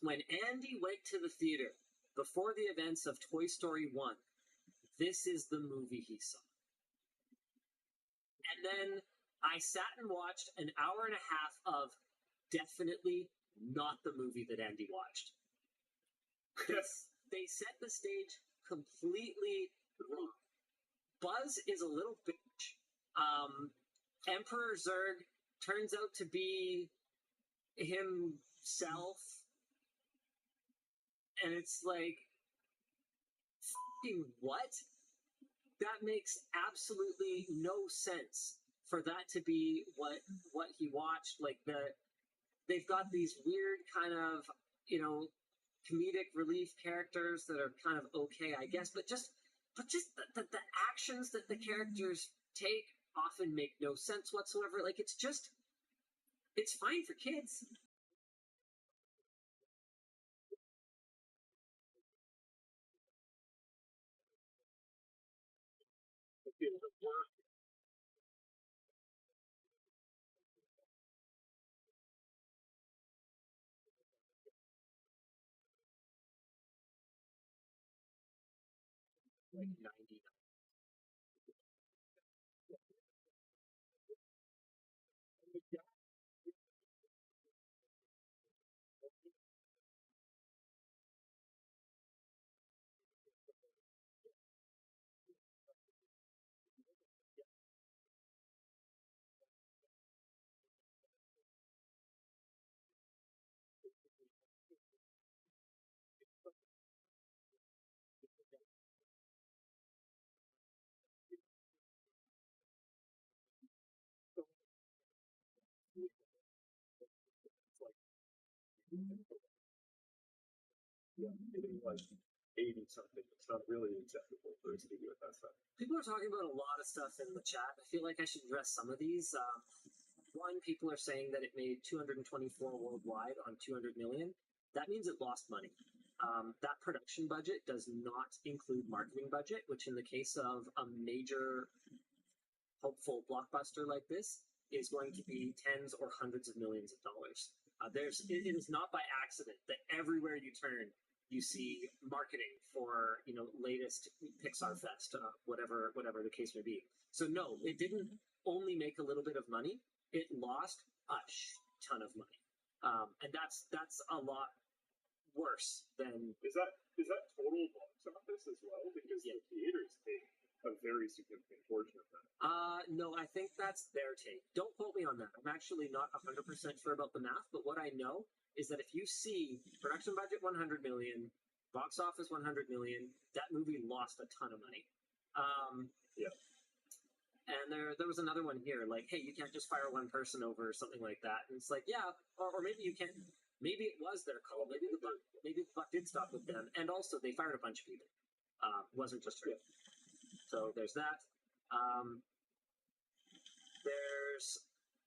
when Andy went to the theater before the events of Toy Story 1. This is the movie he saw. And then I sat and watched an hour and a half of definitely not the movie that Andy watched. They set the stage completely wrong. Buzz is a little bitch. Emperor Zurg turns out to be himself. And it's like, fucking what? That makes absolutely no sense for that to be what he watched. Like they've got these weird kind of, comedic relief characters that are kind of okay, I guess, but just the actions that the characters take often make no sense whatsoever. Like it's fine for kids. Like 99. Hitting like 80 something. It's not really acceptable for a studio with that stuff. People are talking about a lot of stuff in the chat. I feel like I should address some of these. One, people are saying that it made 224 worldwide on 200 million. That means it lost money. That production budget does not include marketing budget, which in the case of a major hopeful blockbuster like this is going to be tens or hundreds of millions of dollars. It is not by accident that everywhere you turn, you see marketing for latest Pixar Fest, whatever the case may be. So no, it didn't only make a little bit of money; it lost a ton of money, and that's a lot worse than. Is that total box office as well? Because the theaters take a very significant portion of that. No, I think that's their take. Don't quote me on that. I'm actually not 100% sure about the math, but what I know is that if you see production budget 100 million, box office 100 million, that movie lost a ton of money. Yeah. And there was another one here, like, hey, you can't just fire one person over or something like that. And it's like, yeah, or maybe you can. Maybe it was their call. Maybe the buck did stop with them. And also, they fired a bunch of people. It wasn't just her. So there's that. There's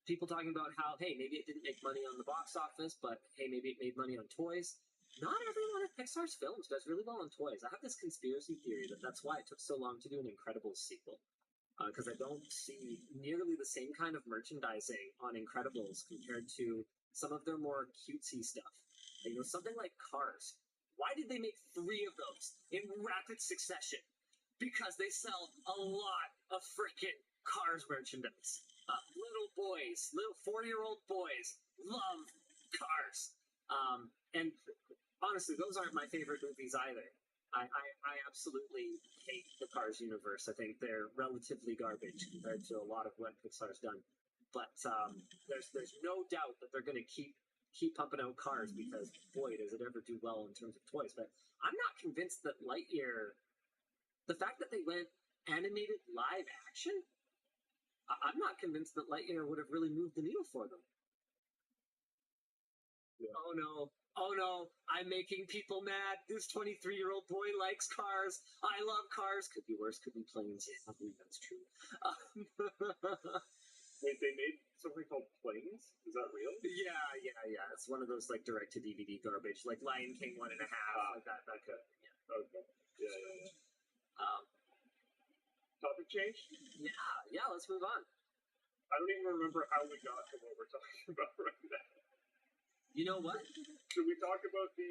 people talking about how, hey, maybe it didn't make money on the box office, but hey, maybe it made money on toys. Not every one of Pixar's films does really well on toys. I have this conspiracy theory that's why it took so long to do an Incredibles sequel. Because I don't see nearly the same kind of merchandising on Incredibles compared to some of their more cutesy stuff. Something like Cars. Why did they make 3 of those in rapid succession? Because they sell a lot of freaking Cars merchandise. Little boys, little 4-year-old boys love Cars. And honestly, those aren't my favorite movies either. I absolutely hate the Cars universe. I think they're relatively garbage compared to a lot of what Pixar's done. But there's no doubt that they're going to keep pumping out Cars because, boy, does it ever do well in terms of toys. But I'm not convinced that Lightyear, the fact that they went animated live action, I'm not convinced that Lightyear would have really moved the needle for them. Yeah. Oh no, I'm making people mad. This 23-year-old boy likes Cars. I love Cars. Could be worse, could be Planes. I believe that's true. Wait, they made something called Planes? Is that real? Yeah. It's one of those like direct-to-DVD garbage, like Lion King 1.5, like that kind of thing. Yeah. Okay. Yeah. Topic change? Yeah, let's move on. I don't even remember how we got to what we're talking about right now. You know what? Should we talk about the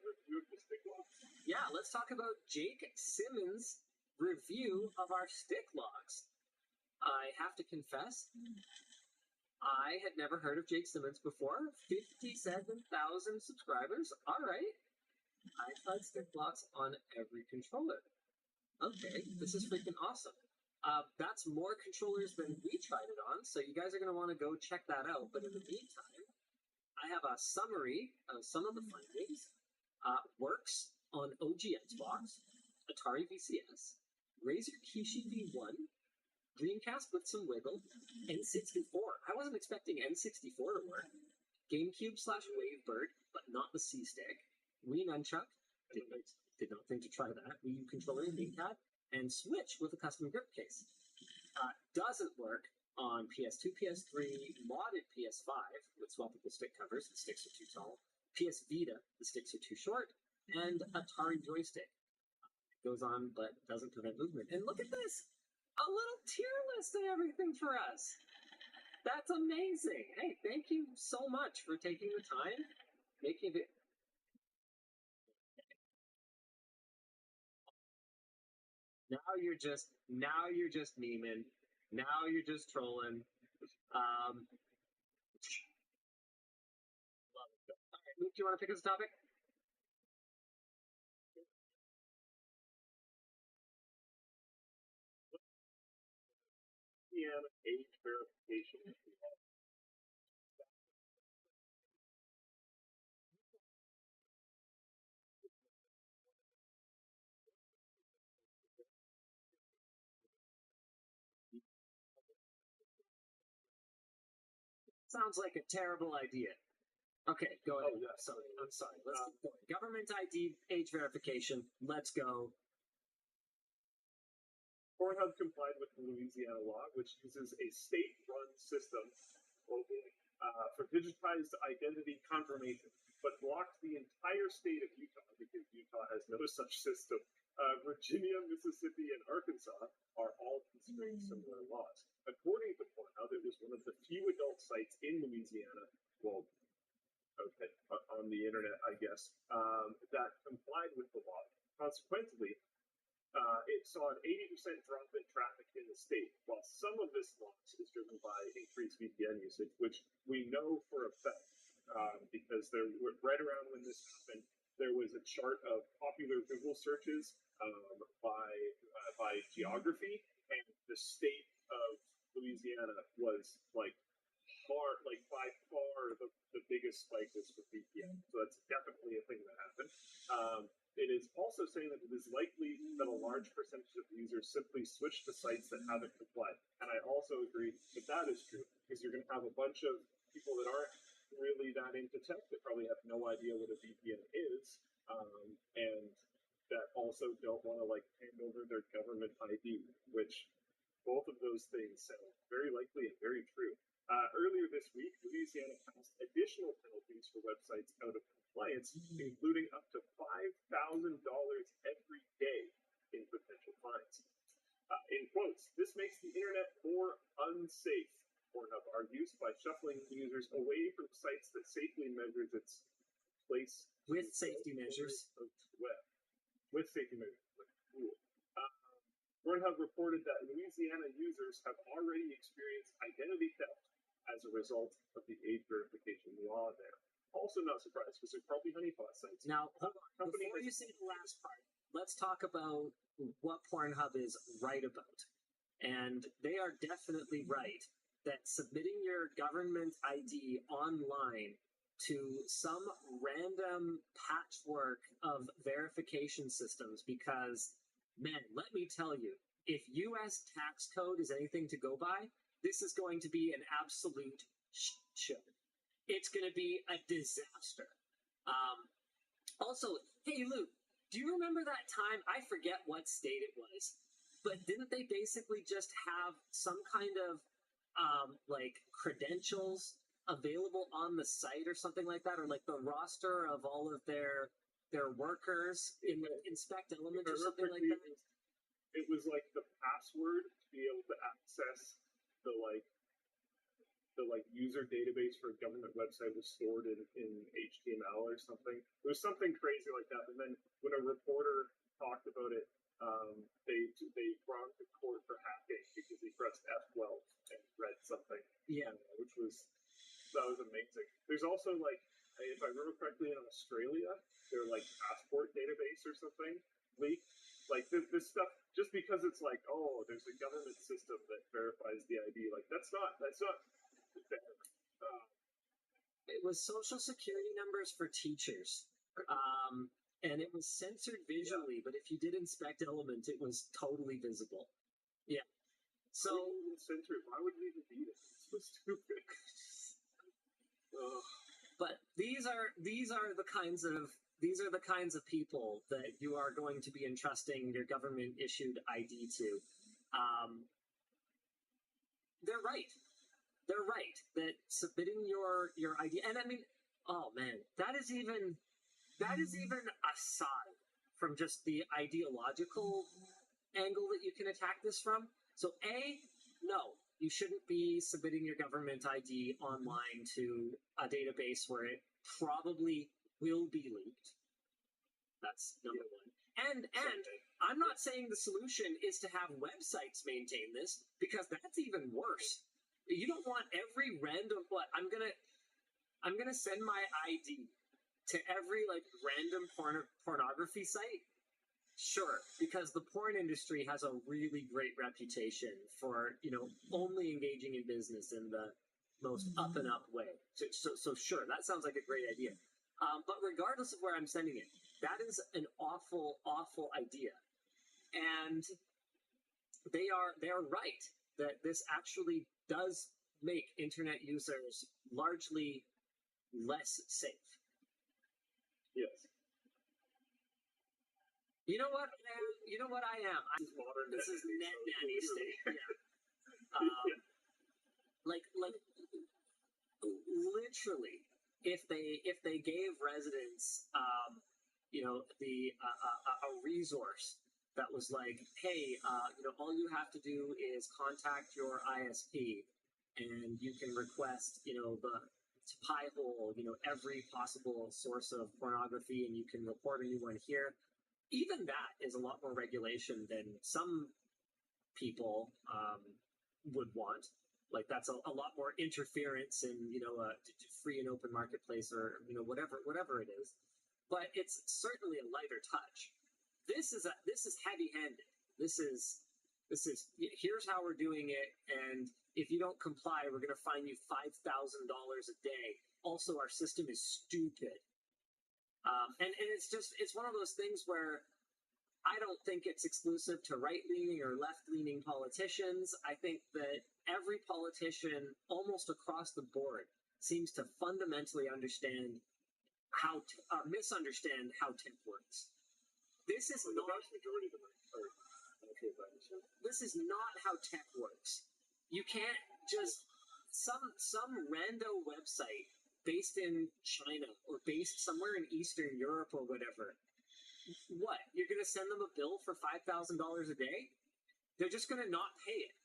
review of the stick logs? Yeah, let's talk about Jake Simmons' review of our stick logs. I have to confess, I had never heard of Jake Simmons before. 57,000 subscribers. All right. I tried stick logs on every controller. Okay, this is freaking awesome. That's more controllers than we tried it on, so you guys are going to want to go check that out. But in the meantime, I have a summary of some of the findings. Works on OG Xbox, Atari VCS, Razer Kishi V1, Dreamcast with some wiggle, N64. I wasn't expecting N64 to work. GameCube/Wavebird, but not the C-Stick. Wii Nunchuck, did not think to try that. Wii U controller and D-pad, and Switch with a custom grip case. Doesn't work on PS2, PS3, modded PS5 with swappable stick covers. The sticks are too tall. PS Vita, the sticks are too short, and Atari joystick. Goes on, but doesn't prevent movement. And look at this! A little tier list and everything for us. That's amazing. Hey, thank you so much for taking the time, making it. Now you're just memeing. Now you're just trolling. Love it. All right, Luke, do you want to pick us a topic? Age verification. Sounds like a terrible idea. Okay, go ahead. Oh, yeah. I'm sorry. Let's keep going. Government ID age verification. Let's go. Pornhub complied with the Louisiana law, which uses a state-run system for digitized identity confirmation, but blocked the entire state of Utah because Utah has no such system. Virginia, Mississippi, and Arkansas are all considering similar laws. According to Pornhub, it was one of the few adult sites in Louisiana, well, on the internet, I guess, that complied with the law. Consequently, it saw an 80% drop in traffic in the state, while some of this loss is driven by increased VPN usage, which we know for a fact, because right around when this happened, there was a chart of popular Google searches by geography, and the state of Louisiana was like by far the biggest spike was for VPN. So that's definitely a thing that happened. It is also saying that it is likely that a large percentage of users simply switch to sites that haven't complied. And I also agree that that is true, because you're going to have a bunch of people that aren't really that into tech that probably have no idea what a VPN is, and that also don't want to hand over their government ID, which both of those things sound very likely and very true. Earlier this week, Louisiana passed additional penalties for websites out of compliance, including up to $5,000 every day in potential fines. In quotes, this makes the internet more unsafe, Pornhub argues, by shuffling users away from sites that safely measures its place with safety measures. Web. With safety measures. Cool. Pornhub reported that Louisiana users have already experienced identity theft as a result of the age verification law there. Also not surprised, because they're probably honeypot sites. Now, hold on. Before you say the last part, let's talk about what Pornhub is right about. And they are definitely right that submitting your government ID online to some random patchwork of verification systems, because, man, let me tell you, if U.S. tax code is anything to go by, this is going to be an absolute show. It's going to be a disaster. Also, hey, Luke, do you remember that time? I forget what state it was, but didn't they basically just have some kind of credentials available on the site or something like that, or the roster of all of their workers in the Inspect Element or something like that? It was the password to be able to access the user database for a government website was stored in HTML or something. It was something crazy like that. And then when a reporter talked about it, they brought him to court for hacking because he pressed F12 and read something. Yeah, that was amazing. There's also if I remember correctly, in Australia, their passport database or something leaked. This stuff, just because it's there's a government system that verifies the ID, that's not fair. It was social security numbers for teachers. And it was censored visually, but if you did Inspect Element, it was totally visible. Yeah. So why would it even be this? It's so stupid. But these are the kinds of people that you are going to be entrusting your government issued ID to. They're right. They're right that submitting your ID, and I mean, oh man, that is even aside from just the ideological angle that you can attack this from. So no, you shouldn't be submitting your government ID online to a database where it probably will be leaked. That's number one. And I'm not saying the solution is to have websites maintain this, because that's even worse. You don't want every random I'm gonna send my ID to every random pornography site. Sure, because the porn industry has a really great reputation for only engaging in business in the most up and up way. So sure, that sounds like a great idea. But regardless of where I'm sending it, that is an awful, awful idea. And they are right that this actually does make internet users largely less safe. Yes. You know what? I am. This is net nanny state. Yeah. Literally, if they gave residents, a resource that was hey, all you have to do is contact your ISP, and you can request, to piehole, every possible source of pornography, and you can report a new one here. Even that is a lot more regulation than some people would want. Like that's a lot more interference in a free and open marketplace, or whatever it is. But it's certainly a lighter touch. This is heavy-handed. This is here's how we're doing it, and if you don't comply, we're going to fine you $5,000 a day. Also, our system is stupid, and it's one of those things where I don't think it's exclusive to right-leaning or left-leaning politicians. I think that every politician, almost across the board, seems to fundamentally misunderstand how tech works. This is not the vast majority of them are okay with that. This is not how tech works. You can't just some rando website based in China or based somewhere in Eastern Europe or whatever. What? You're going to send them a bill for $5,000 a day? They're just going to not pay it,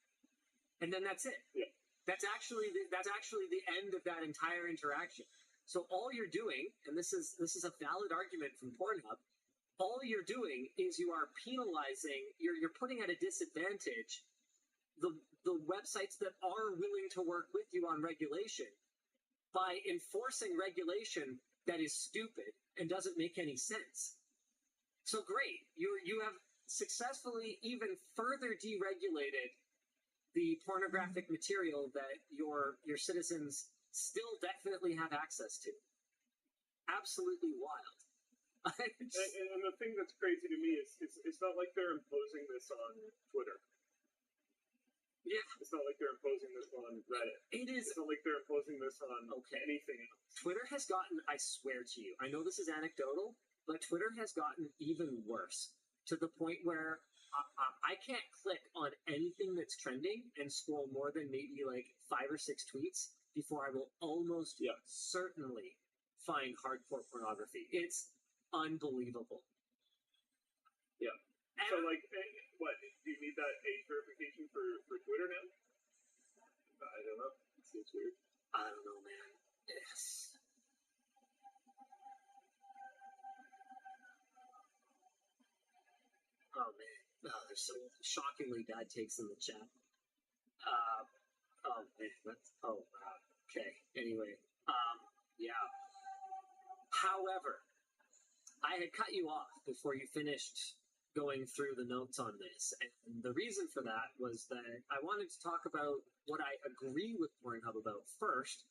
and then that's it. Yeah. That's actually the end of that entire interaction. So all you're doing, and this is a valid argument from Pornhub, all you're doing is you are penalizing, you're putting at a disadvantage the websites that are willing to work with you on regulation by enforcing regulation that is stupid and doesn't make any sense. So great, you have successfully even further deregulated the pornographic material that your citizens still definitely have access to. Absolutely wild. And the thing that's crazy to me is it's not like they're imposing this on Twitter. Yeah. It's not like they're imposing this on Reddit. It is. It's not like they're imposing this on anything else. Twitter has gotten, I swear to you, I know this is anecdotal, but Twitter has gotten even worse to the point where I can't click on anything that's trending and scroll more than maybe like 5 or 6 tweets before I will almost certainly find hardcore pornography. It's unbelievable. Yeah. And so, like, what? Do you need that age verification for Twitter now? I don't know. It seems weird. I don't know, man. Yes. Oh, man. Oh, there's some shockingly bad takes in the chat. Oh, man. Okay. Anyway. Yeah. However, I had cut you off before you finished going through the notes on this. And the reason for that was that I wanted to talk about what I agree with Pornhub about first,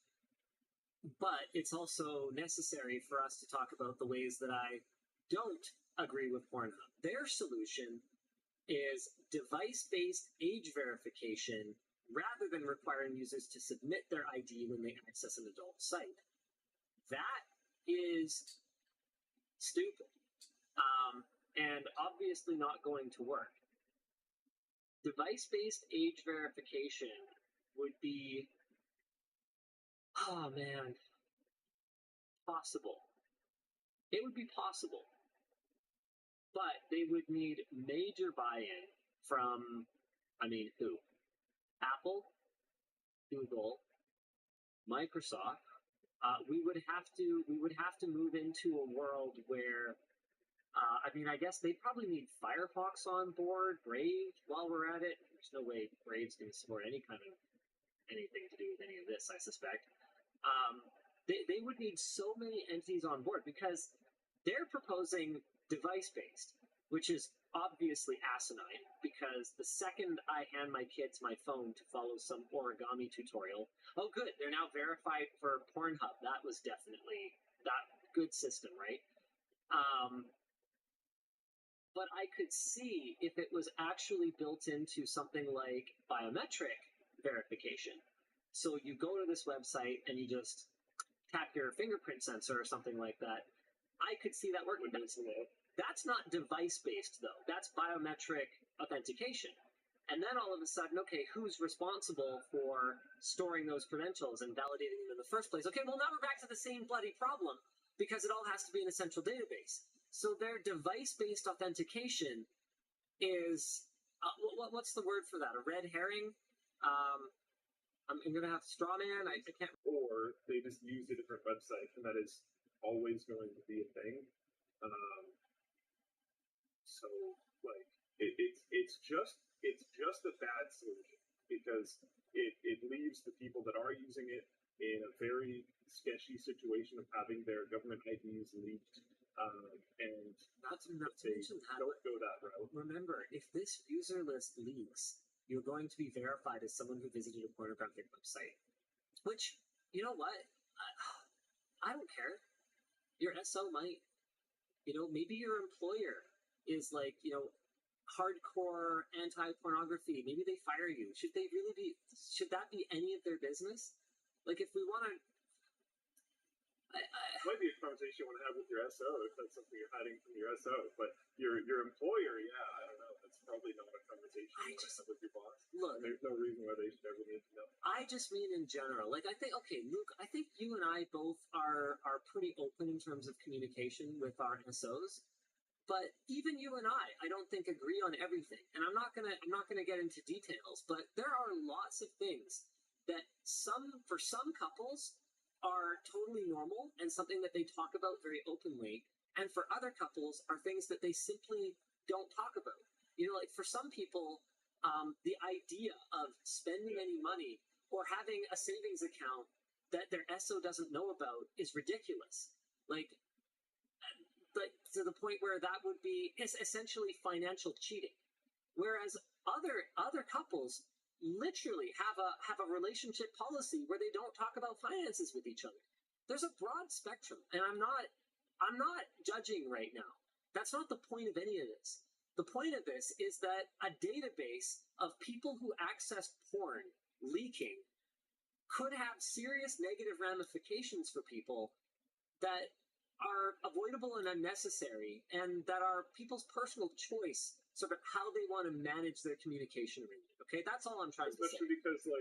but it's also necessary for us to talk about the ways that I don't agree with Pornhub. Their solution is device-based age verification rather than requiring users to submit their ID when they access an adult site. That is stupid. And obviously not going to work. Device-based age verification would be, possible. It would be possible. But they would need major buy-in from, who? Apple, Google, Microsoft. We would have to move into a world where, I guess they probably need Firefox on board, Brave. While we're at it, there's no way Brave's going to support anything to do with any of this, I suspect. They would need so many entities on board because they're proposing device-based, which is obviously asinine because the second I hand my kids my phone to follow some origami tutorial, oh good, they're now verified for Pornhub. That was definitely that good system, right? But I could see if it was actually built into something like biometric verification. So you go to this website and you just tap your fingerprint sensor or something like that. I could see that working. That's not device-based, though. That's biometric authentication. And then all of a sudden, okay, who's responsible for storing those credentials and validating them in the first place? Okay, well, now we're back to the same bloody problem because it all has to be in a central database. So their device-based authentication is, what's the word for that? A red herring? I'm gonna have straw man. I can't. Or they just use a different website, and that is always going to be a thing. So like it's just a bad solution because it leaves the people that are using it in a very sketchy situation of having their government IDs leaked, and not to mention that, don't go that route. Remember, if this user list leaks, you're going to be verified as someone who visited a pornographic website. Which, you know what? I don't care. Your SO might. Maybe your employer is like, hardcore anti-pornography. Maybe they fire you. Should that be any of their business? Like, if we want to... It might be a conversation you want to have with your SO if that's something you're hiding from your SO. But your employer, yeah, I don't know. That's probably not a conversation you want to have with your boss. Look, there's no reason why they should ever need to know. I just mean in general. Like, I think, okay, Luke, I think you and I both are pretty open in terms of communication with our SOs. But even you and I don't think agree on everything. And I'm not gonna get into details, but there are lots of things that for some couples are totally normal and something that they talk about very openly, and for other couples are things that they simply don't talk about. Like for some people, the idea of spending any money or having a savings account that their SO doesn't know about is ridiculous. Like to the point where that would be essentially financial cheating. Whereas other couples literally have a relationship policy where they don't talk about finances with each other. There's a broad spectrum, and I'm not judging right now. That's not the point of any of this. The point of this is that a database of people who access porn leaking could have serious negative ramifications for people that are avoidable and unnecessary, and that are people's personal choice, sort of how they want to manage their communication arrangement. Okay, that's all I'm trying to say. Especially because the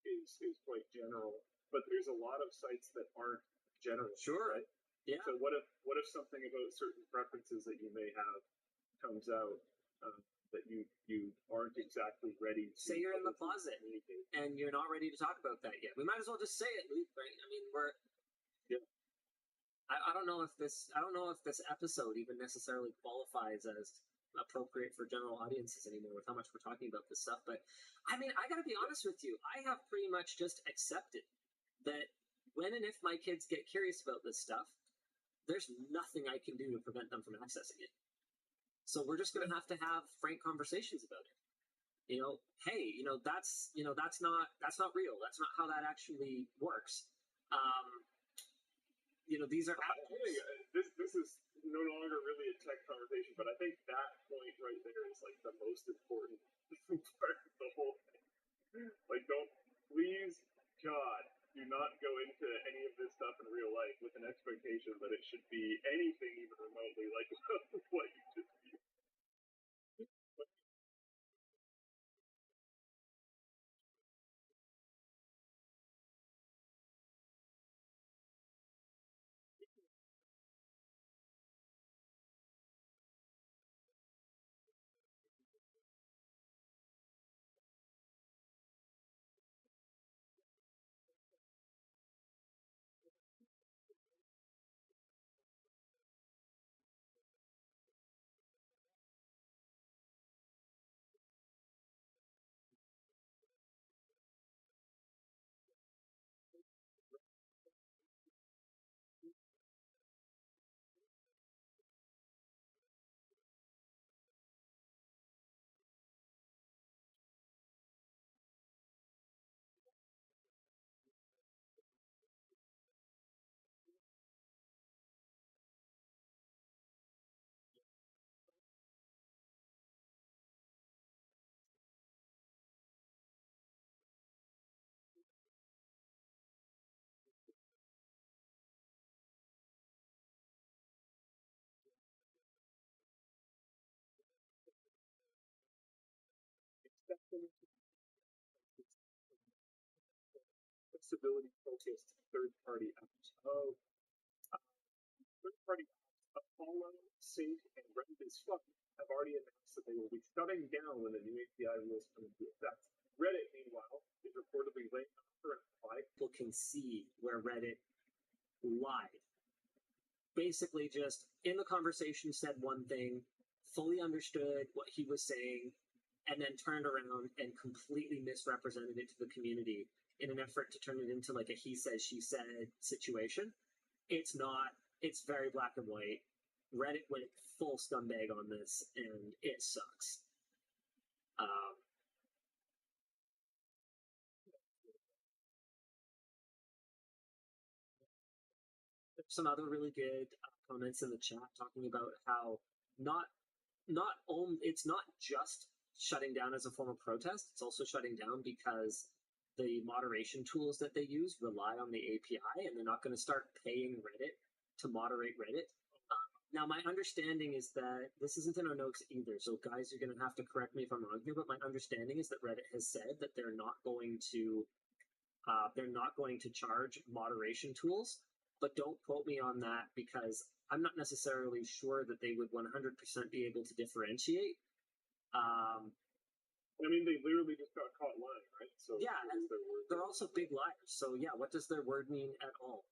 is quite general, but there's a lot of sites that aren't general. Sure. Right? Yeah. So what if something about certain preferences that you may have comes out that you aren't exactly ready to... Say you're in the closet and you're not ready to talk about that yet. We might as well just say it, Luke, right? I mean, I don't know if this episode even necessarily qualifies as appropriate for general audiences anymore with how much we're talking about this stuff. But I mean, I gotta be honest with you. I have pretty much just accepted that when and if my kids get curious about this stuff, there's nothing I can do to prevent them from accessing it. So we're just going to have frank conversations about it. Hey, that's not real. That's not how that actually works. These are this is no longer really a tech conversation, but I think that point right there is like the most important part of the whole thing. Like, please, God, do not go into any of this stuff in real life with an expectation that it should be anything even remotely like what you just viewed. Accessibility focused third-party apps. Third-party apps Apollo, Sync, and Reddit is Fun have already announced that they will be shutting down when the new API rules come into effect. Reddit, meanwhile, is reportedly laying off for apply. People can see where Reddit lied. Basically, just in the conversation said one thing, fully understood what he was saying, and then turned around and completely misrepresented it to the community in an effort to turn it into like a he said, she said situation. It's not. It's very black and white. Reddit went full scumbag on this, and it sucks. There's some other really good comments in the chat talking about how it's not just shutting down as a form of protest. It's also shutting down because the moderation tools that they use rely on the API, and they're not going to start paying Reddit to moderate Reddit. Now, my understanding is that this isn't in our notes either, so guys, you're going to have to correct me if I'm wrong here. But my understanding is that Reddit has said that they're not going to charge moderation tools. But don't quote me on that because I'm not necessarily sure that they would 100% be able to differentiate. I mean, they literally just got caught lying, right? So yeah, and they're also big liars. So yeah, what does their word mean at all?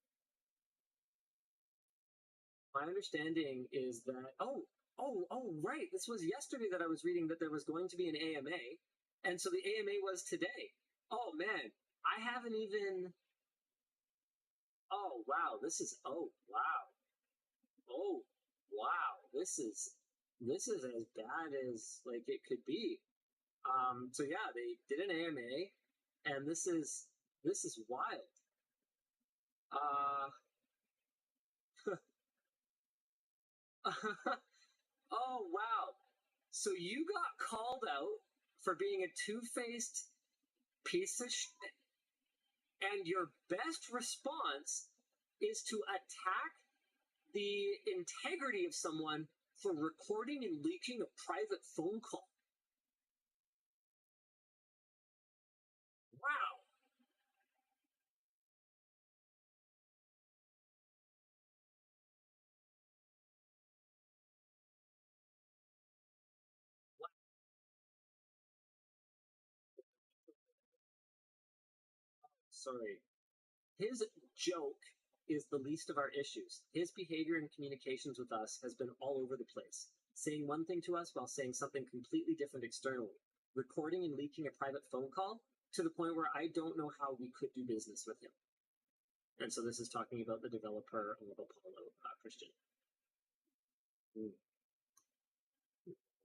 My understanding is that right, this was yesterday that I was reading that there was going to be an AMA, and so the AMA was today. Oh man, I haven't even. Oh wow, this is this is as bad as like it could be. So yeah, they did an AMA, and this is wild. Oh wow, so you got called out for being a two-faced piece of shit, and your best response is to attack the integrity of someone for recording and leaking a private phone call. Wow. Sorry. His joke is the least of our issues. His behavior and communications with us has been all over the place, saying one thing to us while saying something completely different externally, recording and leaking a private phone call to the point where I don't know how we could do business with him. And so this is talking about the developer of Apollo, Christian.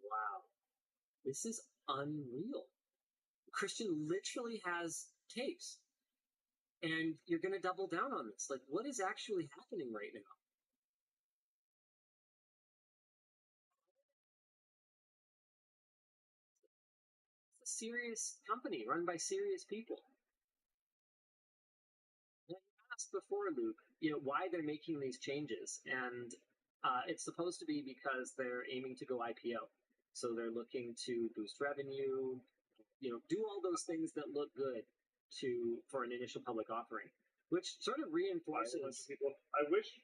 Wow. This is unreal. Christian literally has tapes. And you're going to double down on this. Like, what is actually happening right now? It's a serious company run by serious people. Now, you asked before, Luke, why they're making these changes. And it's supposed to be because they're aiming to go IPO. So they're looking to boost revenue, do all those things that look good for an initial public offering. Which sort of reinforces. I wish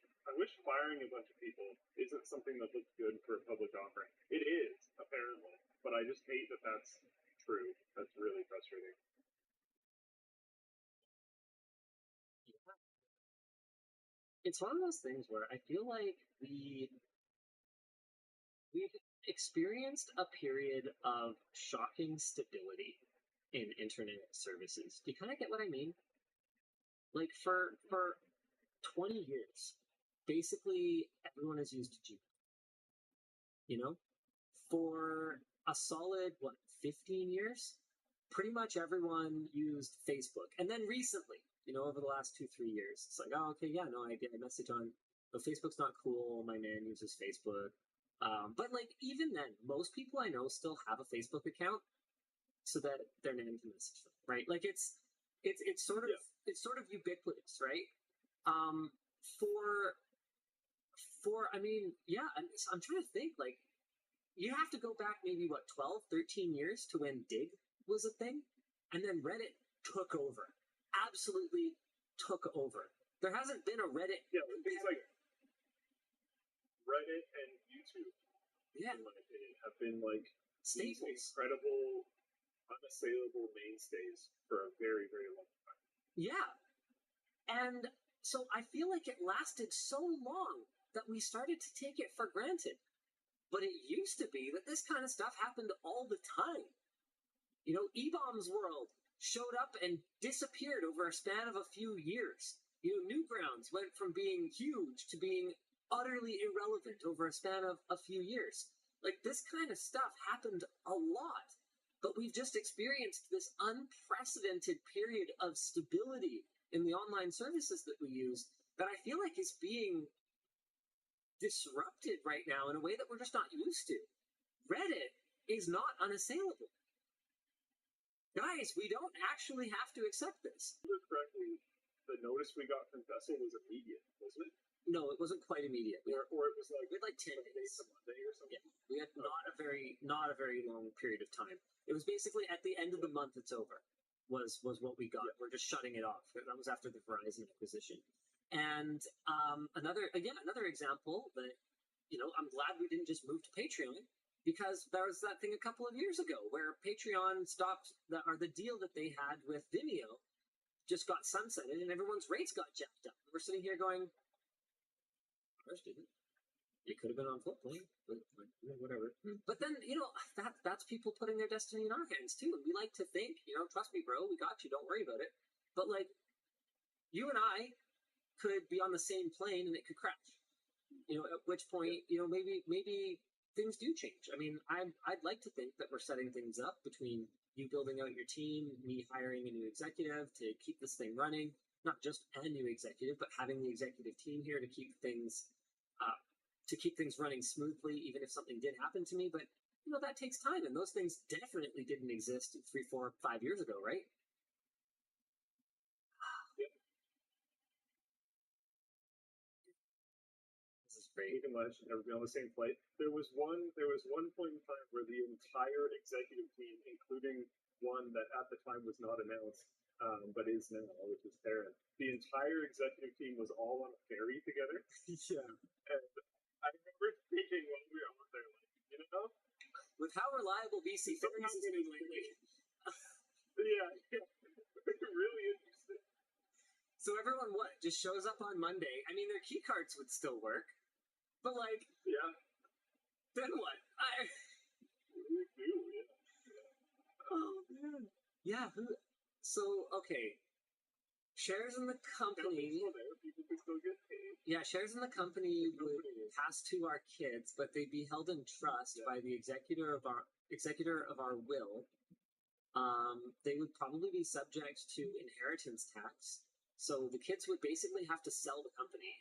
firing a bunch of people isn't something that looks good for a public offering. It is, apparently, but I just hate that that's true. That's really frustrating. Yeah. It's one of those things where I feel like we've experienced a period of shocking stability in internet services. Do you kind of get what I mean? Like for 20 years, basically everyone has used Gmail. For a solid 15 years, pretty much everyone used Facebook. And then recently, over the last 2-3 years, it's like, oh, okay, yeah, no, I get a message on, but Facebook's not cool. My man uses Facebook. But like even then, most people I know still have a Facebook account so that their nan can message them, right? Like it's sort of ubiquitous, right? I mean, yeah, I'm trying to think, like, you have to go back maybe, 12, 13 years to when Dig was a thing, and then Reddit took over. Absolutely took over. There hasn't been a Reddit. Yeah, it's like Reddit and YouTube, in my opinion, have been like these incredible, unassailable mainstays for a very, very long time. Yeah. And so I feel like it lasted so long that we started to take it for granted. But it used to be that this kind of stuff happened all the time. You know, E-Bomb's World showed up and disappeared over a span of a few years. You know, Newgrounds went from being huge to being utterly irrelevant over a span of a few years. Like, this kind of stuff happened a lot. But we've just experienced this unprecedented period of stability in the online services that we use that I feel like is being disrupted right now in a way that we're just not used to. Reddit is not unassailable. Guys, we don't actually have to accept this. If I remember correctly, the notice we got from Vessel was immediate, wasn't it? No, it wasn't quite immediate. Or it was like, we had like 10 days. Monday or something? Yeah, we had not a very long period of time. It was basically at the end of the month it's over, was what we got. Yeah. We're just shutting it off. That was after the Verizon acquisition. And another example that, you know, I'm glad we didn't just move to Patreon, because there was that thing a couple of years ago where Patreon stopped, the deal that they had with Vimeo just got sunsetted and everyone's rates got jacked up. We're sitting here going, ours didn't. It could have been on Flipplane, but whatever. But then, you know, that's people putting their destiny in our hands too. And we like to think, you know, trust me, bro, we got you, don't worry about it. But like, you and I could be on the same plane and it could crash. You know, at which point, you know, maybe things do change. I mean, I'd like to think that we're setting things up between you building out your team, me hiring a new executive to keep this thing running, not just a new executive, but having the executive team here to keep things running smoothly, even if something did happen to me. But, you know, that takes time, and those things definitely didn't exist 3, 4, 5 years ago, right? This is great. We can let you never be on the same flight. There was one point in time where the entire executive team, including one that at the time was not announced, but is now, which is Taryn, the entire executive team was all on a ferry together. Yeah. And I remember thinking when we were on there, like, you know, with how reliable BC ferries has been lately. Yeah. Really interesting. So everyone, just shows up on Monday. I mean, their key cards would still work, but like, yeah. Then what? Oh man. Yeah. So okay. Shares in the company. People could still get paid. Yeah, shares in the company would pass to our kids, but they'd be held in trust by the executor of our will. They would probably be subject to inheritance tax. So the kids would basically have to sell the company.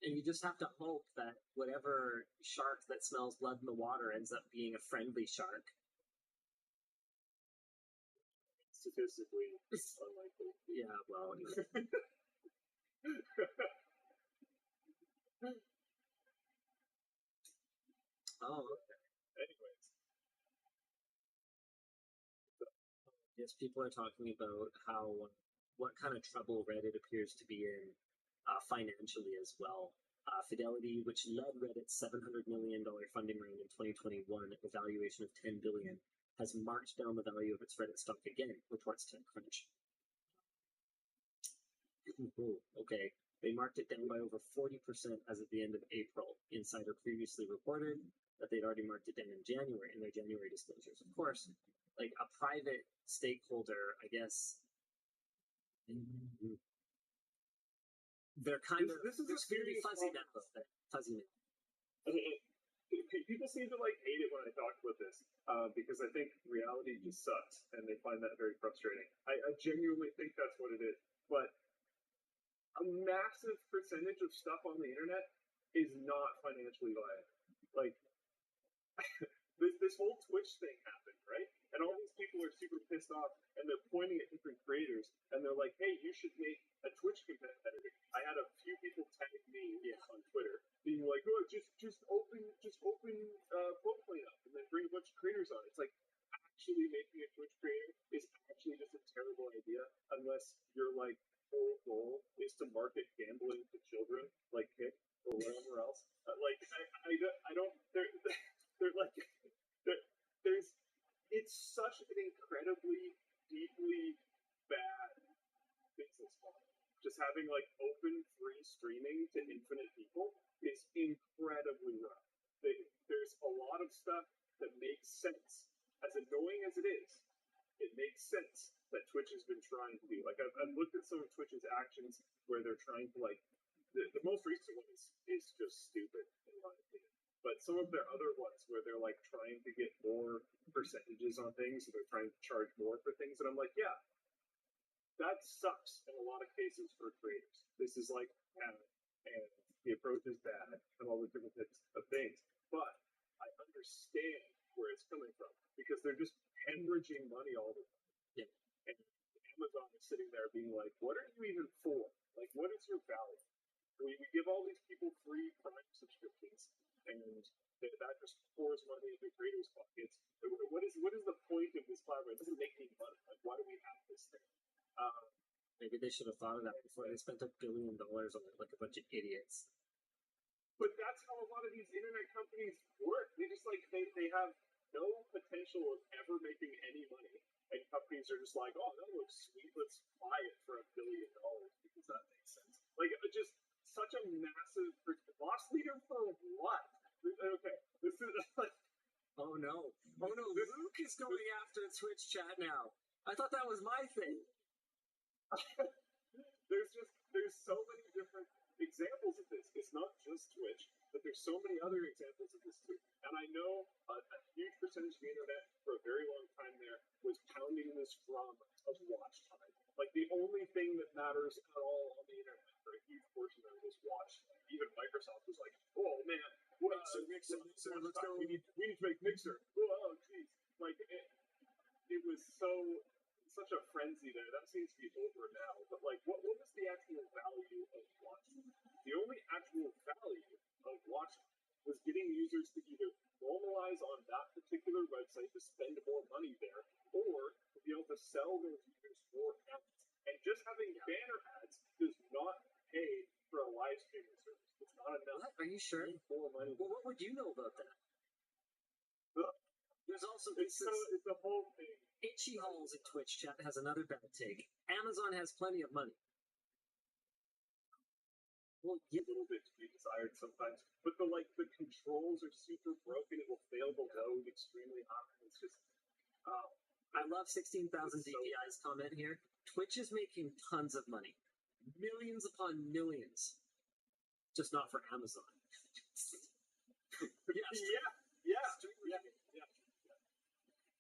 And you just have to hope that whatever shark that smells blood in the water ends up being a friendly shark. Statistically unlikely. Yeah, well, Oh, okay. Anyways. Yes, people are talking about what kind of trouble Reddit appears to be in financially as well. Fidelity, which led Reddit's $700 million funding round in 2021 at a valuation of $10 billion, has marked down the value of its Reddit stock again, reports TechCrunch. Okay, they marked it down by over 40% as of the end of April. Insider previously reported that they'd already marked it down in January, in their January disclosures. Of course, like a private stakeholder, I guess, they're kind of, this is there's going to be fuzzy now. People seem to like hate it when I talk about this because I think reality just sucks and they find that very frustrating. I genuinely think that's what it is. But a massive percentage of stuff on the internet is not financially viable. Like, this whole Twitch thing happened, right? And all these people are super pissed off and they're pointing at different creators and they're like, hey, you should make a Twitch competitor. I had a few people tag me on Twitter being like, oh, just open Flipplane up and then bring a bunch of creators on. It's like, actually making a Twitch creator is actually just a terrible idea unless your like whole goal is to market gambling to children. Like, stuff that makes sense. As annoying as it is, it makes sense that Twitch has been trying to do. Like, I've looked at some of Twitch's actions where they're trying to, like, the most recent one is just stupid, in my opinion. But some of their other ones where they're, like, trying to get more percentages on things, and they're trying to charge more for things, and I'm like, yeah, that sucks in a lot of cases for creators. This is like, and the approach is bad, and all the different types of things. But I understand where it's coming from because they're just hemorrhaging money all the time. Yeah. And Amazon is sitting there being like, "What are you even for? Like, what is your value? We give all these people free Prime subscriptions, and that just pours money into creators' pockets. What is the point of this platform? It doesn't make any money. Like, why do we have this thing?" Maybe they should have thought of that before they spent $1 billion on it, like a bunch of idiots. But that's how a lot of these internet companies work. They just like they have no potential of ever making any money, and companies are just like, "Oh, that looks sweet. Let's buy it for $1 billion because that makes sense." Like, just such a massive loss leader for what? Okay, this is like, oh no, Luke is going after Twitch chat now. I thought that was my thing. there's so many different examples of this. It's not just Twitch, but there's so many other examples of this too. And I know a huge percentage of the internet for a very long time there was pounding this drum of watch time. Like, the only thing that matters at all on the internet for a huge portion of it is watch time. Even Microsoft was like, "Oh man, Mixer, let's go. We need to make Mixer." Oh jeez, like it was such a frenzy there. That seems to be over now. But like, what was the actual value of watching? The only actual value of watching was getting users to either normalize on that particular website to spend more money there, or to be able to sell those users more ads. And just having banner ads does not pay for a live streaming service. It's not enough. What? Are you sure? More money. Well, what would you know about that? There's also it's the whole thing. Itchy Halls at Twitch chat has another bad take. Amazon has plenty of money. Well, yeah, a little bit to be desired sometimes, but the controls are super broken. It will fail the load extremely high. It's just, I love 16,000 DPI's comment here. Twitch is making tons of money, millions upon millions, just not for Amazon. Yes. Yeah.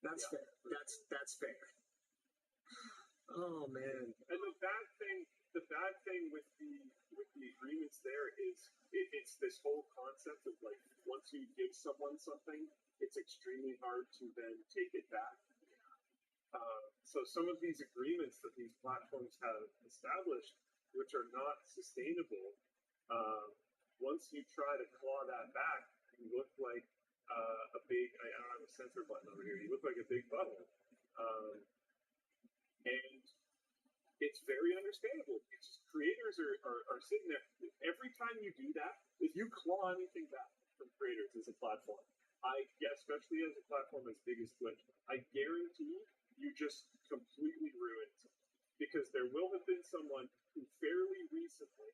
That's fair. That's fair. Oh man. And the bad thing with the agreements there is it's this whole concept of like, once you give someone something, it's extremely hard to then take it back. So some of these agreements that these platforms have established, which are not sustainable, once you try to claw that back, you look like a big, I don't have a censor button over here, you look like a big bubble. And it's very understandable. It's just, creators are sitting there. Every time you do that, if you claw anything back from creators as a platform, especially as a platform as big as Twitch, I guarantee you just completely ruin it. Because there will have been someone who fairly recently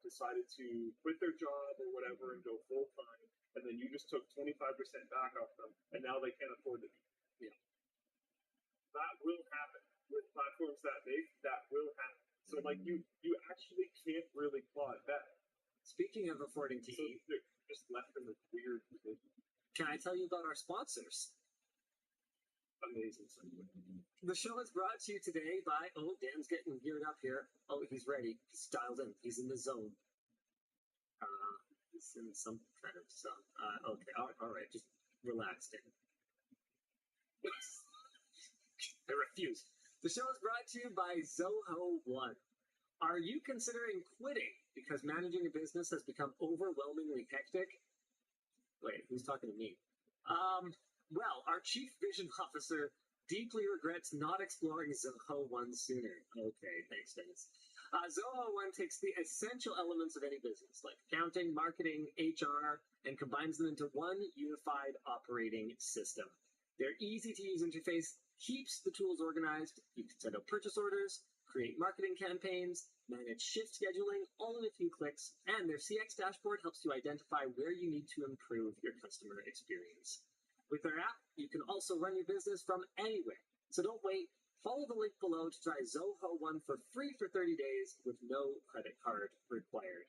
decided to quit their job or whatever and go full time, and then you just took 25% back off them, and now they can't afford to be. Yeah. That will happen with platforms that big. That will happen. So like you actually can't really claw it back. Speaking of affording to eat, they're just left in this weird position. Can I tell you about our sponsors? Amazing. The show is brought to you today by, Dan's getting geared up here. Oh, he's ready. He's dialed in. He's in the zone. He's in some kind of zone. Okay, all right. Just relax, Dan. I refuse. The show is brought to you by Zoho One. Are you considering quitting because managing a business has become overwhelmingly hectic? Wait, who's talking to me? Well, our chief vision officer deeply regrets not exploring Zoho One sooner. Okay, thanks, Dennis. Zoho One takes the essential elements of any business, like accounting, marketing, HR, and combines them into one unified operating system. Their easy-to-use interface keeps the tools organized. You can send out purchase orders, create marketing campaigns, manage shift scheduling, all in a few clicks, and their CX dashboard helps you identify where you need to improve your customer experience. With their app, you can also run your business from anywhere. So don't wait. Follow the link below to try Zoho One for free for 30 days with no credit card required.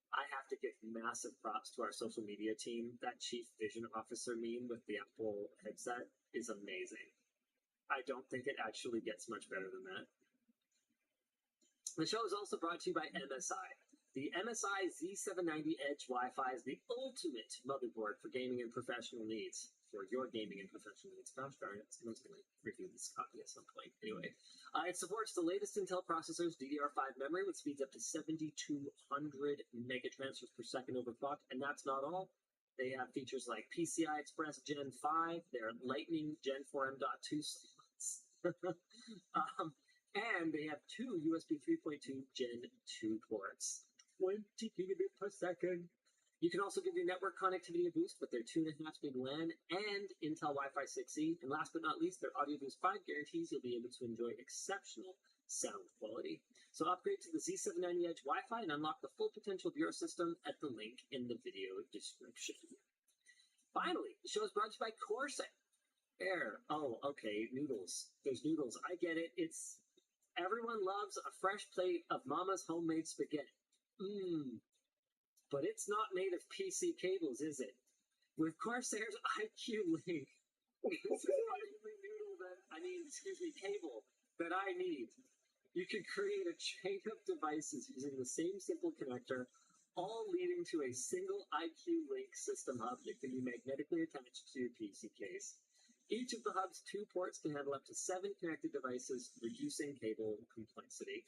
I have to give massive props to our social media team. That Chief Vision Officer meme with the Apple headset is amazing. I don't think it actually gets much better than that. The show is also brought to you by MSI. The MSI Z790 Edge Wi-Fi is the ultimate motherboard for gaming and professional needs. For your gaming and professional needs. Gosh darn it, someone's going to review this copy at some point. Anyway, it supports the latest Intel processors, DDR5 memory with speeds up to 7,200 megatransfers per second over clock. And that's not all. They have features like PCI Express Gen 5, their Lightning Gen 4 M.2 slots. And they have two USB 3.2 Gen 2 ports. 20 gigabit per second. You can also give your network connectivity a boost with their 2.5 gig LAN and Intel Wi-Fi 6E. And last but not least, their Audio Boost 5 guarantees you'll be able to enjoy exceptional sound quality. So upgrade to the Z790 Edge Wi-Fi and unlock the full potential of your system at the link in the video description. Finally, the show is brought to you by Corsair. Oh, okay, noodles. There's noodles. I get it. Everyone loves a fresh plate of Mama's homemade spaghetti. But it's not made of PC cables, is it? With Corsair's IQ Link, this is the only cable that I need. You can create a chain of devices using the same simple connector, all leading to a single IQ Link system hub that can be magnetically attached to your PC case. Each of the hub's 2 ports can handle up to 7 connected devices, reducing cable complexity.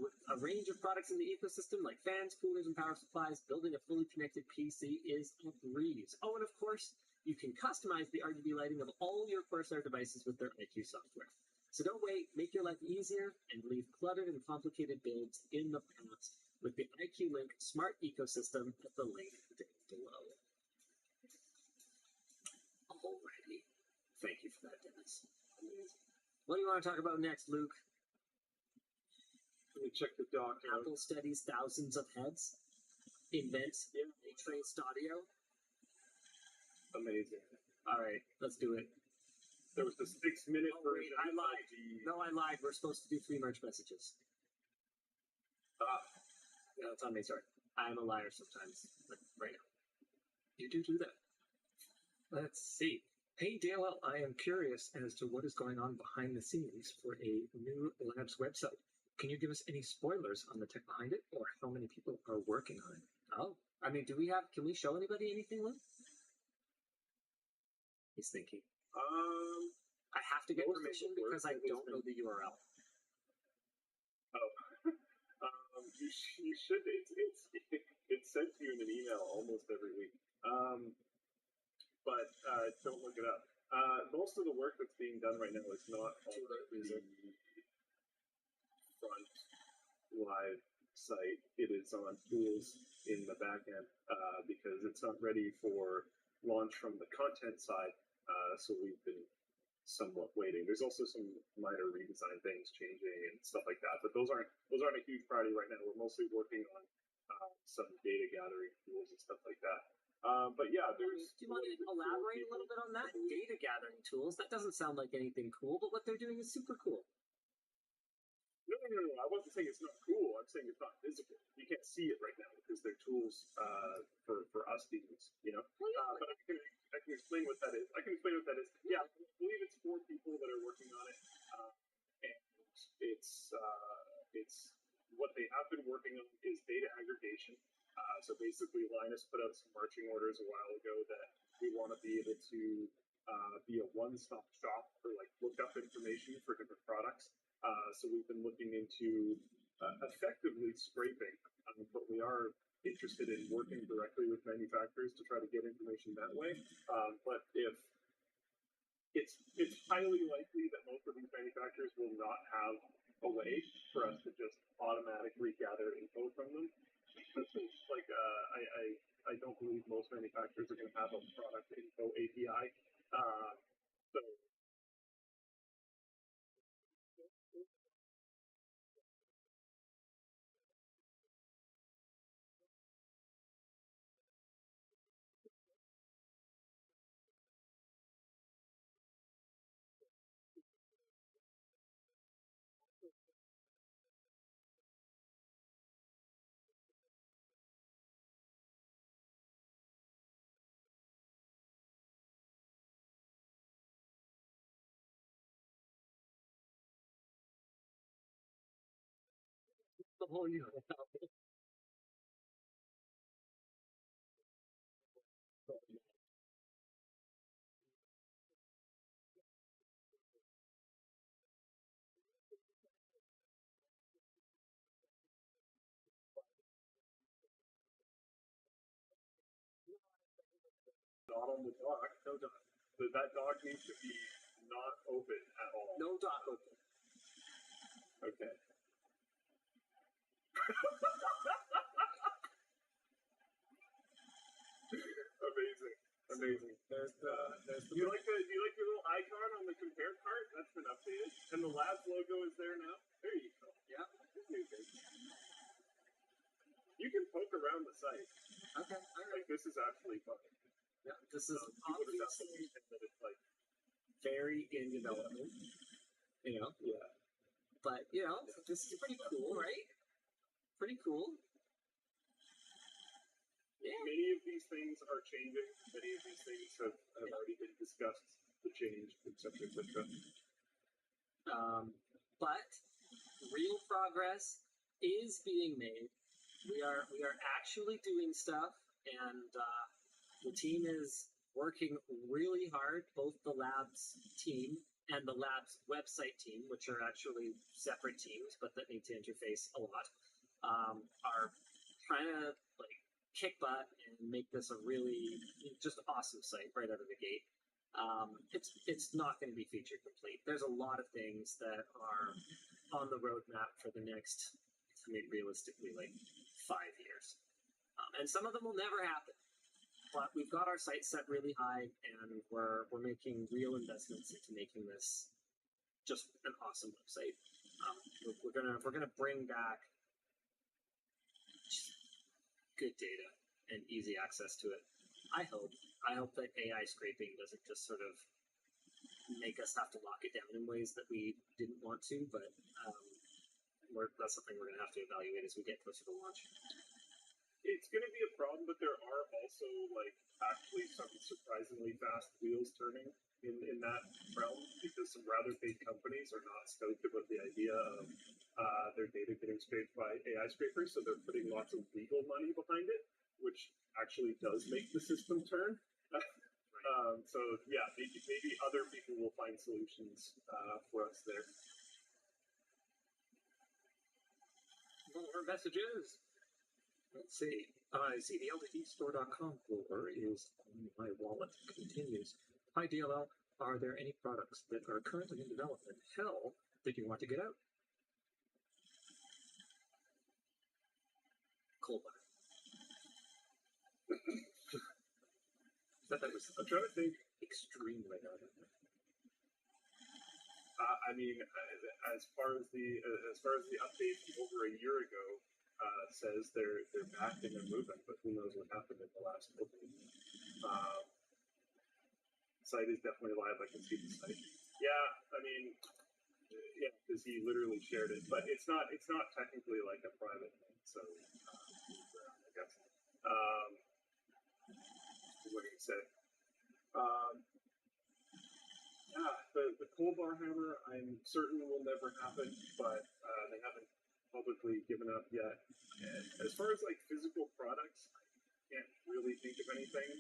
With a range of products in the ecosystem like fans, coolers, and power supplies, building a fully connected PC is a breeze. Oh, and of course, you can customize the RGB lighting of all your Corsair devices with their IQ software. So don't wait, make your life easier and leave cluttered and complicated builds in the past with the IQ Link smart ecosystem at the link down below. Alrighty. Thank you for that, Dennis. What do you want to talk about next, Luke? Let me check the doc out. Apple studies thousands of heads. Invents ray-traced audio. Amazing. All right, let's do it. There was the 6-minute version. I lied. No, I lied. We're supposed to do 3 merch messages. No, it's on me. Sorry. I'm a liar sometimes. But right now. You do that. Let's see. Hey, DLL, I am curious as to what is going on behind the scenes for a new labs website. Can you give us any spoilers on the tech behind it, or how many people are working on it? Oh, I mean, can we show anybody anything, Luke? He's thinking. I have to get permission because I don't know the URL. Oh, you should. It's sent to you in an email almost every week. But don't look it up. Most of the work that's being done right now is not on the front live site. It is on tools in the back end because it's not ready for launch from the content side. So we've been somewhat waiting. There's also some minor redesign things changing and stuff like that. But those aren't a huge priority right now. We're mostly working on some data gathering tools and stuff like that. But yeah, there's. Do you want to elaborate a little bit on that? Data gathering tools. That doesn't sound like anything cool, but what they're doing is super cool. No. I wasn't saying it's not cool. I'm saying it's not visible. You can't see it right now because they're tools for us to use. But I can explain what that is. Yeah, I believe it's 4 people that are working on it, and it's what they have been working on is data aggregation. So basically, Linus put out some marching orders a while ago that we want to be able to be a one-stop shop for look-up information for different products. So we've been looking into effectively scraping, but we are interested in working directly with manufacturers to try to get information that way. But if it's highly likely that most of these manufacturers will not have a way for us to just automatically gather info from them. I don't believe most manufacturers are going to have a product info API. So Oh, you have. Not on the dock. No dock. That dock needs to be not open at all. No dock open. Okay. Amazing. Amazing. There's the Do you like your little icon on the compare cart? That's been updated. And the Labs logo is there now. There you go. Yeah. You can poke around the site. Okay. All right. Like, this is actually fun. Yeah. This is obviously that it's like very in development. You know. Yeah. But you know, this is pretty cool, right? Pretty cool. Yeah. Many of these things are changing. Many of these things have already been discussed to change, etc., etc. But real progress is being made. We are actually doing stuff, and the team is working really hard. Both the labs team and the labs website team, which are actually separate teams but that need to interface a lot, are trying to like kick butt and make this a really just awesome site right out of the gate. It's not going to be feature complete. There's a lot of things that are on the roadmap for the next, I mean, realistically, like 5 years, and some of them will never happen. But we've got our site set really high, and we're making real investments into making this just an awesome website. We're gonna bring back good data and easy access to it. I hope that AI scraping doesn't just sort of make us have to lock it down in ways that we didn't want to, but that's something we're going to have to evaluate as we get closer to launch. It's going to be a problem, but there are also like actually some surprisingly fast wheels turning in that realm, because some rather big companies are not stoked about the idea of their data getting scraped by AI scrapers, so they're putting lots of legal money behind it, which actually does make the system turn. So yeah, maybe other people will find solutions for us there. More messages. Let's see. I see the LTDstore.com floor is on my wallet. Continues. Hi DLL. Are there any products that are currently in development? Hell, that you want to get out? Cold butter. That was. I'm trying to think. Extreme right out of there. I mean, as far as the update from over a year ago says they're back and they're moving, but who knows what happened in the last opening. Site is definitely live. I can see the site. Yeah, I mean, yeah, because he literally shared it, but it's not technically like a private thing. So I guess what do you say? Yeah, the cold bar hammer, I'm certain will never happen, but they haven't publicly given up yet. And as far as like physical products, I can't really think of anything.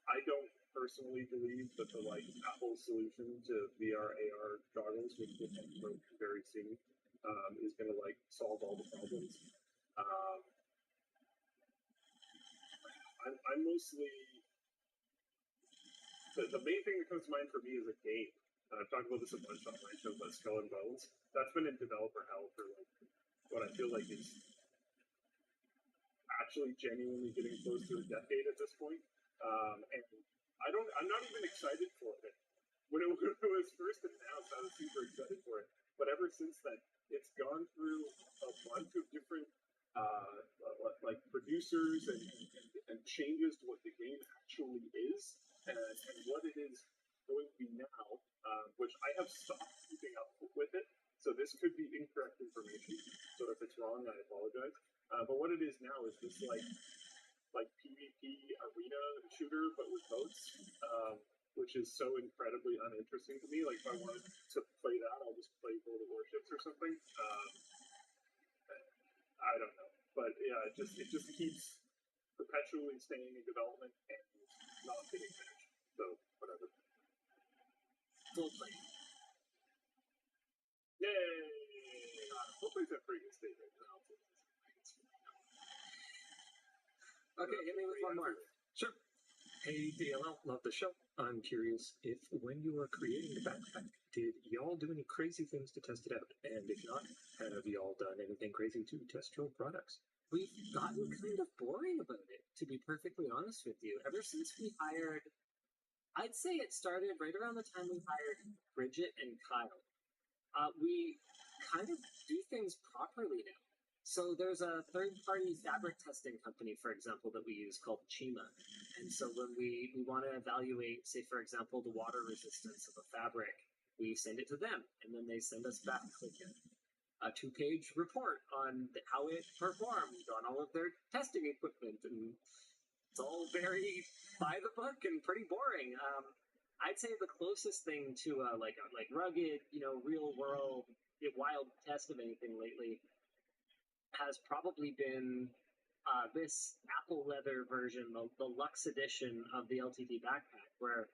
I don't personally believe that the like Apple solution to VR AR goggles, which will come out very soon, is going to like solve all the problems. I'm mostly. The main thing that comes to mind for me is a game. I've talked about this a bunch on my show, but Skull and Bones. That's been in developer hell for like what I feel like is actually genuinely getting close to a decade at this point. And I'm not even excited for it. When it was first announced, I was super excited for it. But ever since then, it's gone through a bunch of different like producers and changes to what the game actually is. And what it is going to be now, which I have stopped keeping up with it, so this could be incorrect information. So if it's wrong, I apologize. But what it is now is this like PvP arena shooter, but with boats, which is so incredibly uninteresting to me. Like if I wanted to play that, I'll just play World of Warships or something. I don't know, but yeah, it just keeps perpetually staying in development and not getting finished. So whatever. Full play. Yay! Full play's a pretty good statement. Okay, hit me with one more. Sure. Hey DLL, love the show. I'm curious if when you were creating the backpack, did y'all do any crazy things to test it out? And if not, have y'all done anything crazy to test your products? We've gotten kind of boring about it, to be perfectly honest with you. Ever since we hired, I'd say it started right around the time we hired Bridget and Kyle. We kind of do things properly now. So there's a third-party fabric testing company, for example, that we use called Chima. And so when we want to evaluate, say, for example, the water resistance of a fabric, we send it to them, and then they send us back like a 2-page report on how it performed on all of their testing equipment. And it's all very by the book and pretty boring. I'd say the closest thing to like rugged, real world, wild test of anything lately has probably been this Apple leather version, the Luxe edition of the LTD backpack, where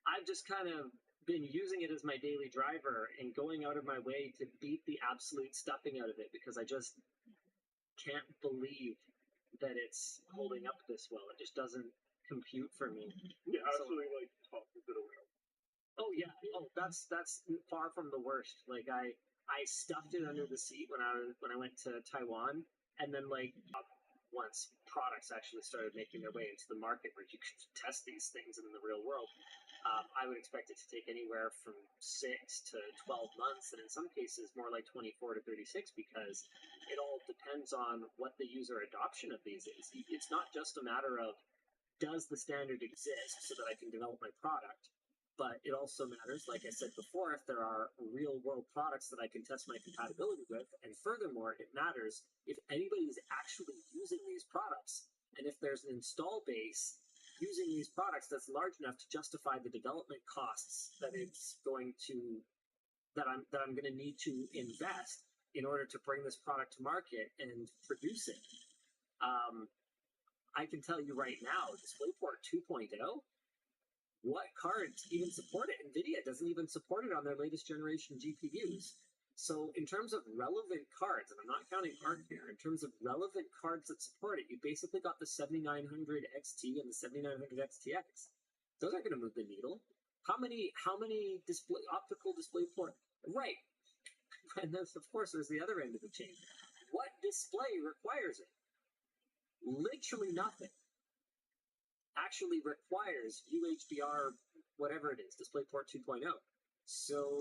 I've just kind of been using it as my daily driver and going out of my way to beat the absolute stuffing out of it because I just can't believe that it's holding up this well. It just doesn't compute for me. Yeah, absolutely, like tosses it around. Oh yeah. Oh, that's far from the worst. Like I stuffed it under the seat when I went to Taiwan, and then once products actually started making their way into the market where you could test these things in the real world, I would expect it to take anywhere from 6 to 12 months, and in some cases more like 24 to 36, because it all depends on what the user adoption of these is. It's not just a matter of does the standard exist so that I can develop my product, but it also matters, like I said before, if there are real-world products that I can test my compatibility with, and furthermore, it matters if anybody is actually using these products, and if there's an install base using these products that's large enough to justify the development costs that I'm going to need to invest in order to bring this product to market and produce it. I can tell you right now, DisplayPort 2.0. What cards even support it? NVIDIA doesn't even support it on their latest generation GPUs. So in terms of relevant cards, and I'm not counting ARC here, in terms of relevant cards that support it, you basically got the 7900 XT and the 7900 XTX. Those aren't going to move the needle. How many optical display port? Right. And then, of course, there's the other end of the chain. What display requires it? Literally nothing. Actually requires UHBR, whatever it is, DisplayPort 2.0. So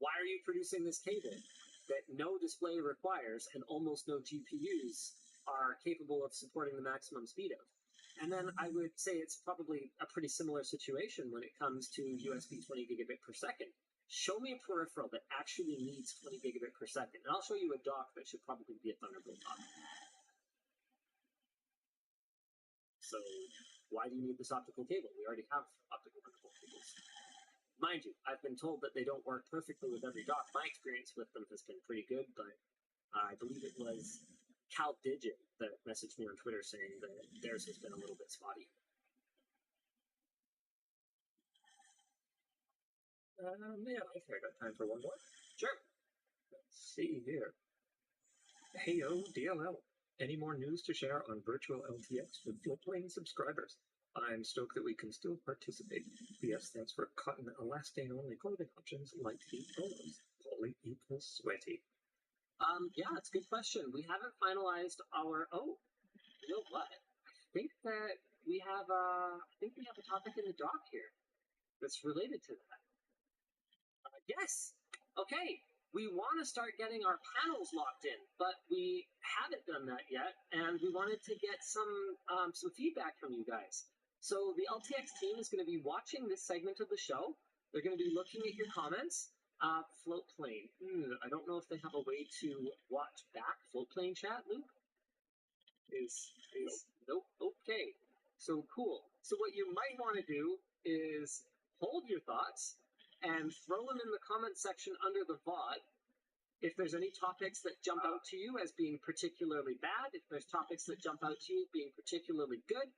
why are you producing this cable that no display requires and almost no GPUs are capable of supporting the maximum speed of? And then I would say it's probably a pretty similar situation when it comes to USB 20 gigabit per second. Show me a peripheral that actually needs 20 gigabit per second, and I'll show you a dock that should probably be a Thunderbolt dock. So why do you need this optical cable? We already have optical Thunderbolt cables. Mind you, I've been told that they don't work perfectly with every dock. My experience with them has been pretty good, but I believe it was CalDigit that messaged me on Twitter saying that theirs has been a little bit spotty. Yeah, I think I got time for one more. Sure. Let's see here. Heyo, DLL. Any more news to share on virtual LTX with Floatplane subscribers? I'm stoked that we can still participate. PS stands for cotton elastane-only clothing options like the polos. Poly equals sweaty. Yeah, it's a good question. We haven't finalized our. Oh, you know what? I think that we have a topic in the doc here that's related to that. Yes. Okay. We want to start getting our panels locked in, but we haven't done that yet, and we wanted to get some feedback from you guys. So the LTX team is going to be watching this segment of the show. They're going to be looking at your comments. Floatplane. I don't know if they have a way to watch back Floatplane chat, Luke. Nope. Okay. So cool. So what you might want to do is hold your thoughts and throw them in the comment section under the VOD. If there's any topics that jump out to you as being particularly bad, if there's topics that jump out to you being particularly good,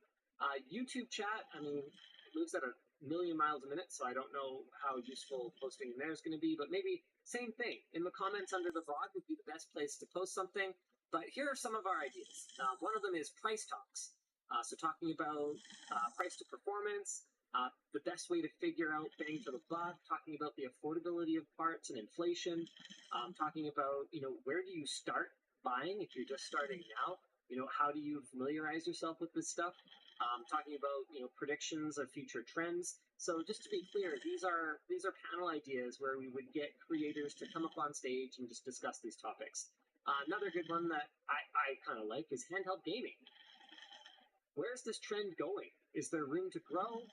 YouTube chat, I mean, it moves at a million miles a minute, so I don't know how useful posting in there is going to be, but maybe same thing. In the comments under the VOD would be the best place to post something, but here are some of our ideas. One of them is price talks. So talking about price to performance, the best way to figure out bang for the buck, talking about the affordability of parts and inflation, talking about, where do you start buying if you're just starting now? How do you familiarize yourself with this stuff? Talking about, predictions of future trends. So just to be clear, these are panel ideas where we would get creators to come up on stage and just discuss these topics. Another good one that I kind of like is handheld gaming. Where's this trend going? Is there room to grow?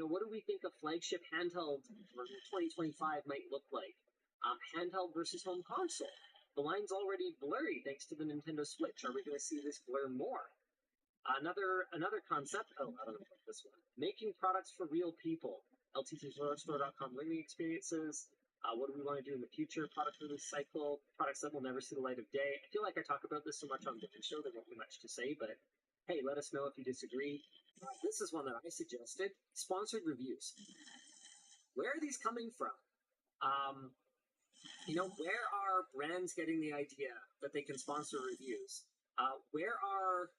What do we think a flagship handheld for 2025 might look like? Handheld versus home console. The line's already blurry thanks to the Nintendo Switch. Are we going to see this blur more? Another concept, I don't know about this one. Making products for real people. LTTstore.com learning experiences. What do we want to do in the future? Product release cycle. Products that will never see the light of day. I feel like I talk about this so much on the show, there won't be much to say, but hey, let us know if you disagree. This is one that I suggested. Sponsored reviews. Where are these coming from? Where are brands getting the idea that they can sponsor reviews? Where are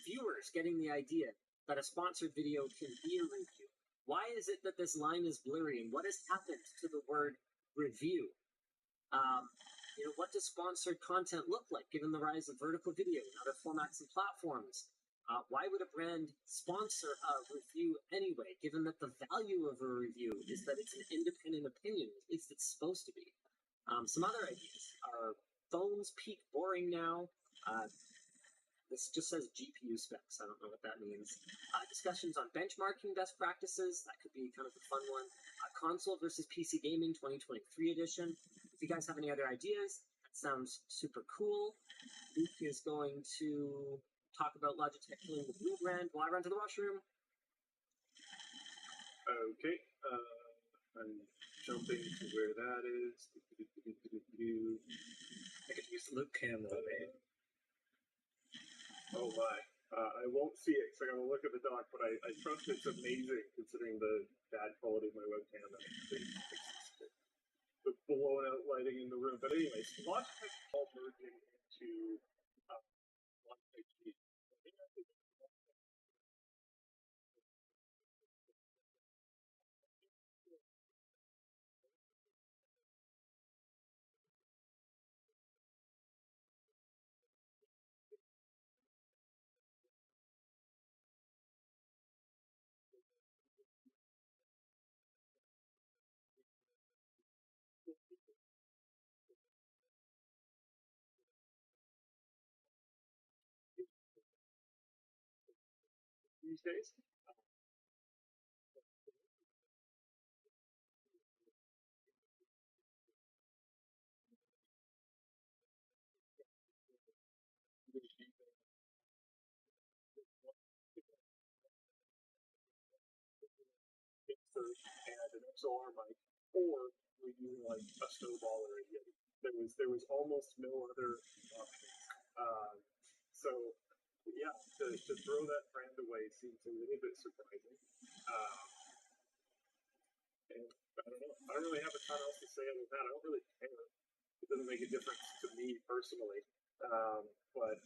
viewers getting the idea that a sponsored video can be a review? Why is it that this line is blurry, and what has happened to the word review? What does sponsored content look like given the rise of vertical video and other formats and platforms? Why would a brand sponsor a review anyway, given that the value of a review is that it's an independent opinion, at least it's supposed to be? Some other ideas are phones peak boring now. This just says GPU specs. I don't know what that means. Discussions on benchmarking best practices. That could be kind of a fun one. Console versus PC gaming 2023 edition. If you guys have any other ideas, that sounds super cool. Luke is going to talk about Logitech killing the Blue brand while I run to the washroom. Okay. I'm jumping to where that is. I could use the Luke cam though, man. Oh my. I won't see it because I gotta look at the dock, but I trust it's amazing considering the bad quality of my webcam and the blown out lighting in the room. But anyways, Logitech is all merging into Logitech G. These days. And an XLR mic, or we're using like a snowballer again. There was almost no other options. So yeah, to throw that brand away seems a little bit surprising. And I don't know. I don't really have a ton else to say other than that. I don't really care. It doesn't make a difference to me personally. But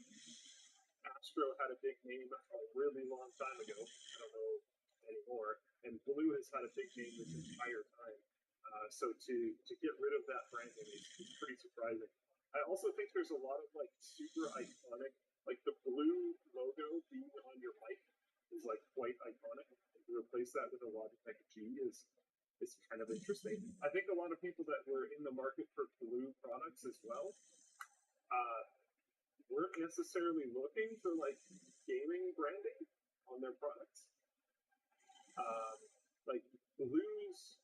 Astro had a big name a really long time ago. I don't know anymore. And Blue has had a big name this entire time. So to get rid of that branding is pretty surprising. I also think there's a lot of like super iconic, like the blue logo being on your mic is like quite iconic. And to replace that with a Logitech G is kind of interesting. I think a lot of people that were in the market for Blue products as well weren't necessarily looking for like gaming branding on their products. Like Blue's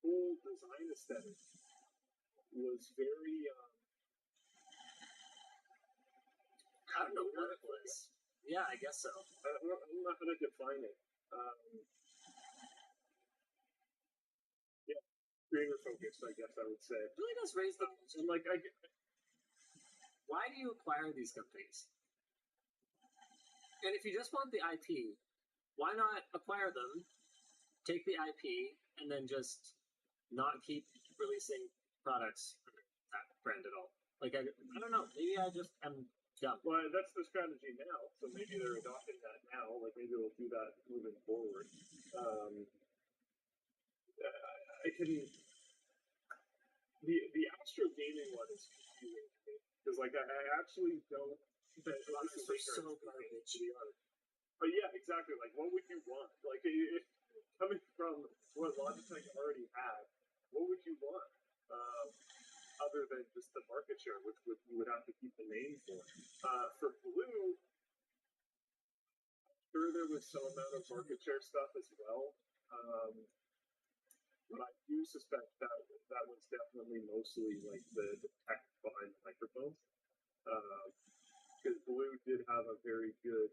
whole design aesthetic was very I don't know what it was. Yeah, I guess so. I'm not going to define it. Yeah, creator focused, I guess I would say. It really does raise the question. And like, Why do you acquire these companies? And if you just want the IP, why not acquire them, take the IP, and then just not keep releasing products under that brand at all? Like, I don't know. Maybe I just am dumb. well, that's the strategy now. So maybe they're adopting that now. Like maybe they'll do that moving forward. I can. The Astro Gaming one is confusing to me because like I actually don't. The products are so garbage. To be honest. But yeah, exactly. Like, what would you want? Like, if coming from what Logitech already had, what would you want? Other than just the market share, which you would have to keep the name for. For Blue, sure there was some amount of market share stuff as well. But I do suspect that was definitely mostly like the tech behind the microphones. Because Blue did have a very good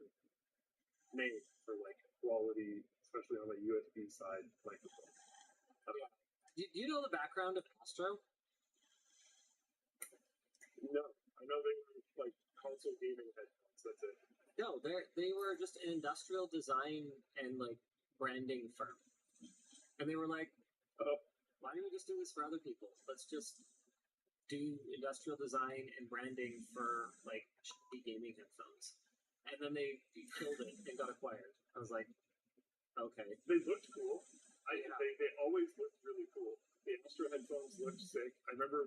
name for like quality, especially on the USB side microphone. Do you know the background of Astro? No, I know they were like console gaming headphones. That's it. No, they were just an industrial design and like branding firm, and they were like, "Oh, why don't we just do this for other people? Let's just do industrial design and branding for like shitty gaming headphones." And then they killed it and got acquired. I was like, okay. They looked cool. They always looked really cool. The Astro headphones looked sick. I remember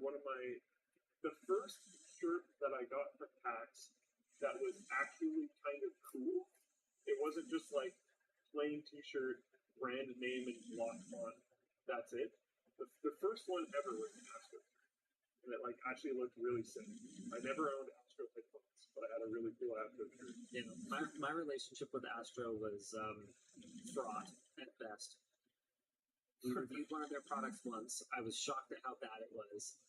the first shirt that I got from PAX that was actually kind of cool. It wasn't just like plain t-shirt, brand name, and block font. That's it. The first one ever was an Astro. And it like actually looked really sick. I never owned Astro headphones, but I had a really cool Astro shirt. You know, my relationship with Astro was fraught at best. We reviewed one of their products once. I was shocked at how bad it was,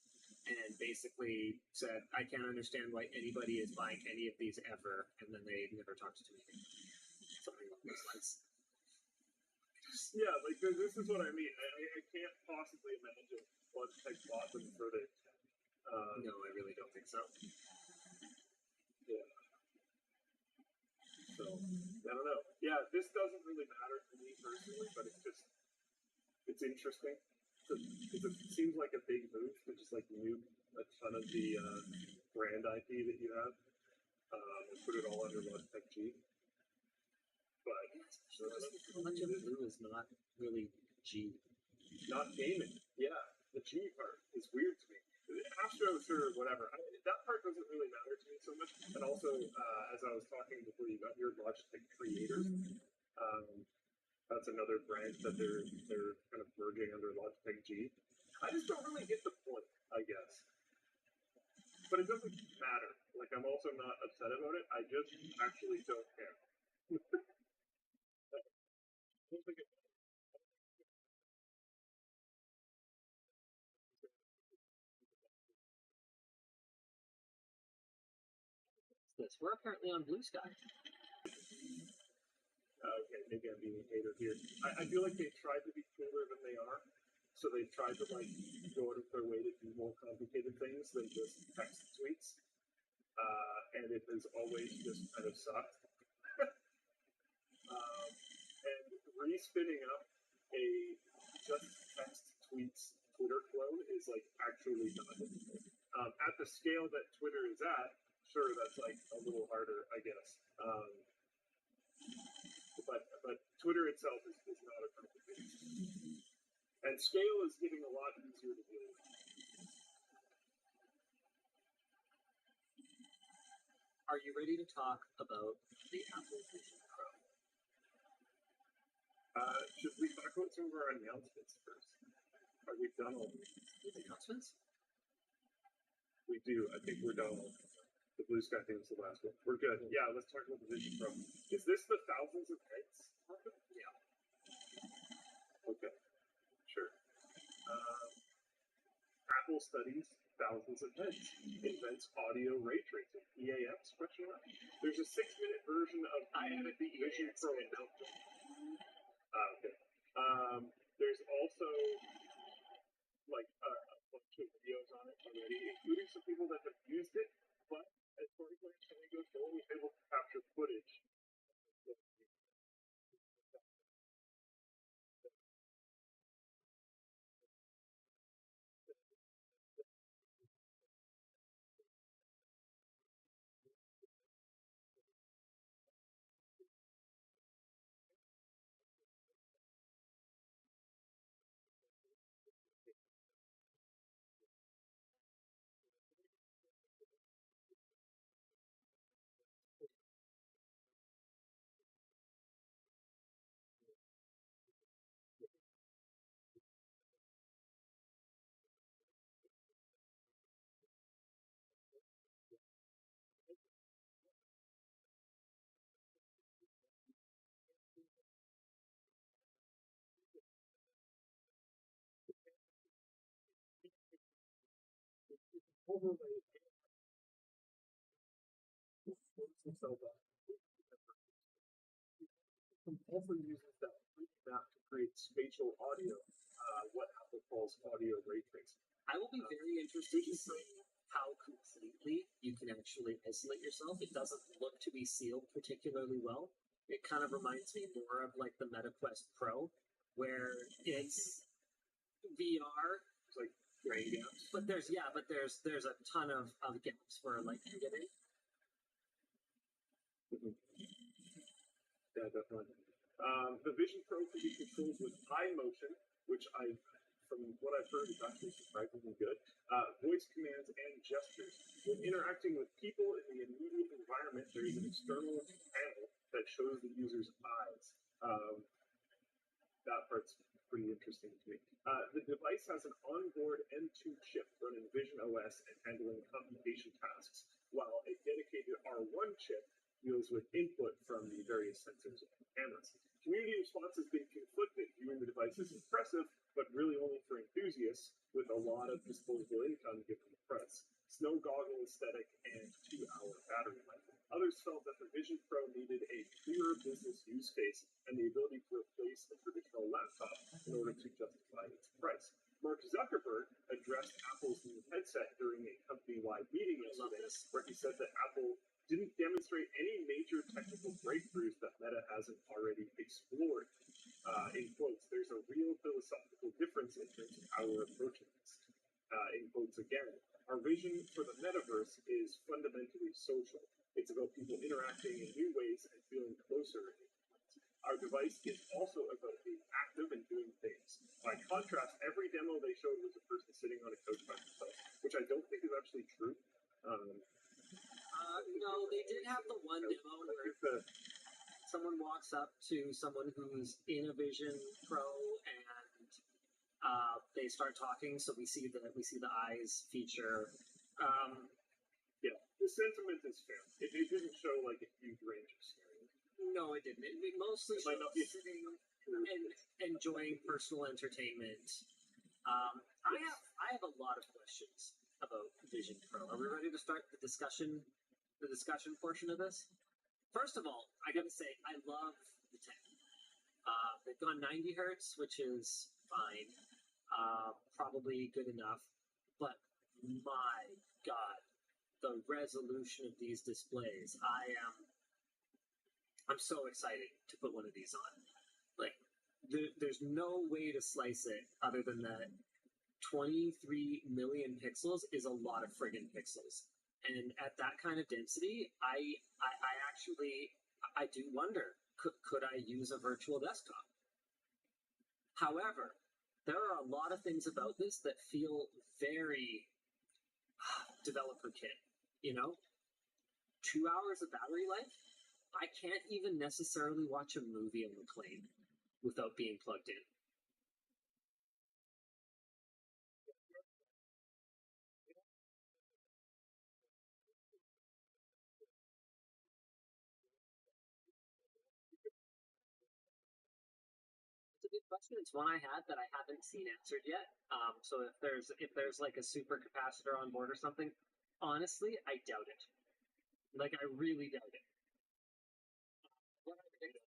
and basically said, I can't understand why anybody is buying any of these ever, and then they never talked to me. Something along those lines. Yeah, like this is what I mean. I can't possibly imagine Logitech bought them for the. No, I really don't think so. Yeah. So I don't know. Yeah, this doesn't really matter to me personally, but it's interesting. It seems like a big move to just like noob a ton of the brand IP that you have and put it all under Logitech G. But how much of Blue is not really G? Not gaming. Yeah, the G part is weird to me. Astro, sure, whatever. That part doesn't really matter to me so much. And also, as I was talking before, you got your Logitech Creators. That's another brand that they're kind of merging under Logitech G. I just don't really get the point, I guess. But it doesn't matter. Like, I'm also not upset about it. I just actually don't care. I don't think it This. We're apparently on Blue Sky. Okay, maybe I'm being a hater here. I feel like they tried to be cooler than they are. So they tried to like go out of their way to do more complicated things than just text tweets. And it has always just kind of sucked. And re-spinning up a just text tweets Twitter clone is like actually not difficult. At the scale that Twitter is at, sure, that's like a little harder, I guess. But Twitter itself is not a complicated system. And scale is getting a lot easier to do. Are you ready to talk about the Apple Vision Pro? Should we talk about some of our announcements first? Are we done all the announcements? We do. I think we're done all. The Blue Sky thing was the last one. We're good. Yeah, let's talk about the Vision Pro. Is this the thousands of heads? Yeah. Okay. Sure. Apple studies thousands of heads. Invents audio ray tracing. EAX? Question mark. There's a 6-minute version of the Vision Pro announcement. Okay. There's also overlay themselves up. Also uses that 3D map to create spatial audio, what Apple calls audio ray tracing. I will be very interested to see how completely you can actually isolate yourself. It doesn't look to be sealed particularly well. It kind of reminds me more of like the MetaQuest Pro, where it's VR. It's like gray gaps. But there's a ton of gaps where like you get in. Yeah, definitely. The Vision Pro can be controlled with eye motion, which from what I've heard, is actually surprisingly good. Voice commands and gestures. When interacting with people in the immediate environment, there is an external panel that shows the user's eyes. That part's pretty interesting to me. The device has an onboard M2 chip running Vision OS and handling computation tasks, while a dedicated R1 chip deals with input from the various sensors and cameras. Community response has been conflicted, viewing the device as impressive, but really only for enthusiasts with a lot of disposable income given the price. Snow goggle aesthetic and 2-hour battery life. Others felt that the Vision Pro needed a clearer business use case and the ability to replace the traditional laptop in order to justify its price. Mark Zuckerberg addressed Apple's new headset during a company-wide meeting yesterday, where he said that Apple didn't demonstrate any major technical breakthroughs that Meta hasn't already explored. In quotes, there's a real philosophical difference in terms of how we're approaching this. In quotes again, our vision for the metaverse is fundamentally social. It's about people interacting in new ways and feeling closer. Our device is also about being active and doing things. By contrast, every demo they showed was a person sitting on a couch by themselves, which I don't think is actually true. No, they did have the one demo where someone walks up to someone who's in a Vision Pro and they start talking. So we see the eyes feature. Yeah, the sentiment is fair. It didn't show like a huge range of scenarios. No, it didn't. It mostly showed sitting and enjoying personal entertainment. I have a lot of questions about Vision Pro. Are we ready to start the discussion portion of this? First of all, I gotta say, I love the tech. They've gone 90 hertz, which is fine. Probably good enough. But my God, the resolution of these displays. I'm so excited to put one of these on. Like, there's no way to slice it other than that 23 million pixels is a lot of friggin' pixels. And at that kind of density, I do wonder, could I use a virtual desktop? However, there are a lot of things about this that feel very developer kit, 2 hours of battery life? I can't even necessarily watch a movie on the plane without being plugged in. It's a good question. It's one I had that I haven't seen answered yet. So if there's like a super capacitor on board or something, honestly, I doubt it. Like, I really doubt it. What I think is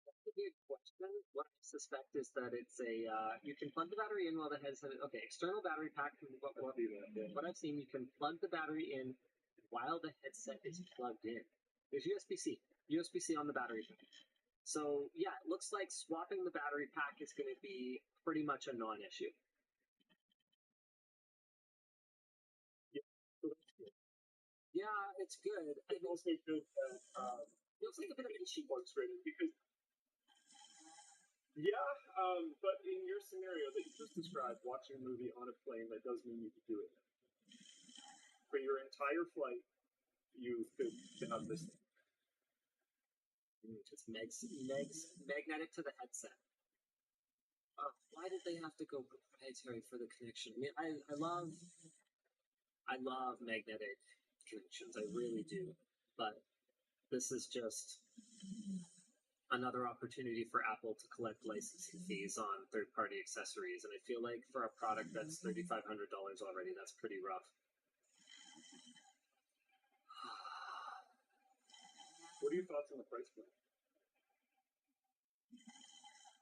that's a good question. What I suspect is that it's you can plug the battery in while the headset. Okay, external battery pack. What I've seen, you can plug the battery in while the headset is plugged in. There's USB-C on the battery pack. So yeah, it looks like swapping the battery pack is going to be pretty much a non-issue. Yeah, it's good. I also feel that it looks like a bit of an issue frustrating because but in your scenario that you just described, watching a movie on a plane, that does mean you could do it. For your entire flight, you could have this thing. It's magnetic to the headset. Why did they have to go proprietary for the connection? I mean, I love I love magnetic connections. I really do. But this is just another opportunity for Apple to collect licensing fees on third-party accessories, and I feel like for a product that's $3,500 already, that's pretty rough. What are your thoughts on the price point?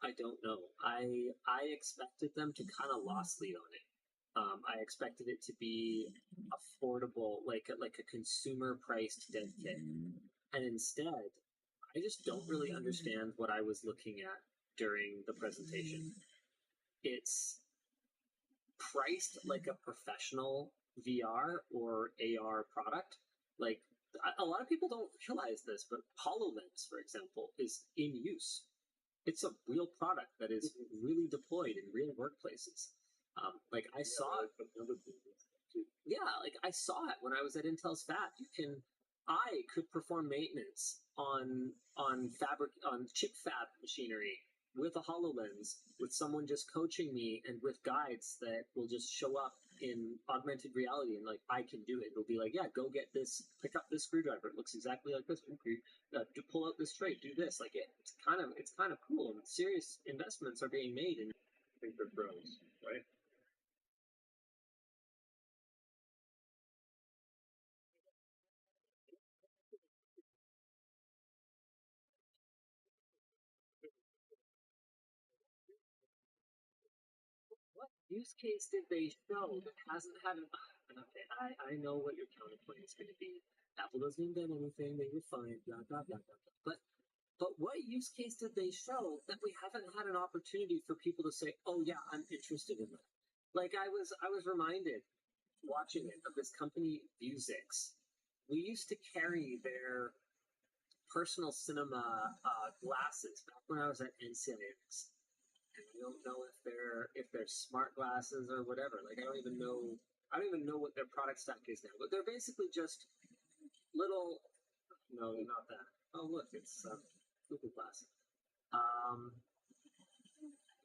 I don't know. I expected them to kind of loss lead on it. I expected it to be affordable, like a consumer priced dev kit, and instead, I just don't really understand what I was looking at during the presentation. It's priced like a professional VR or AR product. Like, a lot of people don't realize this, but HoloLens, for example, is in use. It's a real product that is really deployed in real workplaces. Like I saw it. Yeah, like I saw it when I was at Intel's Fab. I could perform maintenance on chip fab machinery with a HoloLens, with someone just coaching me and with guides that will just show up in augmented reality, and like I can do it. It'll be like, yeah, go get this, pick up this screwdriver. It looks exactly like this. To pull out this tray, do this. Like it's kind of cool. And serious investments are being made in. I think they're pros, right? What use case did they show that hasn't had an... Okay, I know what your counterpoint is going to be. Apple doesn't invent anything, they refine, blah, blah, blah, blah, blah. But what use case did they show that we haven't had an opportunity for people to say, oh yeah, I'm interested in that? Like I was reminded watching it of this company, Vuzix. We used to carry their personal cinema glasses back when I was at NCIX. And I don't know if they're smart glasses or whatever. Like I don't even know what their product stack is now. But they're basically just little. No, they're not that. Oh look, it's Google Glass.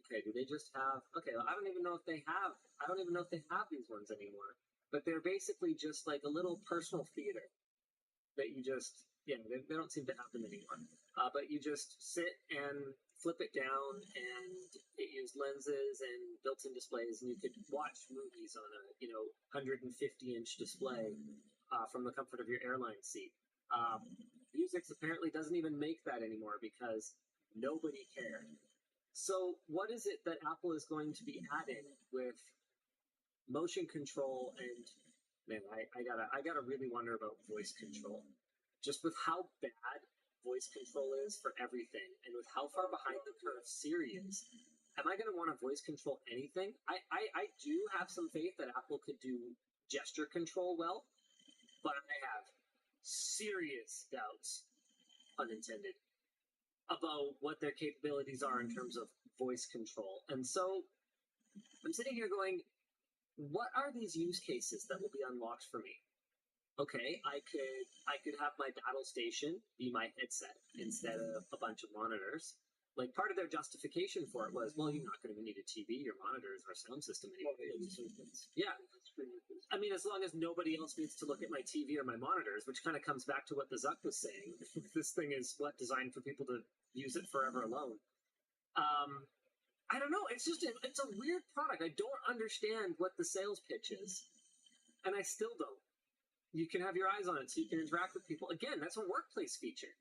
Okay, do they just have? Okay, well, I don't even know if they have. I don't even know if they have these ones anymore. But they're basically just like a little personal theater that you just they don't seem to have them anymore. But you just sit and flip it down, and it used lenses and built-in displays, and you could watch movies on a 150-inch display from the comfort of your airline seat. Vuzix apparently doesn't even make that anymore because nobody cared. So what is it that Apple is going to be adding with motion control and man, I gotta really wonder about voice control. Just with how bad voice control is for everything, and with how far behind the curve Siri is, am I going to want to voice control anything? I do have some faith that Apple could do gesture control well, but I have serious doubts, unintended, about what their capabilities are in terms of voice control. And so I'm sitting here going, what are these use cases that will be unlocked for me? Okay, I could have my battle station be my headset instead of a bunch of monitors. Like part of their justification for it was, well, you're not going to need a TV or monitors or sound system anymore. Yeah, I mean, as long as nobody else needs to look at my TV or my monitors, which kind of comes back to what the Zuck was saying. This thing is designed for people to use it forever alone. I don't know. It's a weird product. I don't understand what the sales pitch is, and I still don't. You can have your eyes on it so you can interact with people. Again, that's a workplace feature.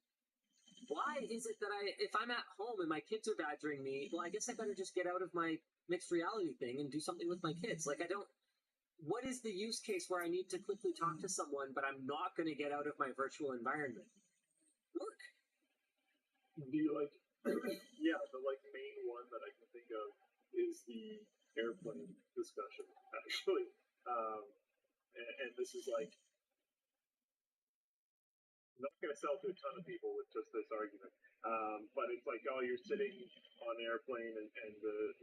Why is it that if I'm at home and my kids are badgering me, well, I guess I better just get out of my mixed reality thing and do something with my kids. Like what is the use case where I need to quickly talk to someone, but I'm not going to get out of my virtual environment? Work. Yeah, the main one that I can think of is the airplane discussion, actually. And this is not going to sell to a ton of people with just this argument. But it's like, oh, you're sitting on an airplane and the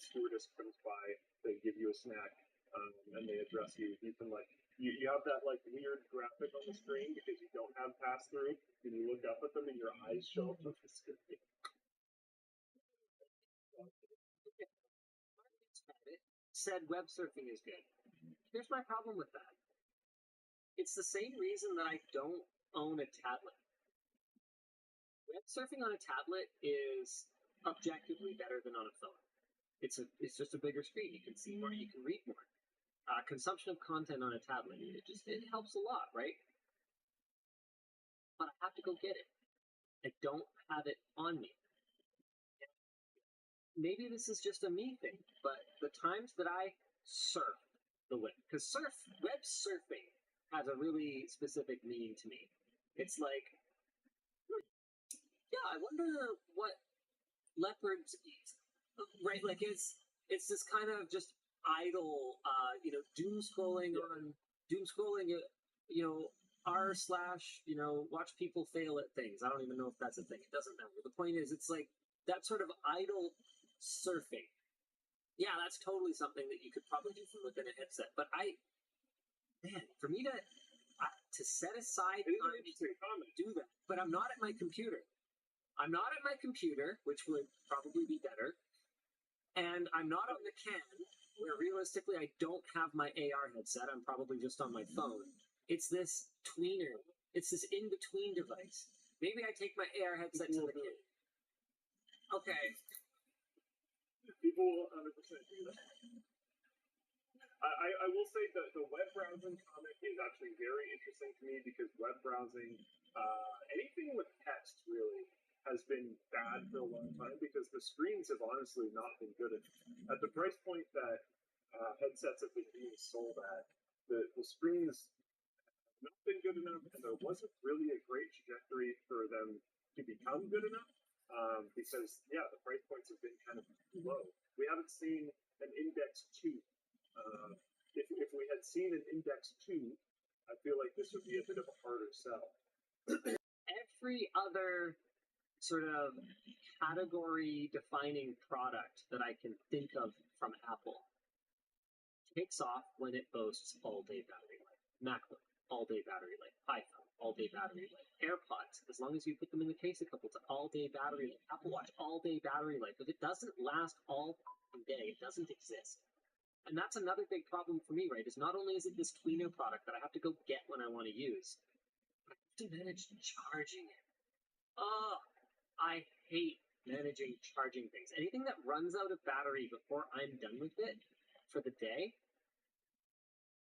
stewardess comes by, they give you a snack, and they address you. You can you have that weird graphic on the screen because you don't have pass through, and you look up at them and your eyes show up on the screen. Said web surfing is good. Here's my problem with that. It's the same reason that I don't own a tablet. Web surfing on a tablet is objectively better than on a phone. It's just a bigger screen. You can see more. You can read more. Consumption of content on a tablet, it helps a lot, right? But I have to go get it. I don't have it on me. Maybe this is just a me thing, but the times that I surf the web, because web surfing has a really specific meaning to me. It's like, yeah, I wonder what leopards eat, right? Like it's this kind of just idle, doom scrolling, r/, watch people fail at things. I don't even know if that's a thing. It doesn't matter. The point is, it's like that sort of idle surfing. Yeah, that's totally something that you could probably do from within a headset. But for me to set aside time to do that, but I'm not at my computer. I'm not at my computer, which would probably be better. And I'm not on the Can, where realistically I don't have my AR headset. I'm probably just on my phone. It's this tweener. It's this in-between device. Maybe I take my AR headset to the Can. Okay. People will 100% do that. I will say that the web browsing comic is actually very interesting to me because web browsing, anything with text really, has been bad for a long time because the screens have honestly not been good at the price point that headsets have been being sold at. The screens have not been good enough, and there wasn't really a great trajectory for them to become good enough because the price points have been kind of low. We haven't seen an Index 2. If we had seen an Index 2, I feel like this would be a bit of a harder sell. Every other sort of category-defining product that I can think of from Apple takes off when it boasts all-day battery life. MacBook, all-day battery life. iPhone, all-day battery life. AirPods, as long as you put them in the case a couple times, all-day battery life. Apple Watch, all-day battery life. If it doesn't last all day, it doesn't exist. And that's another big problem for me, right? Is not only is it this tweener product that I have to go get when I want to use, but I have to manage charging it. Oh, I hate managing charging things. Anything that runs out of battery before I'm done with it for the day,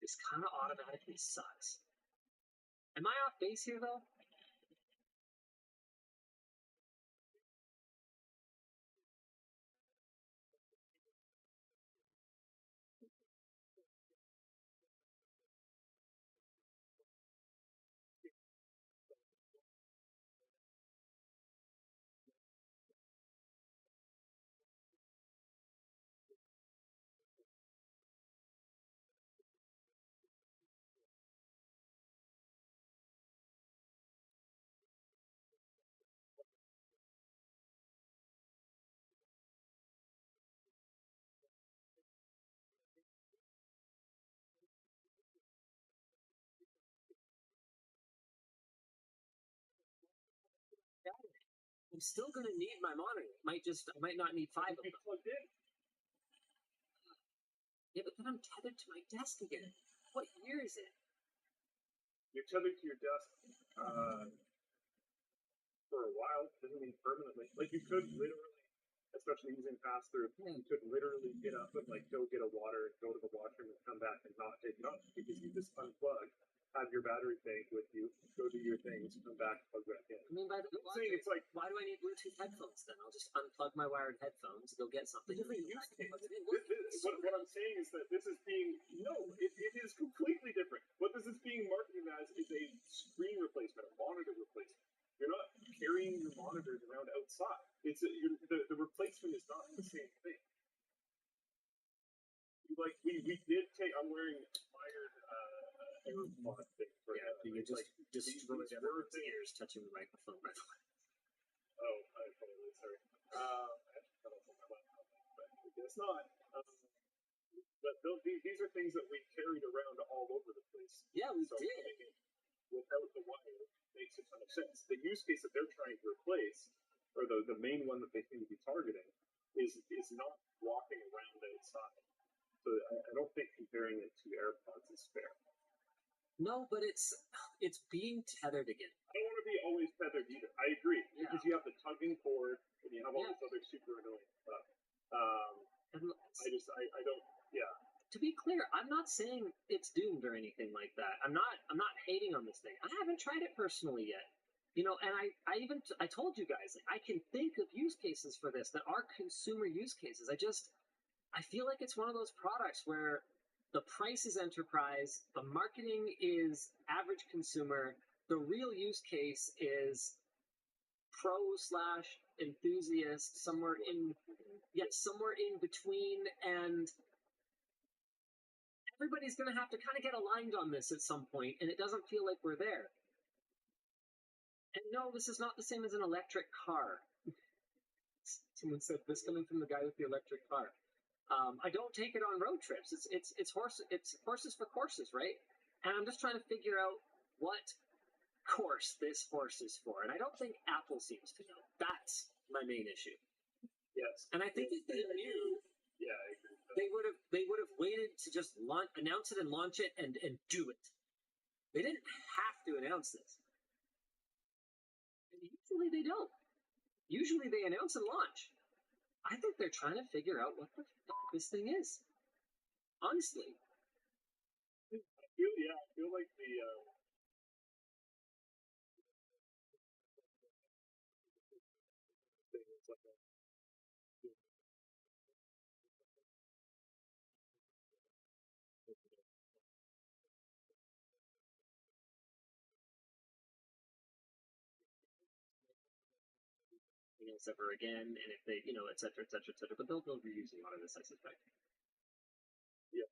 this kind of automatically sucks. Am I off base here, though? I'm still going to need my monitor. I might not need 5 of them. Plugged in. Yeah, but then I'm tethered to my desk again. What year is it? You're tethered to your desk for a while. Doesn't mean permanently. Like you could literally, especially using pass-through, you could literally get up and go get a water, go to the washroom, and come back and not take it off because you just unplug. Have your battery bank with you, go do your things, come back, plug back in. I mean, by the way, it's like, why do I need Bluetooth headphones then? I'll just unplug my wired headphones, go get something. Different use case. What I'm saying is that this is being, it is completely different. What this is being marketed as is a screen replacement, a monitor replacement. You're not carrying your monitors around outside. The replacement is not the same thing. We did take, I'm wearing wired AirPod thing. You just destroyed everyone's ears touching the microphone, by the way. Oh, I apologize, sorry. I have to cut off on my laptop, but it's not. But these are things that we carried around all over the place. Yeah, we did. Without the wire makes a ton of sense. The use case that they're trying to replace, or the main one that they seem to be targeting, is not walking around outside. So I don't think comparing it to AirPods is fair. No, but it's being tethered again. I don't want to be always tethered either. I agree because you have the tugging cord and you have all this other super annoying stuff. I don't. Yeah. To be clear, I'm not saying it's doomed or anything like that. I'm not hating on this thing. I haven't tried it personally yet. You know, and I told you guys, like, I can think of use cases for this that are consumer use cases. I feel like it's one of those products where the price is enterprise, the marketing is average consumer, the real use case is pro/enthusiast, somewhere in between, and everybody's going to have to kind of get aligned on this at some point, and it doesn't feel like we're there. And no, this is not the same as an electric car. Someone said this coming from the guy with the electric car. I don't take it on road trips. It's horses for courses, right? And I'm just trying to figure out what course this horse is for. And I don't think Apple seems to know. That's my main issue. Yes. And I think if they knew, yeah, I agree. They would have waited to just announce it and launch it and do it. They didn't have to announce this. And usually they don't. Usually they announce and launch. I think they're trying to figure out what the fuck this thing is. Honestly. I feel like the thing is like a ever again, and if they, et cetera, et cetera, et cetera. But they'll reuse a lot of this, I suspect. Yeah.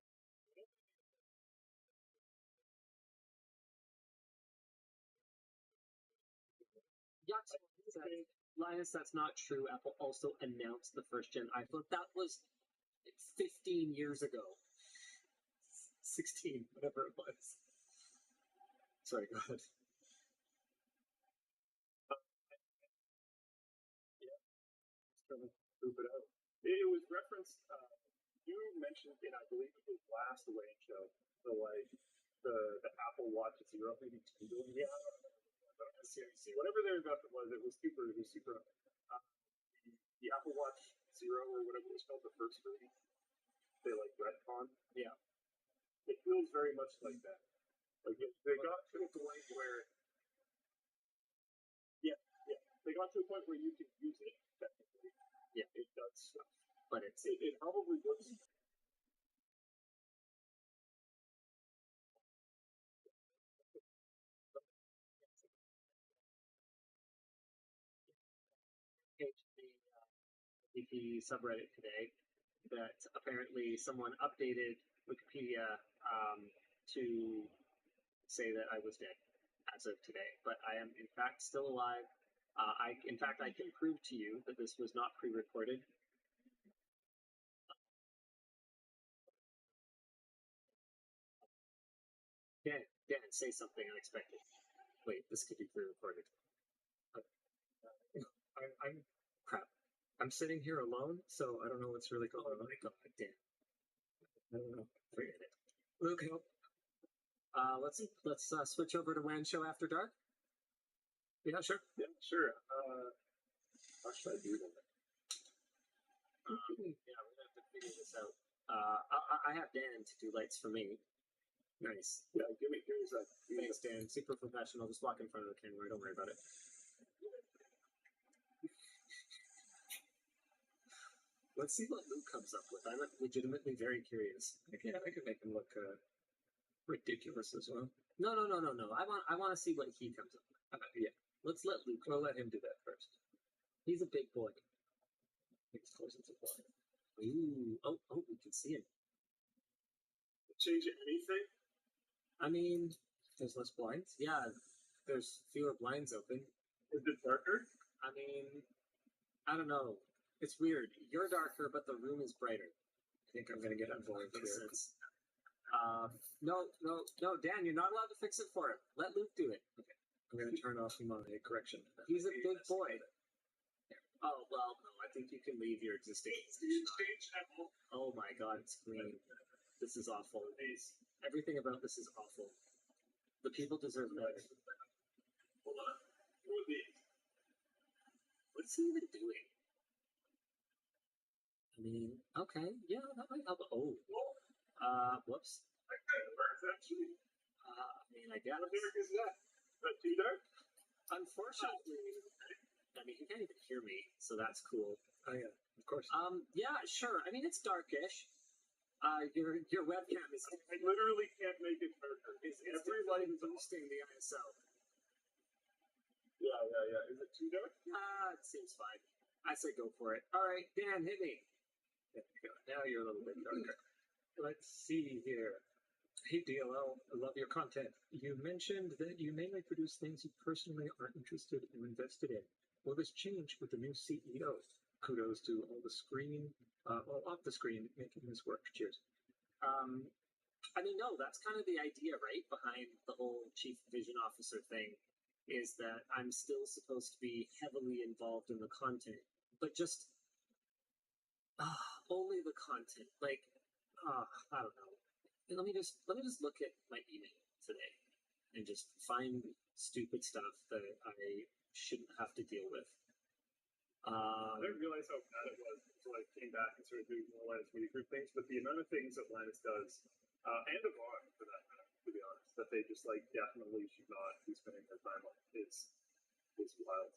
Linus, that's not true. Apple also announced the first gen iPhone. That was 15 years ago. 16, whatever it was. Sorry, go ahead. Poop it out. It was referenced. You mentioned in, I believe it was last Wayne show, the Apple Watch Zero, maybe 2 billion. Yeah, I don't know. Seriously, whatever their investment was, it was super. The Apple Watch Zero or whatever it was called, the first version, they like retcon. Yeah, it feels very much like that. Like they got to a point where, they got to a point where you can use it technically. Yeah, it does stuff, but it probably looks. The subreddit today that apparently someone updated Wikipedia to say that I was dead as of today, but I am in fact still alive. I can prove to you that this was not pre-recorded. Dan, say something unexpected. Wait, this could be pre-recorded. I'm crap. I'm sitting here alone, so I don't know what's really going on. Oh my god, Dan. I don't know. Forget it. Okay. Let's switch over to WAN Show After Dark. Yeah, sure. Yeah, sure. How should I do that? We're gonna have to figure this out. I have Dan to do lights for me. Nice. Yeah, give me a sec. Thanks, Dan. Super professional. Just walk in front of the camera. Don't worry about it. Let's see what Luke comes up with. I'm legitimately very curious. I could make him look ridiculous as well. No. I want to see what he comes up with. Yeah. Let's let Luke. We'll let him do that first. He's a big boy. He's close to water. Ooh. Oh, we can see him. Change anything? I mean, there's less blinds. Yeah, there's fewer blinds open. Is it darker? I mean, I don't know. It's weird. You're darker, but the room is brighter. I think I'm gonna get involved here. No, Dan, you're not allowed to fix it for him. Let Luke do it. Okay. I'm gonna turn off my correction. He's a big boy. Oh well, no. I think you can leave your existing. Oh my god, it's green. This is awful. Everything about this is awful. The people deserve better. Hold on. Who are these? What's he even doing? I mean, okay, yeah, that might help. Oh, whoops. That kind of works, actually. I mean, I guess. What the heck is that? Is that too dark? Unfortunately, I mean, he can't even hear me, so that's cool. Oh yeah, of course. Yeah, sure. I mean, it's darkish. Your webcam is. I literally can't make it darker. It's every light boosting the ISO. Yeah. Is it too dark? It seems fine. I say go for it. All right, Dan, hit me. There you go. Now you're a little bit darker. Let's see here. Hey DLL, I love your content. You mentioned that you mainly produce things you personally are interested or invested in. Will this change with the new CEO? Kudos to all the screen, off the screen, making this work. Cheers. I mean, no, that's kind of the idea, right, behind the whole chief vision officer thing, is that I'm still supposed to be heavily involved in the content, but just only the content. Like, I don't know. Let me just look at my email today and just find stupid stuff that I shouldn't have to deal with. I didn't realize how bad it was until I came back and started doing more Linus Media Group things. But the amount of things that Linus does, and Avon for that matter, to be honest, that they just like definitely should not be spending their time on, is wild.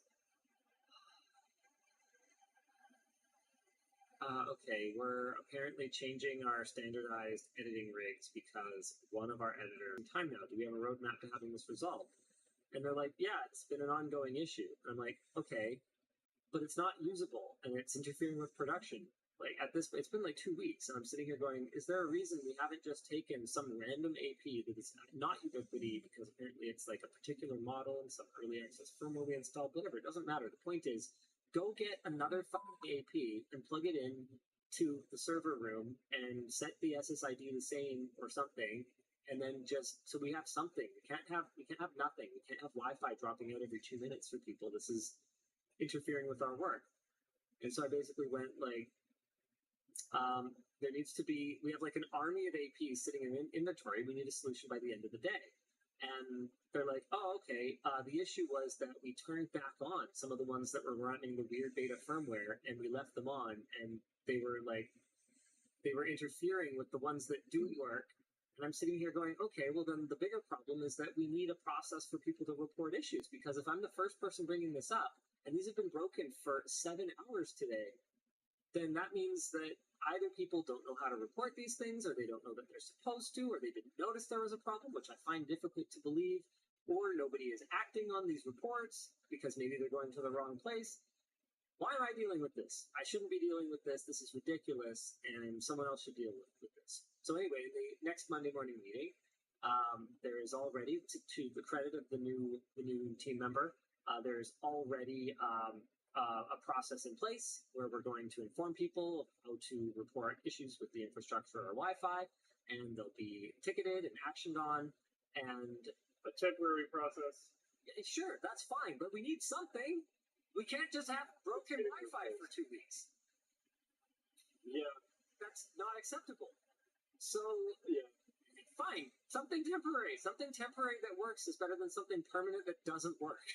Okay, we're apparently changing our standardized editing rigs because one of our editors. Time now. Do we have a roadmap to having this resolved? And they're like, yeah, it's been an ongoing issue. And I'm like, okay, but it's not usable and it's interfering with production. Like at this, it's been like 2 weeks, and I'm sitting here going, is there a reason we haven't just taken some random AP that is not Ubiquity because apparently it's like a particular model and some early access firmware we installed, whatever, it doesn't matter. The point is, go get another fucking AP and plug it in to the server room and set the SSID the same or something, and then just so we have something. We can't have nothing. We can't have Wi-Fi dropping out every 2 minutes for people. This is interfering with our work. And so I basically went like, there needs to be, we have like an army of APs sitting in inventory. We need a solution by the end of the day. And they're like, oh, okay. The issue was that we turned back on some of the ones that were running the weird beta firmware, and we left them on, and they were interfering with the ones that do work. And I'm sitting here going, okay, well then the bigger problem is that we need a process for people to report issues, because if I'm the first person bringing this up, and these have been broken for 7 hours today, then that means that either people don't know how to report these things, or they don't know that they're supposed to, or they didn't notice there was a problem, which I find difficult to believe, or nobody is acting on these reports because maybe they're going to the wrong place. Why am I dealing with this? I shouldn't be dealing with this. This is ridiculous, and someone else should deal with this. So anyway, the next Monday morning meeting, there is already, to the credit of the new team member, there's already a process in place where we're going to inform people of how to report issues with the infrastructure or Wi-Fi, and they'll be ticketed and actioned on. And a temporary process. Sure, that's fine, but we need something. We can't just have broken Wi-Fi for 2 weeks. Yeah, that's not acceptable. So yeah, fine, something temporary that works is better than something permanent that doesn't work.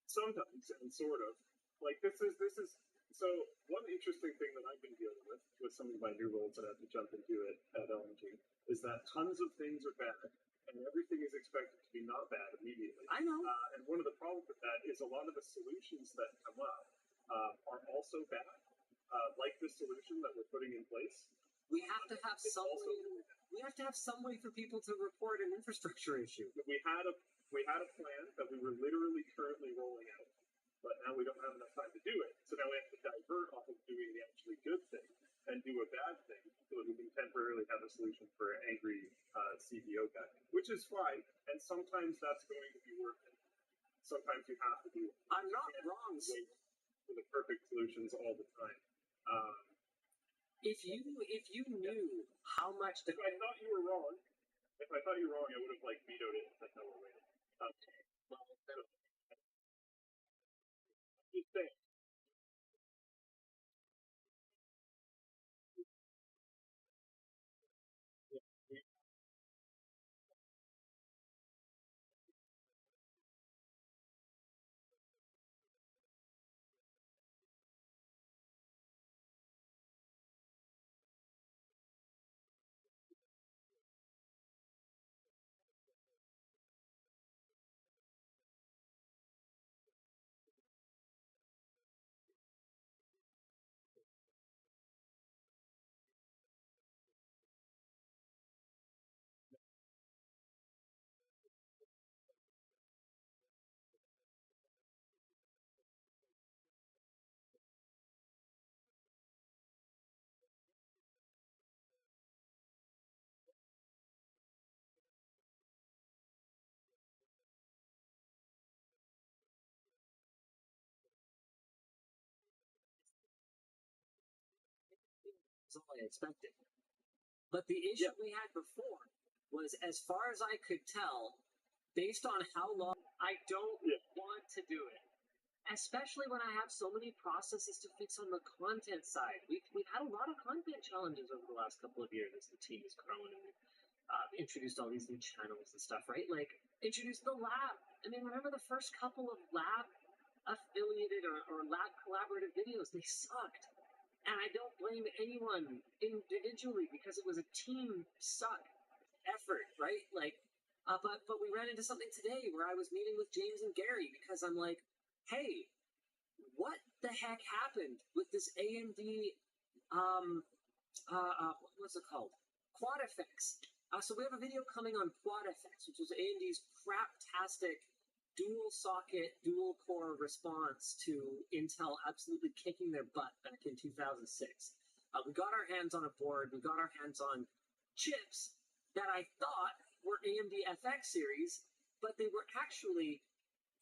Sometimes, and sort of. Like, this is, so one interesting thing that I've been dealing with some of my new roles that I have to jump into at LMG, is that tons of things are bad, and everything is expected to be not bad immediately. I know. And one of the problems with that is a lot of the solutions that come up are also bad, like this solution that we're putting in place. We have to have some way. We have to have some way for people to report an infrastructure issue. We had a plan that we were literally currently rolling out, but now we don't have enough time to do it. So now we have to divert off of doing the actually good thing and do a bad thing so that we can temporarily have a solution for an angry CBO guy, which is fine. And sometimes that's going to be worth it. Sometimes you have to do it. I'm not wrong. Wait for the perfect solutions all the time. If you knew how much. If I thought you were wrong, I would have like vetoed it and said no, we're waiting. Okay. Well, just saying. was all I expected. But the issue we had before was, as far as I could tell, based on how long, I don't want to do it. Especially when I have so many processes to fix on the content side. We've had a lot of content challenges over the last couple of years as the team has grown and introduced all these new channels and stuff, right? Like, introduced the lab. I mean, remember the first couple of lab affiliated or lab collaborative videos? They sucked. And I don't blame anyone individually because it was a team suck effort, right? Like, but we ran into something today where I was meeting with James and Gary because I'm like, hey, what the heck happened with this AMD, what's it called? Quad FX. So we have a video coming on Quad FX, which is AMD's craptastic dual socket, dual core response to Intel absolutely kicking their butt back in 2006. We got our hands on a board, we got our hands on chips that I thought were AMD FX series, but they were actually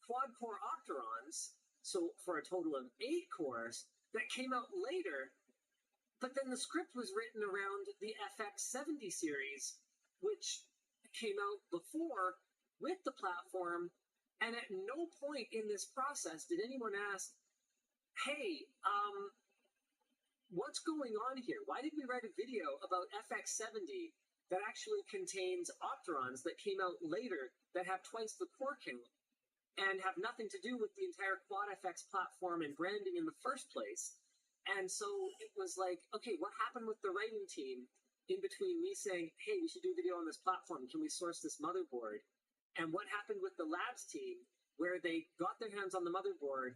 quad-core Octorons, so for a total of 8 cores, that came out later, but then the script was written around the FX70 series, which came out before with the platform, and at no point in this process did anyone ask, hey, what's going on here? Why did we write a video about FX70 that actually contains Octorons that came out later that have twice the core count and have nothing to do with the entire Quad FX platform and branding in the first place? And so it was like, okay, what happened with the writing team in between me saying, hey, we should do a video on this platform, can we source this motherboard? And what happened with the labs team where they got their hands on the motherboard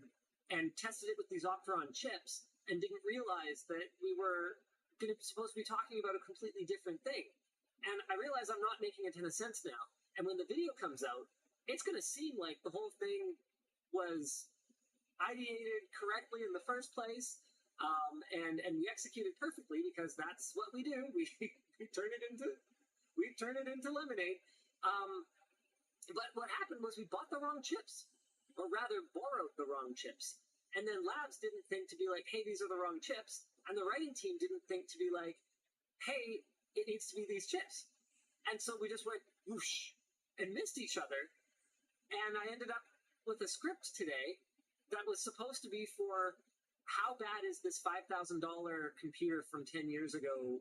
and tested it with these Octoron chips and didn't realize that we were supposed to be talking about a completely different thing. And I realize I'm not making a ton of sense now. And when the video comes out, it's going to seem like the whole thing was ideated correctly in the first place, and we executed perfectly because that's what we do. We turn it into lemonade. But what happened was we bought the wrong chips, or rather borrowed the wrong chips. And then labs didn't think to be like, hey, these are the wrong chips. And the writing team didn't think to be like, hey, it needs to be these chips. And so we just went whoosh and missed each other. And I ended up with a script today that was supposed to be for how bad is this $5,000 computer from 10 years ago,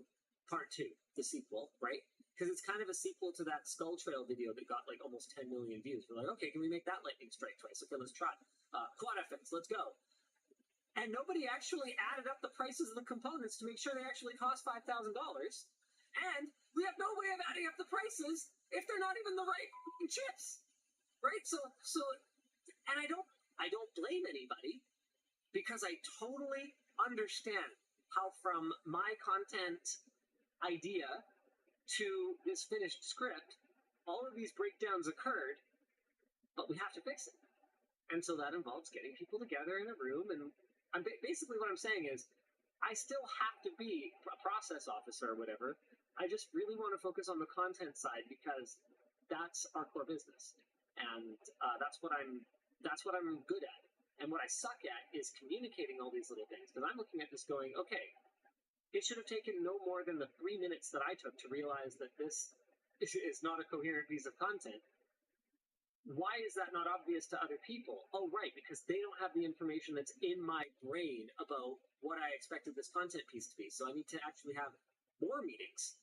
part 2, the sequel, right? Because it's kind of a sequel to that Skull Trail video that got like almost 10 million views. We're like, okay, can we make that lightning strike twice? Okay, let's try. Quad FX, let's go. And nobody actually added up the prices of the components to make sure they actually cost $5,000. And we have no way of adding up the prices if they're not even the right chips. Right? So, and I don't blame anybody because I totally understand how from my content idea to this finished script, all of these breakdowns occurred, but we have to fix it. And so that involves getting people together in a room. And basically what I'm saying is I still have to be a process officer or whatever. I just really want to focus on the content side because that's our core business. And that's what I'm good at. And what I suck at is communicating all these little things. Because I'm looking at this going, okay, it should have taken no more than the 3 minutes that I took to realize that this is not a coherent piece of content. Why is that not obvious to other people? Oh, right, because they don't have the information that's in my brain about what I expected this content piece to be. So I need to actually have more meetings.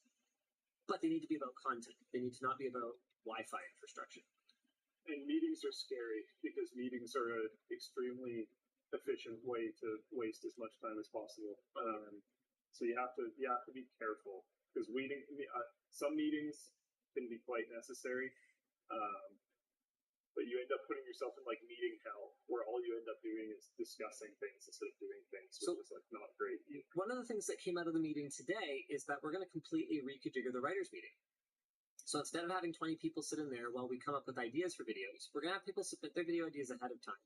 But they need to be about content. They need to not be about Wi-Fi infrastructure. And meetings are scary because meetings are an extremely efficient way to waste as much time as possible. So you have to be careful because some meetings can be quite necessary, but you end up putting yourself in like meeting hell where all you end up doing is discussing things instead of doing things, which is like not great either. One of the things that came out of the meeting today is that we're going to completely reconfigure the writers' meeting. So instead of having 20 people sit in there while we come up with ideas for videos, we're going to have people submit their video ideas ahead of time.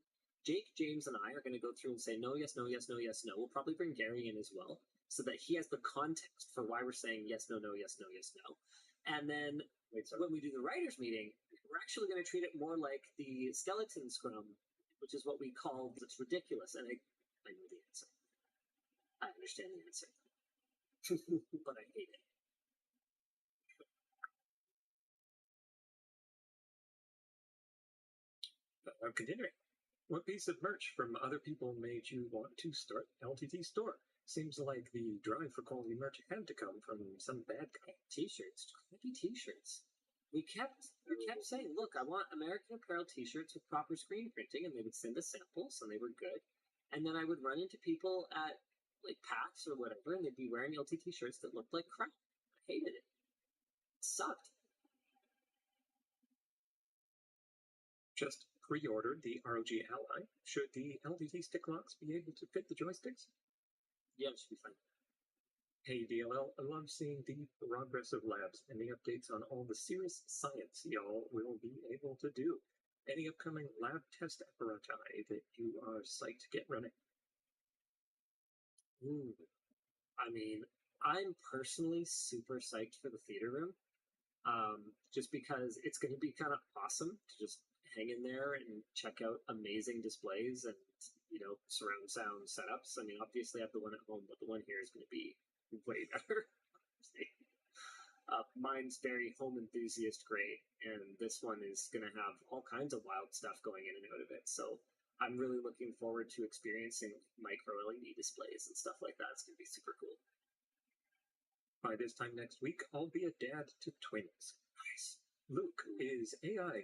Jake, James, and I are going to go through and say no, yes, no, yes, no, yes, no. We'll probably bring Gary in as well so that he has the context for why we're saying yes, no, no, yes, no, yes, no. And then when we do the writers' meeting, we're actually going to treat it more like the skeleton scrum, which is what we call it's ridiculous. And I know the answer. I understand the answer. but I hate it. I'm continuing. What piece of merch from other people made you want to start LTT store? Seems like the drive for quality merch had to come from some bad guy. T-shirts, maybe T-shirts. We kept saying, look, I want American Apparel T-shirts with proper screen printing, and they would send us samples, and they were good. And then I would run into people at like PAX or whatever, and they'd be wearing LTT shirts that looked like crap. I hated it. It sucked. Just pre-ordered the ROG Ally. Should the LTT stick locks be able to fit the joysticks? Yeah, it should be fine. Hey DLL, I love seeing the progress of labs and the updates on all the serious science y'all will be able to do. Any upcoming lab test apparati that you are psyched to get running? Ooh. I mean, I'm personally super psyched for the theater room. Just because it's going to be kind of awesome to just hang in there and check out amazing displays and, surround sound setups. I mean, obviously I have the one at home, but the one here is going to be way better. Mine's very home enthusiast grade, and this one is going to have all kinds of wild stuff going in and out of it. So I'm really looking forward to experiencing micro LED displays and stuff like that. It's going to be super cool. By this time next week, I'll be a dad to twins. Nice. Luke, is AI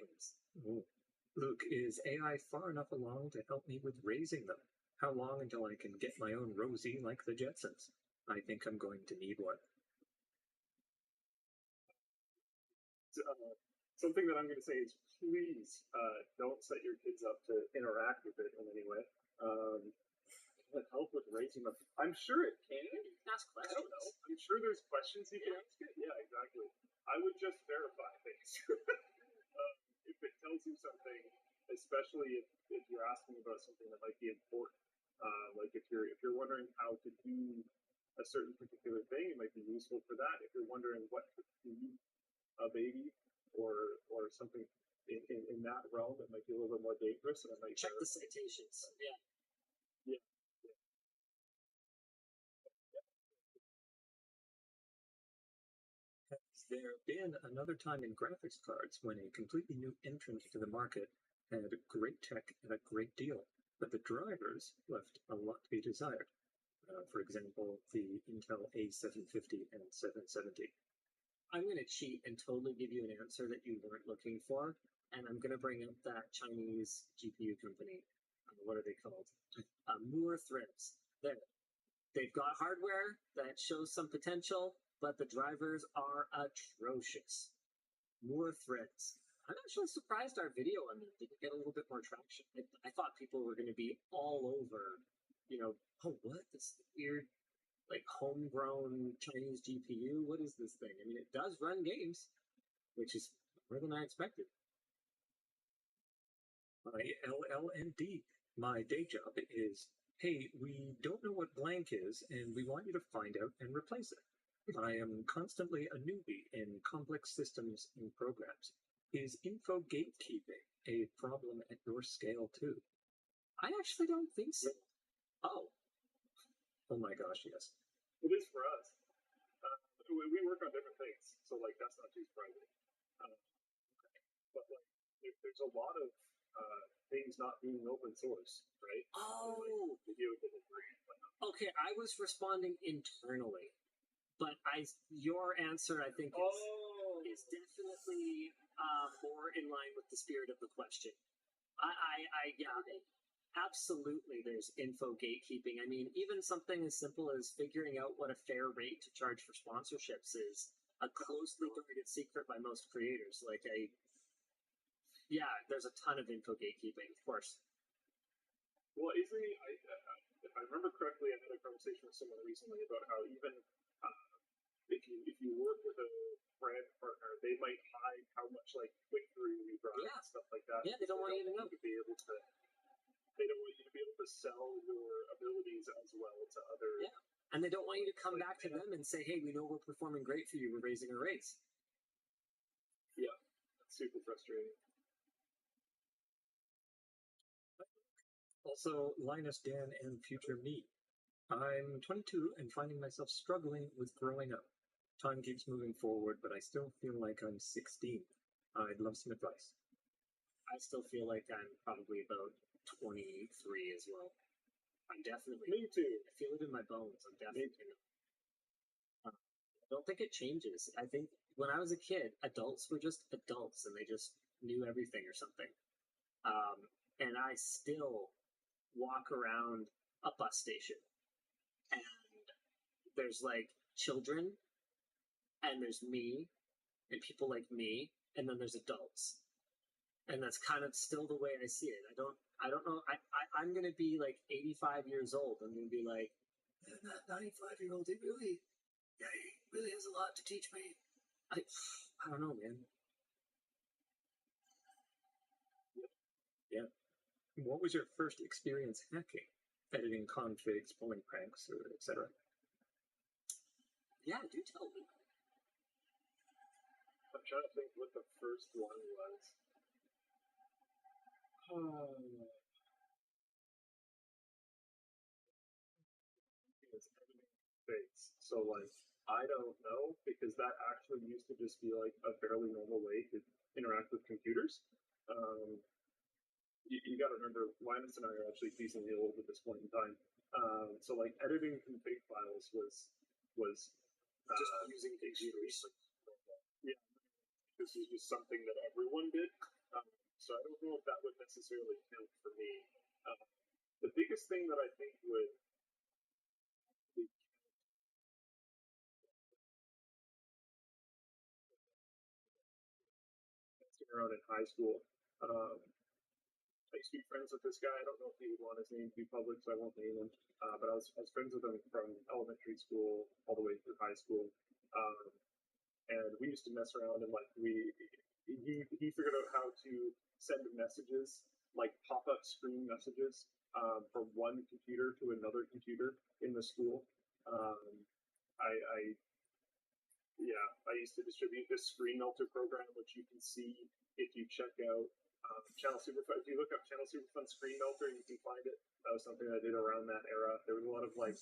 far enough along to help me with raising them? How long until I can get my own Rosie like the Jetsons? I think I'm going to need one. Something that I'm going to say is please don't set your kids up to interact with it in any way. Can it help with raising them? I'm sure it can. You can ask questions. I don't know. I'm sure there's questions you can ask it. Yeah, exactly. I would just verify things. If it tells you something, especially if you're asking about something that might be important, like if you're wondering how to do a certain particular thing, it might be useful for that. If you're wondering what to feed a baby or something in that realm, it might be a little bit more dangerous, and it might check the citations. Yeah. Yeah. Has there been another time in graphics cards when a completely new entrant to the market had great tech at a great deal, but the drivers left a lot to be desired? For example, the Intel A750 and 770. I'm going to cheat and totally give you an answer that you weren't looking for, and I'm going to bring up that Chinese GPU company. What are they called? Moore Threads. They've got hardware that shows some potential, but the drivers are atrocious. Moore Threads. I'm actually surprised our video on them didn't get a little bit more traction. I thought people were going to be all over, oh, what? This weird, homegrown Chinese GPU? What is this thing? I mean, it does run games, which is more than I expected. My LLND. My day job is, hey, we don't know what blank is, and we want you to find out and replace it. I am constantly a newbie in complex systems and programs. Is info gatekeeping a problem at your scale too? I actually don't think so. Oh my gosh, yes. It is for us. We work on different things, so that's not too surprising. But there's a lot of things not being open source, right? Oh. Video delivery. Okay, I was responding internally, but your answer, I think, is definitely more in line with the spirit of the question. Absolutely, there's info gatekeeping. I mean, even something as simple as figuring out what a fair rate to charge for sponsorships is a closely guarded secret by most creators. There's a ton of info gatekeeping, of course. Well, if I remember correctly, I had a conversation with someone recently about how even if you work with a brand partner, they might hide how much click through you drive and stuff like that. Yeah, they don't want you to know. They don't want you to be able to sell your abilities as well to other. Yeah, and they don't want you to come back to them and say, "Hey, we know we're performing great for you. We're raising our rates." Yeah, that's super frustrating. Also, Linus, Dan, and future me. I'm 22 and finding myself struggling with growing up. Time keeps moving forward, but I still feel like I'm 16. I'd love some advice. I still feel like I'm probably about 23 as well. I'm definitely. Me too. I feel it in my bones. I'm definitely. I don't think it changes. I think when I was a kid, adults were just adults and they just knew everything or something. And I still walk around a bus station and there's like children and there's me and people like me and then there's adults. And that's kind of still the way I see it. I don't know. I'm going to be like 85 years old. I'm going to be like, that 95-year-old, he really has a lot to teach me. I don't know, man. Yeah. What was your first experience hacking? Editing configs, pulling pranks, or etc.? Yeah, do tell me. I'm trying to think what the first one was. It's editing fakes. So like, I don't know because that actually used to just be like a fairly normal way to interact with computers. You got to remember, Linus and I are actually decently old at this point in time. So like editing config files was just using computers. Yeah, this was just something that everyone did. So I don't know if that would necessarily count for me. The biggest thing that I think would around in high school. I used to be friends with this guy. I don't know if he would want his name to be public, so I won't name him. But I was friends with him from elementary school all the way through high school. And we used to mess around and like he figured out how to send messages, like pop-up screen messages, from one computer to another computer in the school. I used to distribute this screen melter program, which you can see if you check out Channel Superfund. If you look up Channel Superfund screen melter, you can find it. That was something I did around that era. There was a lot of like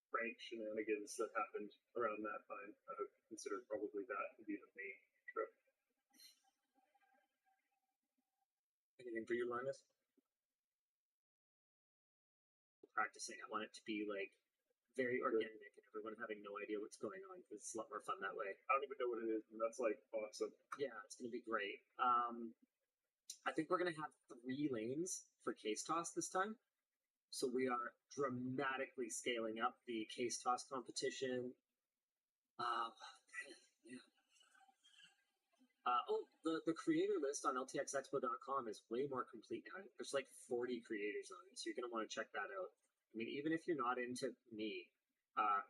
prank shenanigans that happened around that time. I would consider probably that to be the main trip. Anything for you, Linus? Practicing. I want it to be like very organic and everyone having no idea what's going on because it's a lot more fun that way. I don't even know what it is, and that's like awesome. Yeah, it's going to be great. I think we're going to have 3 lanes for case toss this time. So we are dramatically scaling up the case toss competition. The creator list on ltxexpo.com is way more complete now. There's like 40 creators on it, so you're going to want to check that out. I mean, even if you're not into me,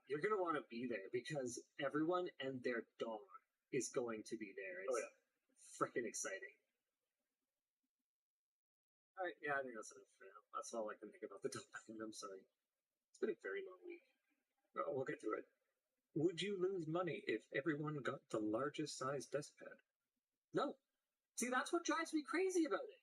you're going to want to be there because everyone and their dog is going to be there. It's freaking exciting. All right, yeah, I think that's enough for now. That's all I can think about the dopamine. I'm sorry. It's been a very long week. We'll get to it. Would you lose money if everyone got the largest size desk pad? No. See, that's what drives me crazy about it.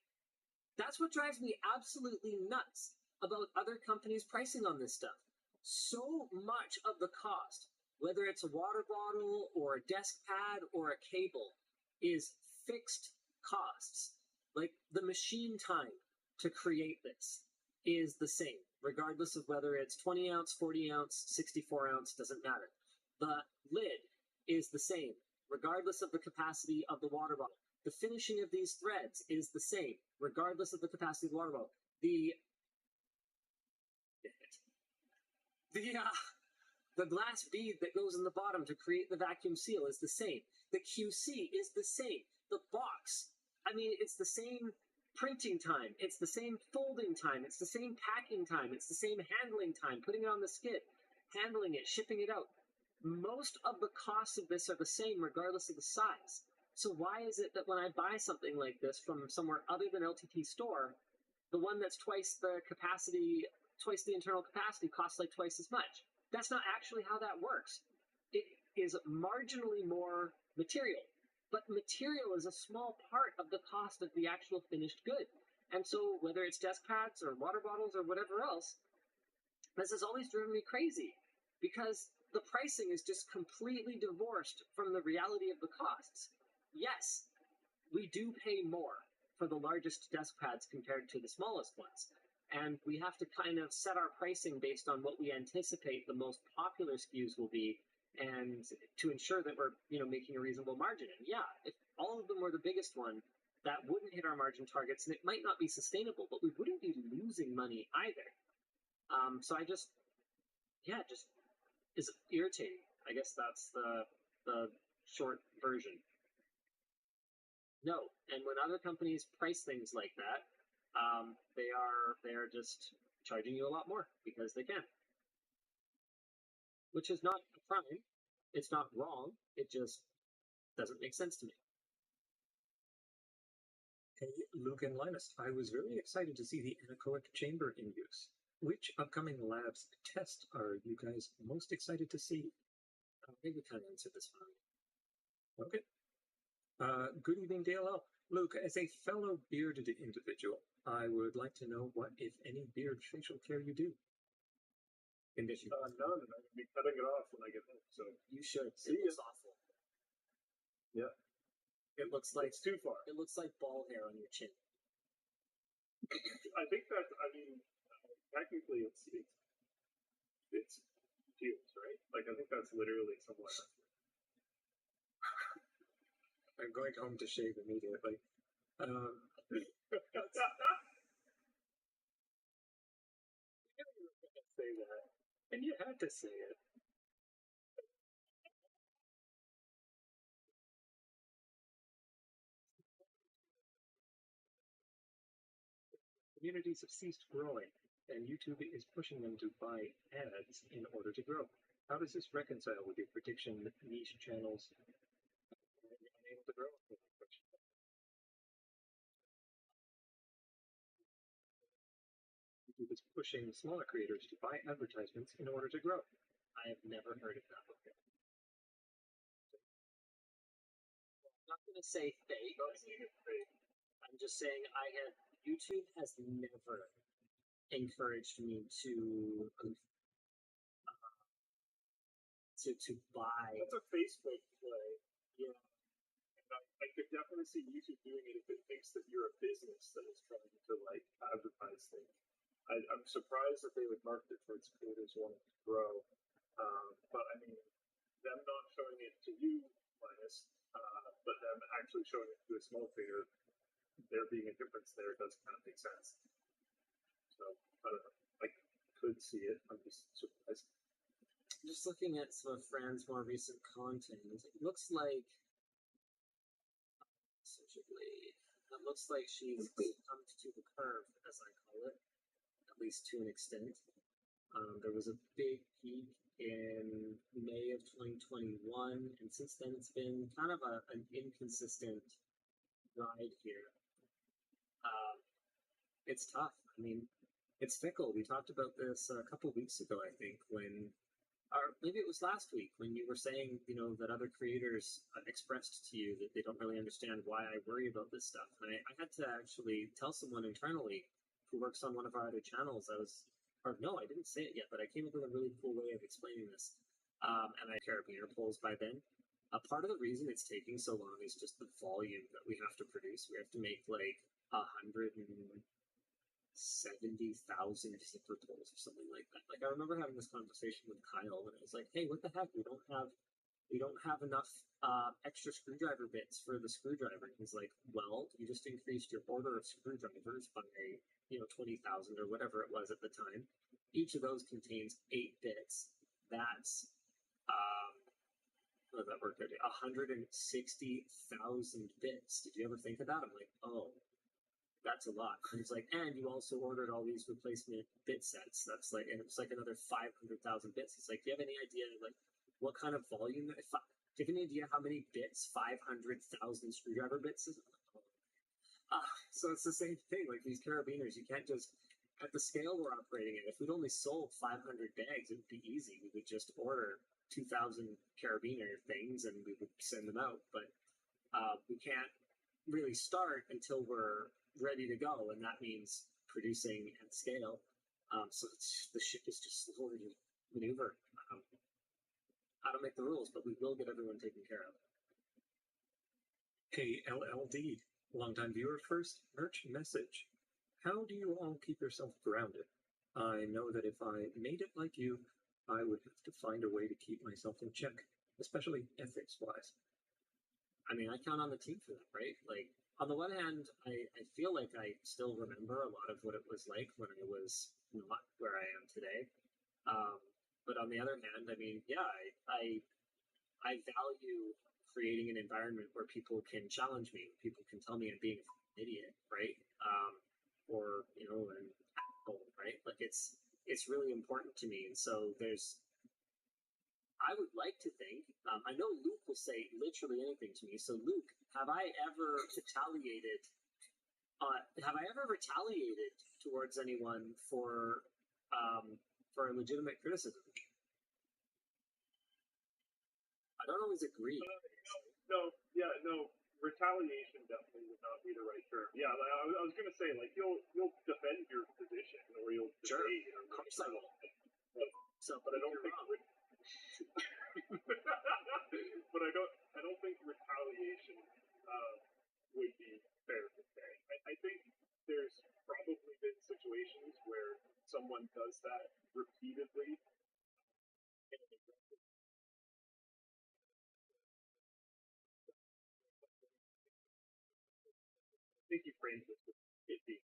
That's what drives me absolutely nuts about other companies' pricing on this stuff. So much of the cost, whether it's a water bottle or a desk pad or a cable, is fixed costs. Like the machine time to create this is the same, regardless of whether it's 20 ounce, 40 ounce, 64 ounce, doesn't matter. The lid is the same, regardless of the capacity of the water bottle. The finishing of these threads is the same, regardless of the capacity of the water bottle. The glass bead that goes in the bottom to create the vacuum seal is the same. The QC is the same. The box, I mean, it's the same printing time. It's the same folding time. It's the same packing time. It's the same handling time, putting it on the skid, handling it, shipping it out. Most of the costs of this are the same regardless of the size. So why is it that when I buy something like this from somewhere other than LTT store, the one that's twice the capacity, twice the internal capacity costs like twice as much? That's not actually how that works. It is marginally more material, but material is a small part of the cost of the actual finished good. And so whether it's desk pads or water bottles or whatever else, This has always driven me crazy because the pricing is just completely divorced from the reality of the costs. Yes, we do pay more for the largest desk pads compared to the smallest ones. And we have to kind of set our pricing based on what we anticipate the most popular SKUs will be, and to ensure that we're making a reasonable margin. And yeah, if all of them were the biggest one, that wouldn't hit our margin targets, and it might not be sustainable, but we wouldn't be losing money either. So I just is irritating. I guess that's the short version. No, and when other companies price things like that, they are just charging you a lot more because they can, which is not a crime. It's not wrong. It just doesn't make sense to me. Hey, Luke and Linus, I was very excited to see the anechoic chamber in use. Which upcoming labs test are you guys most excited to see? Maybe we kind of answered this one. Okay. Good evening, DLL. Luke, as a fellow bearded individual, I would like to know what, if any, beard facial care you do. Condition. None. I'm going to be cutting it off when I get home. So you should. See it looks awful. Yeah. It looks like it's too far. It looks like ball hair on your chin. I think that. I mean, technically, it's pubes, right? Like I think that's literally somewhat. I'm going home to shave immediately. Say that, and you had to say it. Communities have ceased growing, and YouTube is pushing them to buy ads in order to grow. How does this reconcile with your prediction that niche channels are unable to grow? YouTube is pushing smaller creators to buy advertisements in order to grow. I have never heard of that before. I'm not going to say fake. I'm just saying YouTube has never encouraged me to buy. That's a Facebook play. Yeah. And I could definitely see YouTube doing it if it thinks that you're a business that is trying to like advertise things. I'm surprised that they would market it towards creators wanting to grow. But I mean, them not showing it to you, Linus, but them actually showing it to a small creator, there being a difference there does kind of make sense. So, I don't know. I could see it. I'm just surprised. Just looking at some of Fran's more recent content, it looks like she's come to the curve, as I call it, at least to an extent. There was a big peak in May of 2021, and since then it's been kind of an inconsistent ride here. It's tough. I mean, it's fickle. We talked about this a couple of weeks ago, I think, or maybe it was last week, when you were saying, that other creators expressed to you that they don't really understand why I worry about this stuff. And I had to actually tell someone internally who works on one of our other channels. I didn't say it yet, but I came up with a really cool way of explaining this. And I carabiner pulls by then. A part of the reason it's taking so long is just the volume that we have to produce. We have to make like 170,000 zipper pulls or something like that. Like I remember having this conversation with Kyle when I was like, "Hey, what the heck? We don't have enough extra screwdriver bits for the screwdriver." And he's like, "Well, you just increased your order of screwdrivers by 20,000 or whatever it was at the time. Each of those contains 8 bits. That's what does that work out to? 160,000 bits. Did you ever think of that?" I'm like, "Oh, that's a lot." And he's like, "And you also ordered all these replacement bit sets. That's like, and it's like another 500,000 bits." He's like, "Do you have any idea like what kind of volume? Do you have any idea how many bits 500,000 screwdriver bits is?" So it's the same thing. Like these carabiners, you can't just at the scale we're operating at. If we'd only sold 500 bags, it would be easy. We would just order 2,000 carabiner things and we would send them out. But we can't really start until we're ready to go, and that means producing at scale. So the ship is just slower to maneuver. I don't make the rules, but we will get everyone taken care of. Hey, LLD, longtime viewer first, merch message. How do you all keep yourself grounded? I know that if I made it like you, I would have to find a way to keep myself in check, especially ethics-wise. I mean, I count on the team for that, right? Like, on the one hand, I feel like I still remember a lot of what it was like when I was not where I am today. But on the other hand, I mean, yeah, I value creating an environment where people can challenge me, people can tell me I'm being an idiot, right? Or you know, an asshole, right? Like it's really important to me, and so I would like to think. I know Luke will say literally anything to me. So Luke, have I ever retaliated? Have I ever retaliated towards anyone for a legitimate criticism? I don't always agree. No. Retaliation definitely would not be the right term. Yeah, like, I was gonna say, like you'll defend your position or you'll debate. Of course I will. But I don't think. But I don't think retaliation would be fair to say. I think there's probably been situations where someone does that repeatedly. I think you framed this with it being.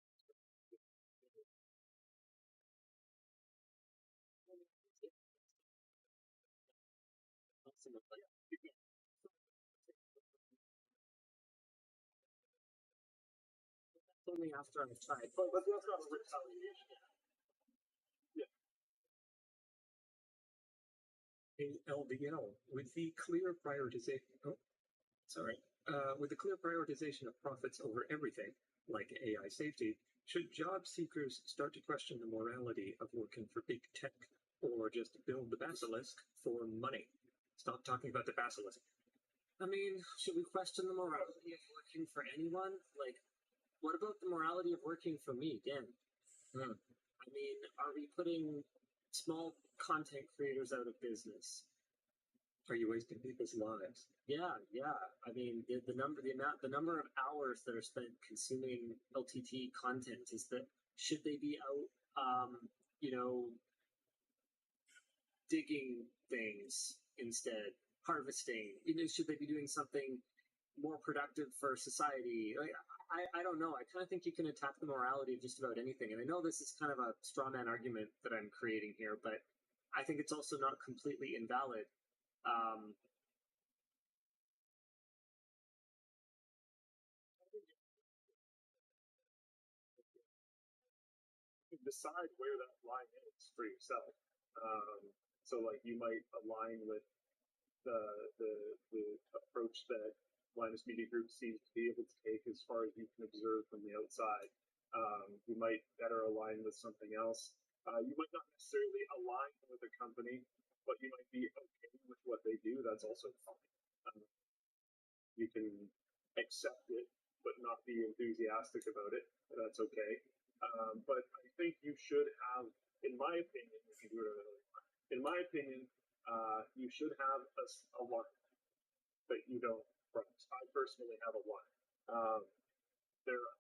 Only after I've tried. But that's not a retaliation. LDL, with the clear prioritization. With the clear prioritization of profits over everything, like AI safety, should job seekers start to question the morality of working for big tech, or just build the basilisk for money? Stop talking about the basilisk. I mean, should we question the morality of working for anyone? Like, what about the morality of working for me, Dan? I mean, are we putting small content creators out of business? Are you wasting people's lives? Yeah. I mean, the number of hours that are spent consuming LTT content is that should they be out, digging things instead, harvesting? Should they be doing something more productive for society? Like, I don't know. I kind of think you can attack the morality of just about anything. And I know this is kind of a straw man argument that I'm creating here, but I think it's also not completely invalid. Decide where that line is for yourself. So like you might align with the approach that Linus Media Group seems to be able to take as far as you can observe from the outside. You might better align with something else. You might not necessarily align with a company, but you might be okay with what they do. That's also fine. You can accept it, but not be enthusiastic about it. That's okay. But I think you should have, in my opinion, you can do whatever you want. In my opinion, you should have a line that you don't cross. I personally have a line. There are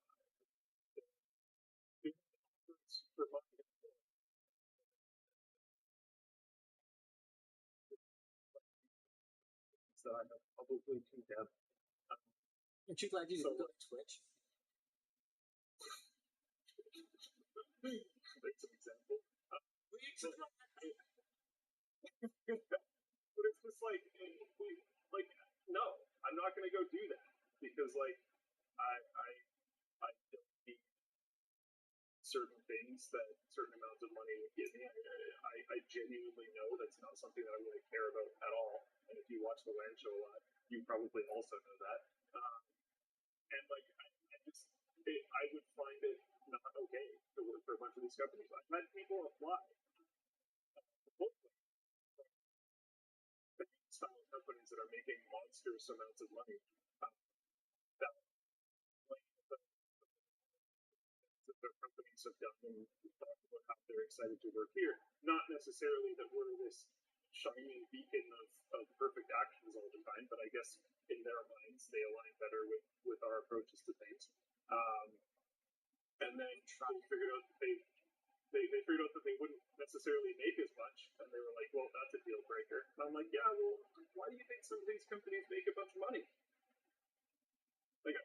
for money that I have publicly condemned. Aren't you glad you didn't go to Twitch? That's an example. But it's just like, no, I'm not going to go do that because, like, I don't need certain things that certain amounts of money would give me. I genuinely know that's not something that I really care about at all. And if you watch the LAN show a lot, you probably also know that. And like, I would find it not okay to work for a bunch of these companies. I've had people apply. Style companies that are making monstrous amounts of money. That, like, other companies have done and talked about how they're excited to work here. Not necessarily that we're this shining beacon of perfect actions all the time, but I guess in their minds they align better with our approaches to things. And then they figured out that they figured out that they wouldn't necessarily make as much, and they were like, well, that's a deal breaker. And I'm like, yeah, well, why do you think some of these companies make a bunch of money? Like,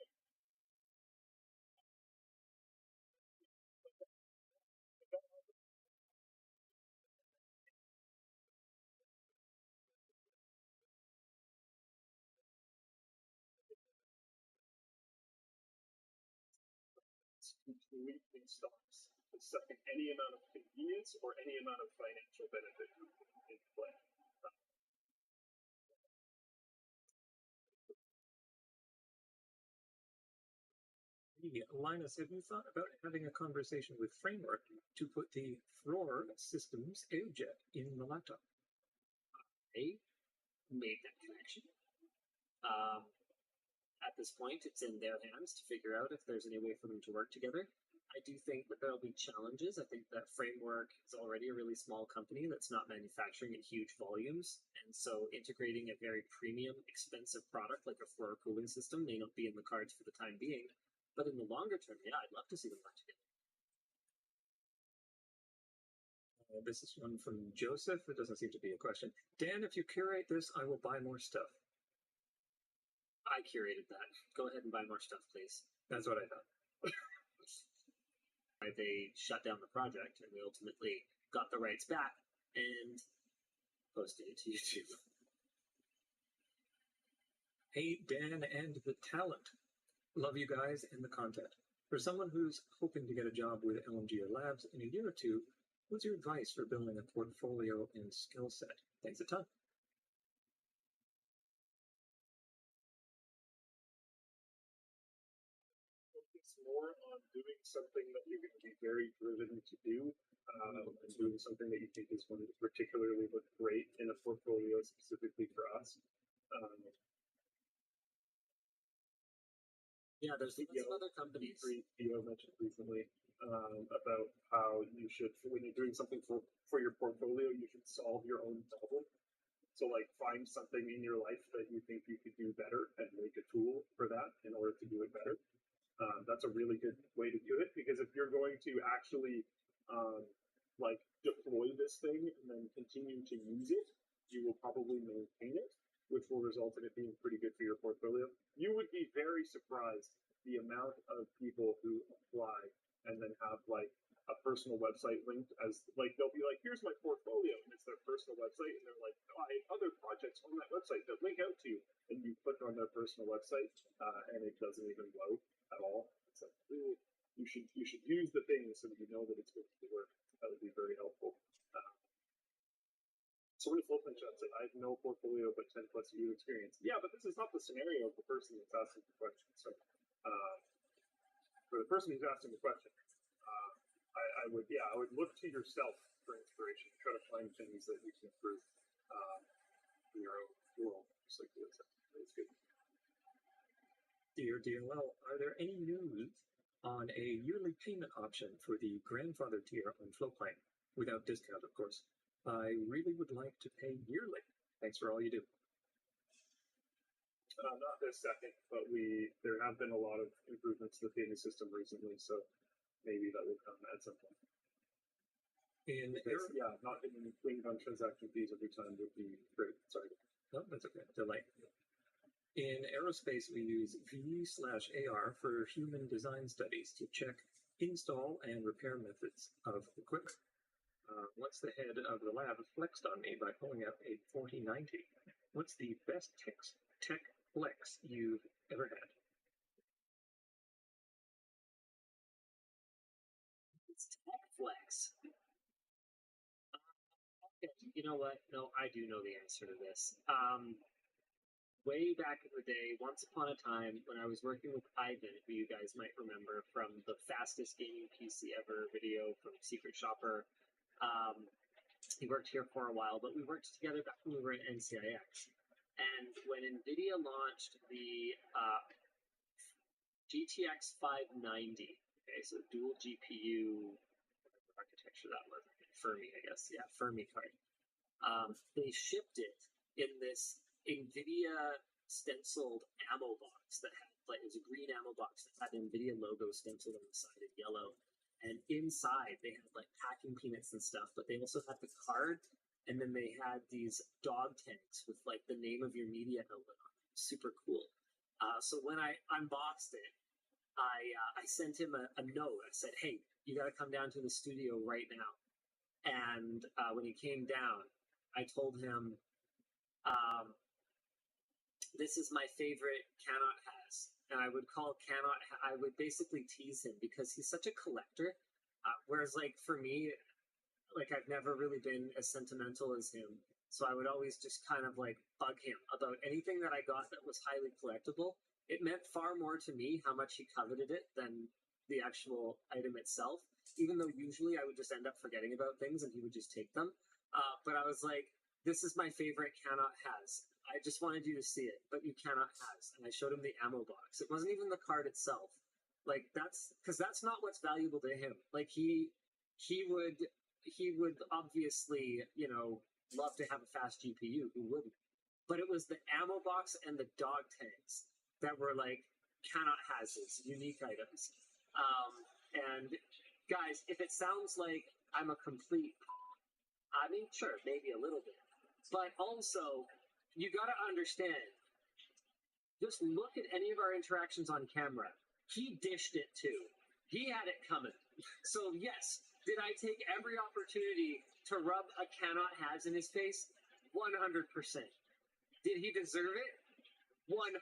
completely stops the second any amount of convenience or any amount of financial benefit in play. Linus, have you thought about having a conversation with Framework to put the Thror Systems AirJet in the laptop? I made that connection. At this point, it's in their hands to figure out if there's any way for them to work together. I do think that there'll be challenges. I think that Framework is already a really small company that's not manufacturing in huge volumes. And so integrating a very premium, expensive product like a Thror cooling system may not be in the cards for the time being. But in the longer term, yeah, I'd love to see them work together. This is one from Joseph. It doesn't seem to be a question. Dan, if you curate this, I will buy more stuff. I curated that. Go ahead and buy more stuff, please. That's what I thought. They shut down the project, and we ultimately got the rights back and posted it to YouTube. Hey, Dan and the talent. Love you guys and the content. For someone who's hoping to get a job with LMGO Labs in a year or two, what's your advice for building a portfolio and skill set? Thanks a ton. Focus more on doing something that you're going to be very driven to do, and doing something that you think is going to particularly look great in a portfolio specifically for us. Yeah, there's lots of other companies. Theo mentioned recently about how you should, when you're doing something for your portfolio, you should solve your own problem. So, like, find something in your life that you think you could do better and make a tool for that in order to do it better. That's a really good way to do it, because if you're going to actually like deploy this thing and then continue to use it, you will probably maintain it, which will result in it being pretty good for your portfolio. You would be very surprised the amount of people who apply and then have like a personal website linked as, like, they'll be like, here's my portfolio, and it's their personal website, and they're like, oh, I have other projects on that website that link out to you, and you click on their personal website and it doesn't even load at all. It's like, ooh, you should use the thing so that you know that it's going to work. That would be very helpful. Sort of Flipman Chat said, I have no portfolio but 10 plus years experience. Yeah, but this is not the scenario of the person that's asking the question. So for the person who's asking the question, I would look to yourself for inspiration. Try to find things that you can improve in your own world. Just like this. It's good. Dear DLL, are there any news on a yearly payment option for the grandfather tier on Floatplane? Without discount, of course. I really would like to pay yearly. Thanks for all you do. Not this second, but there have been a lot of improvements to the payment system recently, so maybe that will come at some point. Not getting winged on transaction fees every time would be great. Sorry. No, that's okay. Delay. In aerospace, we use V/AR for human design studies to check install and repair methods of equipment. Once the head of the lab flexed on me by pulling out a 4090. What's the best tech flex you've ever had? It's tech flex. Okay, you know what? No, I do know the answer to this. Way back in the day, once upon a time, when I was working with Ivan, who you guys might remember from the fastest gaming PC ever video from Secret Shopper. He worked here for a while, but we worked together back when we were at NCIX. And when NVIDIA launched the GTX 590, Okay, so dual GPU architecture, that was Fermi, I guess. Yeah, Fermi card. They shipped it in this NVIDIA stenciled ammo box that had, like, it was a green ammo box that had an NVIDIA logo stenciled on the side in yellow. And inside they had like packing peanuts and stuff, but they also had the card, and then they had these dog tags with like the name of your media outlet on it. Super cool. So when I unboxed it, I sent him a note. I said, "Hey, you got to come down to the studio right now." And when he came down, I told him, "This is my favorite Cannot has." And I would call Cannot, I would basically tease him because he's such a collector. Whereas, like, for me, like, I've never really been as sentimental as him. So I would always just kind of like bug him about anything that I got that was highly collectible. It meant far more to me how much he coveted it than the actual item itself, even though usually I would just end up forgetting about things and he would just take them. But I was like, this is my favorite Cannot has. I just wanted you to see it, but you cannot has. And I showed him the ammo box. It wasn't even the card itself. Like, that's because that's not what's valuable to him. Like, he would obviously, you know, love to have a fast GPU. Who wouldn't? But it was the ammo box and the dog tags that were like Cannot has unique items. And guys, if it sounds like I'm a complete, I mean, sure, maybe a little bit, but also you got to understand. Just look at any of our interactions on camera. He dished it too. He had it coming. So yes, did I take every opportunity to rub a Cannot has in his face? 100%. Did he deserve it? 100%.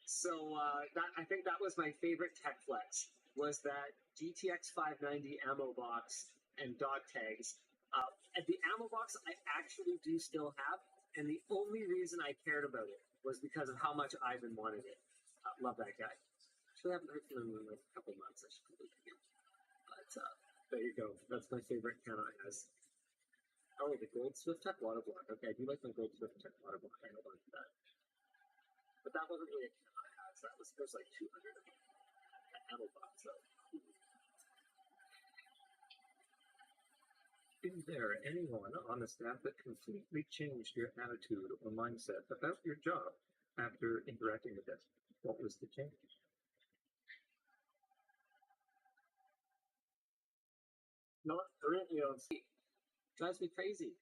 So I think that was my favorite tech flex, was that GTX 590 ammo box and dog tags. And the ammo box I actually do still have, and the only reason I cared about it was because of how much Ivan wanted it. Love that guy. Actually, I haven't heard from him in like a couple months. I should probably get him. But there you go. That's my favorite Canal has. Oh, the gold Swift Tech water block. Okay, I do like my gold Swift Tech water block. I know about that. But that wasn't really a Canal has. That was there's like 200 of them. Ammo box though. Is there anyone on the staff that completely changed your attitude or mindset about your job after interacting with us? What was the change? Not currently on scene. Drives me crazy.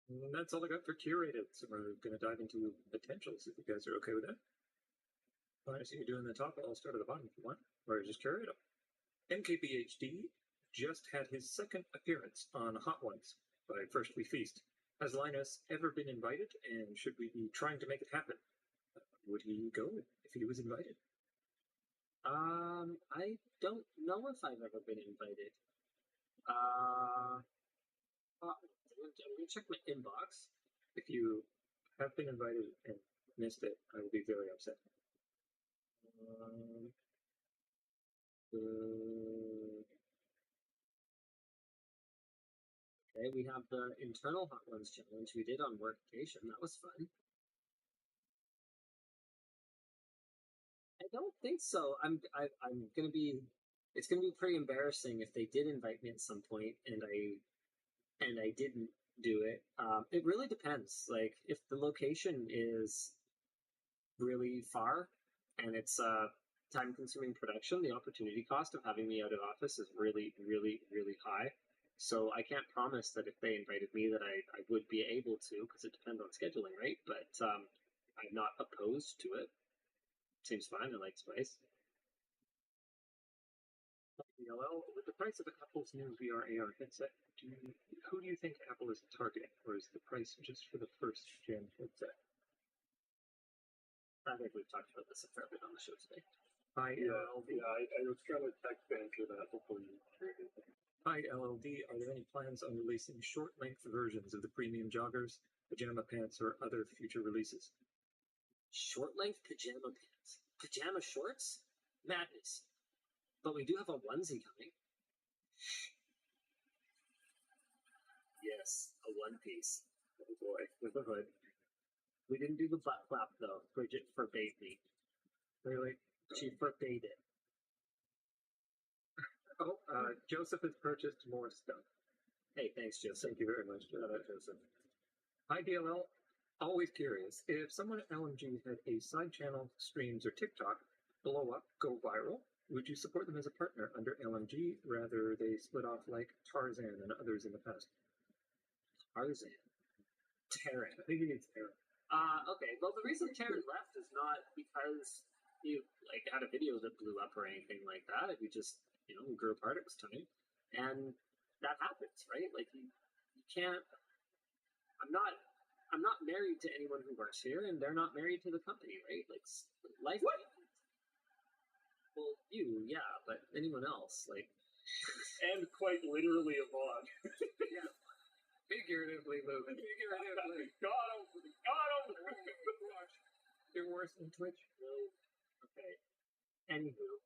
And that's all I got for curated. So we're going to dive into potentials if you guys are okay with that. Well, I see you're doing the top. I'll start at the bottom if you want, or just curate them. MKBHD just had his second appearance on Hot Ones by First We Feast. Has Linus ever been invited, and should we be trying to make it happen? Would he go if he was invited? I don't know if I've ever been invited. I'm gonna check my inbox. If you have been invited and missed it, I will be very upset. Okay, we have the internal Hot Ones challenge we did on Workation. That was fun. I don't think so. I'm gonna be. It's gonna be pretty embarrassing if they did invite me at some point and I didn't do it. It really depends. Like, if the location is really far and it's time-consuming production, the opportunity cost of having me out of office is really, really, really high. So I can't promise that if they invited me that I would be able to, because it depends on scheduling, right? But I'm not opposed to it. Seems fine. I like spice. DLL, with the price of Apple's new VR AR headset, who do you think Apple is targeting, or is the price just for the first gen headset? I think we've talked about this a fair bit on the show today. Hi, LLD. Yeah, I was trying to tech bank for that. Hopefully, Hi, LLD. Are there any plans on releasing short-length versions of the premium joggers, pajama pants, or other future releases? Short-length pajama pants? Pajama shorts? Madness. But we do have a onesie coming. Yes, a one piece. Oh boy, with a hood. We didn't do the butt flap though. Bridget forbade me. Really? She forbade it. Oh, Joseph has purchased more stuff. Hey, thanks, Joseph. Thank you very much, Joseph. Hi, DLL. Always curious. If someone at LMG had a side channel, streams, or TikTok blow up, go viral, would you support them as a partner under LMG, rather they split off like Tarzan and others in the past? Tarzan? Taryn. I think he needs Taryn. Okay. Well, the reason Taryn left is not because he had a video that blew up or anything like that. We just, we grew apart. It was time, and that happens, right? Like you can't. I'm not married to anyone who works here, and they're not married to the company, right? Like life. What? Well, you, yeah, but anyone else, like. And quite literally a vlog. Yeah. Figuratively, Luke. Figuratively. God over. You're worse than Twitch. Okay. Anywho,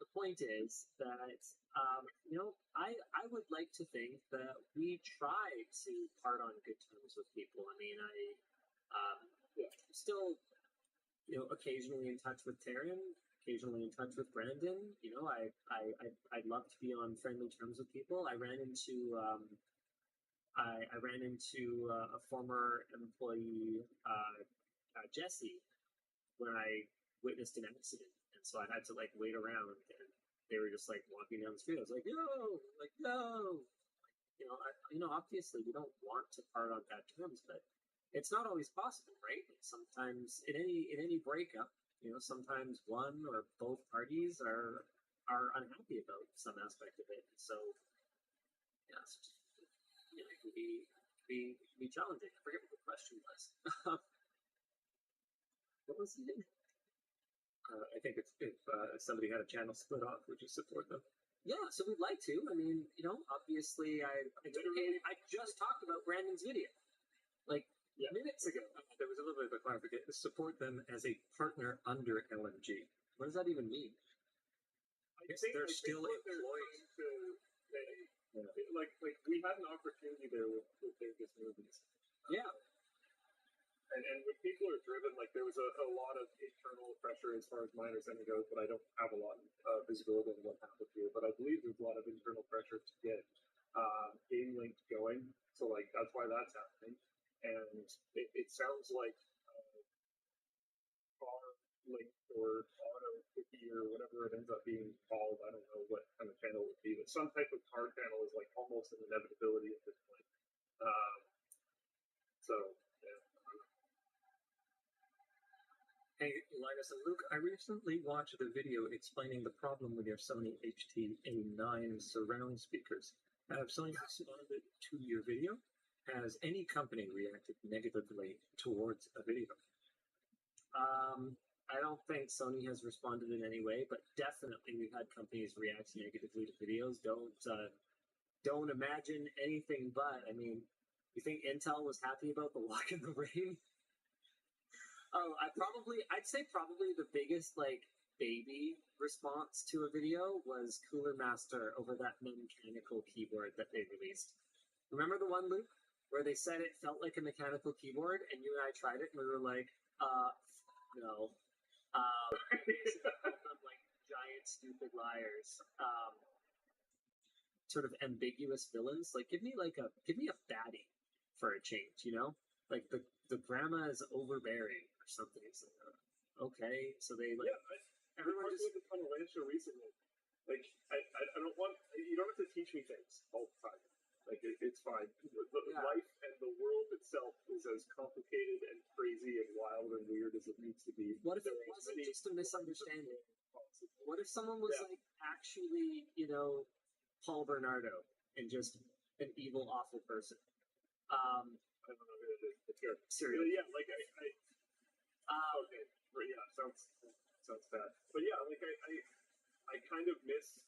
the point is that I would like to think that we try to part on good terms with people. I mean, I'm still occasionally in touch with Taryn, occasionally in touch with Brandon. I'd love to be on friendly terms with people. I ran into a former employee, Jesse, when I witnessed an accident, and so I had to wait around, and they were just walking down the street. I was like, "Yo!" "No!" Obviously we don't want to part on bad terms, but it's not always possible, right? Sometimes in any breakup, sometimes one or both parties are unhappy about some aspect of it. So yeah, it can be challenging. I forget what the question was. What was it? I think if somebody had a channel split off, would you support them? Yeah, so we'd like to. I mean, obviously, I just talked about Brandon's video, minutes ago. There was a little bit of a clarification. Support them as a partner under LMG. What does that even mean? I guess they're still employed. Like we had an opportunity there with Vegas movies. Yeah. And when people are driven, there was a lot of internal pressure as far as my understanding goes, but I don't have a lot of visibility on what happened here. But I believe there's a lot of internal pressure to get Game Link going. So that's why that's happening. And it sounds like Car Link or Auto Quickie or whatever it ends up being called. I don't know what kind of channel it would be, but some type of car channel is almost an inevitability at this point. So. Hey, Linus and Luke, I recently watched a video explaining the problem with your Sony HT-A9 surround speakers. Have Sony responded to your video? Has any company reacted negatively towards a video? I don't think Sony has responded in any way, but definitely we've had companies react negatively to videos. Don't imagine anything but. I mean, you think Intel was happy about the Walk in the Rain? Oh, I'd say probably the biggest baby response to a video was Cooler Master over that mechanical keyboard that they released. Remember the one, Luke, where they said it felt like a mechanical keyboard, and you and I tried it, and we were like, no. Giant stupid liars. Sort of ambiguous villains. Give me a baddie for a change, the grandma is overbearing or something. It's okay, so they everyone just with the Tunnel Rancher recently. I don't want you don't have to teach me things all the time. It's fine. Life and the world itself is as complicated and crazy and wild and weird as it needs to be. What if it wasn't just a misunderstanding? What if someone was actually, Paul Bernardo and just an evil, awful person? I don't know who it is. It's good. Serial. Yeah, okay. Yeah, sounds bad. But yeah, I kind of miss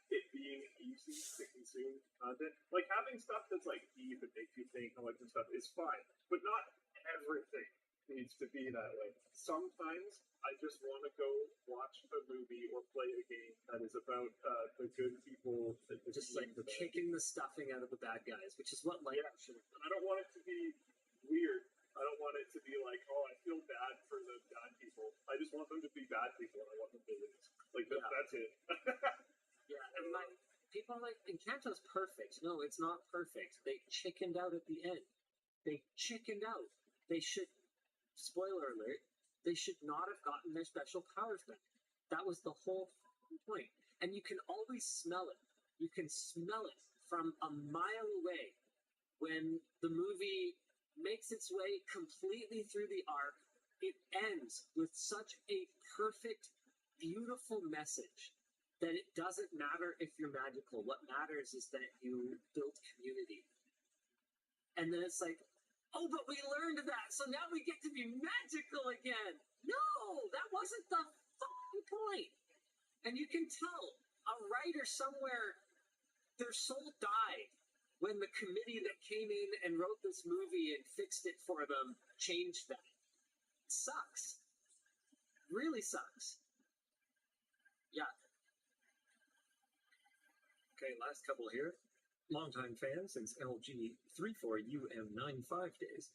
it being easy to consume content. Having stuff that's deep and makes you think and this stuff is fine, but not everything needs to be that way. Sometimes I just want to go watch a movie or play a game that is about the good people. Just kicking the stuffing out of the bad guys, which is what life should have. And I don't want it to be weird. I don't want it to be like, oh, I feel bad for the bad people. I just want them to be bad people, and I want them to lose. Like that's it. Yeah, and people are like, Encanto's perfect. No, it's not perfect. They chickened out at the end. They chickened out. They should, spoiler alert, they should not have gotten their special powers back. That was the whole point. And you can always smell it. You can smell it from a mile away when the movie makes its way completely through the arc. It ends with such a perfect, beautiful message that it doesn't matter if you're magical. What matters is that you build community. And then it's like, oh, but we learned that, so now we get to be magical again. No, that wasn't the fucking point. And you can tell a writer somewhere, their soul died when the committee that came in and wrote this movie and fixed it for them changed that. It sucks. Really sucks. Yeah. Okay, last couple here. Longtime fan since LG34UM95 days.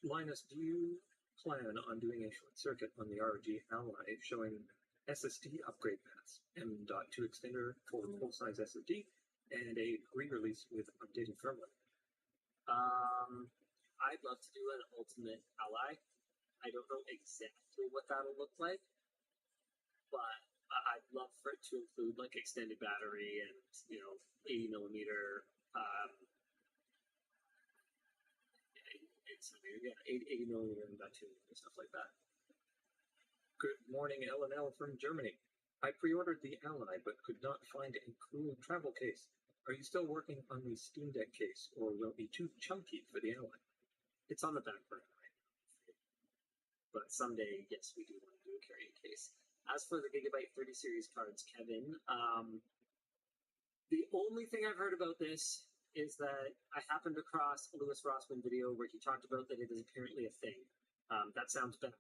Linus, do you plan on doing a short circuit on the ROG Ally showing SSD upgrade paths, M.2 extender for full-size SSD, and a re-release with updated firmware? I'd love to do an Ultimate Ally. I don't know exactly what that'll look like, but I'd love for it to include like extended battery and 80 millimeter. 80 millimeter M.2 and stuff like that. Good morning, LNL from Germany. I pre-ordered the Ally, but could not find a cool travel case. Are you still working on the Steam Deck case, or will it be too chunky for the Ally? It's on the back burner right now. But someday, yes, we do want to do a carrying case. As for the Gigabyte 30 series cards, Kevin, the only thing I've heard about this is that I happened across a Louis Rossman video where he talked about that it is apparently a thing. That sounds bad.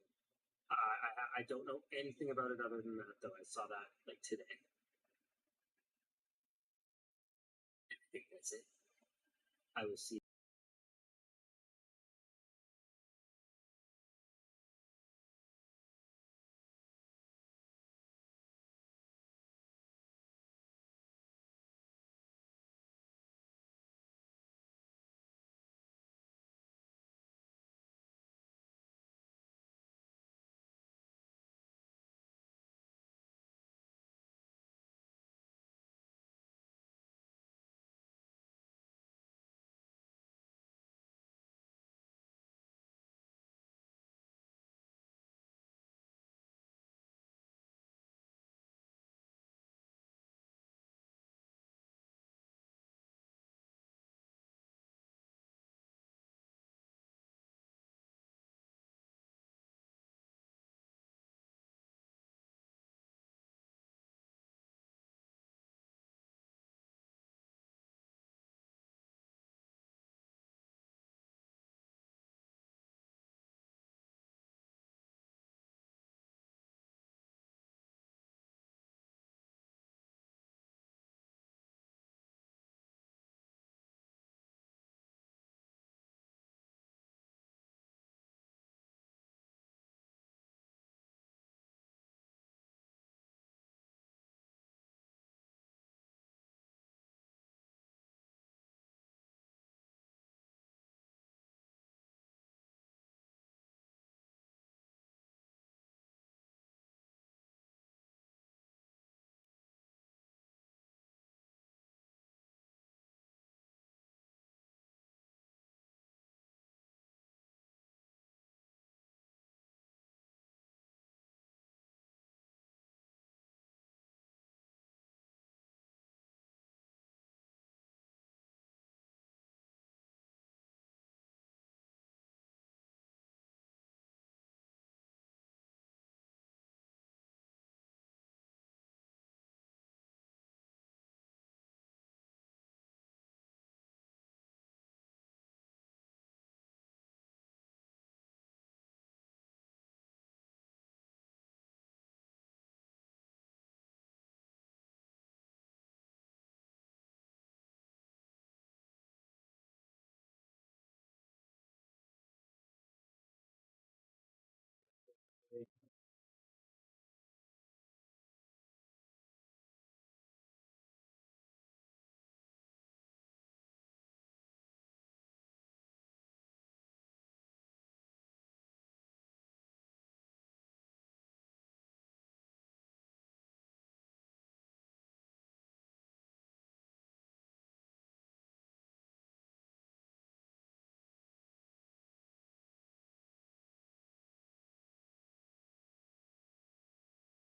I don't know anything about it other than that, though. I saw that like today. I think that's it. I will see.